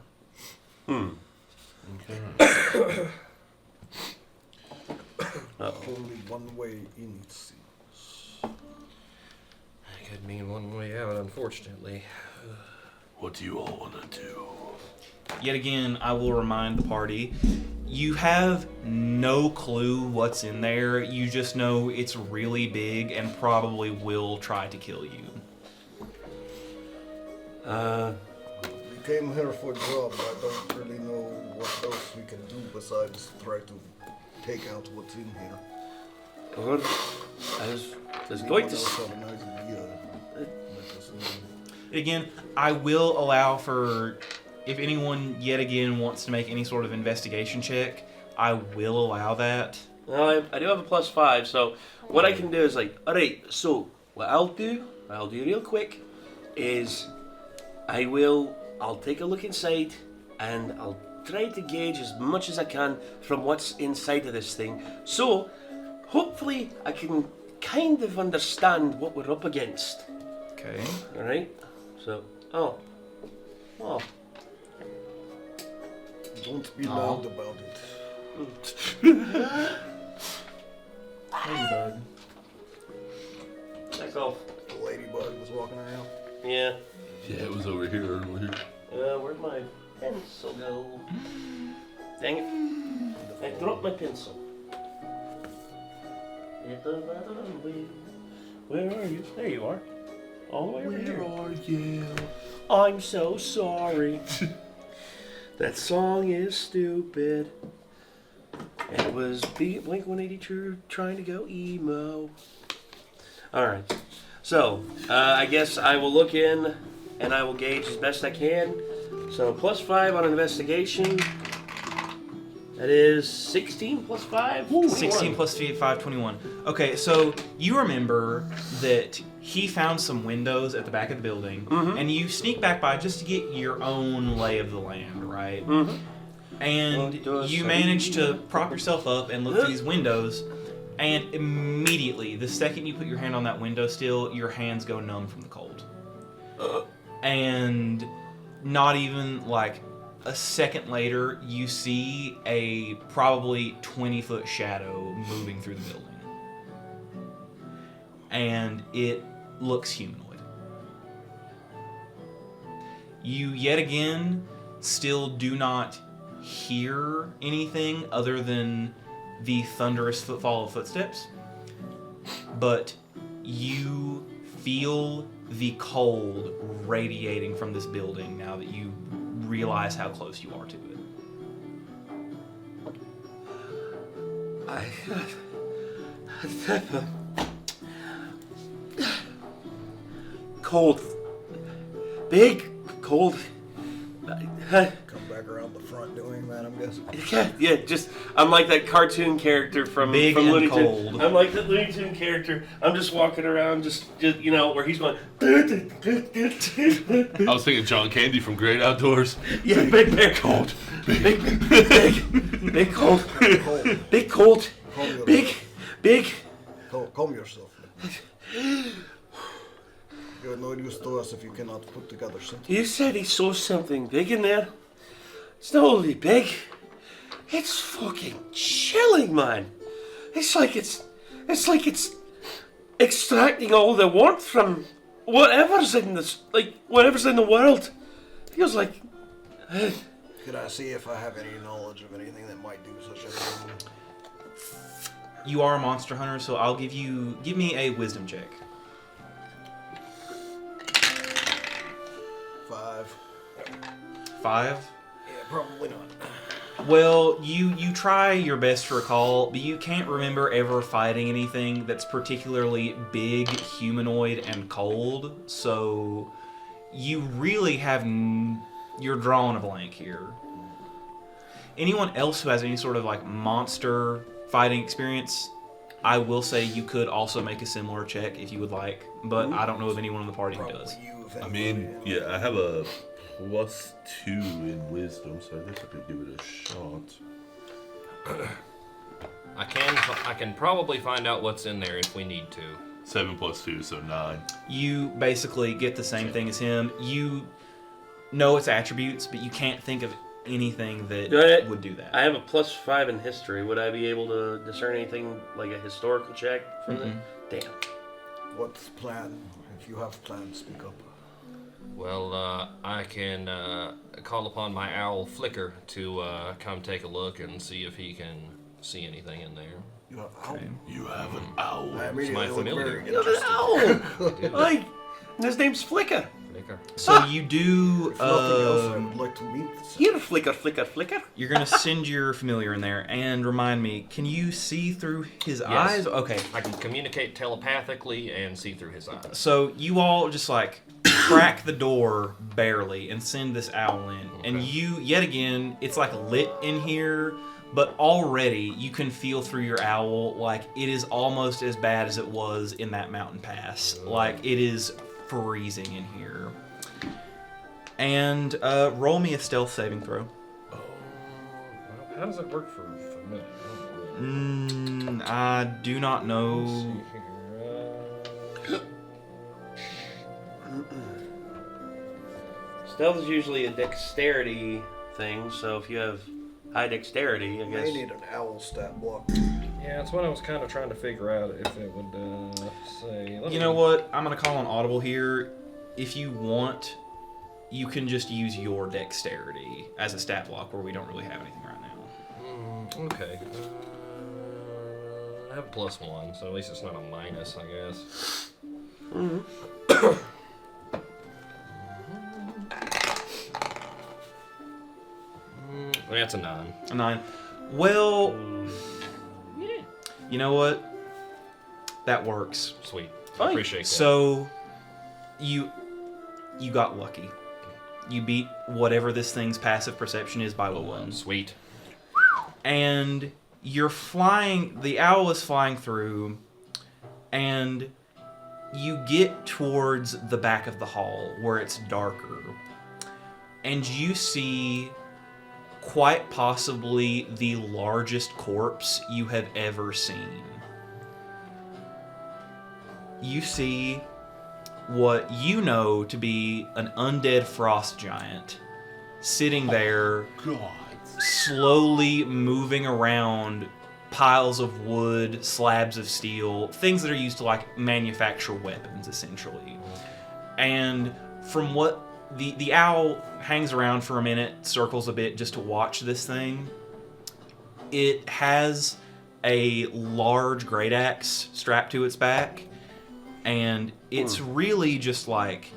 Speaker 4: Only one way in, it seems.
Speaker 3: That could mean one way out, unfortunately.
Speaker 5: What do you all want to do?
Speaker 1: Yet again, I will remind the party, you have no clue what's in there. You just know it's really big and probably will try to kill you.
Speaker 4: We came here for a job. I don't really know what else we can do besides try to take out what's in here.
Speaker 2: Or I was
Speaker 4: Anyone
Speaker 2: going to.
Speaker 4: else have an idea? Let us know.
Speaker 1: Again, I will allow for, if anyone yet again wants to make any sort of investigation check, I will allow that.
Speaker 2: Well, I do have a +5, so what I can do is like, alright, so what I'll do real quick, is I'll take a look inside and I'll try to gauge as much as I can from what's inside of this thing. So, hopefully I can kind of understand what we're up against.
Speaker 1: Okay.
Speaker 2: Alright? So, oh.
Speaker 4: Don't be loud about it.
Speaker 1: Ladybug.
Speaker 2: Back off.
Speaker 4: The ladybug was walking around.
Speaker 2: Yeah.
Speaker 5: Yeah, it was over here earlier.
Speaker 2: Where'd my pencil go? Dang it. I dropped my pencil. Where are you? There you are. All the way over here.
Speaker 5: Where are you?
Speaker 2: I'm so sorry. That song is stupid. It was Blink 182 trying to go emo. Alright. So, I guess I will look in and I will gauge as best I can. So, +5 on investigation. That is 16 plus 5?
Speaker 1: 16 plus 5, 21. Okay, so you remember that he found some windows at the back of the building, and you sneak back by just to get your own lay of the land, right? And you manage to prop yourself up and look through these windows, and immediately, the second you put your hand on that window sill, your hands go numb from the cold. And not even like a second later, you see a probably 20-foot shadow moving through the building. And it looks humanoid. You yet again still do not hear anything other than the thunderous footfall of footsteps, but you feel the cold radiating from this building now that you realize how close you are to it.
Speaker 2: Cold. Big, cold.
Speaker 4: Come back around the front doing that, I'm guessing.
Speaker 2: Yeah, just I'm like that cartoon character from
Speaker 1: Big
Speaker 2: from
Speaker 1: and
Speaker 2: Looney Tunes.
Speaker 1: cold.
Speaker 2: I'm like that Looney Tune character. I'm just walking around, just you know, where he's going. Yeah,
Speaker 5: I was thinking John Candy from Great Outdoors.
Speaker 2: big bear, cold, big cold, big cold, big.
Speaker 4: Calm yourself. You're no use to us if you cannot put together something.
Speaker 2: You said he saw something big in there. It's not only big, it's fucking chilling, man. It's like it's extracting all the warmth from whatever's in this, like whatever's in the world. Feels like.
Speaker 4: Could I see if I have any knowledge of anything that might do such a thing?
Speaker 1: You are a monster hunter, so I'll give me a wisdom check.
Speaker 4: 5.
Speaker 1: 5?
Speaker 4: Yeah, probably not.
Speaker 1: Well, you try your best to recall, but you can't remember ever fighting anything that's particularly big, humanoid, and cold. So you really have you're drawing a blank here. Anyone else who has any sort of like monster fighting experience, I will say you could also make a similar check if you would like, but I don't know of anyone in the party who does.
Speaker 4: You, if
Speaker 5: I
Speaker 4: anybody,
Speaker 5: mean, yeah, I have a +2 in wisdom, so I guess I could give it a shot.
Speaker 3: I can probably find out what's in there if we need to.
Speaker 5: 7 + 2, so 9.
Speaker 1: You basically get the same thing as him. You know its attributes, but you can't think of anything that
Speaker 2: Right.
Speaker 1: would do that.
Speaker 2: I have a +5 in history. Would I be able to discern anything like a historical check from
Speaker 1: Mm-mm.
Speaker 2: that? Damn.
Speaker 4: What's the plan? If you have plans, speak up.
Speaker 3: Well, I can call upon my owl Flicker to come take a look and see if he can see anything in there.
Speaker 4: You have owl.
Speaker 5: You have an owl.
Speaker 4: I immediately look
Speaker 3: familiar.
Speaker 4: very
Speaker 2: You have an
Speaker 4: interested.
Speaker 2: owl! Like, his name's Flicker.
Speaker 3: Flicker.
Speaker 1: So you do.
Speaker 4: If nothing else, I would like to meet this.
Speaker 2: Here, Flicker, Flicker, Flicker.
Speaker 1: You're gonna send your familiar in there and remind me. Can you see through his eyes? Okay.
Speaker 3: I can communicate telepathically and see through his eyes.
Speaker 1: So you all just like crack the door barely and send this owl in, and you yet again, it's like lit in here, but already you can feel through your owl like it is almost as bad as it was in that mountain pass. Like it is freezing in here. And roll me a stealth saving throw.
Speaker 3: How does it work for familiar?
Speaker 1: I do not know.
Speaker 2: Stealth is usually a dexterity thing, so if you have high dexterity, I
Speaker 4: I
Speaker 2: guess.
Speaker 4: need an owl stat block.
Speaker 3: Yeah, that's what I was kind of trying to figure out if it would say.
Speaker 1: You know what? I'm gonna call on audible here. If you want, you can just use your dexterity as a stat block where we don't really have anything right now.
Speaker 3: Okay. I have a +1, so at least it's not a minus, I guess. That's a 9.
Speaker 1: A 9. Well, you know what? That works.
Speaker 3: Sweet.
Speaker 2: Fine.
Speaker 3: Appreciate that.
Speaker 1: So, you got lucky. You beat whatever this thing's passive perception is by 1.
Speaker 3: Sweet.
Speaker 1: And you're flying, the owl is flying through, and you get towards the back of the hall where it's darker, and you see quite possibly the largest corpse you have ever seen. You see what you know to be an undead frost giant sitting there,
Speaker 5: God.
Speaker 1: slowly moving around piles of wood, slabs of steel, things that are used to like manufacture weapons essentially. And from what the owl hangs around for a minute, circles a bit just to watch this thing. It has a large great axe strapped to its back, and it's really just like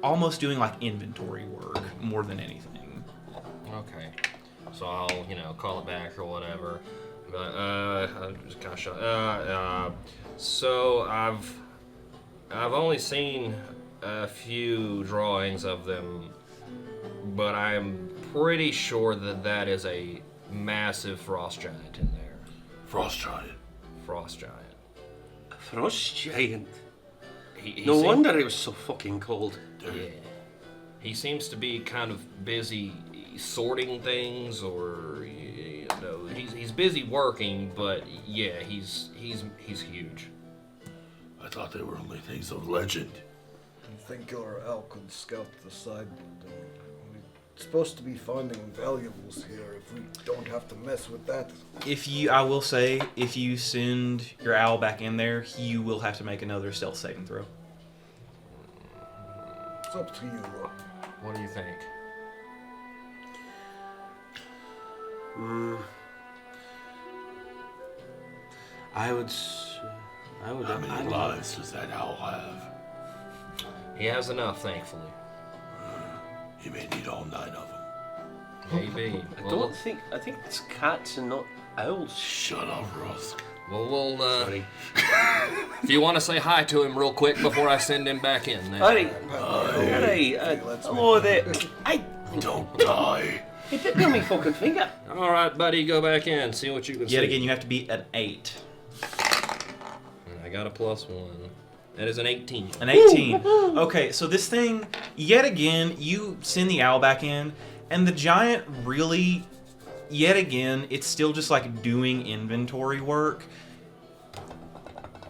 Speaker 1: almost doing like inventory work more than anything.
Speaker 3: Okay. So I'll, call it back or whatever. But, I'm just kind of shocked. So I've only seen a few drawings of them, but I'm pretty sure that is a massive frost giant in there.
Speaker 5: Frost giant.
Speaker 3: Frost giant.
Speaker 2: Frost giant.
Speaker 3: He
Speaker 2: No
Speaker 3: seem-
Speaker 2: wonder it was so fucking cold.
Speaker 3: Yeah. He seems to be kind of busy sorting things, or he's busy working. But yeah, he's huge.
Speaker 5: I thought they were only things of legend.
Speaker 4: I think your owl could scout the side building. We're supposed to be finding valuables here if we don't have to mess with that.
Speaker 1: I will say, if you send your owl back in there, you will have to make another stealth saving throw.
Speaker 4: It's up to you.
Speaker 3: What do you think?
Speaker 2: I would.
Speaker 5: How many lives does that owl have?
Speaker 3: He has enough, thankfully.
Speaker 5: You may need all 9 of them.
Speaker 3: Maybe.
Speaker 2: I think it's cats and not owls.
Speaker 5: Shut up, Russ.
Speaker 3: We'll
Speaker 2: Sorry.
Speaker 3: if you want to say hi to him real quick before I send him back in. Then.
Speaker 2: Alright. Hello there.
Speaker 5: Don't die.
Speaker 2: He bit me on my fucking finger.
Speaker 3: All right, buddy, go back in. See what you can see.
Speaker 1: Yet again, you have to beat an 8.
Speaker 3: I got a +1. That is an 18.
Speaker 1: An 18. Okay, so this thing, yet again, you send the owl back in, and the giant really, yet again, it's still just like doing inventory work.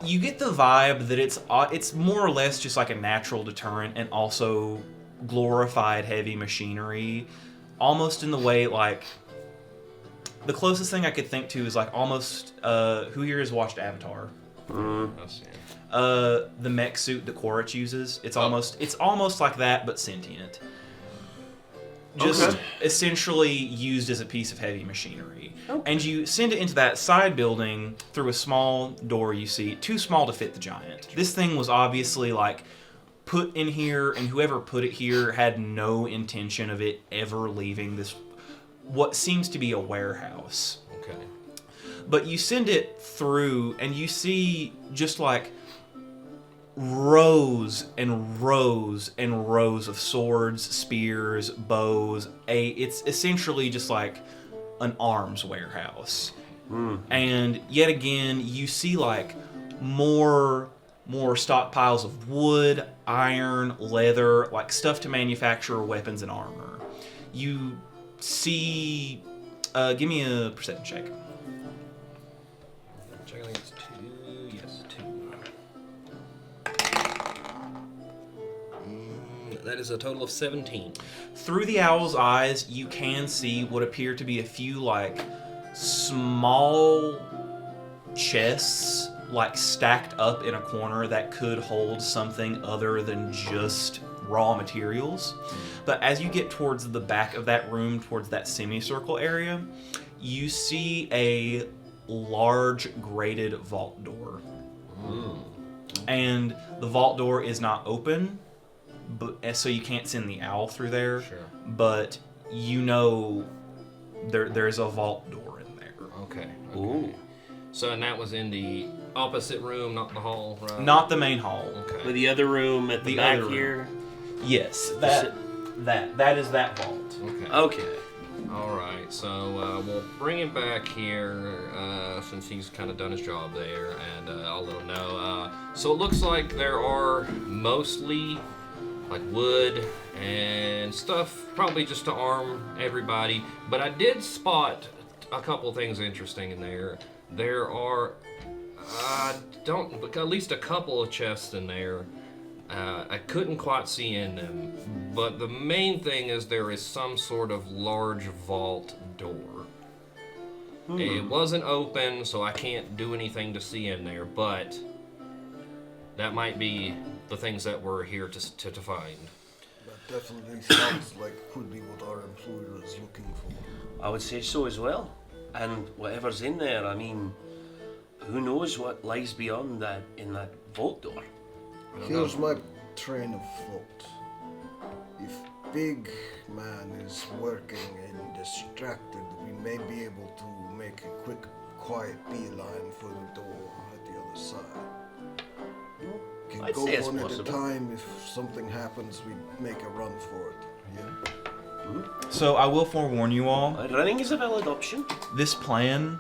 Speaker 1: You get the vibe that it's more or less just like a natural deterrent, and also glorified heavy machinery, almost in the way like the closest thing I could think to is like almost who here has watched Avatar? The mech suit that Quaritch uses. It's almost like that, but sentient. Just essentially used as a piece of heavy machinery. Okay. And you send it into that side building through a small door you see, too small to fit the giant. This thing was obviously like put in here, and whoever put it here had no intention of it ever leaving this, what seems to be a warehouse.
Speaker 3: Okay.
Speaker 1: But you send it through, and you see just like rows and rows and rows of swords, spears, bows. It's essentially just like an arms warehouse. And yet again, you see like more stockpiles of wood, iron, leather, like stuff to manufacture weapons and armor. You see, give me a perception check.
Speaker 3: I think it's 2. Yes, 2. That is a total of 17.
Speaker 1: Through the owl's eyes, you can see what appear to be a few like small chests, like stacked up in a corner that could hold something other than just raw materials. But as you get towards the back of that room, towards that semicircle area, you see a large grated vault door. And the vault door is not open, but so you can't send the owl through there.
Speaker 3: Sure.
Speaker 1: But you know there's a vault door in there.
Speaker 3: Okay. Ooh. So, and that was in the opposite room, not the hall, right?
Speaker 1: Not the main hall.
Speaker 3: Okay.
Speaker 2: With the other room at the back here.
Speaker 1: Yes, that is that vault.
Speaker 2: Okay.
Speaker 3: All right. So we'll bring him back here since he's kind of done his job there, and I'll let him know. So it looks like there are mostly like wood and stuff, probably just to arm everybody. But I did spot a couple of things interesting in there. There are, at least a couple of chests in there. I couldn't quite see in them, but the main thing is there is some sort of large vault door. It wasn't open, so I can't do anything to see in there, but that might be the things that we're here to find.
Speaker 4: That definitely sounds like could be what our employer is looking for.
Speaker 2: I would say so as well. And whatever's in there, I mean, who knows what lies beyond that in that vault door.
Speaker 4: Here's my train of thought. If Big Man is working and distracted, we may be able to make a quick, quiet beeline for the door at the other side. Can
Speaker 2: I'd
Speaker 4: go
Speaker 2: say it's
Speaker 4: one at a
Speaker 2: possible.
Speaker 4: time. If something happens, we make a run for it. Yeah.
Speaker 1: So I will forewarn you all,
Speaker 2: Running is a valid option.
Speaker 1: this plan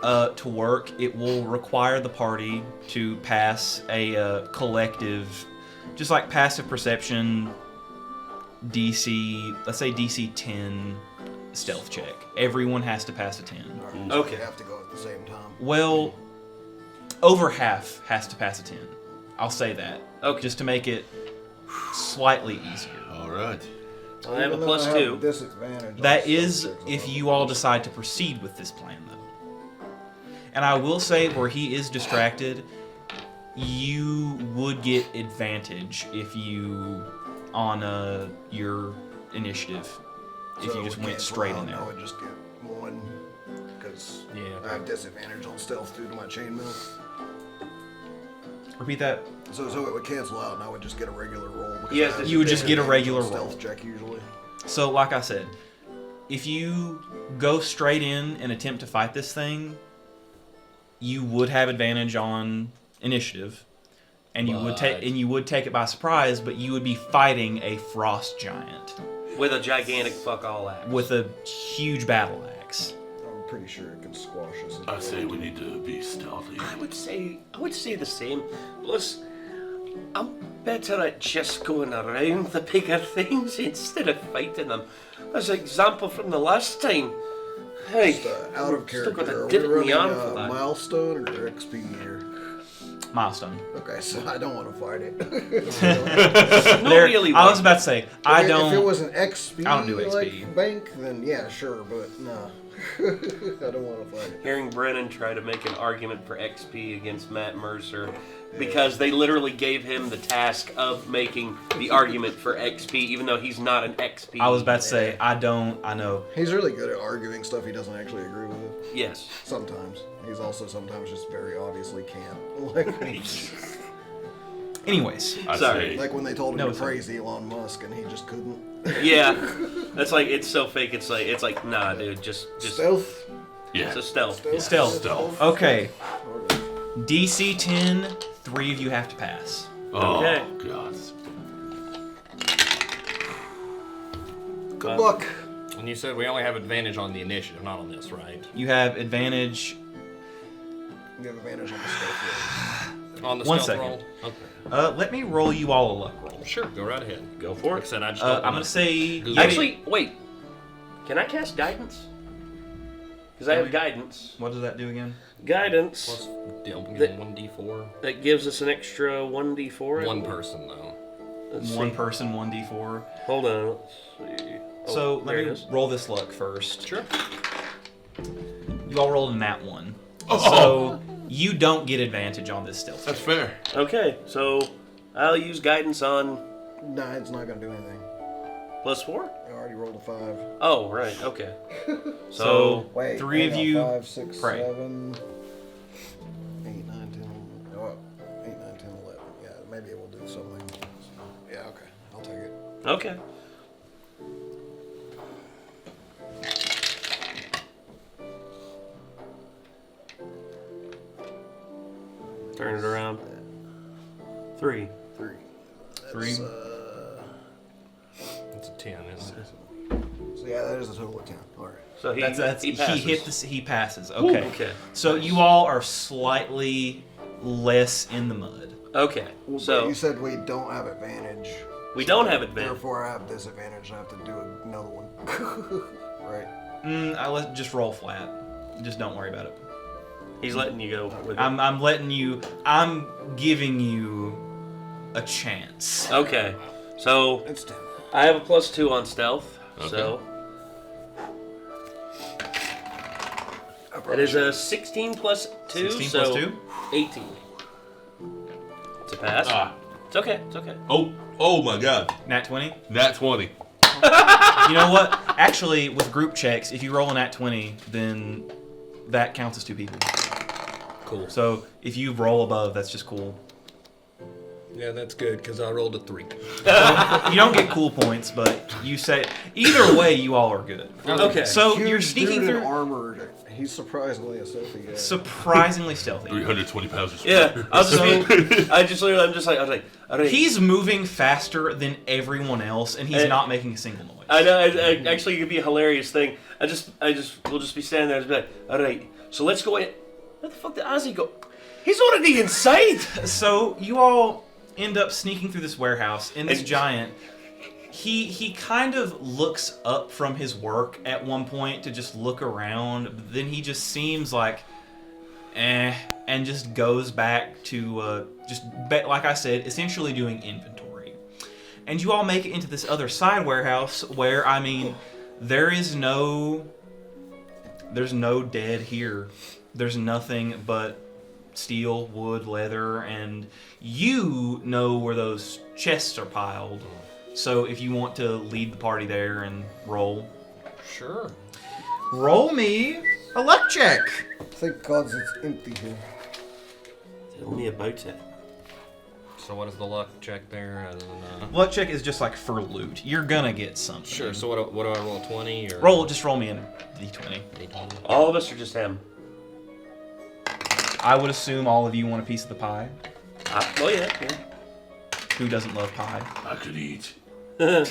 Speaker 1: to work, it will require the party to pass a collective, just like passive perception, DC, let's say DC 10 stealth check. Everyone has to pass a 10.
Speaker 4: Alright,
Speaker 2: Okay.
Speaker 4: So we have to go at the same time.
Speaker 1: Well, over half has to pass a 10. I'll say that.
Speaker 2: Okay.
Speaker 1: Just to make it slightly easier.
Speaker 5: All right.
Speaker 2: I have a
Speaker 4: Even though I have
Speaker 2: +2.
Speaker 4: disadvantage on
Speaker 1: That
Speaker 4: stealth
Speaker 1: is
Speaker 4: checks,
Speaker 1: if
Speaker 4: I'll
Speaker 1: you all decide to proceed with this plan, though. And I will say, where he is distracted, you would get advantage if you, on your initiative, if
Speaker 4: So
Speaker 1: you just
Speaker 4: we
Speaker 1: went
Speaker 4: cancel
Speaker 1: straight
Speaker 4: out,
Speaker 1: in there.
Speaker 4: I would just get one, because
Speaker 3: Yeah.
Speaker 4: I have disadvantage on stealth due to my chainmail.
Speaker 1: Repeat that.
Speaker 4: So it would cancel out, and I would just get a regular roll. because
Speaker 2: Yes,
Speaker 4: I have
Speaker 1: you would just get a
Speaker 4: disadvantage
Speaker 1: regular
Speaker 4: on
Speaker 1: roll.
Speaker 4: stealth check usually.
Speaker 1: So, like I said, if you go straight in and attempt to fight this thing, you would have advantage on initiative, and you would take it by surprise. But you would be fighting a frost giant
Speaker 2: With a gigantic fuck all axe.
Speaker 1: with a huge battle axe.
Speaker 4: I'm pretty sure it can squash us.
Speaker 5: I say we need to be stealthy.
Speaker 2: I would say the same. Plus, I'm better at just going around the bigger things instead of fighting them. As an example from the last time. Hey,
Speaker 4: Out of
Speaker 2: still got
Speaker 4: character.
Speaker 2: a
Speaker 4: Are we
Speaker 2: dip in
Speaker 4: running
Speaker 2: the arm for that.
Speaker 4: milestone or XP here?
Speaker 1: milestone.
Speaker 4: Okay, so I don't want to fight it.
Speaker 2: No,
Speaker 1: There-
Speaker 2: really.
Speaker 1: I was about to say, I
Speaker 4: If it
Speaker 1: don't.
Speaker 4: was an XP,
Speaker 1: I don't do XP.
Speaker 4: like bank, then yeah, sure, but no. I don't want to fight it.
Speaker 2: Hearing Brennan try to make an argument for XP against Matt Mercer because they literally gave him the task of making the argument for XP, even though he's not an XP.
Speaker 1: I was about to say, I don't. I know.
Speaker 4: He's really good at arguing stuff he doesn't actually agree with.
Speaker 2: Yes.
Speaker 4: Sometimes. He's also sometimes just very obviously can't. Like,
Speaker 1: Anyways,
Speaker 5: I
Speaker 2: Sorry.
Speaker 5: say,
Speaker 4: like when they told him
Speaker 1: No,
Speaker 4: to
Speaker 1: it's
Speaker 4: praise Elon Musk and he just couldn't.
Speaker 2: Yeah. That's like, it's so fake. It's like, nah, dude, just
Speaker 4: Stealth.
Speaker 5: yeah.
Speaker 2: it's a stealth.
Speaker 1: Stealth. Okay. DC 10. 3 of you have to pass.
Speaker 5: Oh
Speaker 2: Okay.
Speaker 5: God.
Speaker 4: Good luck.
Speaker 3: And you said we only have advantage on the initiative, not on this, right?
Speaker 1: You have advantage.
Speaker 4: You have advantage on the stealth
Speaker 3: On the
Speaker 1: One
Speaker 3: stealth
Speaker 1: second.
Speaker 3: roll? Okay.
Speaker 1: Let me roll you all a luck roll.
Speaker 3: Sure, go right ahead.
Speaker 2: Go for
Speaker 3: Like I
Speaker 2: it.
Speaker 3: said, I just
Speaker 1: I'm gonna say.
Speaker 3: Google.
Speaker 2: Actually, wait. Can I cast guidance? Because I have guidance.
Speaker 1: What does that do again?
Speaker 2: Guidance.
Speaker 3: Plus, deal
Speaker 2: The-
Speaker 3: 1d4.
Speaker 2: That gives us an extra 1d4.
Speaker 3: One person, though.
Speaker 2: Let's
Speaker 1: One
Speaker 2: see.
Speaker 1: person, 1d4.
Speaker 2: Hold on. Let's see. Oh,
Speaker 1: So let
Speaker 2: there it
Speaker 1: me
Speaker 2: is.
Speaker 1: roll this luck first.
Speaker 3: Sure.
Speaker 1: You all rolled a nat 1.
Speaker 5: Oh.
Speaker 1: So you don't get advantage on this stealth.
Speaker 5: That's fair.
Speaker 2: Okay, so I'll use guidance on
Speaker 4: Nah, it's not going to do anything.
Speaker 2: +4?
Speaker 4: I already rolled a 5.
Speaker 2: Oh, right. Okay.
Speaker 1: So
Speaker 4: Wait,
Speaker 1: 3 of
Speaker 4: hang on,
Speaker 1: you.
Speaker 4: 5, 6,
Speaker 1: pray.
Speaker 4: 7, 8, 9, 10, oh, 8, 9, 10, 11. Yeah, maybe it will do something. Yeah, okay. I'll take it.
Speaker 2: Okay. Turn it around. 3.
Speaker 4: 3.
Speaker 1: 3.
Speaker 3: It's a 10, isn't it?
Speaker 4: So yeah, that is a total of 10. Alright.
Speaker 2: So he
Speaker 1: That's
Speaker 2: he
Speaker 1: he
Speaker 2: passes.
Speaker 1: hit this. He passes. Okay.
Speaker 2: Okay.
Speaker 1: So you all are slightly less in the mud.
Speaker 2: Okay.
Speaker 4: But
Speaker 2: So
Speaker 4: you said we don't have advantage.
Speaker 2: we don't have advantage.
Speaker 4: Therefore, I have disadvantage. I have to do another one. Right.
Speaker 1: I let just roll flat. Just don't worry about it.
Speaker 2: He's letting you go with it.
Speaker 1: I'm letting you. I'm giving you a chance.
Speaker 2: Okay. So
Speaker 4: It's 10.
Speaker 2: I have a +2 on stealth.
Speaker 5: Okay.
Speaker 2: So that is a 16 plus 2.
Speaker 1: 16
Speaker 2: so
Speaker 1: plus 2.
Speaker 2: 18. It's a pass.
Speaker 5: Ah.
Speaker 2: It's okay. It's okay.
Speaker 5: Oh my God.
Speaker 1: Nat 20.
Speaker 5: Nat 20.
Speaker 1: You know what? Actually, with group checks, if you roll a nat 20, then that counts as 2 people.
Speaker 3: Cool.
Speaker 1: So if you roll above, that's just cool.
Speaker 3: Yeah, that's good, because I rolled a 3.
Speaker 1: You don't get cool points, but you say either way, you all are good.
Speaker 2: Okay.
Speaker 1: So
Speaker 4: Huge
Speaker 1: you're sneaking
Speaker 4: dude in
Speaker 1: through.
Speaker 4: armor. He's surprisingly a stealthy guy.
Speaker 1: Surprisingly stealthy.
Speaker 5: 320 pounds of
Speaker 2: Yeah,
Speaker 5: spear.
Speaker 2: I was just like, all right.
Speaker 1: He's moving faster than everyone else, and he's
Speaker 2: Hey.
Speaker 1: not making a single noise.
Speaker 2: I know. Actually, it could be a hilarious thing. We'll just be standing there and be like, all right. So let's go in. Where the fuck did Ozzy go? He's already inside.
Speaker 1: So you all end up sneaking through this warehouse, and this
Speaker 2: And-
Speaker 1: giant. He kind of looks up from his work at one point to just look around, but then he just seems like, and just goes back to like I said, essentially doing inventory. And you all make it into this other side warehouse where, I mean, there's no dead here. There's nothing but steel, wood, leather, and you know where those chests are piled. So if you want to lead the party there and roll.
Speaker 3: Sure.
Speaker 1: Roll me a luck check.
Speaker 4: Thank God it's empty here.
Speaker 2: Tell me about it.
Speaker 3: So what is the luck check there? Other than,
Speaker 1: Luck check is just like for loot. You're gonna get something.
Speaker 3: Sure. So what do I roll? 20 or
Speaker 1: Just roll me a d20.
Speaker 3: D20?
Speaker 2: All of us are just him.
Speaker 1: I would assume all of you want a piece of the pie.
Speaker 2: Oh yeah.
Speaker 1: Who doesn't love pie?
Speaker 5: I could eat.
Speaker 2: I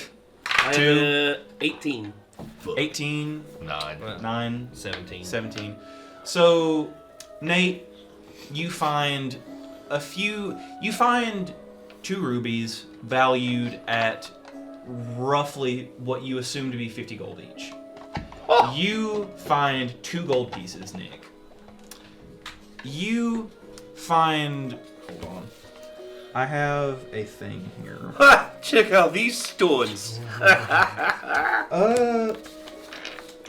Speaker 1: Two.
Speaker 2: have 18.
Speaker 1: 18,
Speaker 5: 9.
Speaker 1: 9,
Speaker 3: 17.
Speaker 1: 17. So, Nate, you find you find 2 rubies valued at roughly what you assume to be 50 gold each. You find 2 gold pieces, Nick. You find Hold on. I have a thing here.
Speaker 2: Ha! Check out these stones.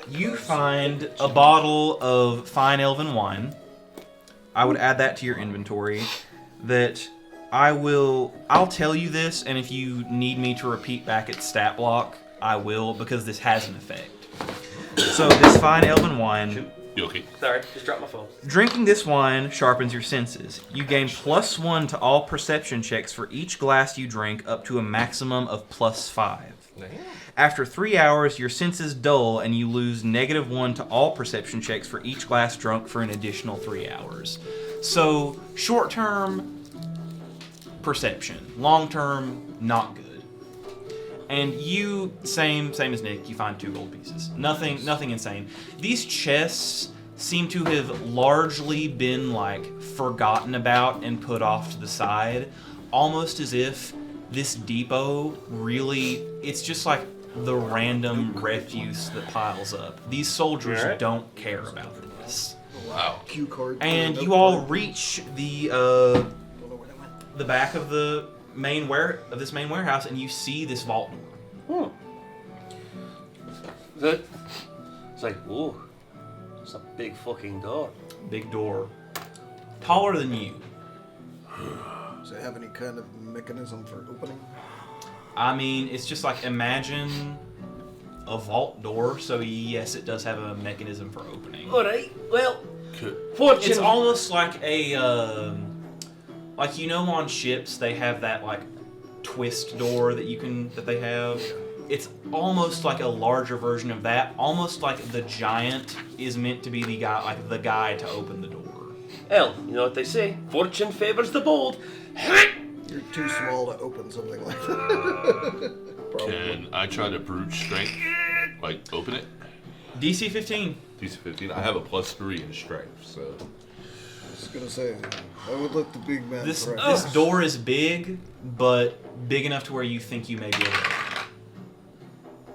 Speaker 1: You find a bottle of fine elven wine. I would add that to your inventory. That I'll tell you this, and if you need me to repeat back at stat block, I will, because this has an effect. So this fine elven wine.
Speaker 5: You okay?
Speaker 2: Sorry, just dropped my phone.
Speaker 1: Drinking this wine sharpens your senses. You gain +1 to all perception checks for each glass you drink, up to a maximum of +5.
Speaker 3: Damn.
Speaker 1: After 3 hours, your senses dull and you lose -1 to all perception checks for each glass drunk for an additional 3 hours. So, short-term, perception. Long-term, not good. And you, same as Nick, you find 2 gold pieces. Nothing insane. These chests seem to have largely been, forgotten about and put off to the side. Almost as if this depot really, it's just like the random refuse that piles up. These soldiers don't care about this.
Speaker 5: Wow.
Speaker 4: Cue card.
Speaker 1: And you all reach the back of the this main warehouse, and you see this vault door.
Speaker 2: It's like, whoa, it's a big fucking door.
Speaker 1: Big door, taller than you.
Speaker 4: Does it have any kind of mechanism for opening?
Speaker 1: I mean, it's just like, imagine a vault door. So yes, it does have a mechanism for opening.
Speaker 2: All right, well,
Speaker 5: Could,
Speaker 2: fortune.
Speaker 1: It's almost like a, on ships they have that twist door that they have. It's almost like a larger version of that. Almost like the giant is meant to be the guy to open the door.
Speaker 2: Hell, you know what they say? Fortune favors the bold.
Speaker 4: You're too small to open something like that. Probably.
Speaker 5: can I try to brute strength? Open it?
Speaker 1: DC 15.
Speaker 5: DC 15. I have a +3 in strength, so.
Speaker 4: I was gonna say, I would let the big man
Speaker 1: This
Speaker 4: try.
Speaker 1: this door is big, but big enough to where you think you may be able to.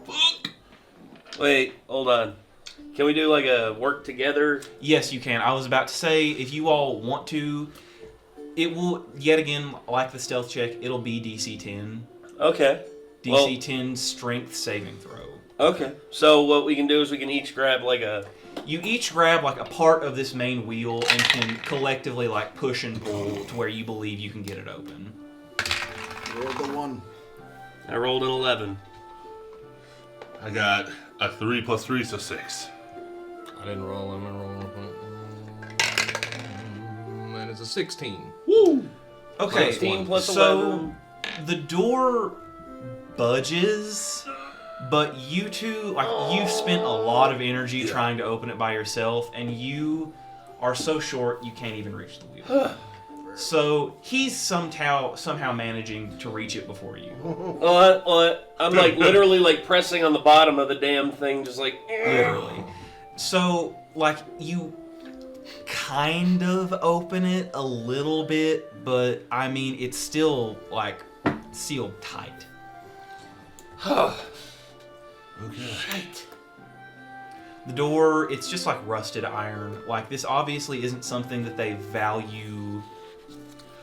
Speaker 5: Fuck!
Speaker 2: Wait, hold on. Can we do a work together?
Speaker 1: Yes, you can. I was about to say, if you all want to, it will, yet again, like the stealth check, it'll be DC 10.
Speaker 2: Okay.
Speaker 1: DC 10 strength saving throw.
Speaker 2: Okay. So what we can do is we can each grab
Speaker 1: You each grab a part of this main wheel and can collectively push and pull to where you believe you can get it open.
Speaker 4: Roll the 1.
Speaker 2: I rolled an 11.
Speaker 5: I got a 3 +3, so 6.
Speaker 3: I didn't roll. I'm gonna roll. That is a 16.
Speaker 2: Woo!
Speaker 1: Okay,
Speaker 2: 16 plus
Speaker 1: so
Speaker 2: 11.
Speaker 1: the door budges, but you two, you've spent a lot of energy trying to open it by yourself, and you are so short you can't even reach the wheel. So he's somehow managing to reach it before you.
Speaker 2: I'm literally pressing on the bottom of the damn thing, just
Speaker 1: Literally. So, you kind of open it a little bit, but I mean, it's still sealed tight.
Speaker 5: Okay.
Speaker 1: The door, it's just rusted iron. This obviously isn't something that they value.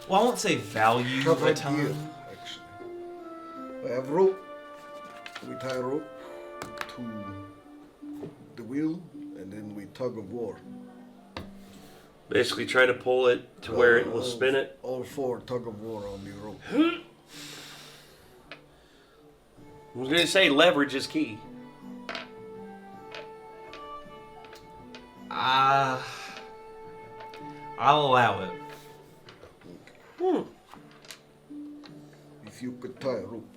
Speaker 1: Well, I won't say value a
Speaker 4: Covered
Speaker 1: ton.
Speaker 4: here, actually. I have rope. We tie rope to the wheel, and then we tug of war.
Speaker 2: basically try to pull it to where it will spin it.
Speaker 4: All 4 tug of war on the rope.
Speaker 2: I was going to say leverage is key.
Speaker 1: I'll allow it.
Speaker 4: If you could tie a rope.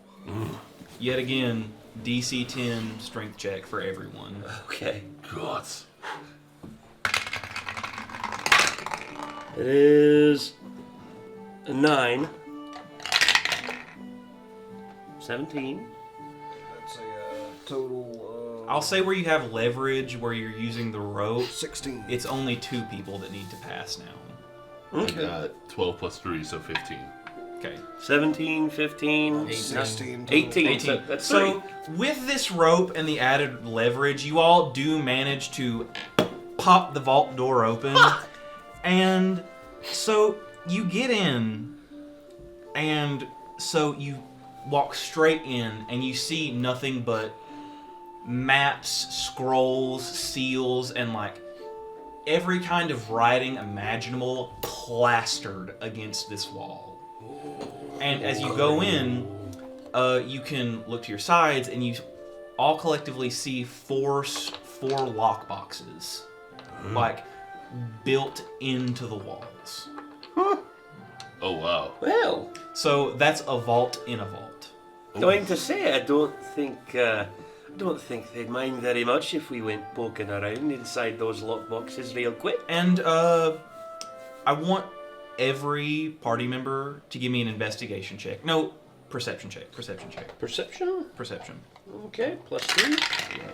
Speaker 1: Yet again, DC 10 strength check for everyone.
Speaker 2: Okay.
Speaker 5: God.
Speaker 2: It is a 9. 17.
Speaker 4: That's a total
Speaker 1: I'll say where you have leverage, where you're using the rope,
Speaker 4: 16.
Speaker 1: it's only 2 people that need to pass now.
Speaker 5: I got 12 +3, so 15.
Speaker 1: Okay.
Speaker 2: 17, 15,
Speaker 4: 16.
Speaker 2: 18. So
Speaker 1: 18.
Speaker 2: that's
Speaker 1: So,
Speaker 2: 3.
Speaker 1: with this rope and the added leverage, you all do manage to pop the vault door open. And so, you get in, and so you walk straight in, and you see nothing but maps, scrolls, seals, and like every kind of writing imaginable plastered against this wall. And as you go in, you can look to your sides, and you all collectively see four lock boxes, like built into the walls.
Speaker 5: Oh wow.
Speaker 2: Well,
Speaker 1: So that's a vault in a vault.
Speaker 2: going to say, I don't think they'd mind very much if we went poking around inside those lockboxes real quick.
Speaker 1: And I want every party member to give me an investigation check. No, perception check. Perception check.
Speaker 2: Perception?
Speaker 1: Perception.
Speaker 2: Okay, +3.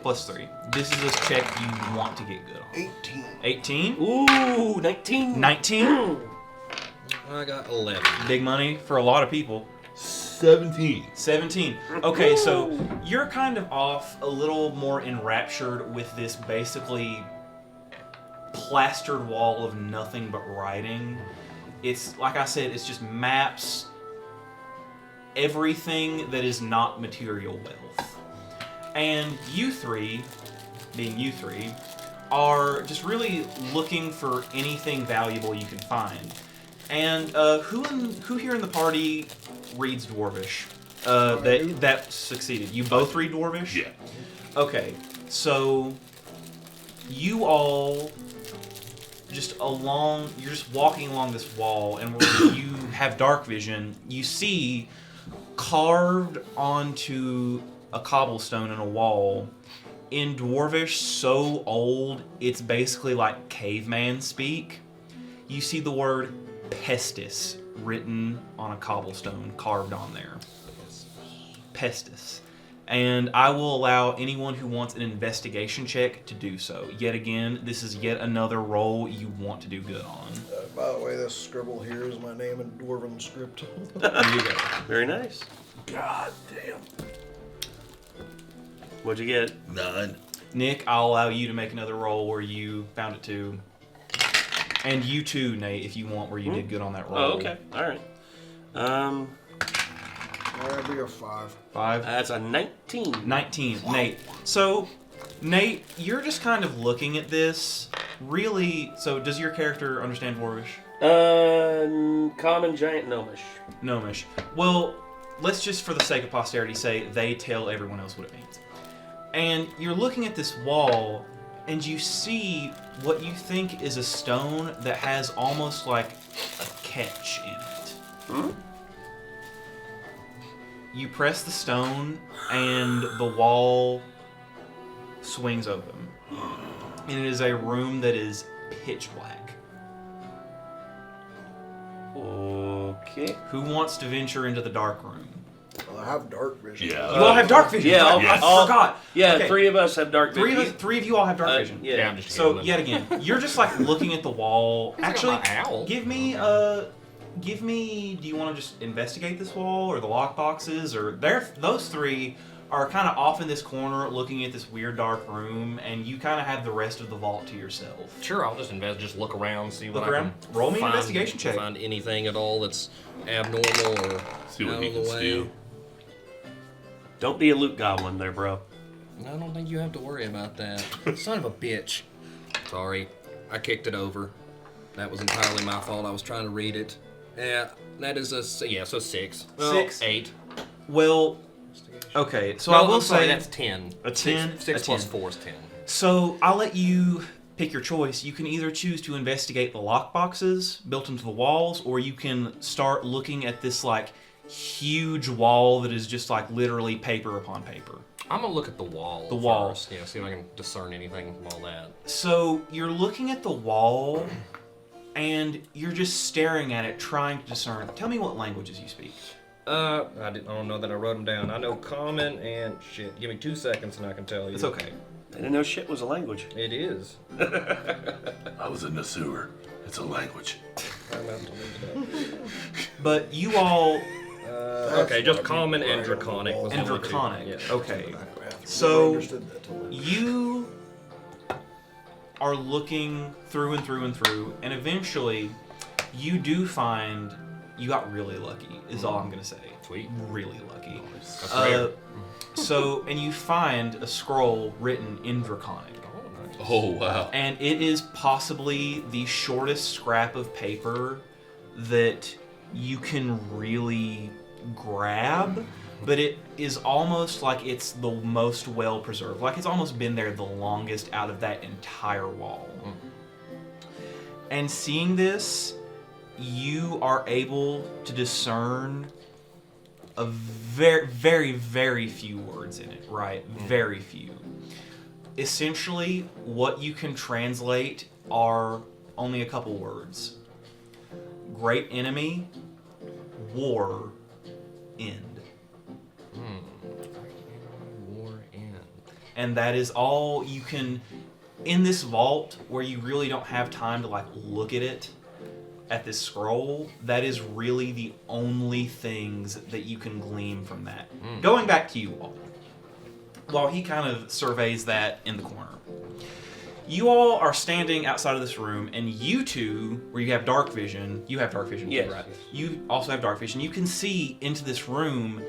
Speaker 1: +3. This is a check you want to get good on.
Speaker 4: 18.
Speaker 1: 18?
Speaker 2: Ooh, 19.
Speaker 1: 19?
Speaker 3: I got 11.
Speaker 1: Big money for a lot of people.
Speaker 5: 17.
Speaker 1: 17. Okay, so you're kind of off a little more enraptured with this basically plastered wall of nothing but writing. It's, like I said, it's just maps, everything that is not material wealth. And you three, being you three, are just really looking for anything valuable you can find. And who here in the party reads Dwarvish? That succeeded. You both read Dwarvish?
Speaker 5: Yeah.
Speaker 1: Okay, so you all you're just walking along this wall, and where you have dark vision, you see carved onto a cobblestone in a wall, in Dwarvish so old it's basically like caveman speak. You see the word pestis written on a cobblestone, carved on there. Pestis. And I will allow anyone who wants an investigation check to do so. Yet again, this is yet another roll you want to do good on.
Speaker 4: By the way, this scribble here is my name in Dwarven script.
Speaker 1: There you go.
Speaker 2: Very nice.
Speaker 5: God damn.
Speaker 2: What'd you get?
Speaker 5: 9.
Speaker 1: Nick, I'll allow you to make another roll where you found it too. And you too, Nate, if you want, where you did good on that roll.
Speaker 2: Oh, okay. All right.
Speaker 4: That'd be a 5.
Speaker 1: 5.
Speaker 2: That's a 19.
Speaker 1: 19. Nate. So, Nate, you're just kind of looking at this. Really, so does your character understand Dwarvish?
Speaker 2: Common giant gnomish.
Speaker 1: Gnomish. Well, let's just, for the sake of posterity, say they tell everyone else what it means. And you're looking at this wall, and you see what you think is a stone that has almost like a catch in it.
Speaker 2: Hmm?
Speaker 1: You press the stone, and the wall swings open. And it is a room that is pitch black.
Speaker 2: Okay.
Speaker 1: Who wants to venture into the dark room?
Speaker 4: Well, I have dark vision.
Speaker 5: Yeah.
Speaker 1: You all have dark vision.
Speaker 2: Yeah,
Speaker 1: right? I forgot.
Speaker 2: Yeah,
Speaker 1: Okay.
Speaker 2: 3 of us have dark vision.
Speaker 1: Three of you all have dark vision.
Speaker 2: Yeah.
Speaker 3: I'm just
Speaker 1: So
Speaker 3: kidding.
Speaker 1: yet again, you're just like looking at the wall. Actually,
Speaker 3: my owl.
Speaker 1: give me. Do you want to just investigate this wall or the lock boxes or those three are kind of off in this corner looking at this weird dark room, and you kind of have the rest of the vault to yourself.
Speaker 3: Sure, I'll just look around, see what
Speaker 1: Look
Speaker 3: I
Speaker 1: around.
Speaker 3: can
Speaker 1: Roll me an
Speaker 3: find,
Speaker 1: investigation check.
Speaker 3: Find anything at all that's abnormal or
Speaker 5: See what
Speaker 3: out
Speaker 5: he
Speaker 3: of
Speaker 5: can
Speaker 3: the way.
Speaker 5: steal.
Speaker 2: Don't be a loot goblin there, bro.
Speaker 3: I don't think you have to worry about that. Son of a bitch. Sorry, I kicked it over. That was entirely my fault. I was trying to read it. Yeah, that is so 6. Well,
Speaker 1: 6?
Speaker 3: 8.
Speaker 1: Well, okay. So
Speaker 3: No,
Speaker 1: I will
Speaker 3: I'm sorry,
Speaker 1: say
Speaker 3: that's 10.
Speaker 1: a 10.
Speaker 3: 6
Speaker 1: a
Speaker 3: plus
Speaker 1: 10.
Speaker 3: 4 is 10.
Speaker 1: So I'll let you pick your choice. You can either choose to investigate the lock boxes built into the walls, or you can start looking at this like huge wall that is just like literally paper upon paper.
Speaker 3: I'm gonna look at the wall.
Speaker 1: The wall.
Speaker 3: first. Yeah, see if I can discern anything from all that.
Speaker 1: So you're looking at the wall, and you're just staring at it, trying to discern. Tell me what languages you speak.
Speaker 3: I don't know that I wrote them down. I know common and shit. Give me 2 seconds and I can tell you.
Speaker 1: It's okay.
Speaker 2: I didn't know shit was a language.
Speaker 3: It is.
Speaker 5: I was in the sewer. It's a language.
Speaker 3: I'm about to look it up.
Speaker 1: But you all
Speaker 3: Okay, just common and draconic. was the
Speaker 1: and
Speaker 3: only two.
Speaker 1: draconic.
Speaker 3: Yeah.
Speaker 1: Okay.
Speaker 4: I
Speaker 1: So
Speaker 4: understood that till then.
Speaker 1: you are looking through and through and through, and eventually You do find you got really lucky. Is all I'm gonna say.
Speaker 3: Sweet.
Speaker 1: Really lucky.
Speaker 3: That's rare.
Speaker 1: So, and you find a scroll written in Draconic.
Speaker 5: Oh, wow.
Speaker 1: And it is possibly the shortest scrap of paper that you can really grab, but it is almost like it's the most well preserved. Like it's almost been there the longest out of that entire wall. And seeing this, you are able to discern a very, very, very few words in it, right? Very few. Essentially, what you can translate are only a couple words. Great enemy, war, end.
Speaker 3: War end.
Speaker 1: And that is all you can, in this vault where you really don't have time to like look at it, at this scroll, that is really the only things that you can glean from that. Going back to you all, while he kind of surveys that in the corner, you all are standing outside of this room, and you two, where you have dark vision, you have dark vision
Speaker 2: Yes.
Speaker 1: too, right? You also have dark vision. You can see into this room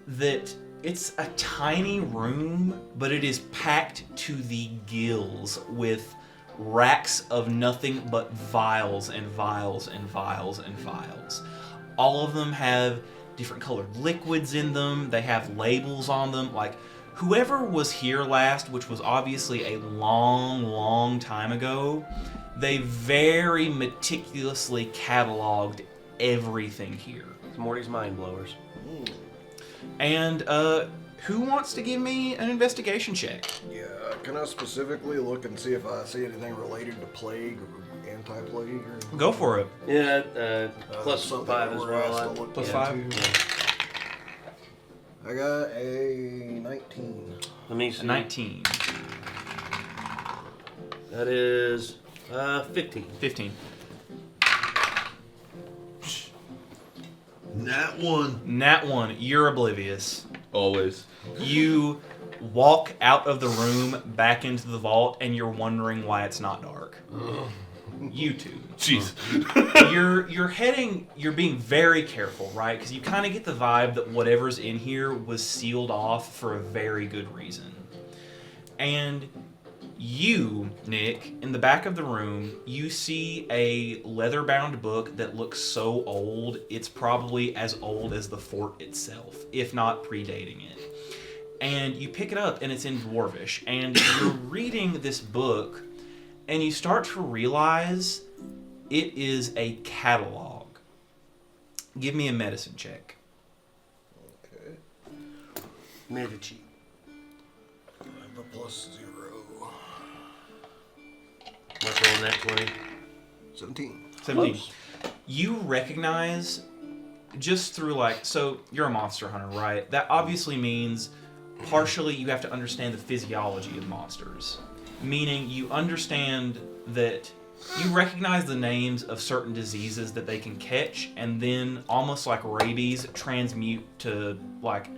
Speaker 1: that it's a tiny room, but it is packed to the gills with racks of nothing but vials and vials and vials and vials. All of them have different colored liquids in them. They have labels on them. Like, whoever was here last, which was obviously a long, long time ago, they very meticulously cataloged everything here.
Speaker 2: It's Morty's mind blowers.
Speaker 1: And, who wants to give me an investigation check?
Speaker 4: Yeah, can I specifically look and see if I see anything related to plague or anti-plague? Or
Speaker 1: Go for it.
Speaker 2: Yeah, plus
Speaker 4: something
Speaker 2: 5
Speaker 4: that
Speaker 2: as
Speaker 4: we're
Speaker 2: well.
Speaker 4: asked to look
Speaker 1: Plus
Speaker 4: into.
Speaker 1: 5?
Speaker 4: I got a 19.
Speaker 2: Let me see.
Speaker 1: 19.
Speaker 2: That is 15.
Speaker 1: 15.
Speaker 5: Nat 1.
Speaker 1: Nat 1, you're oblivious.
Speaker 5: Always.
Speaker 1: You walk out of the room back into the vault, and you're wondering why it's not dark. You two.
Speaker 5: Jeez.
Speaker 1: You're being very careful, right? Because you kind of get the vibe that whatever's in here was sealed off for a very good reason. And you, Nick, in the back of the room, you see a leather-bound book that looks so old, it's probably as old as the fort itself, if not predating it. And you pick it up, and it's in Dwarvish, and you're reading this book, and you start to realize it is a catalog. Give me a medicine check.
Speaker 4: Okay.
Speaker 2: Medici.
Speaker 4: I have a +0.
Speaker 2: What's on that 20?
Speaker 4: 17.
Speaker 1: 17.
Speaker 2: Close.
Speaker 1: You recognize, just through like, so you're a monster hunter, right? That obviously means partially you have to understand the physiology of monsters. Meaning you understand that you recognize the names of certain diseases that they can catch, and then almost like rabies transmute to like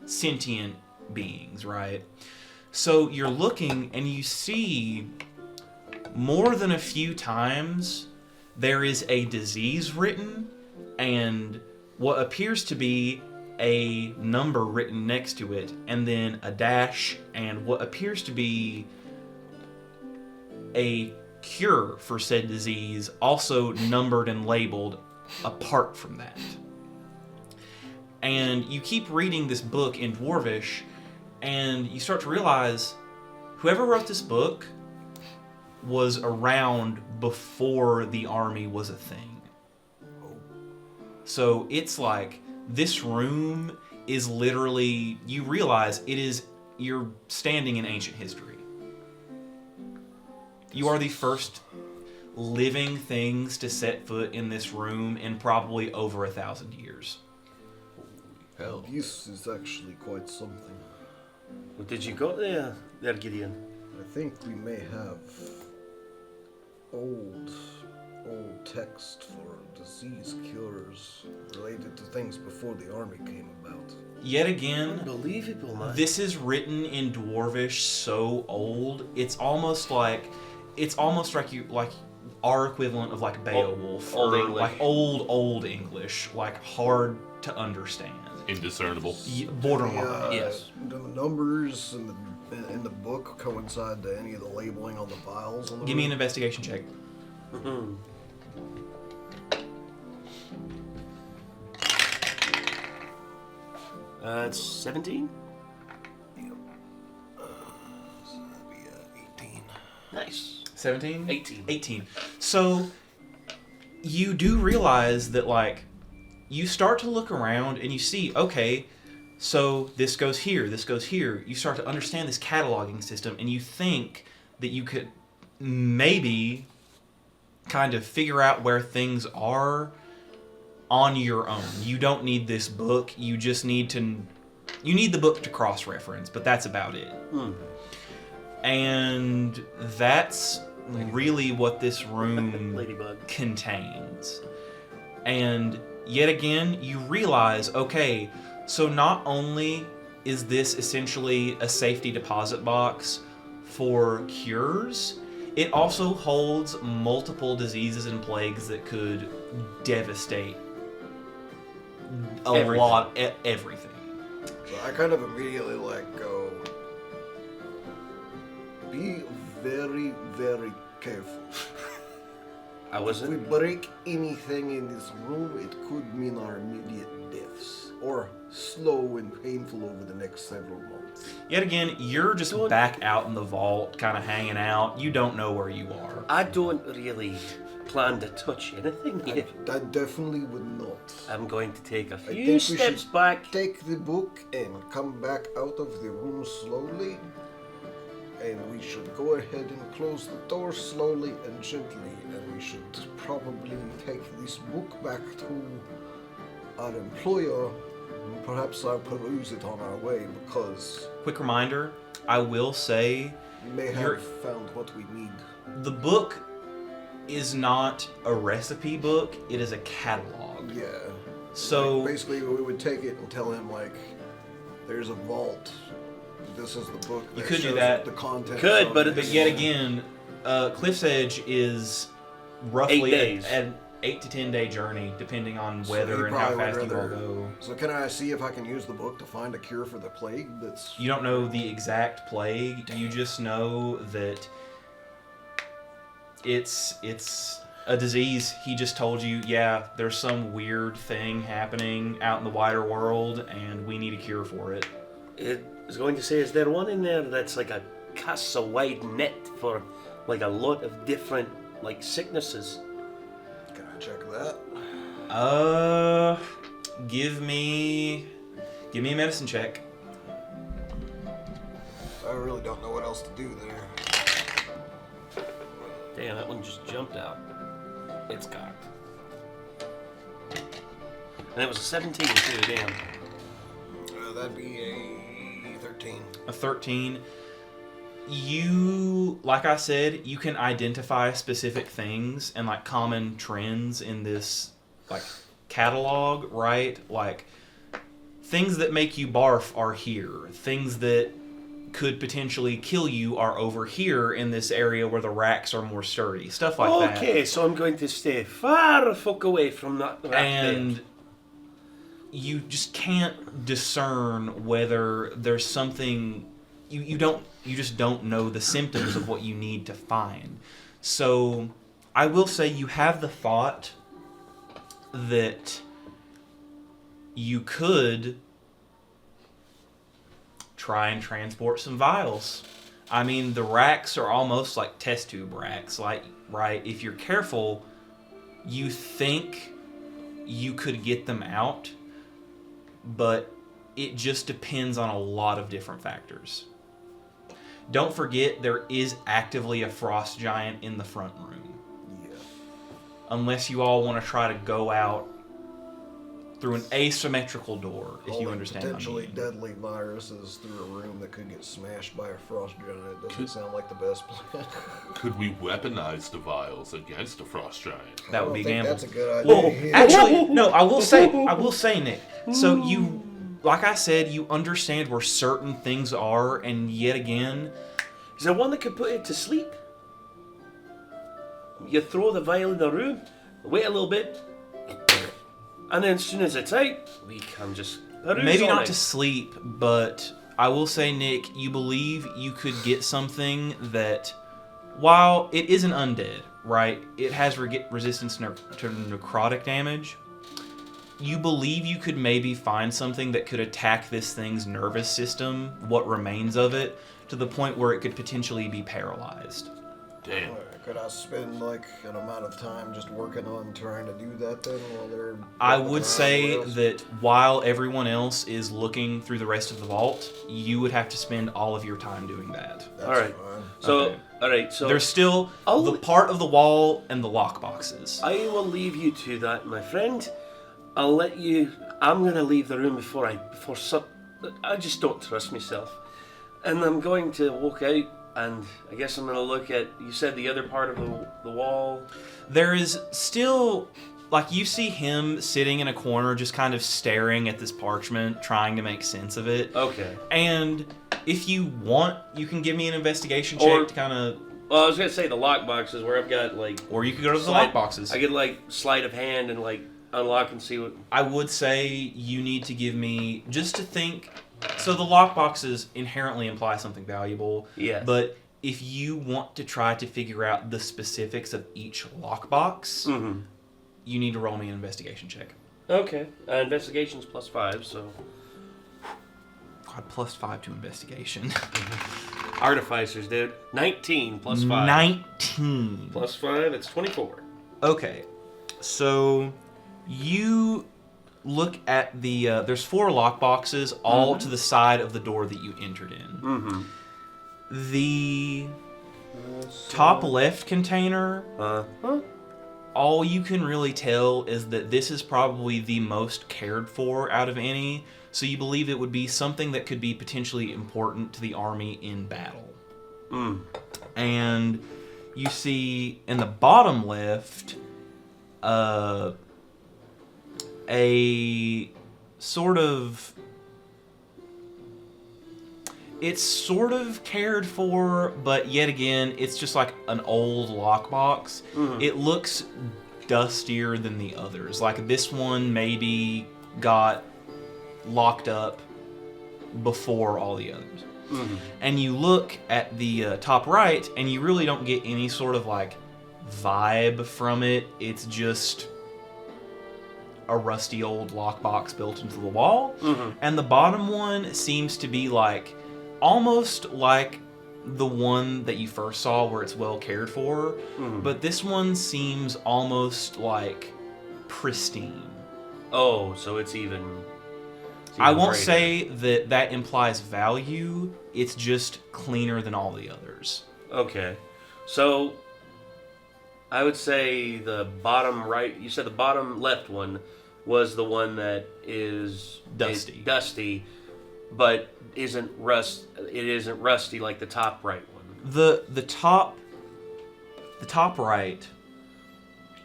Speaker 1: sentient beings, right? So you're looking and you see more than a few times there is a disease written and what appears to be a number written next to it, and then a dash and what appears to be a cure for said disease, also numbered and labeled apart from that. And you keep reading this book in Dwarvish, and you start to realize whoever wrote this book was around before the army was a thing. So it's like this room is literally, you realize it is, you're standing in ancient history. You are the first living things to set foot in this room in probably over 1,000 years.
Speaker 5: Hell.
Speaker 4: This is actually quite something.
Speaker 2: What did you got there, Gideon?
Speaker 4: I think we may have old text for disease cures related to things before the army came about.
Speaker 1: Yet again,
Speaker 2: Unbelievable, man.
Speaker 1: this is written in Dwarvish so old, it's almost like you our equivalent of like Beowulf,
Speaker 2: Old
Speaker 1: or
Speaker 2: English.
Speaker 1: like old English, like hard to understand,
Speaker 5: Indiscernible.
Speaker 1: borderline.
Speaker 2: Yes.
Speaker 4: The numbers in the book coincide to any of the labeling on the vials. On the
Speaker 1: Give me an
Speaker 4: room?
Speaker 1: investigation check.
Speaker 2: Mhm. 17?
Speaker 4: So that'd be 18.
Speaker 2: Nice.
Speaker 1: 17?
Speaker 2: 18.
Speaker 1: 18. So you do realize that, like, you start to look around and you see, okay, so this goes here, this goes here. You start to understand this cataloging system, and you think that you could maybe kind of figure out where things are on your own. You don't need this book. You just need to... You need the book to cross-reference, but that's about it. And that's really what this room
Speaker 2: Ladybug.
Speaker 1: contains. And yet again, you realize, okay, so not only is this essentially a safety deposit box for cures, it also holds multiple diseases and plagues that could devastate everything.
Speaker 4: So I kind of immediately go, be very, very careful.
Speaker 2: I
Speaker 4: If we
Speaker 2: wasn't.
Speaker 4: break anything in this room, it could mean our immediate deaths, or slow and painful over the next several months.
Speaker 1: Yet again, you're just back out in the vault, kind of hanging out. You don't know where you are.
Speaker 2: I don't really plan to touch anything here.
Speaker 4: I definitely would not.
Speaker 2: I'm going to take a
Speaker 4: think
Speaker 2: few
Speaker 4: we
Speaker 2: steps
Speaker 4: should
Speaker 2: back.
Speaker 4: Take the book and come back out of the room slowly, and we should go ahead and close the door slowly and gently, and we should probably take this book back to our employer, and perhaps I'll peruse it on our way, because
Speaker 1: Quick reminder, I will say
Speaker 4: we may
Speaker 1: You're-
Speaker 4: have found what we need.
Speaker 1: the book is not a recipe book, it is a catalog.
Speaker 4: Yeah.
Speaker 1: So
Speaker 4: Like, basically, we would take it and tell him, like, there's a vault. This is the book.
Speaker 1: You could do
Speaker 4: shows
Speaker 1: that.
Speaker 4: The content.
Speaker 2: Could, but
Speaker 1: But yet again, Cliff's Edge is
Speaker 2: 8
Speaker 1: roughly
Speaker 2: days.
Speaker 1: an 8 to 10 day journey, depending on
Speaker 4: So
Speaker 1: weather
Speaker 4: you
Speaker 1: and how
Speaker 4: probably
Speaker 1: fast
Speaker 4: would
Speaker 1: you all
Speaker 4: rather-
Speaker 1: go.
Speaker 4: So can I see if I can use the book to find a cure for the plague? That's
Speaker 1: You don't know the exact plague. You just know that it's a disease. He just told you, yeah, there's some weird thing happening out in the wider world, and we need a cure for it.
Speaker 2: I was going to say, is there one in there that's like a casts a wide net for like a lot of different like sicknesses?
Speaker 4: Can I check that?
Speaker 1: Give me a medicine check.
Speaker 4: I really don't know what else to do there.
Speaker 2: Damn, that one just jumped out. It's cocked. And it was a 17 too, damn.
Speaker 4: That'd be a 13.
Speaker 1: A 13. You, like I said, you can identify specific things and like common trends in this like catalog, right? Like things that make you barf are here. Things that could potentially kill you are over here in this area where the racks are more sturdy. Stuff like that.
Speaker 2: Okay, so I'm going to stay far the fuck away from that rack
Speaker 1: And
Speaker 2: there.
Speaker 1: you just can't discern whether there's something you just don't know the symptoms of what you need to find. So I will say you have the thought that you could try and transport some vials. I mean, the racks are almost like test tube racks, like, right? If you're careful, you think you could get them out, but it just depends on a lot of different factors. Don't forget, there is actively a frost giant in the front room.
Speaker 4: Yeah.
Speaker 1: Unless you all want to try to go out through an asymmetrical door, if you
Speaker 4: Hauling
Speaker 1: understand what I
Speaker 4: potentially
Speaker 1: mean.
Speaker 4: deadly viruses through a room that could get smashed by a frost giant doesn't sound like the best plan.
Speaker 5: Could we weaponize the vials against a frost giant?
Speaker 1: That would be
Speaker 4: I think
Speaker 1: gamble.
Speaker 4: that's a good idea.
Speaker 1: Well,
Speaker 4: Yeah.
Speaker 1: actually, no, I will say, Nick. So you, like I said, you understand where certain things are, and yet again,
Speaker 2: Is there one that could put it to sleep? you throw the vial in the room, wait a little bit, and then as soon as it's out, we can just peruse
Speaker 1: Maybe
Speaker 2: on
Speaker 1: not
Speaker 2: it.
Speaker 1: to sleep, but I will say, Nick, you believe you could get something that, while it isn't undead, right? It has resistance to necrotic damage. You believe you could maybe find something that could attack this thing's nervous system, what remains of it, to the point where it could potentially be paralyzed.
Speaker 5: Damn.
Speaker 4: Could I spend like an amount of time just working on trying to do that then while they're...
Speaker 1: I
Speaker 4: looking
Speaker 1: would
Speaker 4: around
Speaker 1: say
Speaker 4: everywhere else?
Speaker 1: that while everyone else is looking through the rest of the vault, you would have to spend all of your time doing that.
Speaker 4: That's
Speaker 2: All right.
Speaker 4: fine.
Speaker 2: So,
Speaker 1: Okay.
Speaker 2: all right. So
Speaker 1: There's still
Speaker 2: I'll-
Speaker 1: the part of the wall and the lock boxes.
Speaker 2: I will leave you to that, my friend. I'll let you. I'm gonna leave the room before some. I just don't trust myself, and I'm going to walk out. And I guess I'm gonna look at. You said the other part of the wall.
Speaker 1: There is still, like, you see him sitting in a corner just kind of staring at this parchment, trying to make sense of it.
Speaker 2: Okay.
Speaker 1: And if you want, you can give me an investigation check
Speaker 2: Or-
Speaker 1: to kind of...
Speaker 2: Well, I was gonna say the lock boxes where I've got like.
Speaker 1: Or you could go to the
Speaker 2: slide-
Speaker 1: lock boxes.
Speaker 2: I could like sleight of hand and like unlock and see what.
Speaker 1: I would say you need to give me, just to think... So the lock boxes inherently imply something valuable.
Speaker 2: Yes.
Speaker 1: But if you want to try to figure out the specifics of each lockbox,
Speaker 2: Mm-hmm.
Speaker 1: you need to roll me an investigation check.
Speaker 2: Okay. Investigation's +5, so.
Speaker 1: God, +5 to investigation.
Speaker 2: Artificers, dude. 19 +5.
Speaker 1: 19.
Speaker 2: +5, it's 24.
Speaker 1: Okay, so you look at the... there's 4 lockboxes, all to the side of the door that you entered in.
Speaker 2: Mm-hmm.
Speaker 1: The top left container,
Speaker 2: Huh?
Speaker 1: all you can really tell is that this is probably the most cared for out of any, so you believe it would be something that could be potentially important to the army in battle.
Speaker 2: Mm.
Speaker 1: And you see in the bottom left a sort of... It's sort of cared for, but yet again, it's just like an old lockbox.
Speaker 2: Mhm.
Speaker 1: It looks dustier than the others. Like this one maybe got locked up before all the others.
Speaker 2: Mm-hmm.
Speaker 1: And you look at the top right, and you really don't get any sort of like vibe from it. It's just a rusty old lockbox built into the wall.
Speaker 2: Mm-hmm.
Speaker 1: And the bottom one seems to be like almost like the one that you first saw where it's well cared for, but this one seems almost like pristine.
Speaker 2: Oh, so it's even.
Speaker 1: I won't
Speaker 2: greater.
Speaker 1: say that that implies value, it's just cleaner than all the others.
Speaker 2: Okay, so I would say the bottom right. You said the bottom left one was the one that is
Speaker 1: Dusty.
Speaker 2: dusty, but isn't rust. It isn't rusty like the top right one.
Speaker 1: The top right,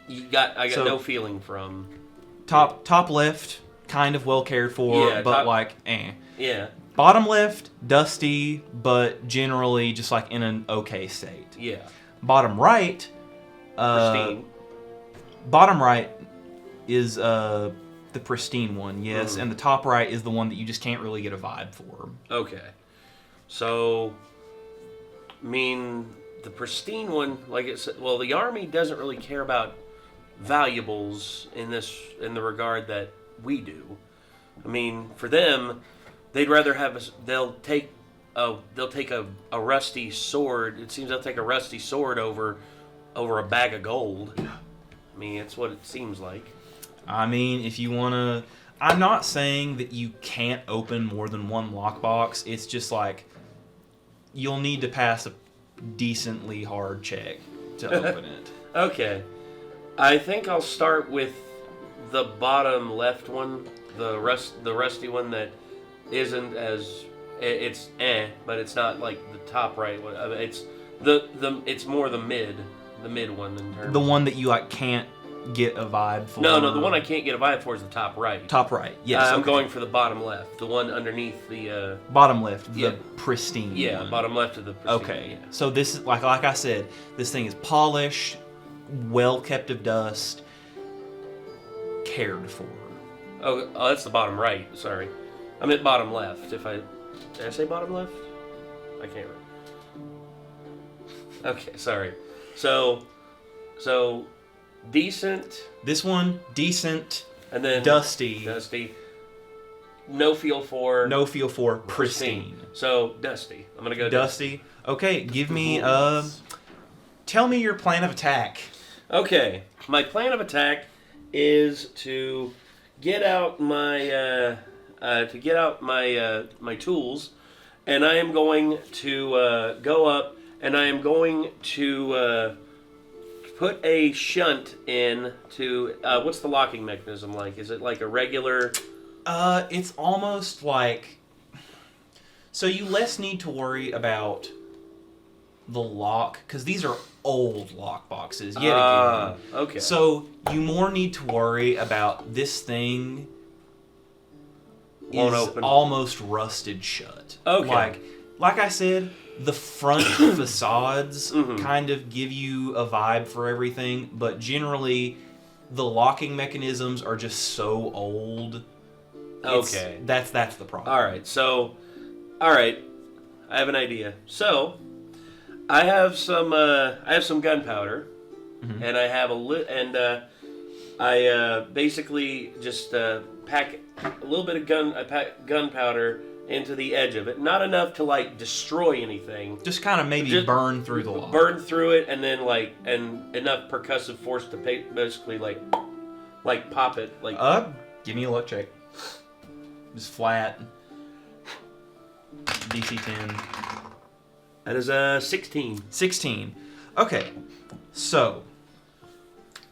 Speaker 2: I got
Speaker 1: So-
Speaker 2: no feeling from.
Speaker 1: top left, kind of well cared for,
Speaker 2: Yeah,
Speaker 1: but
Speaker 2: top-
Speaker 1: like eh.
Speaker 2: Yeah,
Speaker 1: Bottom left, dusty, but generally just like in an okay state.
Speaker 2: yeah.
Speaker 1: Bottom right,
Speaker 2: Pristine.
Speaker 1: bottom right is the pristine one, yes, and the top right is the one that you just can't really get a vibe for.
Speaker 2: Okay. So, I mean, the pristine one, like it said, well, the army doesn't really care about valuables in the regard that we do. I mean, for them, they'd rather have they'll take a rusty sword. It seems they'll take a rusty sword over a bag of gold. I mean, it's what it seems like.
Speaker 1: I mean, if you want to... I'm not saying that you can't open more than one lockbox. It's just like you'll need to pass a decently hard check to open it.
Speaker 2: Okay. I think I'll start with the bottom left one, the rusty one that isn't as it's but it's not like the top right one. It's it's more the mid one in terms.
Speaker 1: The one that you like can't get a vibe for.
Speaker 2: No, the one I can't get a vibe for is the top right.
Speaker 1: Top right. Yes.
Speaker 2: I'm
Speaker 1: okay.
Speaker 2: going for the bottom left, the one underneath the.
Speaker 1: Bottom left,
Speaker 2: Yeah.
Speaker 1: the pristine.
Speaker 2: Yeah,
Speaker 1: one.
Speaker 2: bottom left of the. Pristine,
Speaker 1: Okay.
Speaker 2: Yeah.
Speaker 1: So this is like I said, this thing is polished, well kept of dust, cared for.
Speaker 2: Oh, that's the bottom right. Sorry, I meant bottom left. Did I say bottom left? I can't remember. Okay, sorry. So decent,
Speaker 1: This one, decent,
Speaker 2: and then
Speaker 1: dusty,
Speaker 2: no feel for
Speaker 1: pristine.
Speaker 2: So dusty. I'm gonna go
Speaker 1: Dusty. Okay, give me tell me your plan of attack.
Speaker 2: Okay, my plan of attack is to get out my my tools, and I am going to go up, and I am going to put a shunt in to what's the locking mechanism like? Is it like a regular?
Speaker 1: It's almost like, so you less need to worry about the lock, because these are old lock boxes yet again.
Speaker 2: Okay.
Speaker 1: So you more need to worry about this thing
Speaker 2: Won't
Speaker 1: is
Speaker 2: open.
Speaker 1: almost rusted shut.
Speaker 2: Okay.
Speaker 1: Like I said, the front facades
Speaker 2: Mm-hmm.
Speaker 1: kind of give you a vibe for everything, but generally the locking mechanisms are just so old.
Speaker 2: Okay.
Speaker 1: That's the problem.
Speaker 2: All right. I have an idea. So, I have some gunpowder,
Speaker 1: Mm-hmm.
Speaker 2: and I have I basically just pack a little bit of gunpowder into the edge of it. Not enough to like destroy anything.
Speaker 1: Just kind of maybe
Speaker 2: Just
Speaker 1: burn through the lock.
Speaker 2: Burn through it, and then and enough percussive force to basically like pop it.
Speaker 1: Give me a luck check. Just flat. DC 10.
Speaker 2: That is a 16.
Speaker 1: 16. Okay. So,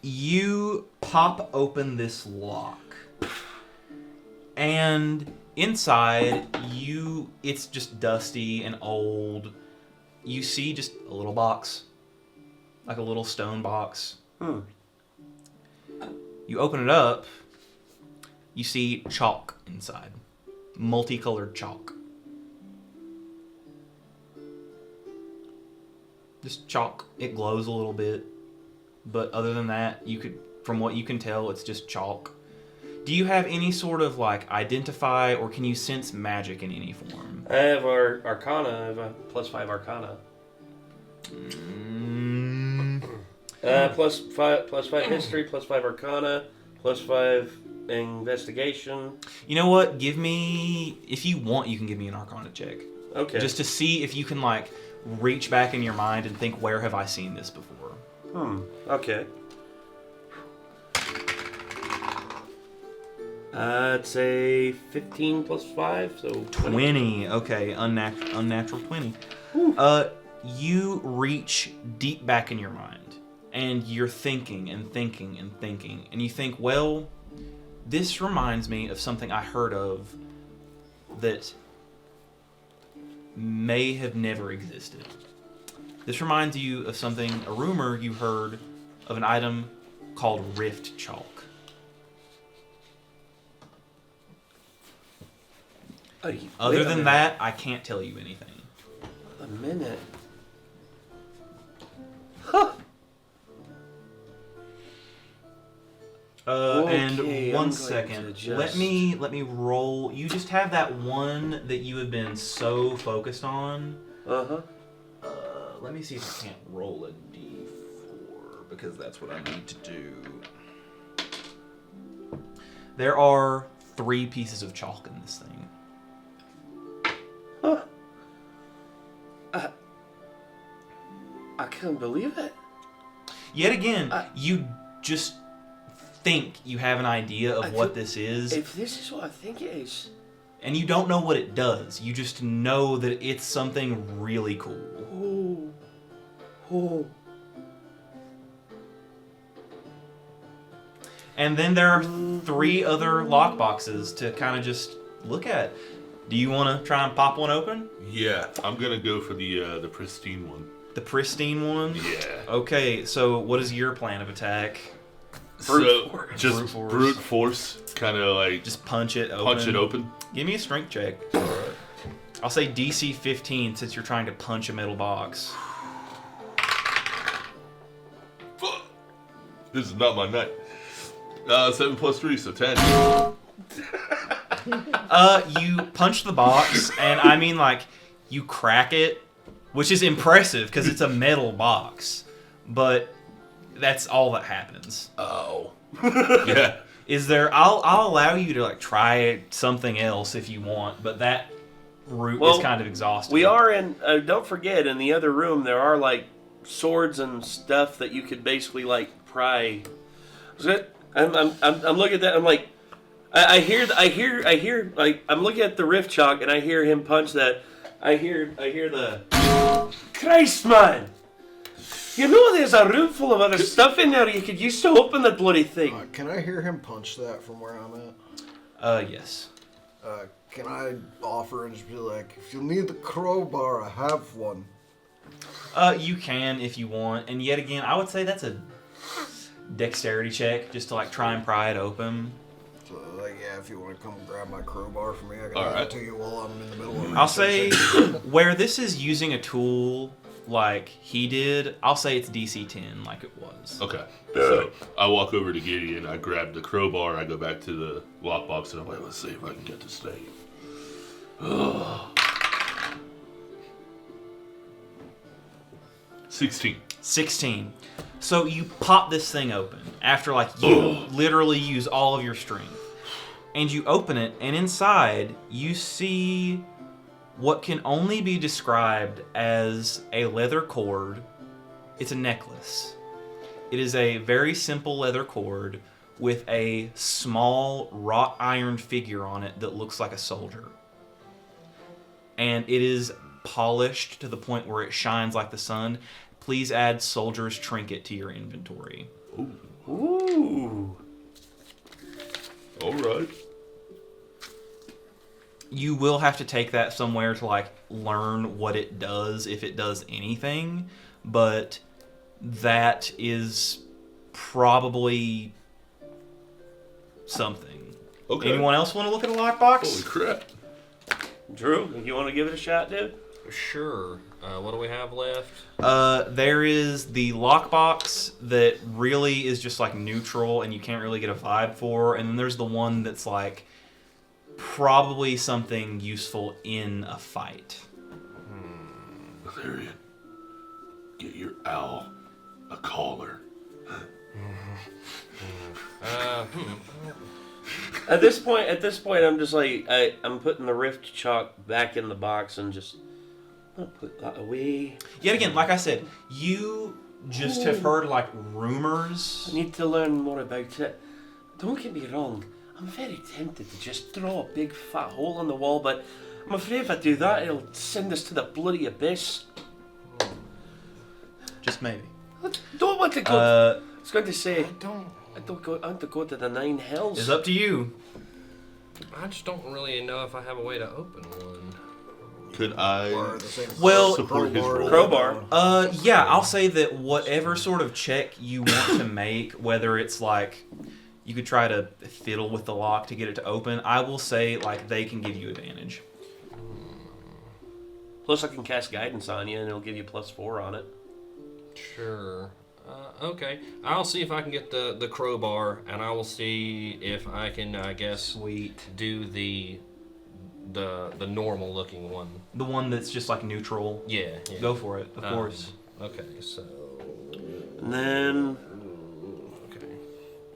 Speaker 1: you pop open this lock. And inside, it's just dusty and old. You see just a little box. Like a little stone box. You open it up. You see chalk inside. Multicolored chalk. Just chalk. It glows a little bit. But other than that, from what you can tell, it's just chalk. Do you have any sort of identify, or can you sense magic in any form?
Speaker 2: I have Arcana. I have a +5 Arcana. +5 History, +5 Arcana, +5 Investigation.
Speaker 1: You know what? If you want, you can give me an Arcana check.
Speaker 2: Okay.
Speaker 1: Just to see if you can reach back in your mind and think, where have I seen this before?
Speaker 2: Okay. It's a 15 +5, so
Speaker 1: 20. Okay, unnatural 20. You reach deep back in your mind, and you're thinking and thinking and thinking, and you think, well, this reminds me of something I heard of that may have never existed. This reminds you of a rumor you heard of an item called Rift Chalk. Other than that, I can't tell you anything.
Speaker 2: A minute.
Speaker 1: And
Speaker 2: Okay,
Speaker 1: one
Speaker 2: I'm
Speaker 1: second.
Speaker 2: going to
Speaker 1: Let me roll. You just have that one that you have been so focused on. Let me see if I can't roll a d4, because that's what I need to do. There are 3 pieces of chalk in this thing.
Speaker 2: I can't believe it.
Speaker 1: Yet again, you just think you have an idea of what this is.
Speaker 2: If this is what I think it is.
Speaker 1: And you don't know what it does. You just know that it's something really cool. And then there are 3 other lockboxes to kind of just look at. Do you want to try and pop one open?
Speaker 5: Yeah, I'm gonna go for the pristine one.
Speaker 1: The pristine one?
Speaker 5: Yeah.
Speaker 1: Okay, so what is your plan of attack?
Speaker 5: Just
Speaker 1: Brute force.
Speaker 5: brute force, kind of
Speaker 1: Just punch it open.
Speaker 5: punch it open.
Speaker 1: Give me a strength check. I'll say DC 15 since you're trying to punch a metal box.
Speaker 5: This is not my night. 7 plus 3, so 10.
Speaker 1: You punch the box, and I mean, like, you crack it, which is impressive because it's a metal box. But that's all that happens.
Speaker 2: Oh.
Speaker 5: Yeah.
Speaker 1: Is there? I'll allow you to like try something else if you want, but that route is kind of exhausting.
Speaker 2: We are in. Don't forget, in the other room there are like swords and stuff that you could basically like pry. I'm looking at that. I'm like, I hear. Like I'm looking at the rift chalk and I hear him punch that. I hear the. Christ, man! You know there's a room full of other stuff in there you could use to open the bloody thing.
Speaker 4: Can I hear him punch that from where I'm at?
Speaker 1: Yes.
Speaker 4: Can I offer and just be like, if you need the crowbar, I have one.
Speaker 1: You can if you want, and yet again, I would say that's a dexterity check just to like try and pry it open.
Speaker 4: So, like, yeah, if you want to come grab my crowbar for me, I can
Speaker 5: All
Speaker 4: give
Speaker 5: right.
Speaker 4: it to you while I'm in the middle of it.
Speaker 1: I'll say where this is using a tool like he did, I'll say it's DC 10 like it was.
Speaker 5: Okay. So I walk over to Gideon, I grab the crowbar, I go back to the lockbox, and I'm like, let's see if I can get this thing. 16.
Speaker 1: So you pop this thing open after like you literally use all of your strength. And you open it, and inside you see what can only be described as a leather cord. It's a necklace. It is a very simple leather cord with a small wrought iron figure on it that looks like a soldier. And it is polished to the point where it shines like the sun. Please add soldier's trinket to your inventory.
Speaker 2: Ooh.
Speaker 5: All right.
Speaker 1: You will have to take that somewhere to like learn what it does, if it does anything, but that is probably something.
Speaker 5: Okay.
Speaker 1: Anyone else want to look at a lockbox?
Speaker 5: Holy crap.
Speaker 2: Drew, you want to give it a shot, dude?
Speaker 3: Sure. What do we have left?
Speaker 1: There is the lockbox that really is just like neutral and you can't really get a vibe for, and then there's the one that's like probably something useful in a fight.
Speaker 5: Valerian, get your owl a collar.
Speaker 2: At this point, I'm just like I'm putting the rift chalk back in the box and just I'll put that away.
Speaker 1: Yet again, like I said, you just have heard like
Speaker 2: I
Speaker 1: rumors.
Speaker 2: need to learn more about it. Don't get me wrong, I'm very tempted to just throw a big fat hole in the wall, but I'm afraid if I do that, it'll send us to the bloody abyss.
Speaker 1: Just maybe.
Speaker 2: I don't want to go. I was going to say, I want to go to the 9 hells.
Speaker 1: It's up to you.
Speaker 3: I just don't really know if I have a way to open one.
Speaker 5: Could
Speaker 4: Or
Speaker 5: I
Speaker 4: the same
Speaker 1: Well-
Speaker 5: support his roll?
Speaker 2: Crowbar.
Speaker 1: Yeah, I'll say that whatever sort of check you want to make, whether it's like you could try to fiddle with the lock to get it to open, I will say like they can give you advantage.
Speaker 2: Plus, I can cast guidance on you, and it'll give you +4 on it.
Speaker 3: Sure. Okay. I'll see if I can get the crowbar, and I will see if I can, I guess,
Speaker 1: Sweet.
Speaker 3: do the normal looking one.
Speaker 1: The one that's just like neutral.
Speaker 3: Yeah.
Speaker 1: Go for it, of course.
Speaker 3: Okay. So.
Speaker 2: And then,
Speaker 3: Okay.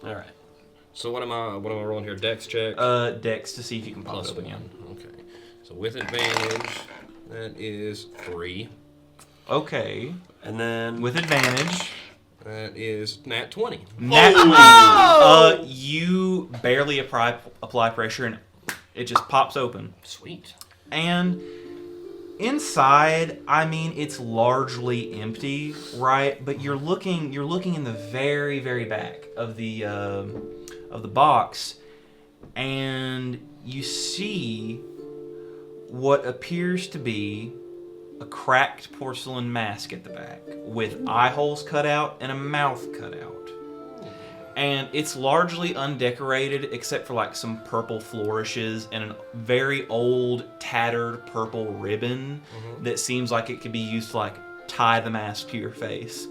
Speaker 2: all right.
Speaker 3: So what am I rolling here? Dex check.
Speaker 1: Dex to see if you can pop
Speaker 3: Plus
Speaker 1: it open.
Speaker 3: 1. Okay. So with advantage, that is 3.
Speaker 1: Okay.
Speaker 2: And then,
Speaker 1: With advantage.
Speaker 3: That is nat 20.
Speaker 1: Nat 20. You barely apply pressure and it just pops open.
Speaker 3: Sweet.
Speaker 1: And inside, I mean, it's largely empty, right? But you're looking in the very, very back of the box, and you see what appears to be a cracked porcelain mask at the back with eye holes cut out and a mouth cut out. And it's largely undecorated except for like some purple flourishes and a very old tattered purple ribbon that seems like it could be used to like tie tie the mask to your face.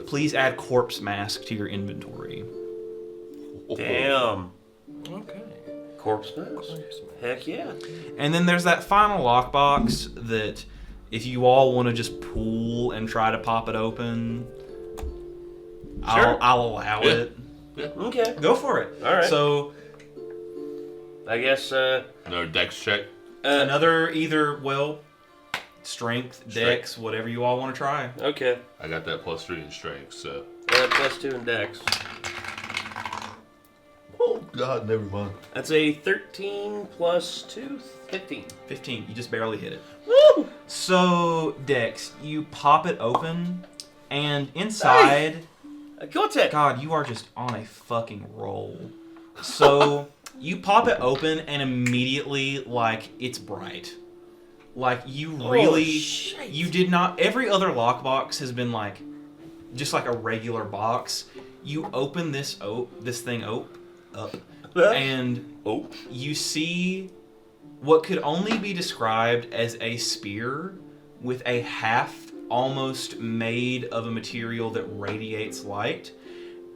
Speaker 1: Please add corpse mask to your inventory.
Speaker 2: Damn.
Speaker 3: Okay.
Speaker 2: Corpse mask. Heck yeah.
Speaker 1: And then there's that final lockbox that if you all want to just pull and try to pop it open,
Speaker 2: Sure.
Speaker 1: I'll allow it.
Speaker 2: Okay.
Speaker 1: Go for it.
Speaker 2: All right.
Speaker 1: So
Speaker 2: I guess,
Speaker 5: Another dex check.
Speaker 1: another either, strength, dex, whatever you all want to try.
Speaker 2: Okay.
Speaker 5: I got that +3 in strength, so.
Speaker 2: +2 in dex.
Speaker 5: Oh God, never mind.
Speaker 2: That's a 13 plus 2, 15.
Speaker 1: 15. You just barely hit it.
Speaker 2: Woo!
Speaker 1: So, Dex, you pop it open, and inside...
Speaker 2: Go ahead.
Speaker 1: God, you are just on a fucking roll. So, you pop it open, and immediately, like, it's bright. Like, you really...
Speaker 2: shit.
Speaker 1: You did not... Every other lockbox has been, like, just like a regular box. You open this thing up, and you see what could only be described as a spear with a half almost made of a material that radiates light,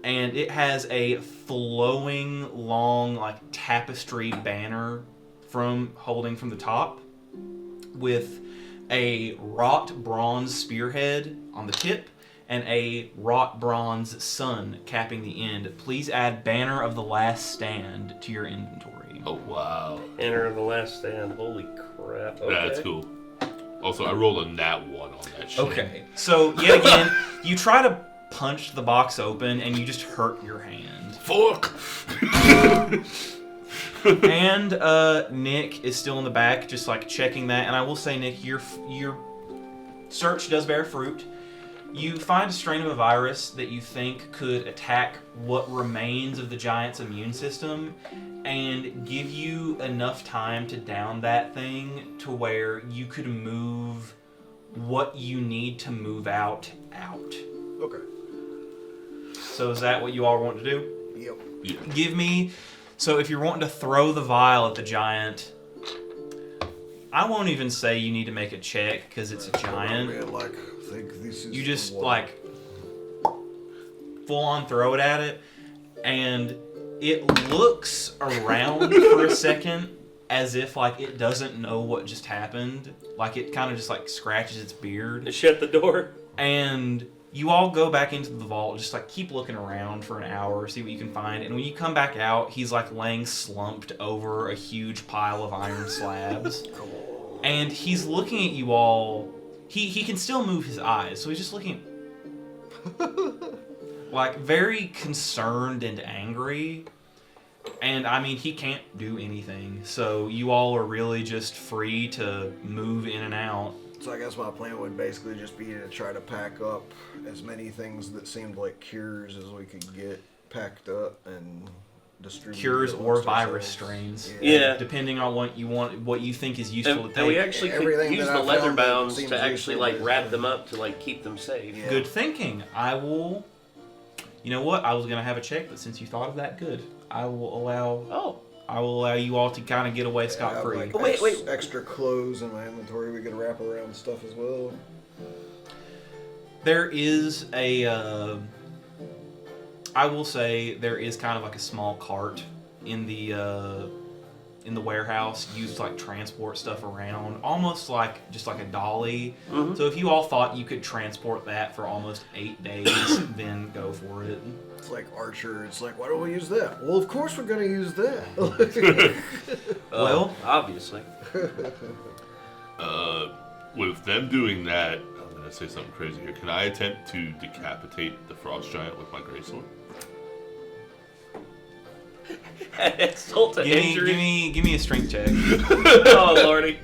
Speaker 1: and it has a flowing long like tapestry banner holding from the top with a wrought bronze spearhead on the tip and a wrought bronze sun capping the end. Please add Banner of the Last Stand to your inventory.
Speaker 5: Oh wow.
Speaker 2: Enter of the Last Stand. Holy crap. Okay.
Speaker 5: That's cool. Also, I rolled a nat 1 on that shit.
Speaker 1: Okay, so yet again, you try to punch the box open and you just hurt your hand.
Speaker 5: Fuck!
Speaker 1: And Nick is still in the back, just like checking that. And I will say, Nick, your search does bear fruit. You find a strain of a virus that you think could attack what remains of the giant's immune system and give you enough time to down that thing to where you could move what you need to move out.
Speaker 4: Okay.
Speaker 1: So is that what you all want to do?
Speaker 4: Yep.
Speaker 5: Yeah.
Speaker 1: Give me... So if you're wanting to throw the vial at the giant, I won't even say you need to make a check because it's a giant.
Speaker 4: Think this is
Speaker 1: You just
Speaker 4: the one.
Speaker 1: like full on throw it at it, and it looks around for a second as if like it doesn't know what just happened. Like it kind of just like scratches its beard.
Speaker 2: Shut the door.
Speaker 1: And you all go back into the vault, just like keep looking around for an hour, see what you can find. And when you come back out, he's like laying slumped over a huge pile of iron slabs. And he's looking at you all. He can still move his eyes, so he's just looking like very concerned and angry. And I mean, he can't do anything. So you all are really just free to move in and out.
Speaker 4: So I guess my plan would basically just be to try to pack up as many things that seemed like cures as we could get packed up and distribute.
Speaker 1: Cures or
Speaker 4: amongst
Speaker 1: virus
Speaker 4: ourselves.
Speaker 1: strains.
Speaker 2: Yeah.
Speaker 1: Depending on what you think is useful to
Speaker 2: And
Speaker 1: take.
Speaker 2: we actually could
Speaker 4: Everything
Speaker 2: use
Speaker 4: that
Speaker 2: the
Speaker 4: I
Speaker 2: leather
Speaker 4: found that
Speaker 2: bounds
Speaker 4: seems
Speaker 2: to actually
Speaker 4: useful
Speaker 2: like
Speaker 4: is,
Speaker 2: wrap them up to like keep them safe.
Speaker 4: Yeah.
Speaker 1: Good thinking. I will. You know what? I was gonna have a check, but since you thought of that, good. I will allow you all to kind of get away scot
Speaker 4: I have,
Speaker 1: free.
Speaker 4: like,
Speaker 2: Oh, wait.
Speaker 4: extra clothes in my inventory we could wrap around stuff as well.
Speaker 1: There is a. I will say there is kind of like a small cart in the warehouse used to like transport stuff around, almost like just like a dolly.
Speaker 2: Mm-hmm.
Speaker 1: So if you all thought you could transport that for almost 8 days, then go for it.
Speaker 4: It's like Archer. It's like, why don't we use that? Well, of course we're gonna use that.
Speaker 1: Well,
Speaker 2: obviously.
Speaker 5: With them doing that, I'm gonna say something crazy here. Can I attempt to decapitate the frost giant with my greatsword?
Speaker 2: Insult to injury.
Speaker 1: give me a strength check.
Speaker 2: Oh lordy.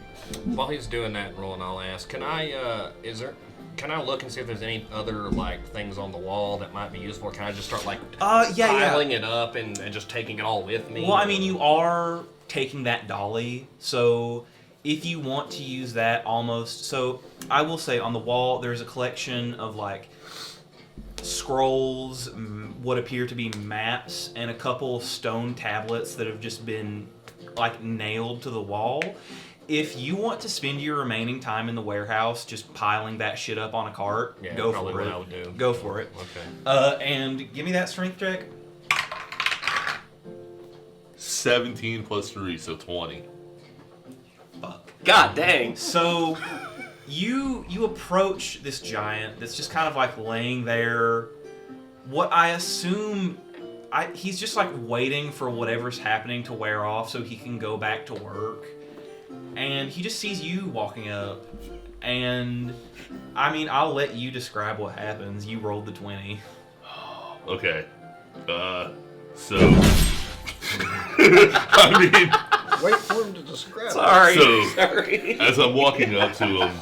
Speaker 3: While he's doing that, Roland, I'll ask, can I look and see if there's any other like things on the wall that might be useful? Or can I just start like piling it up and just taking it all with me?
Speaker 1: Well, I mean, you are taking that dolly, so if you want to use that almost... So, I will say, on the wall, there's a collection of, like, scrolls, what appear to be maps, and a couple stone tablets that have just been like nailed to the wall. If you want to spend your remaining time in the warehouse just piling that shit up on a cart,
Speaker 3: Yeah,
Speaker 1: go
Speaker 3: probably
Speaker 1: for
Speaker 3: what
Speaker 1: it.
Speaker 3: I would do.
Speaker 1: Go for it.
Speaker 3: Okay.
Speaker 1: And give me that strength check.
Speaker 5: 17 plus 3, so 20.
Speaker 1: Fuck.
Speaker 2: God dang.
Speaker 1: So you approach this giant that's just kind of like laying there. What I assume he's just like waiting for whatever's happening to wear off so he can go back to work. And he just sees you walking up. And I mean, I'll let you describe what happens. You rolled the 20.
Speaker 5: Okay. So I mean,
Speaker 4: Wait for him to describe it.
Speaker 2: Sorry.
Speaker 5: So-
Speaker 2: Sorry.
Speaker 5: as I'm walking up to him,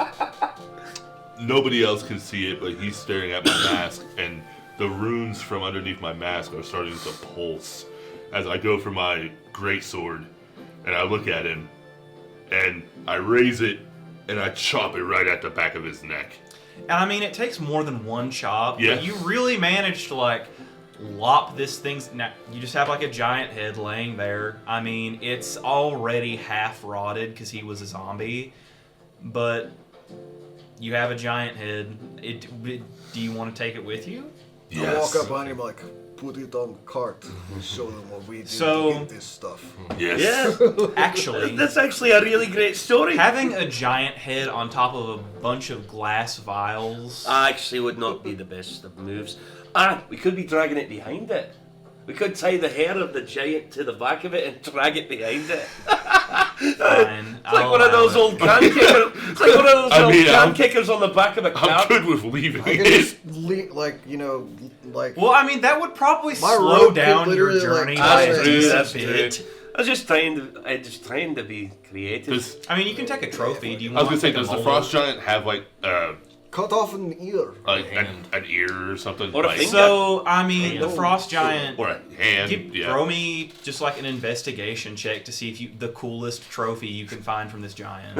Speaker 5: nobody else can see it, but he's staring at my mask, and the runes from underneath my mask are starting to pulse as I go for my greatsword, and I look at him, and I raise it, and I chop it right at the back of his neck.
Speaker 1: And I mean, it takes more than one chop.
Speaker 5: Yeah.
Speaker 1: But you really managed to like lop this thing's. Now, you just have like a giant head laying there. I mean, it's already half rotted because he was a zombie. But you have a giant head. Do you want to take it with you?
Speaker 4: I walk up behind him like, put it on the cart and show them what we did
Speaker 1: So-
Speaker 4: to get this stuff.
Speaker 5: Yes.
Speaker 2: Yeah.
Speaker 1: Actually,
Speaker 2: That's actually a really great story.
Speaker 1: having a giant head on top of a bunch of glass vials.
Speaker 2: Actually would not be the best of moves. We could be dragging it behind it. We could tie the hair of the giant to the back of it and drag it behind it.
Speaker 1: Fine.
Speaker 2: It's like one of those old can kickers. It's like one of those
Speaker 5: I
Speaker 2: old
Speaker 5: mean,
Speaker 2: can
Speaker 5: I'm-
Speaker 2: kickers on the back of a
Speaker 5: I'm
Speaker 2: car.
Speaker 5: good with leaving
Speaker 4: I can
Speaker 5: it.
Speaker 4: just, like,
Speaker 1: Well, I mean, that would probably
Speaker 4: My
Speaker 1: slow
Speaker 4: rope could
Speaker 1: down your
Speaker 4: literally,
Speaker 1: journey
Speaker 4: like,
Speaker 1: by
Speaker 2: That's
Speaker 1: a
Speaker 2: true,
Speaker 1: decent
Speaker 2: that's
Speaker 1: bit.
Speaker 2: true. I was just trying to be creative.
Speaker 5: Does,
Speaker 1: I mean, you can take a trophy. Do you
Speaker 5: I was
Speaker 1: want
Speaker 5: gonna say,
Speaker 1: to take
Speaker 5: does
Speaker 1: a
Speaker 5: the
Speaker 1: mold?
Speaker 5: frost giant have like
Speaker 4: cut off an ear.
Speaker 5: an ear or something?
Speaker 2: Or a
Speaker 5: like,
Speaker 2: finger.
Speaker 1: So, I mean, the
Speaker 4: Hand.
Speaker 1: frost giant.
Speaker 5: or a hand?
Speaker 1: Throw me just like an investigation check to see if the coolest trophy you can find from this giant.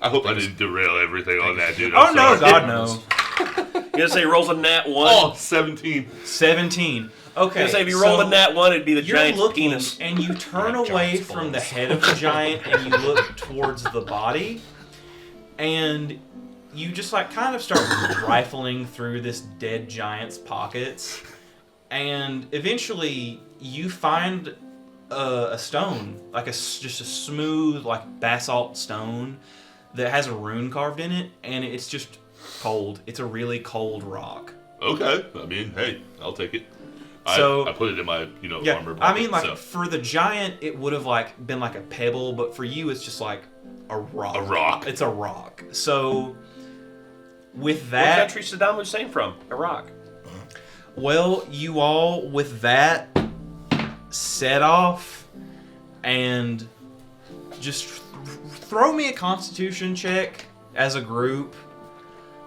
Speaker 5: I hope I didn't derail everything on that, dude.
Speaker 1: Oh
Speaker 5: I'm
Speaker 1: no,
Speaker 5: sorry.
Speaker 1: God no.
Speaker 2: You're gonna say rolls a nat 1?
Speaker 5: Oh, 17.
Speaker 1: 17. Okay.
Speaker 2: You're gonna say if you roll a nat 1, it'd be the
Speaker 1: You're
Speaker 2: giant's
Speaker 1: looking
Speaker 2: penis.
Speaker 1: and you turn
Speaker 3: That
Speaker 1: away
Speaker 3: giant's
Speaker 1: from the
Speaker 3: balls.
Speaker 1: head of the giant and you look towards the body, and you just like kind of start rifling through this dead giant's pockets, and eventually you find a stone, like just a smooth like basalt stone that has a rune carved in it, and it's just cold. It's a really cold rock.
Speaker 5: Okay. I mean, hey, I'll take it.
Speaker 1: So-
Speaker 5: I put it in my,
Speaker 1: Yeah,
Speaker 5: armor pocket.
Speaker 1: I mean, like
Speaker 5: so.
Speaker 1: for the giant, it would have like been like a pebble, but for you, it's just like a rock.
Speaker 5: A rock.
Speaker 1: It's a rock. So with
Speaker 2: What
Speaker 1: that,
Speaker 2: country Saddam Hussein from? Iraq.
Speaker 1: well, you all with that set off and just throw me a Constitution check as a group.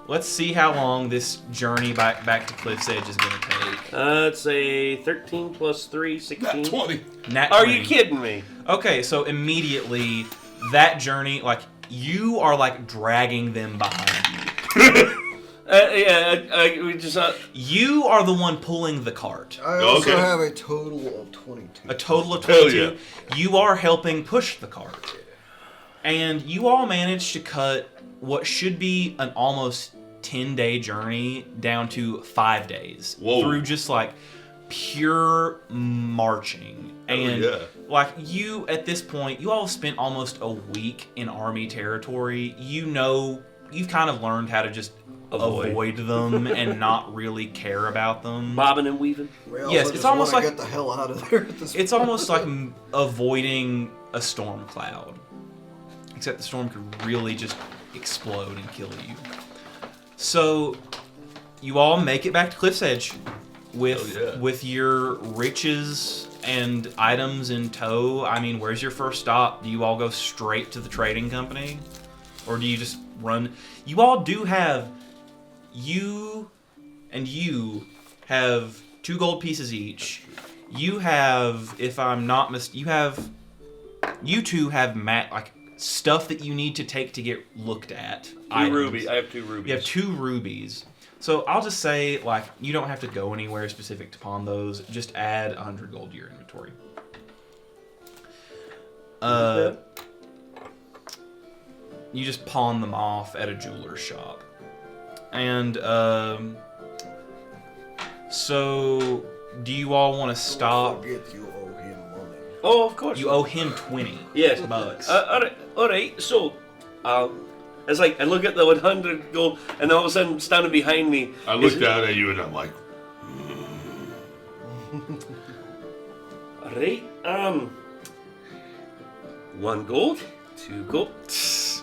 Speaker 1: Let's see how long this journey back to Cliff's Edge is going to take.
Speaker 2: It's a 13 plus 3, 16.
Speaker 5: 20.
Speaker 1: Nat
Speaker 2: Are
Speaker 1: 20.
Speaker 2: you kidding me?
Speaker 1: Okay, so immediately that journey, like you are like dragging them behind you.
Speaker 2: We just
Speaker 1: You are the one pulling the cart.
Speaker 4: I also
Speaker 5: Okay.
Speaker 4: have a total of 22.
Speaker 1: A total of
Speaker 5: Hell
Speaker 1: 22. You are helping push the cart. And you all managed to cut what should be an almost 10-day journey down to 5 days.
Speaker 5: Whoa.
Speaker 1: Through just like pure marching. And
Speaker 5: yeah.
Speaker 1: like you at this point, you all have spent almost a week in army territory. You know, you've kind of learned how to just avoid them and not really care about them.
Speaker 2: bobbing and weaving.
Speaker 4: We also
Speaker 1: Yes,
Speaker 4: just
Speaker 1: it's almost
Speaker 4: wanna
Speaker 1: like-
Speaker 4: get the hell out of there at this
Speaker 1: It's almost like avoiding a storm cloud. Except the storm could really just explode and kill you. So, you all make it back to Cliff's Edge with
Speaker 5: Oh, yeah.
Speaker 1: with your riches and items in tow. I mean, where's your first stop? Do you all go straight to the trading company? Or do you just run? You all do have... You have 2 gold pieces each. You have, if I'm not you two have like stuff that you need to take to get looked at.
Speaker 2: Two rubies. I have 2 rubies.
Speaker 1: You have 2 rubies. So I'll just say, like, you don't have to go anywhere specific to pawn those. Just add 100 gold to your inventory. You just pawn them off at a jeweler's shop. And, so, do you all want to stop?
Speaker 4: Forget you owe him money.
Speaker 2: Oh, of course.
Speaker 1: You owe him 20
Speaker 2: Yes.
Speaker 1: bucks.
Speaker 2: All right. So, it's like I look at the 100 gold, and then all of a sudden, standing behind me,
Speaker 5: I look down at you and I'm like,
Speaker 2: all right. 1 gold, 2 gold.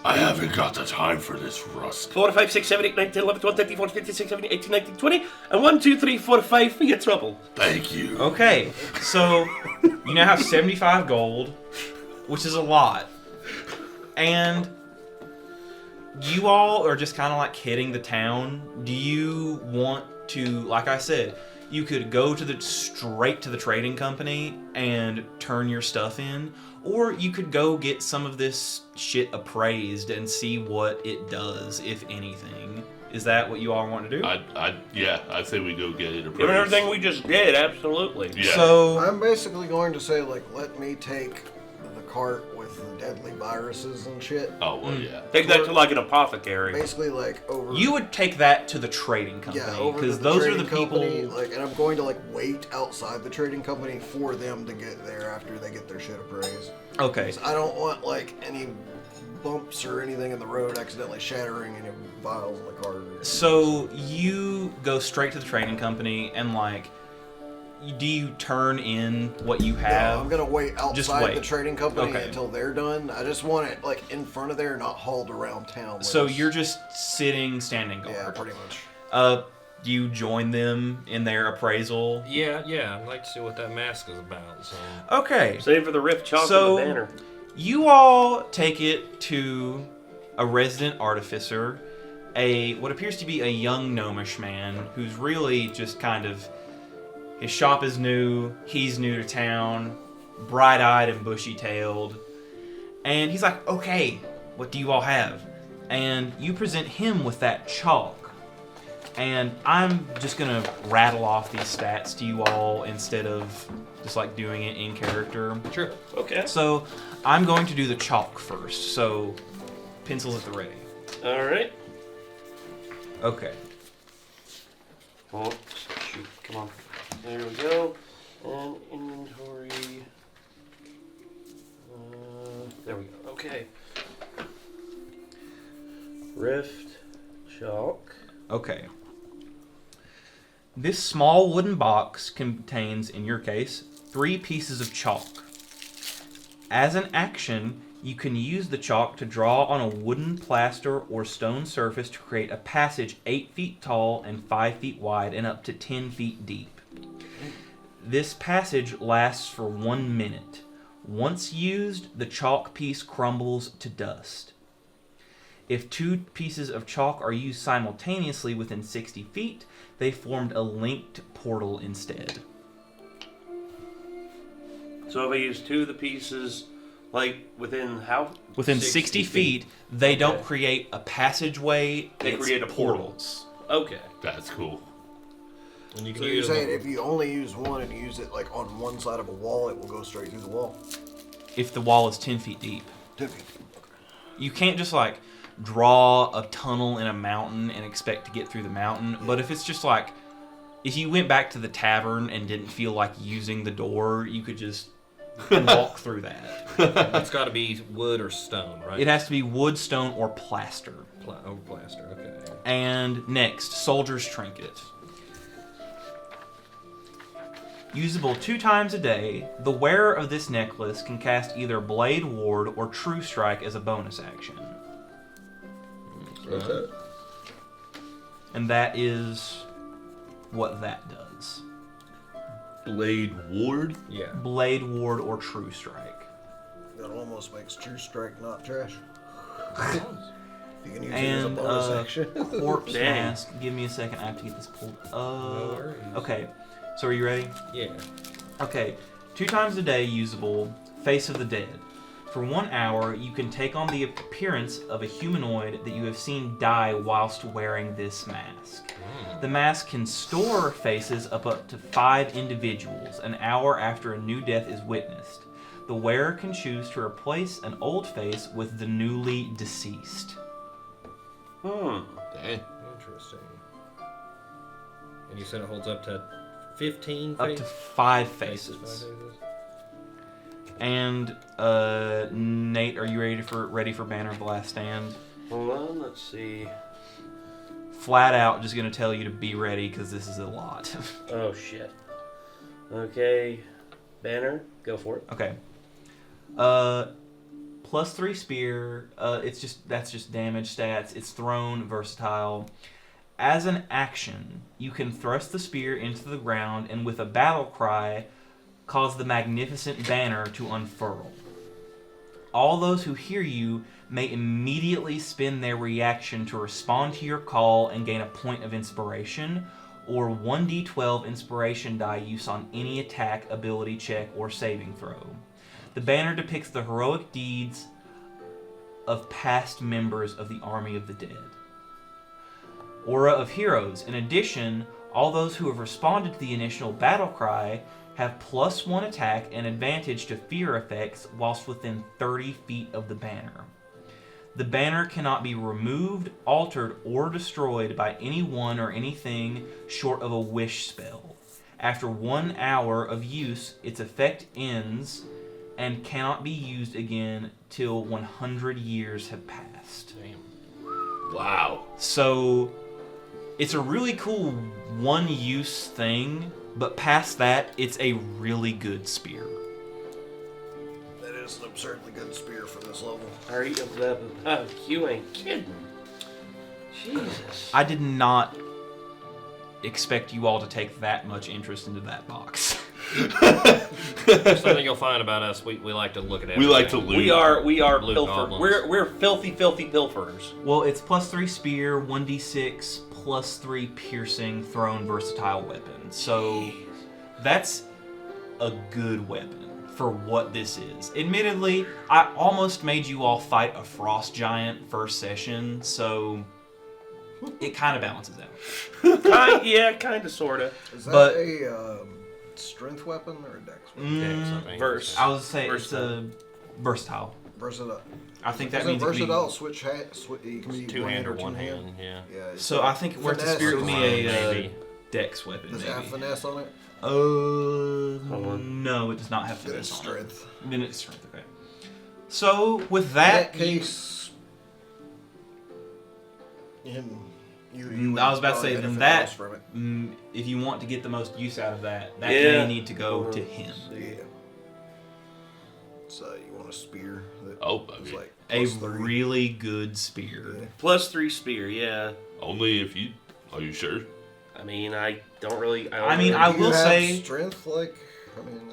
Speaker 5: I haven't got the time for this rust.
Speaker 2: 4, 5, 6, 7, 8, 9, 10, 11, 12, 13, 14, 15, 16, 17, 18, 19, 20, and 1, 2, 3, 4, 5 for your trouble.
Speaker 5: Thank you.
Speaker 1: Okay, so you now have 75 gold, which is a lot. And you all are just kind of like hitting the town. Do you want to, like I said, you could go to straight to the trading company and turn your stuff in, or you could go get some of this shit appraised and see what it does, if anything. Is that what you all want to do?
Speaker 5: I'd say we go get it appraised.
Speaker 2: Given everything we just did, absolutely.
Speaker 5: Yeah.
Speaker 1: So
Speaker 4: I'm basically going to say, like, let me take the cart with the deadly viruses and shit.
Speaker 5: Oh, well, yeah.
Speaker 2: Take that to like an apothecary.
Speaker 4: Basically, like, over...
Speaker 1: you would take that to the trading company,
Speaker 4: Yeah, over to
Speaker 1: because
Speaker 4: the
Speaker 1: those are the
Speaker 4: trading
Speaker 1: people.
Speaker 4: company, like, and I'm going to, like, wait outside the trading company for them to get there after they get their shit appraised.
Speaker 1: Okay.
Speaker 4: 'Cause I don't want, like, any bumps or anything in the road accidentally shattering any vials in the cart.
Speaker 1: So you go straight to the trading company and like, do you turn in what you have?
Speaker 4: No, I'm gonna wait
Speaker 1: Just
Speaker 4: outside
Speaker 1: wait.
Speaker 4: the trading company
Speaker 1: Okay.
Speaker 4: until they're done. I just want it like in front of there, not hauled around town. with
Speaker 1: So
Speaker 4: us.
Speaker 1: you're just standing guard.
Speaker 4: Yeah, pretty much.
Speaker 1: Do you join them in their appraisal?
Speaker 3: Yeah, I'd like to see what that mask is about. So
Speaker 1: Okay.
Speaker 2: Save for the rift chalk
Speaker 1: So-
Speaker 2: and the banner.
Speaker 1: You all take it to a resident artificer, what appears to be a young gnomish man who's really just kind of, his shop is new, he's new to town, bright-eyed and bushy-tailed, and he's like, okay, what do you all have? And you present him with that chalk. And I'm just gonna rattle off these stats to you all instead of just like doing it in character.
Speaker 3: sure.
Speaker 2: Okay.
Speaker 1: So I'm going to do the chalk first. So pencils at the ready.
Speaker 2: All right.
Speaker 1: Okay.
Speaker 2: Oh, shoot. Come on. There we go. And inventory. There we go. Okay. Rift, chalk.
Speaker 1: Okay. This small wooden box contains, in your case, 3 pieces of chalk. As an action, you can use the chalk to draw on a wooden, plaster, or stone surface to create a passage 8 feet tall and 5 feet wide and up to 10 feet deep. This passage lasts for 1 minute. Once used, the chalk piece crumbles to dust. If 2 pieces of chalk are used simultaneously within 60 feet, they formed a linked portal instead.
Speaker 2: So if I use 2 of the pieces, like within how?
Speaker 1: Within 60 feet, they don't
Speaker 2: Okay.
Speaker 1: create a passageway,
Speaker 2: They
Speaker 1: it's
Speaker 2: create a portal.
Speaker 1: portals.
Speaker 2: Okay.
Speaker 5: That's cool.
Speaker 3: And you can
Speaker 4: So you're
Speaker 3: use
Speaker 4: saying if you only use one and you use it like on one side of a wall, it will go straight through the wall.
Speaker 1: If the wall is 10 feet deep.
Speaker 4: 10 feet.
Speaker 1: You can't just like draw a tunnel in a mountain and expect to get through the mountain. But if it's just like, if you went back to the tavern and didn't feel like using the door, you could just walk through that.
Speaker 3: It's got to be wood or stone, right?
Speaker 1: It has to be wood, stone, or plaster.
Speaker 3: Plaster. Okay.
Speaker 1: And next, Soldier's Trinket. Usable 2 times a day, the wearer of this necklace can cast either Blade Ward or True Strike as a bonus action.
Speaker 4: Okay.
Speaker 1: And that is what that does.
Speaker 5: Blade Ward?
Speaker 3: Yeah.
Speaker 1: Blade Ward or True Strike.
Speaker 4: That almost makes True Strike not trash. You can use it as a
Speaker 1: And
Speaker 4: bonus action.
Speaker 1: Corpse
Speaker 2: Dang.
Speaker 1: Mask. Give me a second. I have to get this pulled up.
Speaker 3: No worries.
Speaker 1: Okay. So are you ready?
Speaker 3: Yeah.
Speaker 1: Okay. 2 times a day usable. Face of the Dead. For 1 hour, you can take on the appearance of a humanoid that you have seen die whilst wearing this mask. The mask can store faces of up to 5 individuals an hour after a new death is witnessed. The The wearer can choose to replace an old face with the newly deceased.
Speaker 5: Dang.
Speaker 3: Interesting. And you said it holds up to 15
Speaker 1: Up to 5 faces. And Nate, are you ready for Banner of the Last Stand?
Speaker 2: Hold on, let's see.
Speaker 1: Flat out, just gonna tell you to be ready because this is a lot.
Speaker 2: Oh shit. Okay, Banner, go for it.
Speaker 1: Okay. +3 spear. That's just damage stats. It's thrown, versatile. As an action, you can thrust the spear into the ground and with a battle cry, cause the magnificent banner to unfurl. All those who hear you may immediately spend their reaction to respond to your call and gain a point of inspiration, or 1d12 inspiration die use on any attack, ability check, or saving throw. The banner depicts the heroic deeds of past members of the Army of the Dead. Aura of Heroes. In addition, all those who have responded to the initial battle cry have +1 attack and advantage to fear effects whilst within 30 feet of the banner. The banner cannot be removed, altered, or destroyed by anyone or anything short of a wish spell. After 1 hour of use, its effect ends and cannot be used again till 100 years have passed.
Speaker 3: Damn.
Speaker 5: Wow.
Speaker 1: So, it's a really cool one-use thing, but past that, it's a really good spear.
Speaker 4: That is an absurdly good spear for this level.
Speaker 2: Are you? You ain't kidding. Jesus.
Speaker 1: I did not expect you all to take that much interest into that box.
Speaker 3: Something you'll find about us, we like to look at everything.
Speaker 5: We like to loot.
Speaker 2: We are
Speaker 3: Loot
Speaker 2: pilfer.
Speaker 3: goblins.
Speaker 2: We're filthy pilferers.
Speaker 1: Well, it's +3 spear, 1d6, +3 piercing, thrown, versatile weapon. So that's a good weapon for what this is. Admittedly, I almost made you all fight a frost giant first session, so it kind of balances out.
Speaker 2: Kind of, sorta.
Speaker 4: Is that
Speaker 1: But-
Speaker 4: a strength weapon or a dex weapon?
Speaker 2: Verse.
Speaker 1: I would say
Speaker 2: Versatile.
Speaker 1: it's a versatile.
Speaker 4: Versatile.
Speaker 1: I think that
Speaker 4: Isn't
Speaker 1: means it could be-
Speaker 4: versatile switch hat? You can be
Speaker 3: Two hand or one
Speaker 4: two-hand?
Speaker 3: hand, yeah.
Speaker 4: Yeah. it's
Speaker 1: So I think where it's a
Speaker 4: finesse
Speaker 1: spear
Speaker 4: or
Speaker 1: would be
Speaker 4: something.
Speaker 1: a
Speaker 3: Maybe.
Speaker 1: dex weapon.
Speaker 4: Does it have
Speaker 1: Maybe.
Speaker 4: finesse on it?
Speaker 1: No, it does not have
Speaker 4: Then it's
Speaker 1: finesse on it.
Speaker 4: strength.
Speaker 1: Then it's strength, okay. So, with
Speaker 4: In
Speaker 1: that,
Speaker 4: that case,
Speaker 1: I was about to say, then
Speaker 4: benefit
Speaker 1: that,
Speaker 4: most from it.
Speaker 1: if you want to get the most use out of that, that
Speaker 2: Yeah.
Speaker 1: may need to go to him.
Speaker 4: Yeah. So you want a spear that
Speaker 5: Oh,
Speaker 4: is
Speaker 5: okay.
Speaker 4: like
Speaker 1: A
Speaker 4: +3?
Speaker 1: really good spear.
Speaker 4: Yeah.
Speaker 2: +3 spear, yeah.
Speaker 5: Only if you. Are you sure?
Speaker 2: I mean, I don't really.
Speaker 1: I mean,
Speaker 4: Do
Speaker 1: I
Speaker 4: you
Speaker 1: will
Speaker 4: have
Speaker 1: say-
Speaker 4: strength like.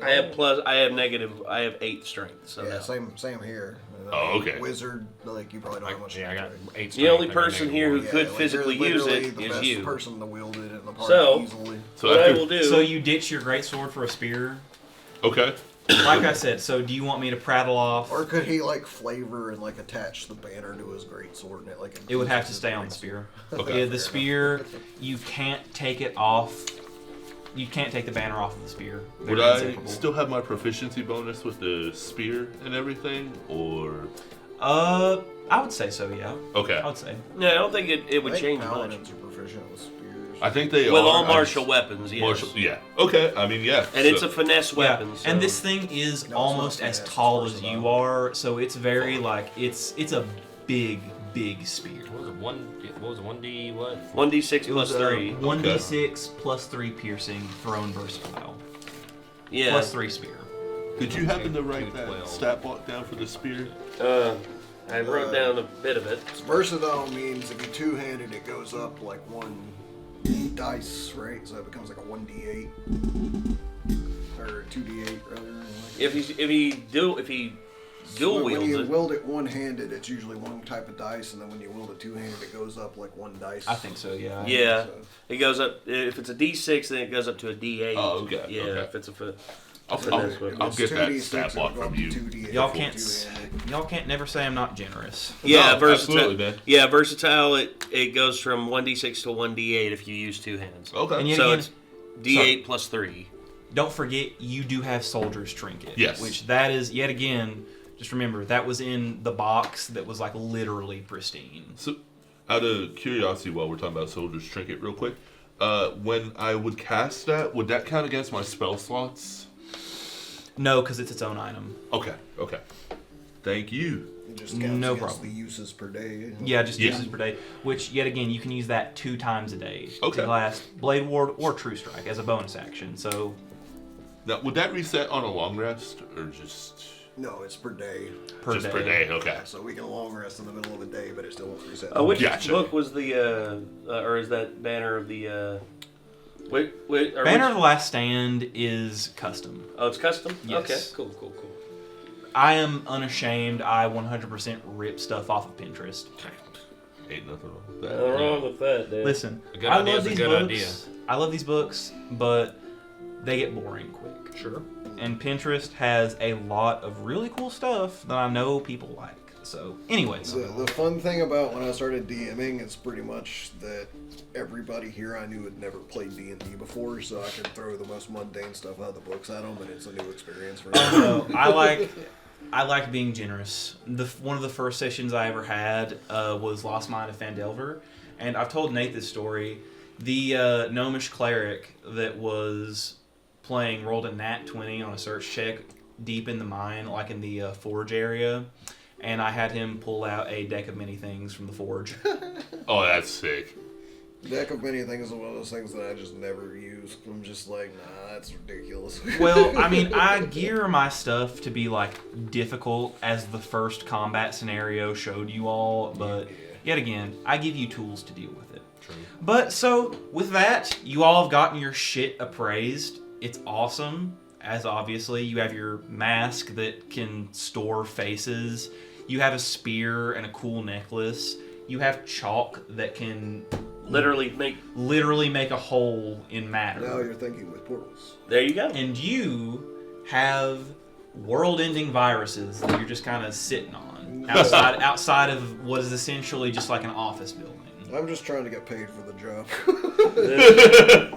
Speaker 2: I have negative. I have 8 strength. So
Speaker 4: Yeah,
Speaker 2: that's
Speaker 4: same here.
Speaker 5: Oh, okay.
Speaker 4: Wizard, like you probably don't have much.
Speaker 3: Yeah, I got
Speaker 4: strength.
Speaker 3: 8
Speaker 2: the only
Speaker 3: strength, I got
Speaker 2: person
Speaker 3: negative
Speaker 2: here who
Speaker 3: one.
Speaker 4: Yeah,
Speaker 2: could
Speaker 4: like,
Speaker 2: physically
Speaker 4: you're
Speaker 2: use
Speaker 4: literally
Speaker 2: it
Speaker 4: the
Speaker 2: is
Speaker 4: best
Speaker 2: you.
Speaker 4: person to wield it in the party
Speaker 2: So-
Speaker 4: easily.
Speaker 5: So
Speaker 2: What I
Speaker 5: after.
Speaker 2: will do.
Speaker 1: So you ditch your greatsword for a spear?
Speaker 5: Okay.
Speaker 1: Like I said, so do you want me to prattle off?
Speaker 4: Or could he like flavor and like attach the banner to his greatsword and it like?
Speaker 1: It would have to
Speaker 4: infuses
Speaker 1: stay
Speaker 4: his
Speaker 1: on the
Speaker 4: greatsword?
Speaker 1: spear.
Speaker 5: Okay.
Speaker 1: Yeah, the spear, you can't take it off. You can't take the banner off of the spear. They're
Speaker 5: Would I
Speaker 1: inseparable.
Speaker 5: still have my proficiency bonus with the spear and everything? Or.
Speaker 1: I would say so, yeah.
Speaker 5: Okay.
Speaker 1: I would say.
Speaker 2: No, I don't think it
Speaker 4: I
Speaker 2: would
Speaker 4: think
Speaker 2: change much.
Speaker 4: paladins are proficient with spears.
Speaker 5: I think they
Speaker 2: With
Speaker 5: are.
Speaker 2: all
Speaker 5: I
Speaker 2: martial
Speaker 5: just-
Speaker 2: weapons, yes.
Speaker 5: Martial, yeah. Okay. I mean, yeah.
Speaker 2: And it's a finesse weapon.
Speaker 1: Yeah.
Speaker 2: So.
Speaker 1: And this thing is
Speaker 4: No, it's
Speaker 1: almost
Speaker 4: not
Speaker 1: as
Speaker 4: finesse,
Speaker 1: tall
Speaker 4: it's
Speaker 1: as
Speaker 4: versatile.
Speaker 1: you are, so it's very like it's a big spear.
Speaker 3: What was it? What was it? 1D what?
Speaker 2: 1d6
Speaker 1: It was
Speaker 2: plus 3.
Speaker 1: 1d6 +3 piercing, thrown, versatile,
Speaker 2: Yeah.
Speaker 1: +3 spear.
Speaker 5: Did you happen to write that
Speaker 3: 212.
Speaker 5: stat block down for the spear?
Speaker 2: I wrote down a bit of it.
Speaker 4: Versatile means if you two-handed, it goes up like one dice, right? So it becomes like a 1d8 or 2d8 rather.
Speaker 2: If he dual
Speaker 4: When
Speaker 2: wields
Speaker 4: you
Speaker 2: it.
Speaker 4: wield it one-handed, it's usually one type of dice, and then when you wield it two-handed, it goes up like one dice.
Speaker 1: I think so, yeah.
Speaker 2: Yeah,
Speaker 4: So-
Speaker 2: it goes up. If it's a D6, then it goes up to a D8.
Speaker 5: Oh, okay,
Speaker 2: Yeah,
Speaker 5: okay.
Speaker 2: if it's a foot.
Speaker 5: I'll
Speaker 4: If
Speaker 5: get
Speaker 4: it's
Speaker 5: that
Speaker 4: 2d6,
Speaker 5: stat block
Speaker 4: it'll go
Speaker 5: from
Speaker 4: up to
Speaker 5: you.
Speaker 4: 2d8
Speaker 1: Y'all
Speaker 4: for
Speaker 1: can't
Speaker 4: two-handed.
Speaker 1: y'all can't never say I'm not generous.
Speaker 2: Yeah,
Speaker 5: No,
Speaker 2: versatile.
Speaker 5: absolutely, man.
Speaker 2: Yeah, versatile. It goes from 1d6 to 1d8 if you use 2 hands.
Speaker 5: Okay.
Speaker 1: And yet
Speaker 2: So
Speaker 1: again,
Speaker 2: it's D8 plus 3.
Speaker 1: don't forget you do have Soldier's Trinket.
Speaker 5: Yes.
Speaker 1: Which that is, yet again, just remember, that was in the box that was like literally pristine.
Speaker 5: So, out of curiosity, while we're talking about Soldier's Trinket real quick, when I would cast that, would that count against my spell slots?
Speaker 1: No, because it's its own item.
Speaker 5: Okay. Thank you.
Speaker 4: It just counts
Speaker 1: No
Speaker 4: against
Speaker 1: problem.
Speaker 4: the uses per day.
Speaker 1: Yeah, just
Speaker 5: Yeah.
Speaker 1: uses per day. Which, yet again, you can use that 2 times a day.
Speaker 5: Okay.
Speaker 1: To last Blade Ward or True Strike as a bonus action. So,
Speaker 5: Now, would that reset on a long rest, or just
Speaker 4: No, it's per day.
Speaker 1: per
Speaker 5: just
Speaker 1: day.
Speaker 5: per day? Okay.
Speaker 4: So we can long rest in the middle of the day, but it still won't reset.
Speaker 2: Which
Speaker 5: Gotcha.
Speaker 2: book was the, or is that Banner of the, wait, or
Speaker 1: Banner of
Speaker 2: which,
Speaker 1: the Last Stand is custom.
Speaker 2: oh, it's custom?
Speaker 1: Yes.
Speaker 2: Okay, cool.
Speaker 1: I am unashamed. I 100% rip stuff off of Pinterest.
Speaker 5: Ain't nothing wrong with
Speaker 2: Nothing
Speaker 5: that.
Speaker 2: wrong with that, dude.
Speaker 1: Listen,
Speaker 3: A good
Speaker 1: I
Speaker 3: idea
Speaker 1: love
Speaker 3: is a
Speaker 1: these
Speaker 3: good
Speaker 1: books. I love these books, but they get boring quick.
Speaker 3: Sure.
Speaker 1: And Pinterest has a lot of really cool stuff that I know people like. So, anyways,
Speaker 4: The fun thing about when I started DMing is pretty much that everybody here I knew had never played D&D before, so I could throw the most mundane stuff out of the books at them, and it's a new experience for them.
Speaker 1: so I like being generous. One of the first sessions I ever had was Lost Mine of Fandelver, and I've told Nate this story. The gnomish cleric that was playing rolled a nat 20 on a search check deep in the mine, like in the forge area, and I had him pull out a deck of many things from the forge.
Speaker 5: Oh, that's sick.
Speaker 4: Deck of Many Things is one of those things that I just never use. I'm just like, nah, that's ridiculous.
Speaker 1: Well, I mean, I gear my stuff to be like difficult as the first combat scenario showed you all, but yet again, I give you tools to deal with it.
Speaker 3: True.
Speaker 1: But so with that, you all have gotten your shit appraised. It's awesome. As obviously, you have your mask that can store faces. You have a spear and a cool necklace. You have chalk that can
Speaker 2: Literally
Speaker 1: make a hole in matter.
Speaker 4: Now you're thinking with portals.
Speaker 2: there you go.
Speaker 1: And you have world-ending viruses that you're just kind of sitting on outside of what is essentially just like an office building.
Speaker 4: I'm just trying to get paid for the job.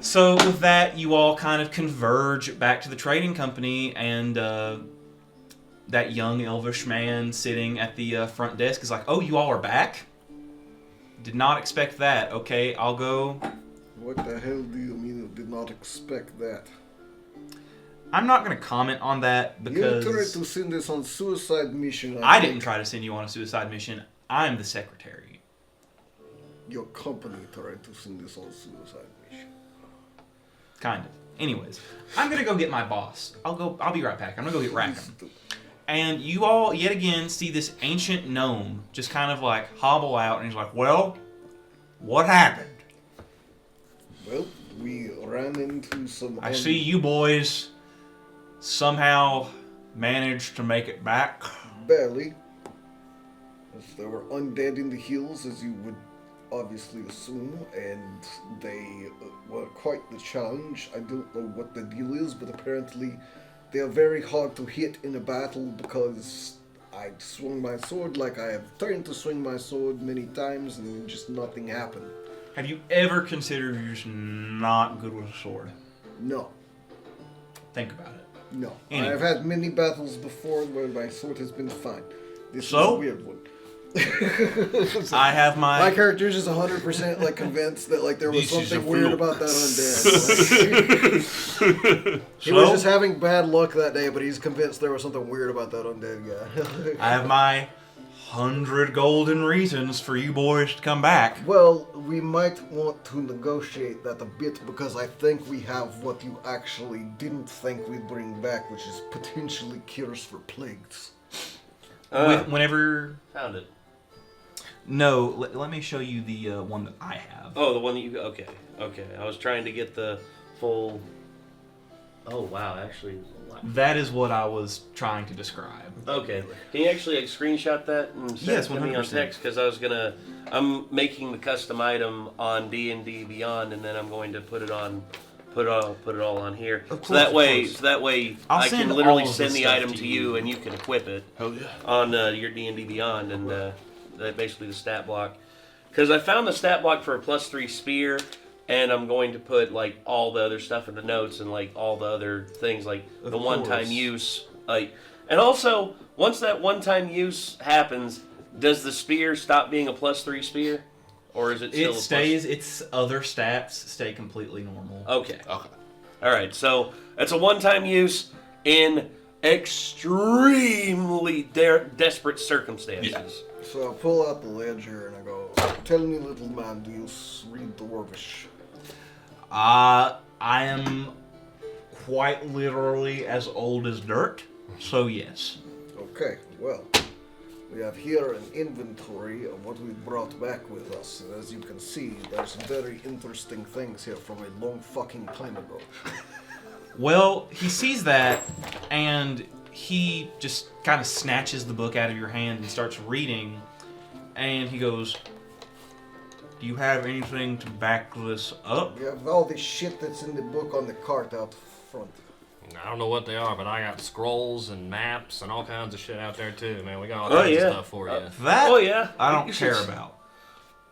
Speaker 1: So with that, you all kind of converge back to the trading company, and that young elvish man sitting at the front desk is like, "Oh, you all are back? Did not expect that. Okay, I'll go."
Speaker 4: What the hell do you mean you did not expect that?
Speaker 1: I'm not going to comment on that because
Speaker 4: You tried to send us on suicide mission.
Speaker 1: I didn't try to send you on a suicide mission. I'm the secretary.
Speaker 4: Your company tried to send us on suicide mission.
Speaker 1: Kind of. Anyways, I'm going to go get my boss. I'll be right back. I'm going to go get Rackham. And you all, yet again, see this ancient gnome just kind of like hobble out, and he's like, "Well, what happened?
Speaker 4: Well, we ran into some...
Speaker 1: I see you boys somehow managed to make it back."
Speaker 4: Barely. As there were undead in the hills, as you would obviously assume, and they were quite the challenge. I don't know what the deal is, but apparently they are very hard to hit in a battle because I swung my sword like I have turned to swing my sword many times and just nothing happened.
Speaker 1: Have you ever considered you're just not good with a sword?
Speaker 4: No.
Speaker 1: Think about it.
Speaker 4: No.
Speaker 1: Anyway.
Speaker 4: I've had many battles before where my sword has been fine. This is
Speaker 1: So?
Speaker 4: a weird one.
Speaker 1: I have
Speaker 4: My character's just 100% like convinced that like there was
Speaker 5: This is
Speaker 4: something
Speaker 5: a
Speaker 4: weird
Speaker 5: fluke.
Speaker 4: about that undead. He was just having bad luck that day, but he's convinced there was something weird about that undead guy.
Speaker 1: I have my 100 golden reasons for you boys to come back.
Speaker 4: Well, we might want to negotiate that a bit because I think we have what you actually didn't think we'd bring back, which is potentially cures for plagues.
Speaker 1: Whenever...
Speaker 2: Found it.
Speaker 1: No, let me show you the one that I have.
Speaker 2: Oh, the one that you... Okay. I was trying to get the full... Oh, wow. Actually, wow.
Speaker 1: That is what I was trying to describe.
Speaker 2: Okay. Can you actually like, screenshot that and send
Speaker 1: Yes,
Speaker 2: it to me on
Speaker 1: 100%.
Speaker 2: text? Because I was gonna... I'm making the custom item on D&D Beyond, and then I'm going to put it on... Put it all on here.
Speaker 1: Of
Speaker 2: So that
Speaker 1: course.
Speaker 2: way
Speaker 1: I'll
Speaker 2: I can
Speaker 1: send
Speaker 2: literally
Speaker 1: all of
Speaker 2: send
Speaker 1: the
Speaker 2: the
Speaker 1: stuff
Speaker 2: item
Speaker 1: to
Speaker 2: to
Speaker 1: you.
Speaker 2: you, and you can equip it
Speaker 5: Hell yeah.
Speaker 2: on your D&D Beyond, and basically the stat block. Because I found the stat block for a +3 spear, and I'm going to put like all the other stuff in the notes and like all the other things like
Speaker 1: Of
Speaker 2: the one-time
Speaker 1: course.
Speaker 2: use. Like, and also once that one-time use happens, does the spear stop being a +3 spear, or is it still?
Speaker 1: It stays. Its other stats stay completely normal.
Speaker 2: Okay.
Speaker 5: Okay.
Speaker 2: All right. So it's a one-time use in extremely desperate circumstances.
Speaker 5: Yeah.
Speaker 4: So I pull out the ledger and I go, "Tell me, little man, do you read Dwarvish?"
Speaker 1: I am quite literally as old as dirt, so yes.
Speaker 4: Okay, well, we have here an inventory of what we brought back with us. And as you can see, there's some very interesting things here from a long fucking time ago.
Speaker 1: Well, he sees that, and he just kind of snatches the book out of your hand and starts reading, and he goes, "Do you have anything to back this up?"
Speaker 4: We have all the shit that's in the book on the cart out front.
Speaker 3: I don't know what they are, but I got scrolls and maps and all kinds of shit out there too, man. We got all
Speaker 2: Oh,
Speaker 3: kinds
Speaker 2: yeah.
Speaker 3: of stuff for you.
Speaker 1: That
Speaker 2: Oh, yeah.
Speaker 1: I don't
Speaker 2: You
Speaker 1: care
Speaker 2: should-
Speaker 1: about.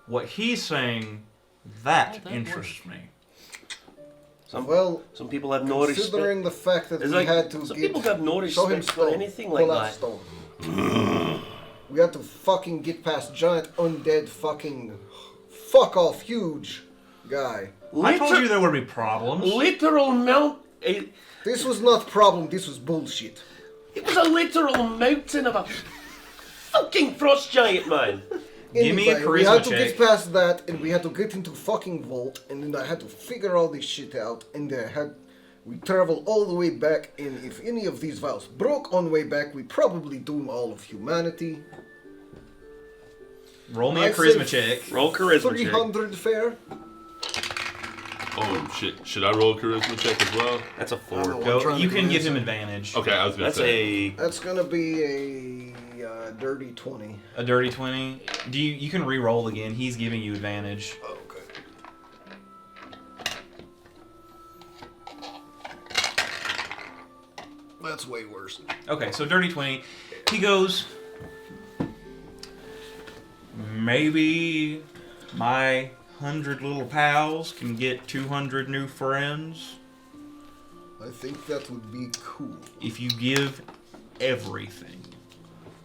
Speaker 1: What he's saying, that
Speaker 3: that
Speaker 1: interests me.
Speaker 4: Well,
Speaker 2: Some people have no respect.
Speaker 4: considering the fact that
Speaker 2: It's
Speaker 4: we
Speaker 2: like,
Speaker 4: had to
Speaker 2: some
Speaker 4: get...
Speaker 2: people have no
Speaker 4: Show him
Speaker 2: respect for
Speaker 4: stone.
Speaker 2: anything like
Speaker 4: Pull out
Speaker 2: that.
Speaker 4: stone. We had to fucking get past giant undead fucking fuck off huge guy.
Speaker 1: I told you there would be problems.
Speaker 2: Literal mount. It
Speaker 4: This was not problem, this was bullshit.
Speaker 2: was a literal mountain of a fucking frost giant, man.
Speaker 1: Give me a
Speaker 4: Anyway, we
Speaker 1: charisma
Speaker 4: had to
Speaker 1: check.
Speaker 4: get past that, and we had to get into fucking vault, and then I had to figure all this shit out, and we traveled all the way back, and if any of these vials broke on the way back, we probably doom all of humanity.
Speaker 1: Roll me a
Speaker 4: I
Speaker 1: charisma
Speaker 4: said
Speaker 1: check.
Speaker 2: Roll charisma check.
Speaker 4: 300 fair?
Speaker 5: Oh shit! Should I roll a charisma check as well?
Speaker 2: That's a
Speaker 4: I
Speaker 2: 4.
Speaker 4: don't know.
Speaker 1: Go.
Speaker 4: trying
Speaker 1: You
Speaker 4: to
Speaker 1: can give
Speaker 4: convince
Speaker 1: him
Speaker 4: him.
Speaker 1: advantage.
Speaker 5: Okay, I was gonna
Speaker 2: That's
Speaker 5: say.
Speaker 2: a.
Speaker 4: That's gonna be a dirty 20.
Speaker 1: A dirty 20. You can re-roll again. He's giving you advantage.
Speaker 4: Okay. That's way worse.
Speaker 1: Okay, so dirty 20. He goes, maybe my 100 little pals can get 200 new friends
Speaker 4: I think that would be cool.
Speaker 1: if you give everything.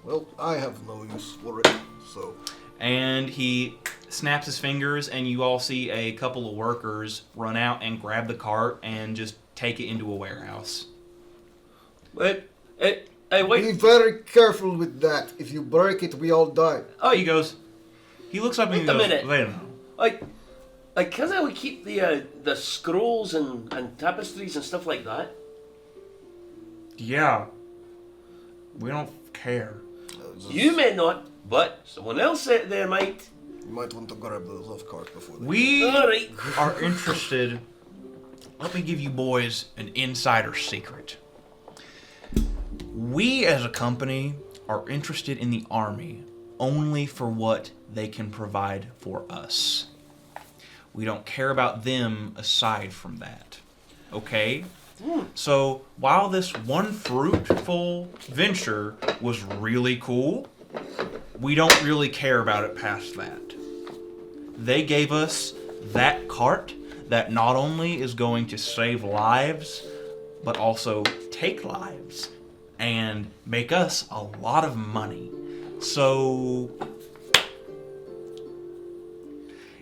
Speaker 4: Well, I have no use for it, so...
Speaker 1: And he snaps his fingers, and you all see a couple of workers run out and grab the cart and just take it into a warehouse.
Speaker 2: Wait, hey,
Speaker 4: Be
Speaker 2: wait.
Speaker 4: very careful with that. If you break it, we all die.
Speaker 2: Oh,
Speaker 1: He goes, he looks up and he
Speaker 2: Wait a
Speaker 1: goes,
Speaker 2: minute.
Speaker 1: wait a minute.
Speaker 2: like, cause I would keep the scrolls and tapestries and stuff like that.
Speaker 1: Yeah, we don't care.
Speaker 2: You may not, but someone else out there might.
Speaker 4: You might want to grab those off cart before they...
Speaker 1: We
Speaker 2: All right.
Speaker 1: are interested. Let me give you boys an insider secret. We as a company are interested in the army only for what they can provide for us. We don't care about them aside from that. Okay? So while this one fruitful venture was really cool, we don't really care about it past that. They gave us that cart that not only is going to save lives, but also take lives and make us a lot of money. So,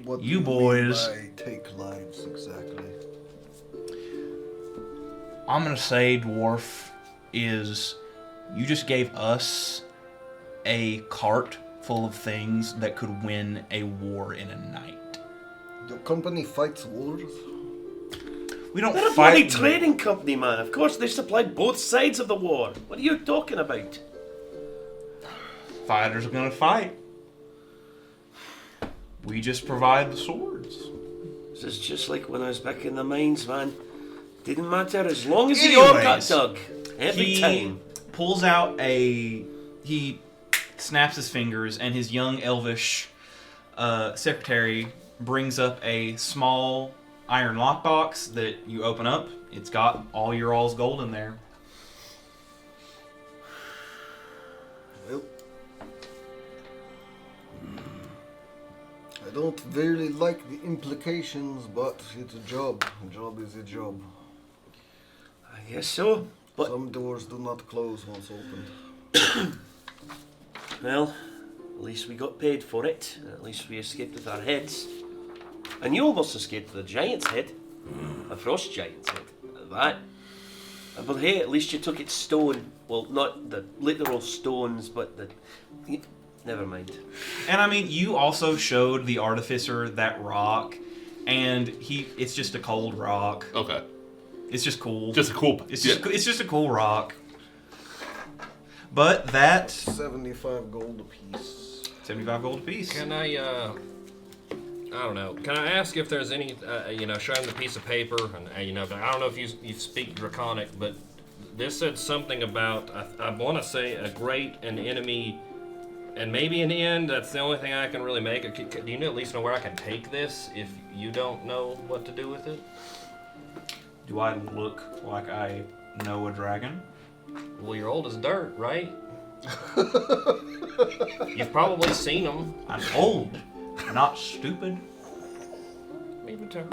Speaker 4: What do
Speaker 1: you
Speaker 4: mean
Speaker 1: boys-
Speaker 4: by take lives, exactly?
Speaker 1: I'm gonna say, Dwarf, is you just gave us a cart full of things that could win a war in a night.
Speaker 4: Your company fights wars?
Speaker 1: We don't
Speaker 2: They're a bloody
Speaker 1: fight.
Speaker 2: trading company, man. Of course, they supplied both sides of the war. What are you talking about?
Speaker 1: Fighters are gonna fight. We just provide the swords.
Speaker 2: This is just like when I was back in the mines, man. Didn't matter as long as the ore got
Speaker 1: Anyways,
Speaker 2: dug. Every
Speaker 1: He
Speaker 2: time.
Speaker 1: pulls out he snaps his fingers, and his young elvish secretary brings up a small iron lockbox that you open up. It's got all your all's gold in there.
Speaker 4: Well, I don't really like the implications, but it's a job. A job is a job.
Speaker 2: I guess so. But
Speaker 4: Some doors do not close once opened.
Speaker 2: well, at least we got paid for it. At least we escaped with our heads. And you almost escaped with a giant's head. A frost giant's head. That. But hey, at least you took its stone. Well, not the literal stones, but the... Never mind.
Speaker 1: And I mean, you also showed the artificer that rock, and it's just a cold rock.
Speaker 5: Okay.
Speaker 1: It's just cool.
Speaker 5: Just a cool.
Speaker 1: It's just a cool rock. But that
Speaker 4: 75 gold apiece.
Speaker 1: 75 gold apiece.
Speaker 3: Can I don't know. Can I ask if there's any, show him the piece of paper, and I don't know if you speak Draconic, but this said something about I want to say a great, an enemy, and maybe an end. That's the only thing I can really make. Do you at least know where I can take this if you don't know what to do with it?
Speaker 1: Do I look like I know a dragon?
Speaker 3: Well, you're old as dirt, right? You've probably seen them.
Speaker 1: I'm old, not stupid.
Speaker 3: Maybe turn,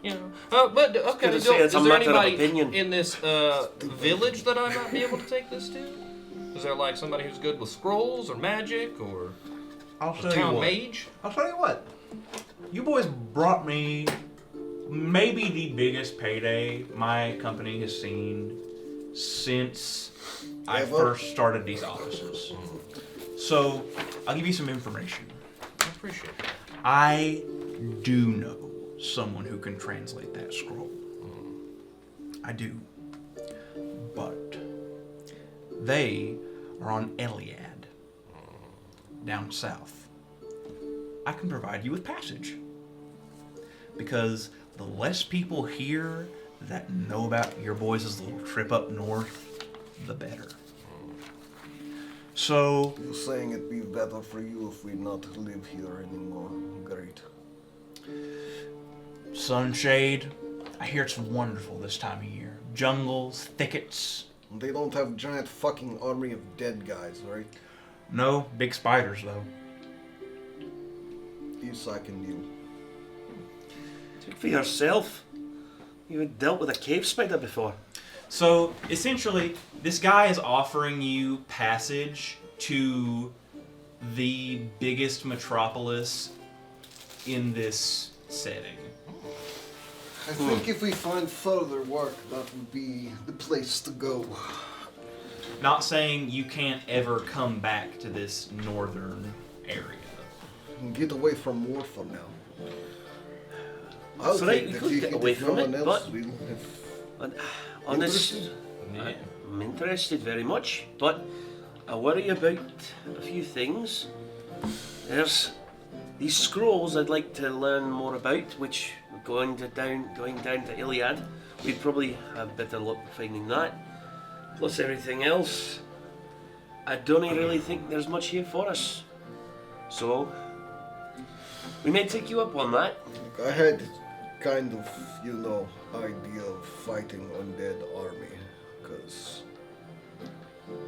Speaker 3: you know. But okay,
Speaker 2: gonna say it's
Speaker 3: is
Speaker 2: a
Speaker 3: there
Speaker 2: matter of
Speaker 3: anybody
Speaker 2: opinion.
Speaker 3: in this village that I might be able to take this to? Is there like somebody who's good with scrolls or magic or
Speaker 1: I'll
Speaker 3: a
Speaker 1: tell you
Speaker 3: town
Speaker 1: what.
Speaker 3: mage?
Speaker 1: I'll tell you what. You boys brought me maybe the biggest payday my company has seen since I
Speaker 4: Ever?
Speaker 1: first started these offices. So, I'll give you some information.
Speaker 3: I appreciate it.
Speaker 1: I do know someone who can translate that scroll. I do. But they are on Eliad, down south. I can provide you with passage. Because the less people here that know about your boys' little trip up north, the better. So,
Speaker 4: You're saying it'd be better for you if we not live here anymore. Great.
Speaker 1: Sunshade, I hear it's wonderful this time of year. Jungles, thickets.
Speaker 4: They don't have giant fucking army of dead guys, right?
Speaker 1: No big spiders, though.
Speaker 4: This I can do.
Speaker 2: Speak for yourself. You had dealt with a cave spider before.
Speaker 1: So, essentially, this guy is offering you passage to the biggest metropolis in this setting.
Speaker 4: I think if we find further work, that would be the place to go.
Speaker 1: Not saying you can't ever come back to this northern area.
Speaker 4: Get away from war for now. I'll
Speaker 2: That's right,
Speaker 4: take
Speaker 2: you
Speaker 4: the
Speaker 2: could get
Speaker 4: ticket
Speaker 2: away
Speaker 4: if no
Speaker 2: from it,
Speaker 4: one else
Speaker 2: but-
Speaker 4: will. If
Speaker 2: Honest,
Speaker 3: Yeah.
Speaker 2: I'm interested very much, but I worry about a few things. There's these scrolls I'd like to learn more about, which going down to Iliad, we'd probably have better luck finding that. Plus everything else, I don't really think there's much here for us. So we may take you up on that.
Speaker 4: I had kind of, idea of fighting undead army, because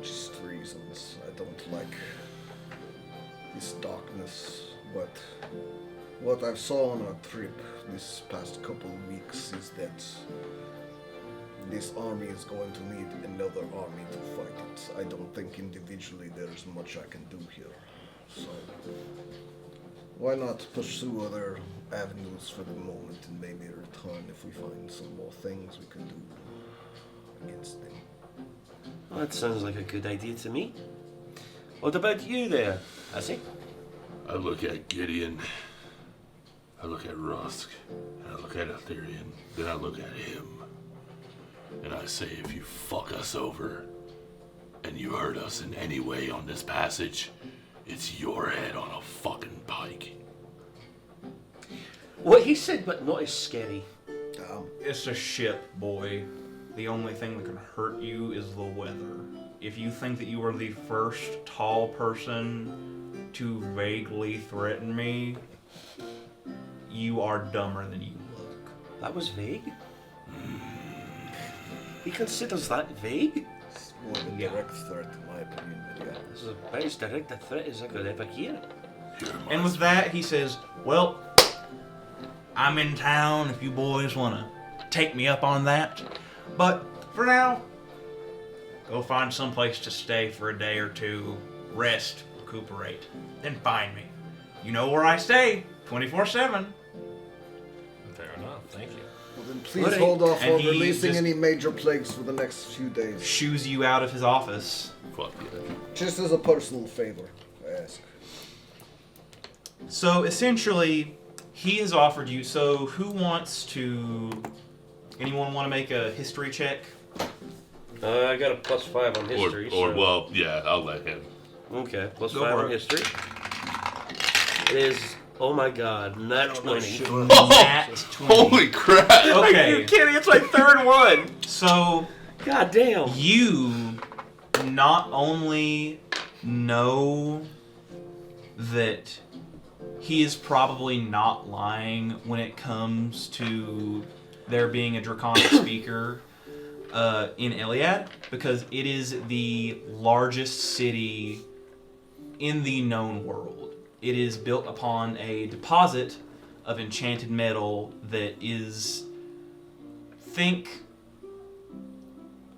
Speaker 4: just reasons. I don't like this darkness, but what I've saw on our trip this past couple of weeks is that this army is going to need another army to fight it. I don't think individually there's much I can do here, so why not pursue other avenues for the moment and maybe return if we find some more things we can do against them.
Speaker 2: Well, that sounds like a good idea to me. What about you there, Hassie?
Speaker 5: I look at Gideon, I look at Rusk, and I look at Aetherian, then I look at him. And I say, if you fuck us over, and you hurt us in any way on this passage, it's your head on a fucking pike.
Speaker 2: What he said, but not as scary.
Speaker 1: It's a ship, boy. The only thing that can hurt you is the weather. If you think that you are the first tall person to vaguely threaten me, you are dumber than you look.
Speaker 2: That was vague. He considers that vague?
Speaker 4: It's more of a direct threat in my opinion, but yeah.
Speaker 2: This is about as direct a threat as I could ever hear.
Speaker 1: And with that, he says, well, I'm in town if you boys want to take me up on that. But for now, go find someplace to stay for a day or two, rest, recuperate, then find me. You know where I stay, 24/7.
Speaker 3: Fair enough. Thank you.
Speaker 4: Well, then please
Speaker 2: Alright.
Speaker 4: hold off
Speaker 1: And
Speaker 4: on
Speaker 1: he
Speaker 4: releasing
Speaker 1: just-
Speaker 4: any major plagues for the next few days.
Speaker 1: Shoos you out of his office.
Speaker 5: Fuck yeah.
Speaker 4: Just as a personal favor, I ask.
Speaker 1: So essentially, he has offered you. So who wants to? Anyone want to make a history check?
Speaker 2: I got a +5 on history.
Speaker 5: Well, yeah, I'll let him.
Speaker 2: Okay,
Speaker 1: Go
Speaker 2: +5
Speaker 1: for
Speaker 2: on
Speaker 1: it.
Speaker 2: history. It is, oh my god, nat 20.
Speaker 1: Nat 20.
Speaker 5: Holy crap!
Speaker 2: Are you
Speaker 1: Okay,
Speaker 2: kidding? It's my third one.
Speaker 1: so
Speaker 2: God damn.
Speaker 1: you not only know that he is probably not lying when it comes to there being a draconic speaker in Iliad, because it is the largest city in the known world. It is built upon a deposit of enchanted metal that is, think,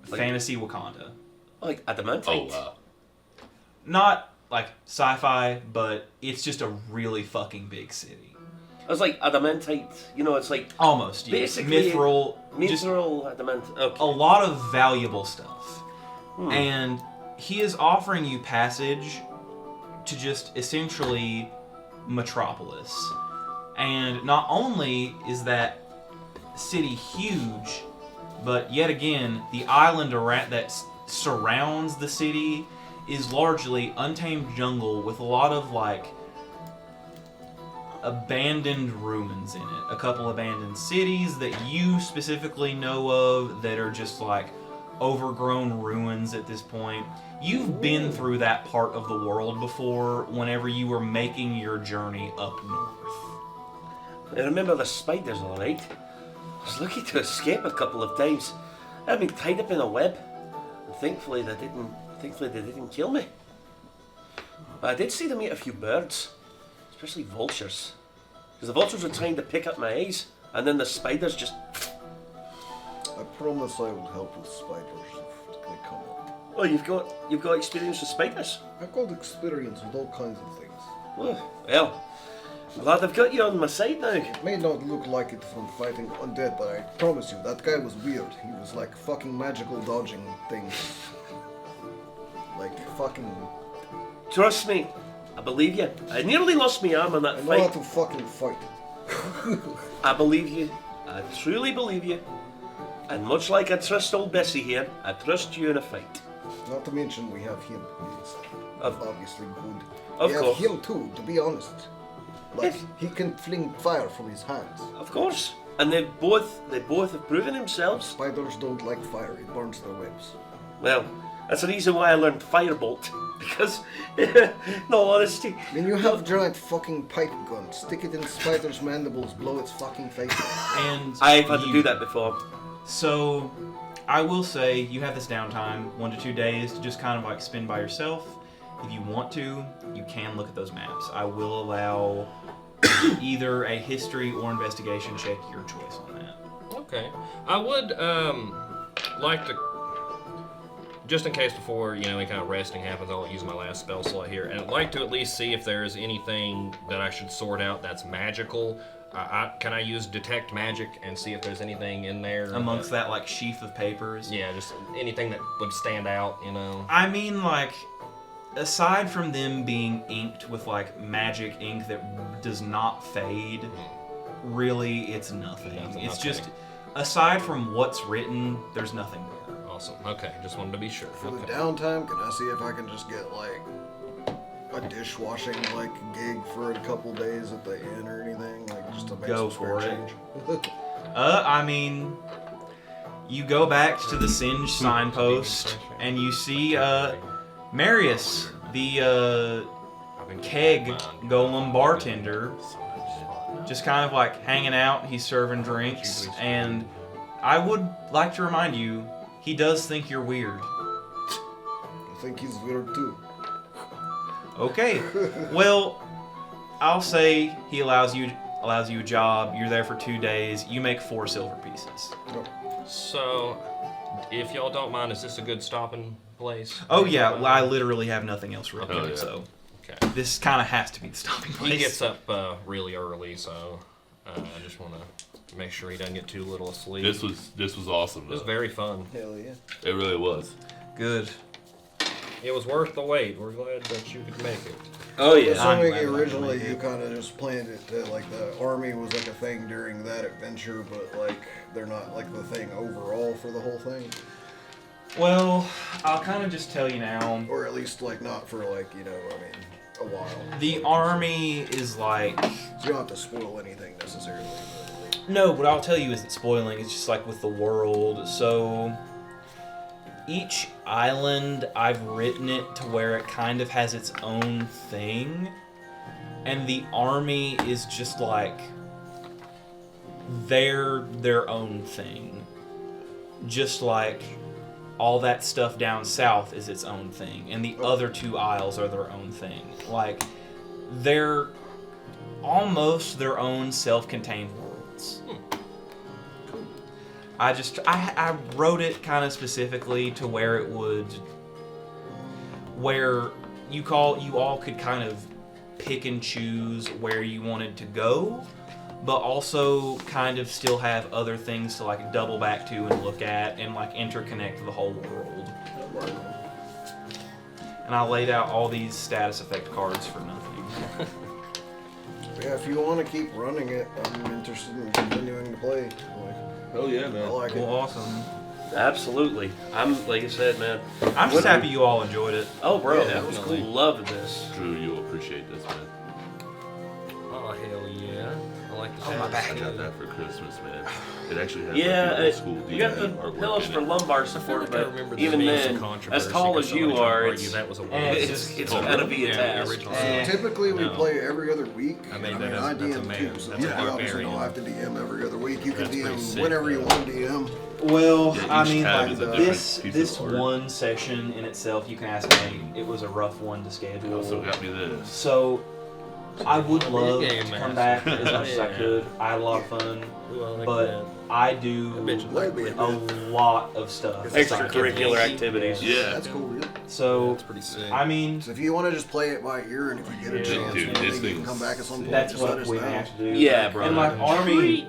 Speaker 2: Like-
Speaker 1: fantasy Wakanda.
Speaker 2: Like adamantite.
Speaker 5: Oh wow.
Speaker 1: Not like sci-fi, but it's just a really fucking big city.
Speaker 2: I was like adamantite. You know, it's like
Speaker 1: Almost, yes.
Speaker 2: Basically,
Speaker 1: Mithril, just
Speaker 2: mithril adamantite. Okay.
Speaker 1: a lot of valuable stuff.
Speaker 2: Hmm.
Speaker 1: And he is offering you passage to just essentially Metropolis. And not only is that city huge, but yet again, the island around that surrounds the city is largely untamed jungle with a lot of like abandoned ruins in it. A couple abandoned cities that you specifically know of that are just like overgrown ruins at this point. You've been through that part of the world before whenever you were making your journey up north.
Speaker 2: I remember the spiders, alright. I was lucky to escape a couple of times. I'd been tied up in a web. And thankfully they didn't kill me. But I did see them eat a few birds. Especially vultures. Because the vultures were trying to pick up my eyes, and then the spiders just...
Speaker 4: I promise I will help with spiders if they come up.
Speaker 2: Oh, you've got experience with spiders?
Speaker 4: I've got experience with all kinds of things.
Speaker 2: Oh, well, I'm glad I've got you on my side now.
Speaker 4: It may not look like it from fighting undead, but I promise you, that guy was weird. He was like fucking magical dodging things. Like fucking...
Speaker 2: Trust me, I believe you. I nearly lost my arm on
Speaker 4: I
Speaker 2: that
Speaker 4: know how
Speaker 2: fight.
Speaker 4: to fucking fight.
Speaker 2: I believe you. I truly believe you. And much like I trust old Bessie here, I trust you in a fight.
Speaker 4: Not to mention we have him. He's obviously good.
Speaker 2: Of
Speaker 4: we
Speaker 2: course.
Speaker 4: have him too, to be honest. Like,
Speaker 2: Yes.
Speaker 4: he can fling fire from his hands.
Speaker 2: Of course. And they both have proven themselves.
Speaker 4: Spiders don't like fire, it burns their webs.
Speaker 2: Well, that's the reason why I learned Firebolt. Because, in all honesty,
Speaker 4: When you have giant fucking pipe gun, stick it in spider's mandibles, blow its fucking face off.
Speaker 1: And
Speaker 2: I've had to
Speaker 1: you-
Speaker 2: do that before.
Speaker 1: So, I will say you have this downtime, 1 to 2 days, to just kind of like spend by yourself. If you want to, you can look at those maps. I will allow either a history or investigation check, your choice on that.
Speaker 3: Okay. I would like to, just in case before any kind of resting happens, I'll use my last spell slot here, and I'd like to at least see if there is anything that I should sort out that's magical. Can I use detect magic and see if there's anything in there
Speaker 1: Amongst that like sheath of papers.
Speaker 3: Yeah, just anything that would stand out.
Speaker 1: I mean, like, aside from them being inked with like magic ink that does not fade, really it's nothing. It's
Speaker 3: Okay.
Speaker 1: just, aside from what's written, there's nothing there.
Speaker 3: Awesome. Okay, just wanted to be sure.
Speaker 4: For the
Speaker 3: Okay.
Speaker 4: downtime, can I see if I can just get like a dishwashing like gig for a couple days at the inn or anything? Like just to make
Speaker 1: Go
Speaker 4: some spare
Speaker 1: for it.
Speaker 4: change.
Speaker 1: I mean, you go back to the Singe signpost and you see Marius, the keg golem bartender, just kind of like hanging out. He's serving drinks, and I would like to remind you, he does think you're weird.
Speaker 4: I think he's weird too.
Speaker 1: Okay, well, I'll say he allows you a job. You're there for 2 days. You make 4 silver pieces.
Speaker 3: So, if y'all don't mind, is this a good stopping place?
Speaker 1: Oh yeah, well, I literally have nothing else written.
Speaker 5: Oh, yeah.
Speaker 1: So
Speaker 3: Okay.
Speaker 1: this kind of has to be the stopping place.
Speaker 3: He gets up really early, so I just want to make sure he doesn't get too little asleep.
Speaker 5: This was awesome.
Speaker 3: It was
Speaker 5: Though.
Speaker 3: very fun.
Speaker 4: Hell yeah.
Speaker 5: It really was.
Speaker 1: Good.
Speaker 3: It was worth the wait. We're glad that you could make it.
Speaker 2: Oh yeah.
Speaker 4: Assuming
Speaker 1: glad I
Speaker 4: originally
Speaker 1: made
Speaker 4: you
Speaker 1: it.
Speaker 4: kind of just planned it to, like, the army was like a thing during that adventure, but like they're not like the thing overall for the whole thing,
Speaker 1: Well, I'll kind of just tell you now.
Speaker 4: or at least like not for like a while.
Speaker 1: The army is like.
Speaker 4: So you don't have to spoil anything necessarily. But, like,
Speaker 1: No, what I'll tell you isn't spoiling. It's just like with the world. So each island, I've written it to where it kind of has its own thing, and the army is just like their own thing. Just like all that stuff down south is its own thing, and the other 2 isles are their own thing. Like they're almost their own self-contained worlds. I wrote it kind of specifically to where it would, where you all could kind of pick and choose where you wanted to go, but also kind of still have other things to like double back to and look at and like interconnect the whole world. And I laid out all these status effect cards for nothing.
Speaker 4: yeah, if you want to keep running it, I'm interested in continuing to play. Like,
Speaker 5: Hell yeah,
Speaker 4: I
Speaker 5: man.
Speaker 4: like
Speaker 1: Well,
Speaker 4: it.
Speaker 1: awesome.
Speaker 2: Absolutely. I'm like I said, man.
Speaker 1: I'm just happy you all enjoyed it.
Speaker 2: Oh, bro,
Speaker 4: Yeah, that was cool.
Speaker 2: Loved this.
Speaker 5: Drew, you'll appreciate this, man.
Speaker 3: Oh, hell yeah. I like the
Speaker 1: my back.
Speaker 5: I got that for Christmas, man. It actually has
Speaker 2: Yeah,
Speaker 5: like the old school
Speaker 2: you got the
Speaker 5: artwork
Speaker 2: pillows
Speaker 5: in
Speaker 2: for
Speaker 5: it.
Speaker 2: lumbar
Speaker 3: I feel
Speaker 2: support,
Speaker 3: like I
Speaker 2: but
Speaker 3: remember there
Speaker 2: even
Speaker 3: being
Speaker 2: then,
Speaker 3: some controversy
Speaker 2: as tall
Speaker 3: 'cause
Speaker 2: as you
Speaker 3: somebody tried to
Speaker 2: are,
Speaker 3: argue that was a
Speaker 2: it's
Speaker 1: Oh,
Speaker 2: gonna be a
Speaker 3: Yeah,
Speaker 2: task.
Speaker 3: the original.
Speaker 1: Eh.
Speaker 4: Typically, we
Speaker 3: No.
Speaker 4: play every other week.
Speaker 3: I made
Speaker 4: I
Speaker 3: that
Speaker 4: mean,
Speaker 3: as-
Speaker 4: I
Speaker 3: that's a
Speaker 4: DM
Speaker 3: man.
Speaker 4: too, so
Speaker 3: That's
Speaker 4: you
Speaker 5: a
Speaker 4: obviously
Speaker 3: barbarian.
Speaker 4: don't have to DM every other week. You can
Speaker 3: That's pretty
Speaker 4: DM
Speaker 3: sick,
Speaker 4: whenever you
Speaker 3: though.
Speaker 4: want to DM.
Speaker 1: Well,
Speaker 5: Yeah,
Speaker 1: I
Speaker 5: each
Speaker 1: mean,
Speaker 5: tab
Speaker 1: like
Speaker 5: is a different
Speaker 1: this
Speaker 5: piece of art.
Speaker 1: one session in itself, you can ask me, it was a rough one to
Speaker 5: You
Speaker 1: schedule.
Speaker 5: also got me this.
Speaker 1: So, I would
Speaker 3: Video
Speaker 1: love
Speaker 3: game
Speaker 1: to come
Speaker 3: master.
Speaker 1: back as much as I
Speaker 3: Yeah.
Speaker 1: could. I had a lot of fun, but I do
Speaker 4: That'd be
Speaker 1: a lot of stuff.
Speaker 2: Extracurricular activities.
Speaker 5: Yeah.
Speaker 4: That's cool, dude.
Speaker 1: So,
Speaker 3: That's pretty sick.
Speaker 1: I mean,
Speaker 4: So if you want to just play it by ear, and if you get a
Speaker 3: Yeah.
Speaker 4: chance,
Speaker 5: Dude,
Speaker 4: you
Speaker 5: this
Speaker 4: think you can
Speaker 5: thing's
Speaker 4: come back at some point,
Speaker 1: that's
Speaker 4: just let
Speaker 1: what
Speaker 4: us
Speaker 1: we
Speaker 4: know.
Speaker 1: have to do.
Speaker 2: Yeah, bro.
Speaker 1: And like army,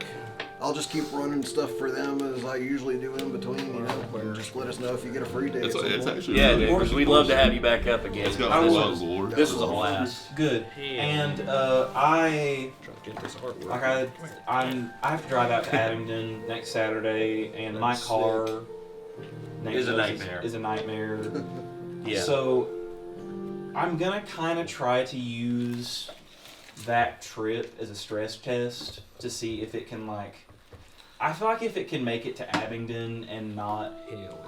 Speaker 4: I'll just keep running stuff for them as I usually do in between, and just let us know if you get a free day.
Speaker 5: It's,
Speaker 4: at some
Speaker 5: it's
Speaker 4: point.
Speaker 5: actually
Speaker 2: Yeah,
Speaker 5: really
Speaker 2: dude, because
Speaker 5: really
Speaker 2: we'd love
Speaker 5: cool.
Speaker 2: to have you back up again.
Speaker 5: It's got
Speaker 1: I
Speaker 5: a
Speaker 1: will.
Speaker 5: lot of lore.
Speaker 2: This was a blast.
Speaker 1: good. And I
Speaker 3: Trying to get this artwork.
Speaker 1: like I have to drive out to Abingdon next Saturday, and my
Speaker 3: That's
Speaker 1: car
Speaker 2: Is a nightmare.
Speaker 1: Is a nightmare.
Speaker 2: Yeah.
Speaker 1: So I'm gonna kind of try to use that trip as a stress test to see if it can like. I feel like if it can make it to Abingdon and not,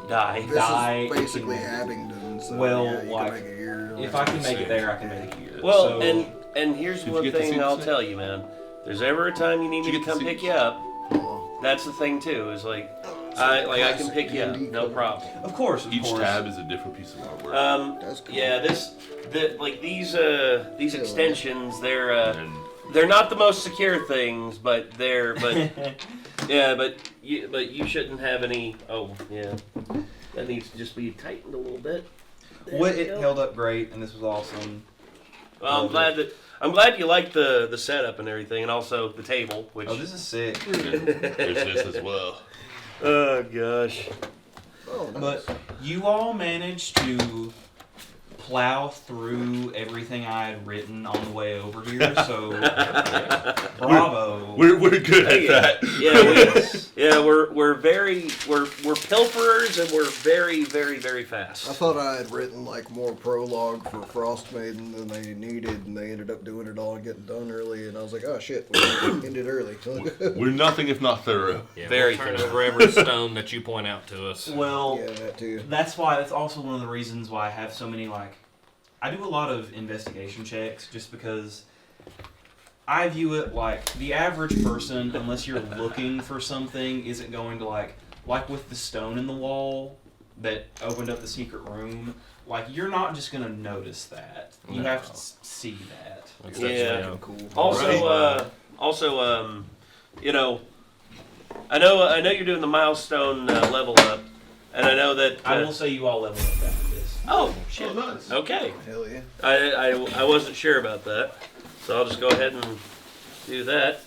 Speaker 2: Die.
Speaker 4: This
Speaker 1: die,
Speaker 4: is
Speaker 1: it
Speaker 4: basically
Speaker 1: can-
Speaker 4: Abingdon, so
Speaker 1: Well,
Speaker 4: yeah, you
Speaker 1: like,
Speaker 4: can make it here.
Speaker 1: if I can make it there, I can make it here.
Speaker 2: Well,
Speaker 1: So,
Speaker 2: and here's
Speaker 5: Did you
Speaker 2: one
Speaker 5: get to see
Speaker 2: thing
Speaker 5: the
Speaker 2: I'll
Speaker 5: snake?
Speaker 2: tell you, man. If there's ever a time you need
Speaker 5: Did
Speaker 2: me
Speaker 5: you
Speaker 2: to
Speaker 5: get to
Speaker 2: come
Speaker 5: see
Speaker 2: pick
Speaker 5: the
Speaker 2: you up, that's the thing too. Is like, I can pick you up, no problem.
Speaker 1: of course,
Speaker 5: Each tab is a different piece of artwork.
Speaker 4: That's cool.
Speaker 2: Yeah, these extensions,
Speaker 5: and
Speaker 2: they're not the most secure things, but yeah, but you shouldn't have any. Oh yeah, that needs to just be tightened a little bit. There
Speaker 1: Well,
Speaker 2: we
Speaker 1: it
Speaker 2: go.
Speaker 1: held up great, and this was awesome.
Speaker 2: Well, I'm glad you liked the setup and everything, and also the table. Which
Speaker 1: Oh, this is sick.
Speaker 5: there's this as well.
Speaker 2: oh gosh.
Speaker 4: Oh, nice.
Speaker 1: But you all managed to plow through everything I had written on the way over here, so bravo.
Speaker 5: We're good at
Speaker 2: Yeah.
Speaker 5: that.
Speaker 2: Yeah, we're pilferers, and we're very very
Speaker 4: I
Speaker 2: fast.
Speaker 4: thought I had written like more prologue for Frost Maiden than they needed, and they ended up doing it all and getting done early. And I was like, oh shit, we ended early.
Speaker 5: We're nothing if not thorough.
Speaker 3: Yeah,
Speaker 2: Very
Speaker 3: we'll turn
Speaker 2: thorough.
Speaker 3: over every stone that you point out to us.
Speaker 1: Well,
Speaker 4: yeah, that too.
Speaker 1: that's also one of the reasons why I have so many, like, I do a lot of investigation checks just because I view it like the average person, unless you're looking for something, isn't going to like with the stone in the wall, that opened up the secret room, like you're not just gonna notice that. You
Speaker 3: No.
Speaker 1: have to see that.
Speaker 3: That's
Speaker 2: Yeah.
Speaker 3: definitely
Speaker 4: Cool.
Speaker 2: Also, you know, I know you're doing the milestone level up, and I know that.
Speaker 1: I will say you all leveled up after this.
Speaker 2: Oh shit!
Speaker 5: Oh, nice.
Speaker 2: Okay,
Speaker 4: Hell yeah.
Speaker 2: I wasn't sure about that, so I'll just go ahead and do that.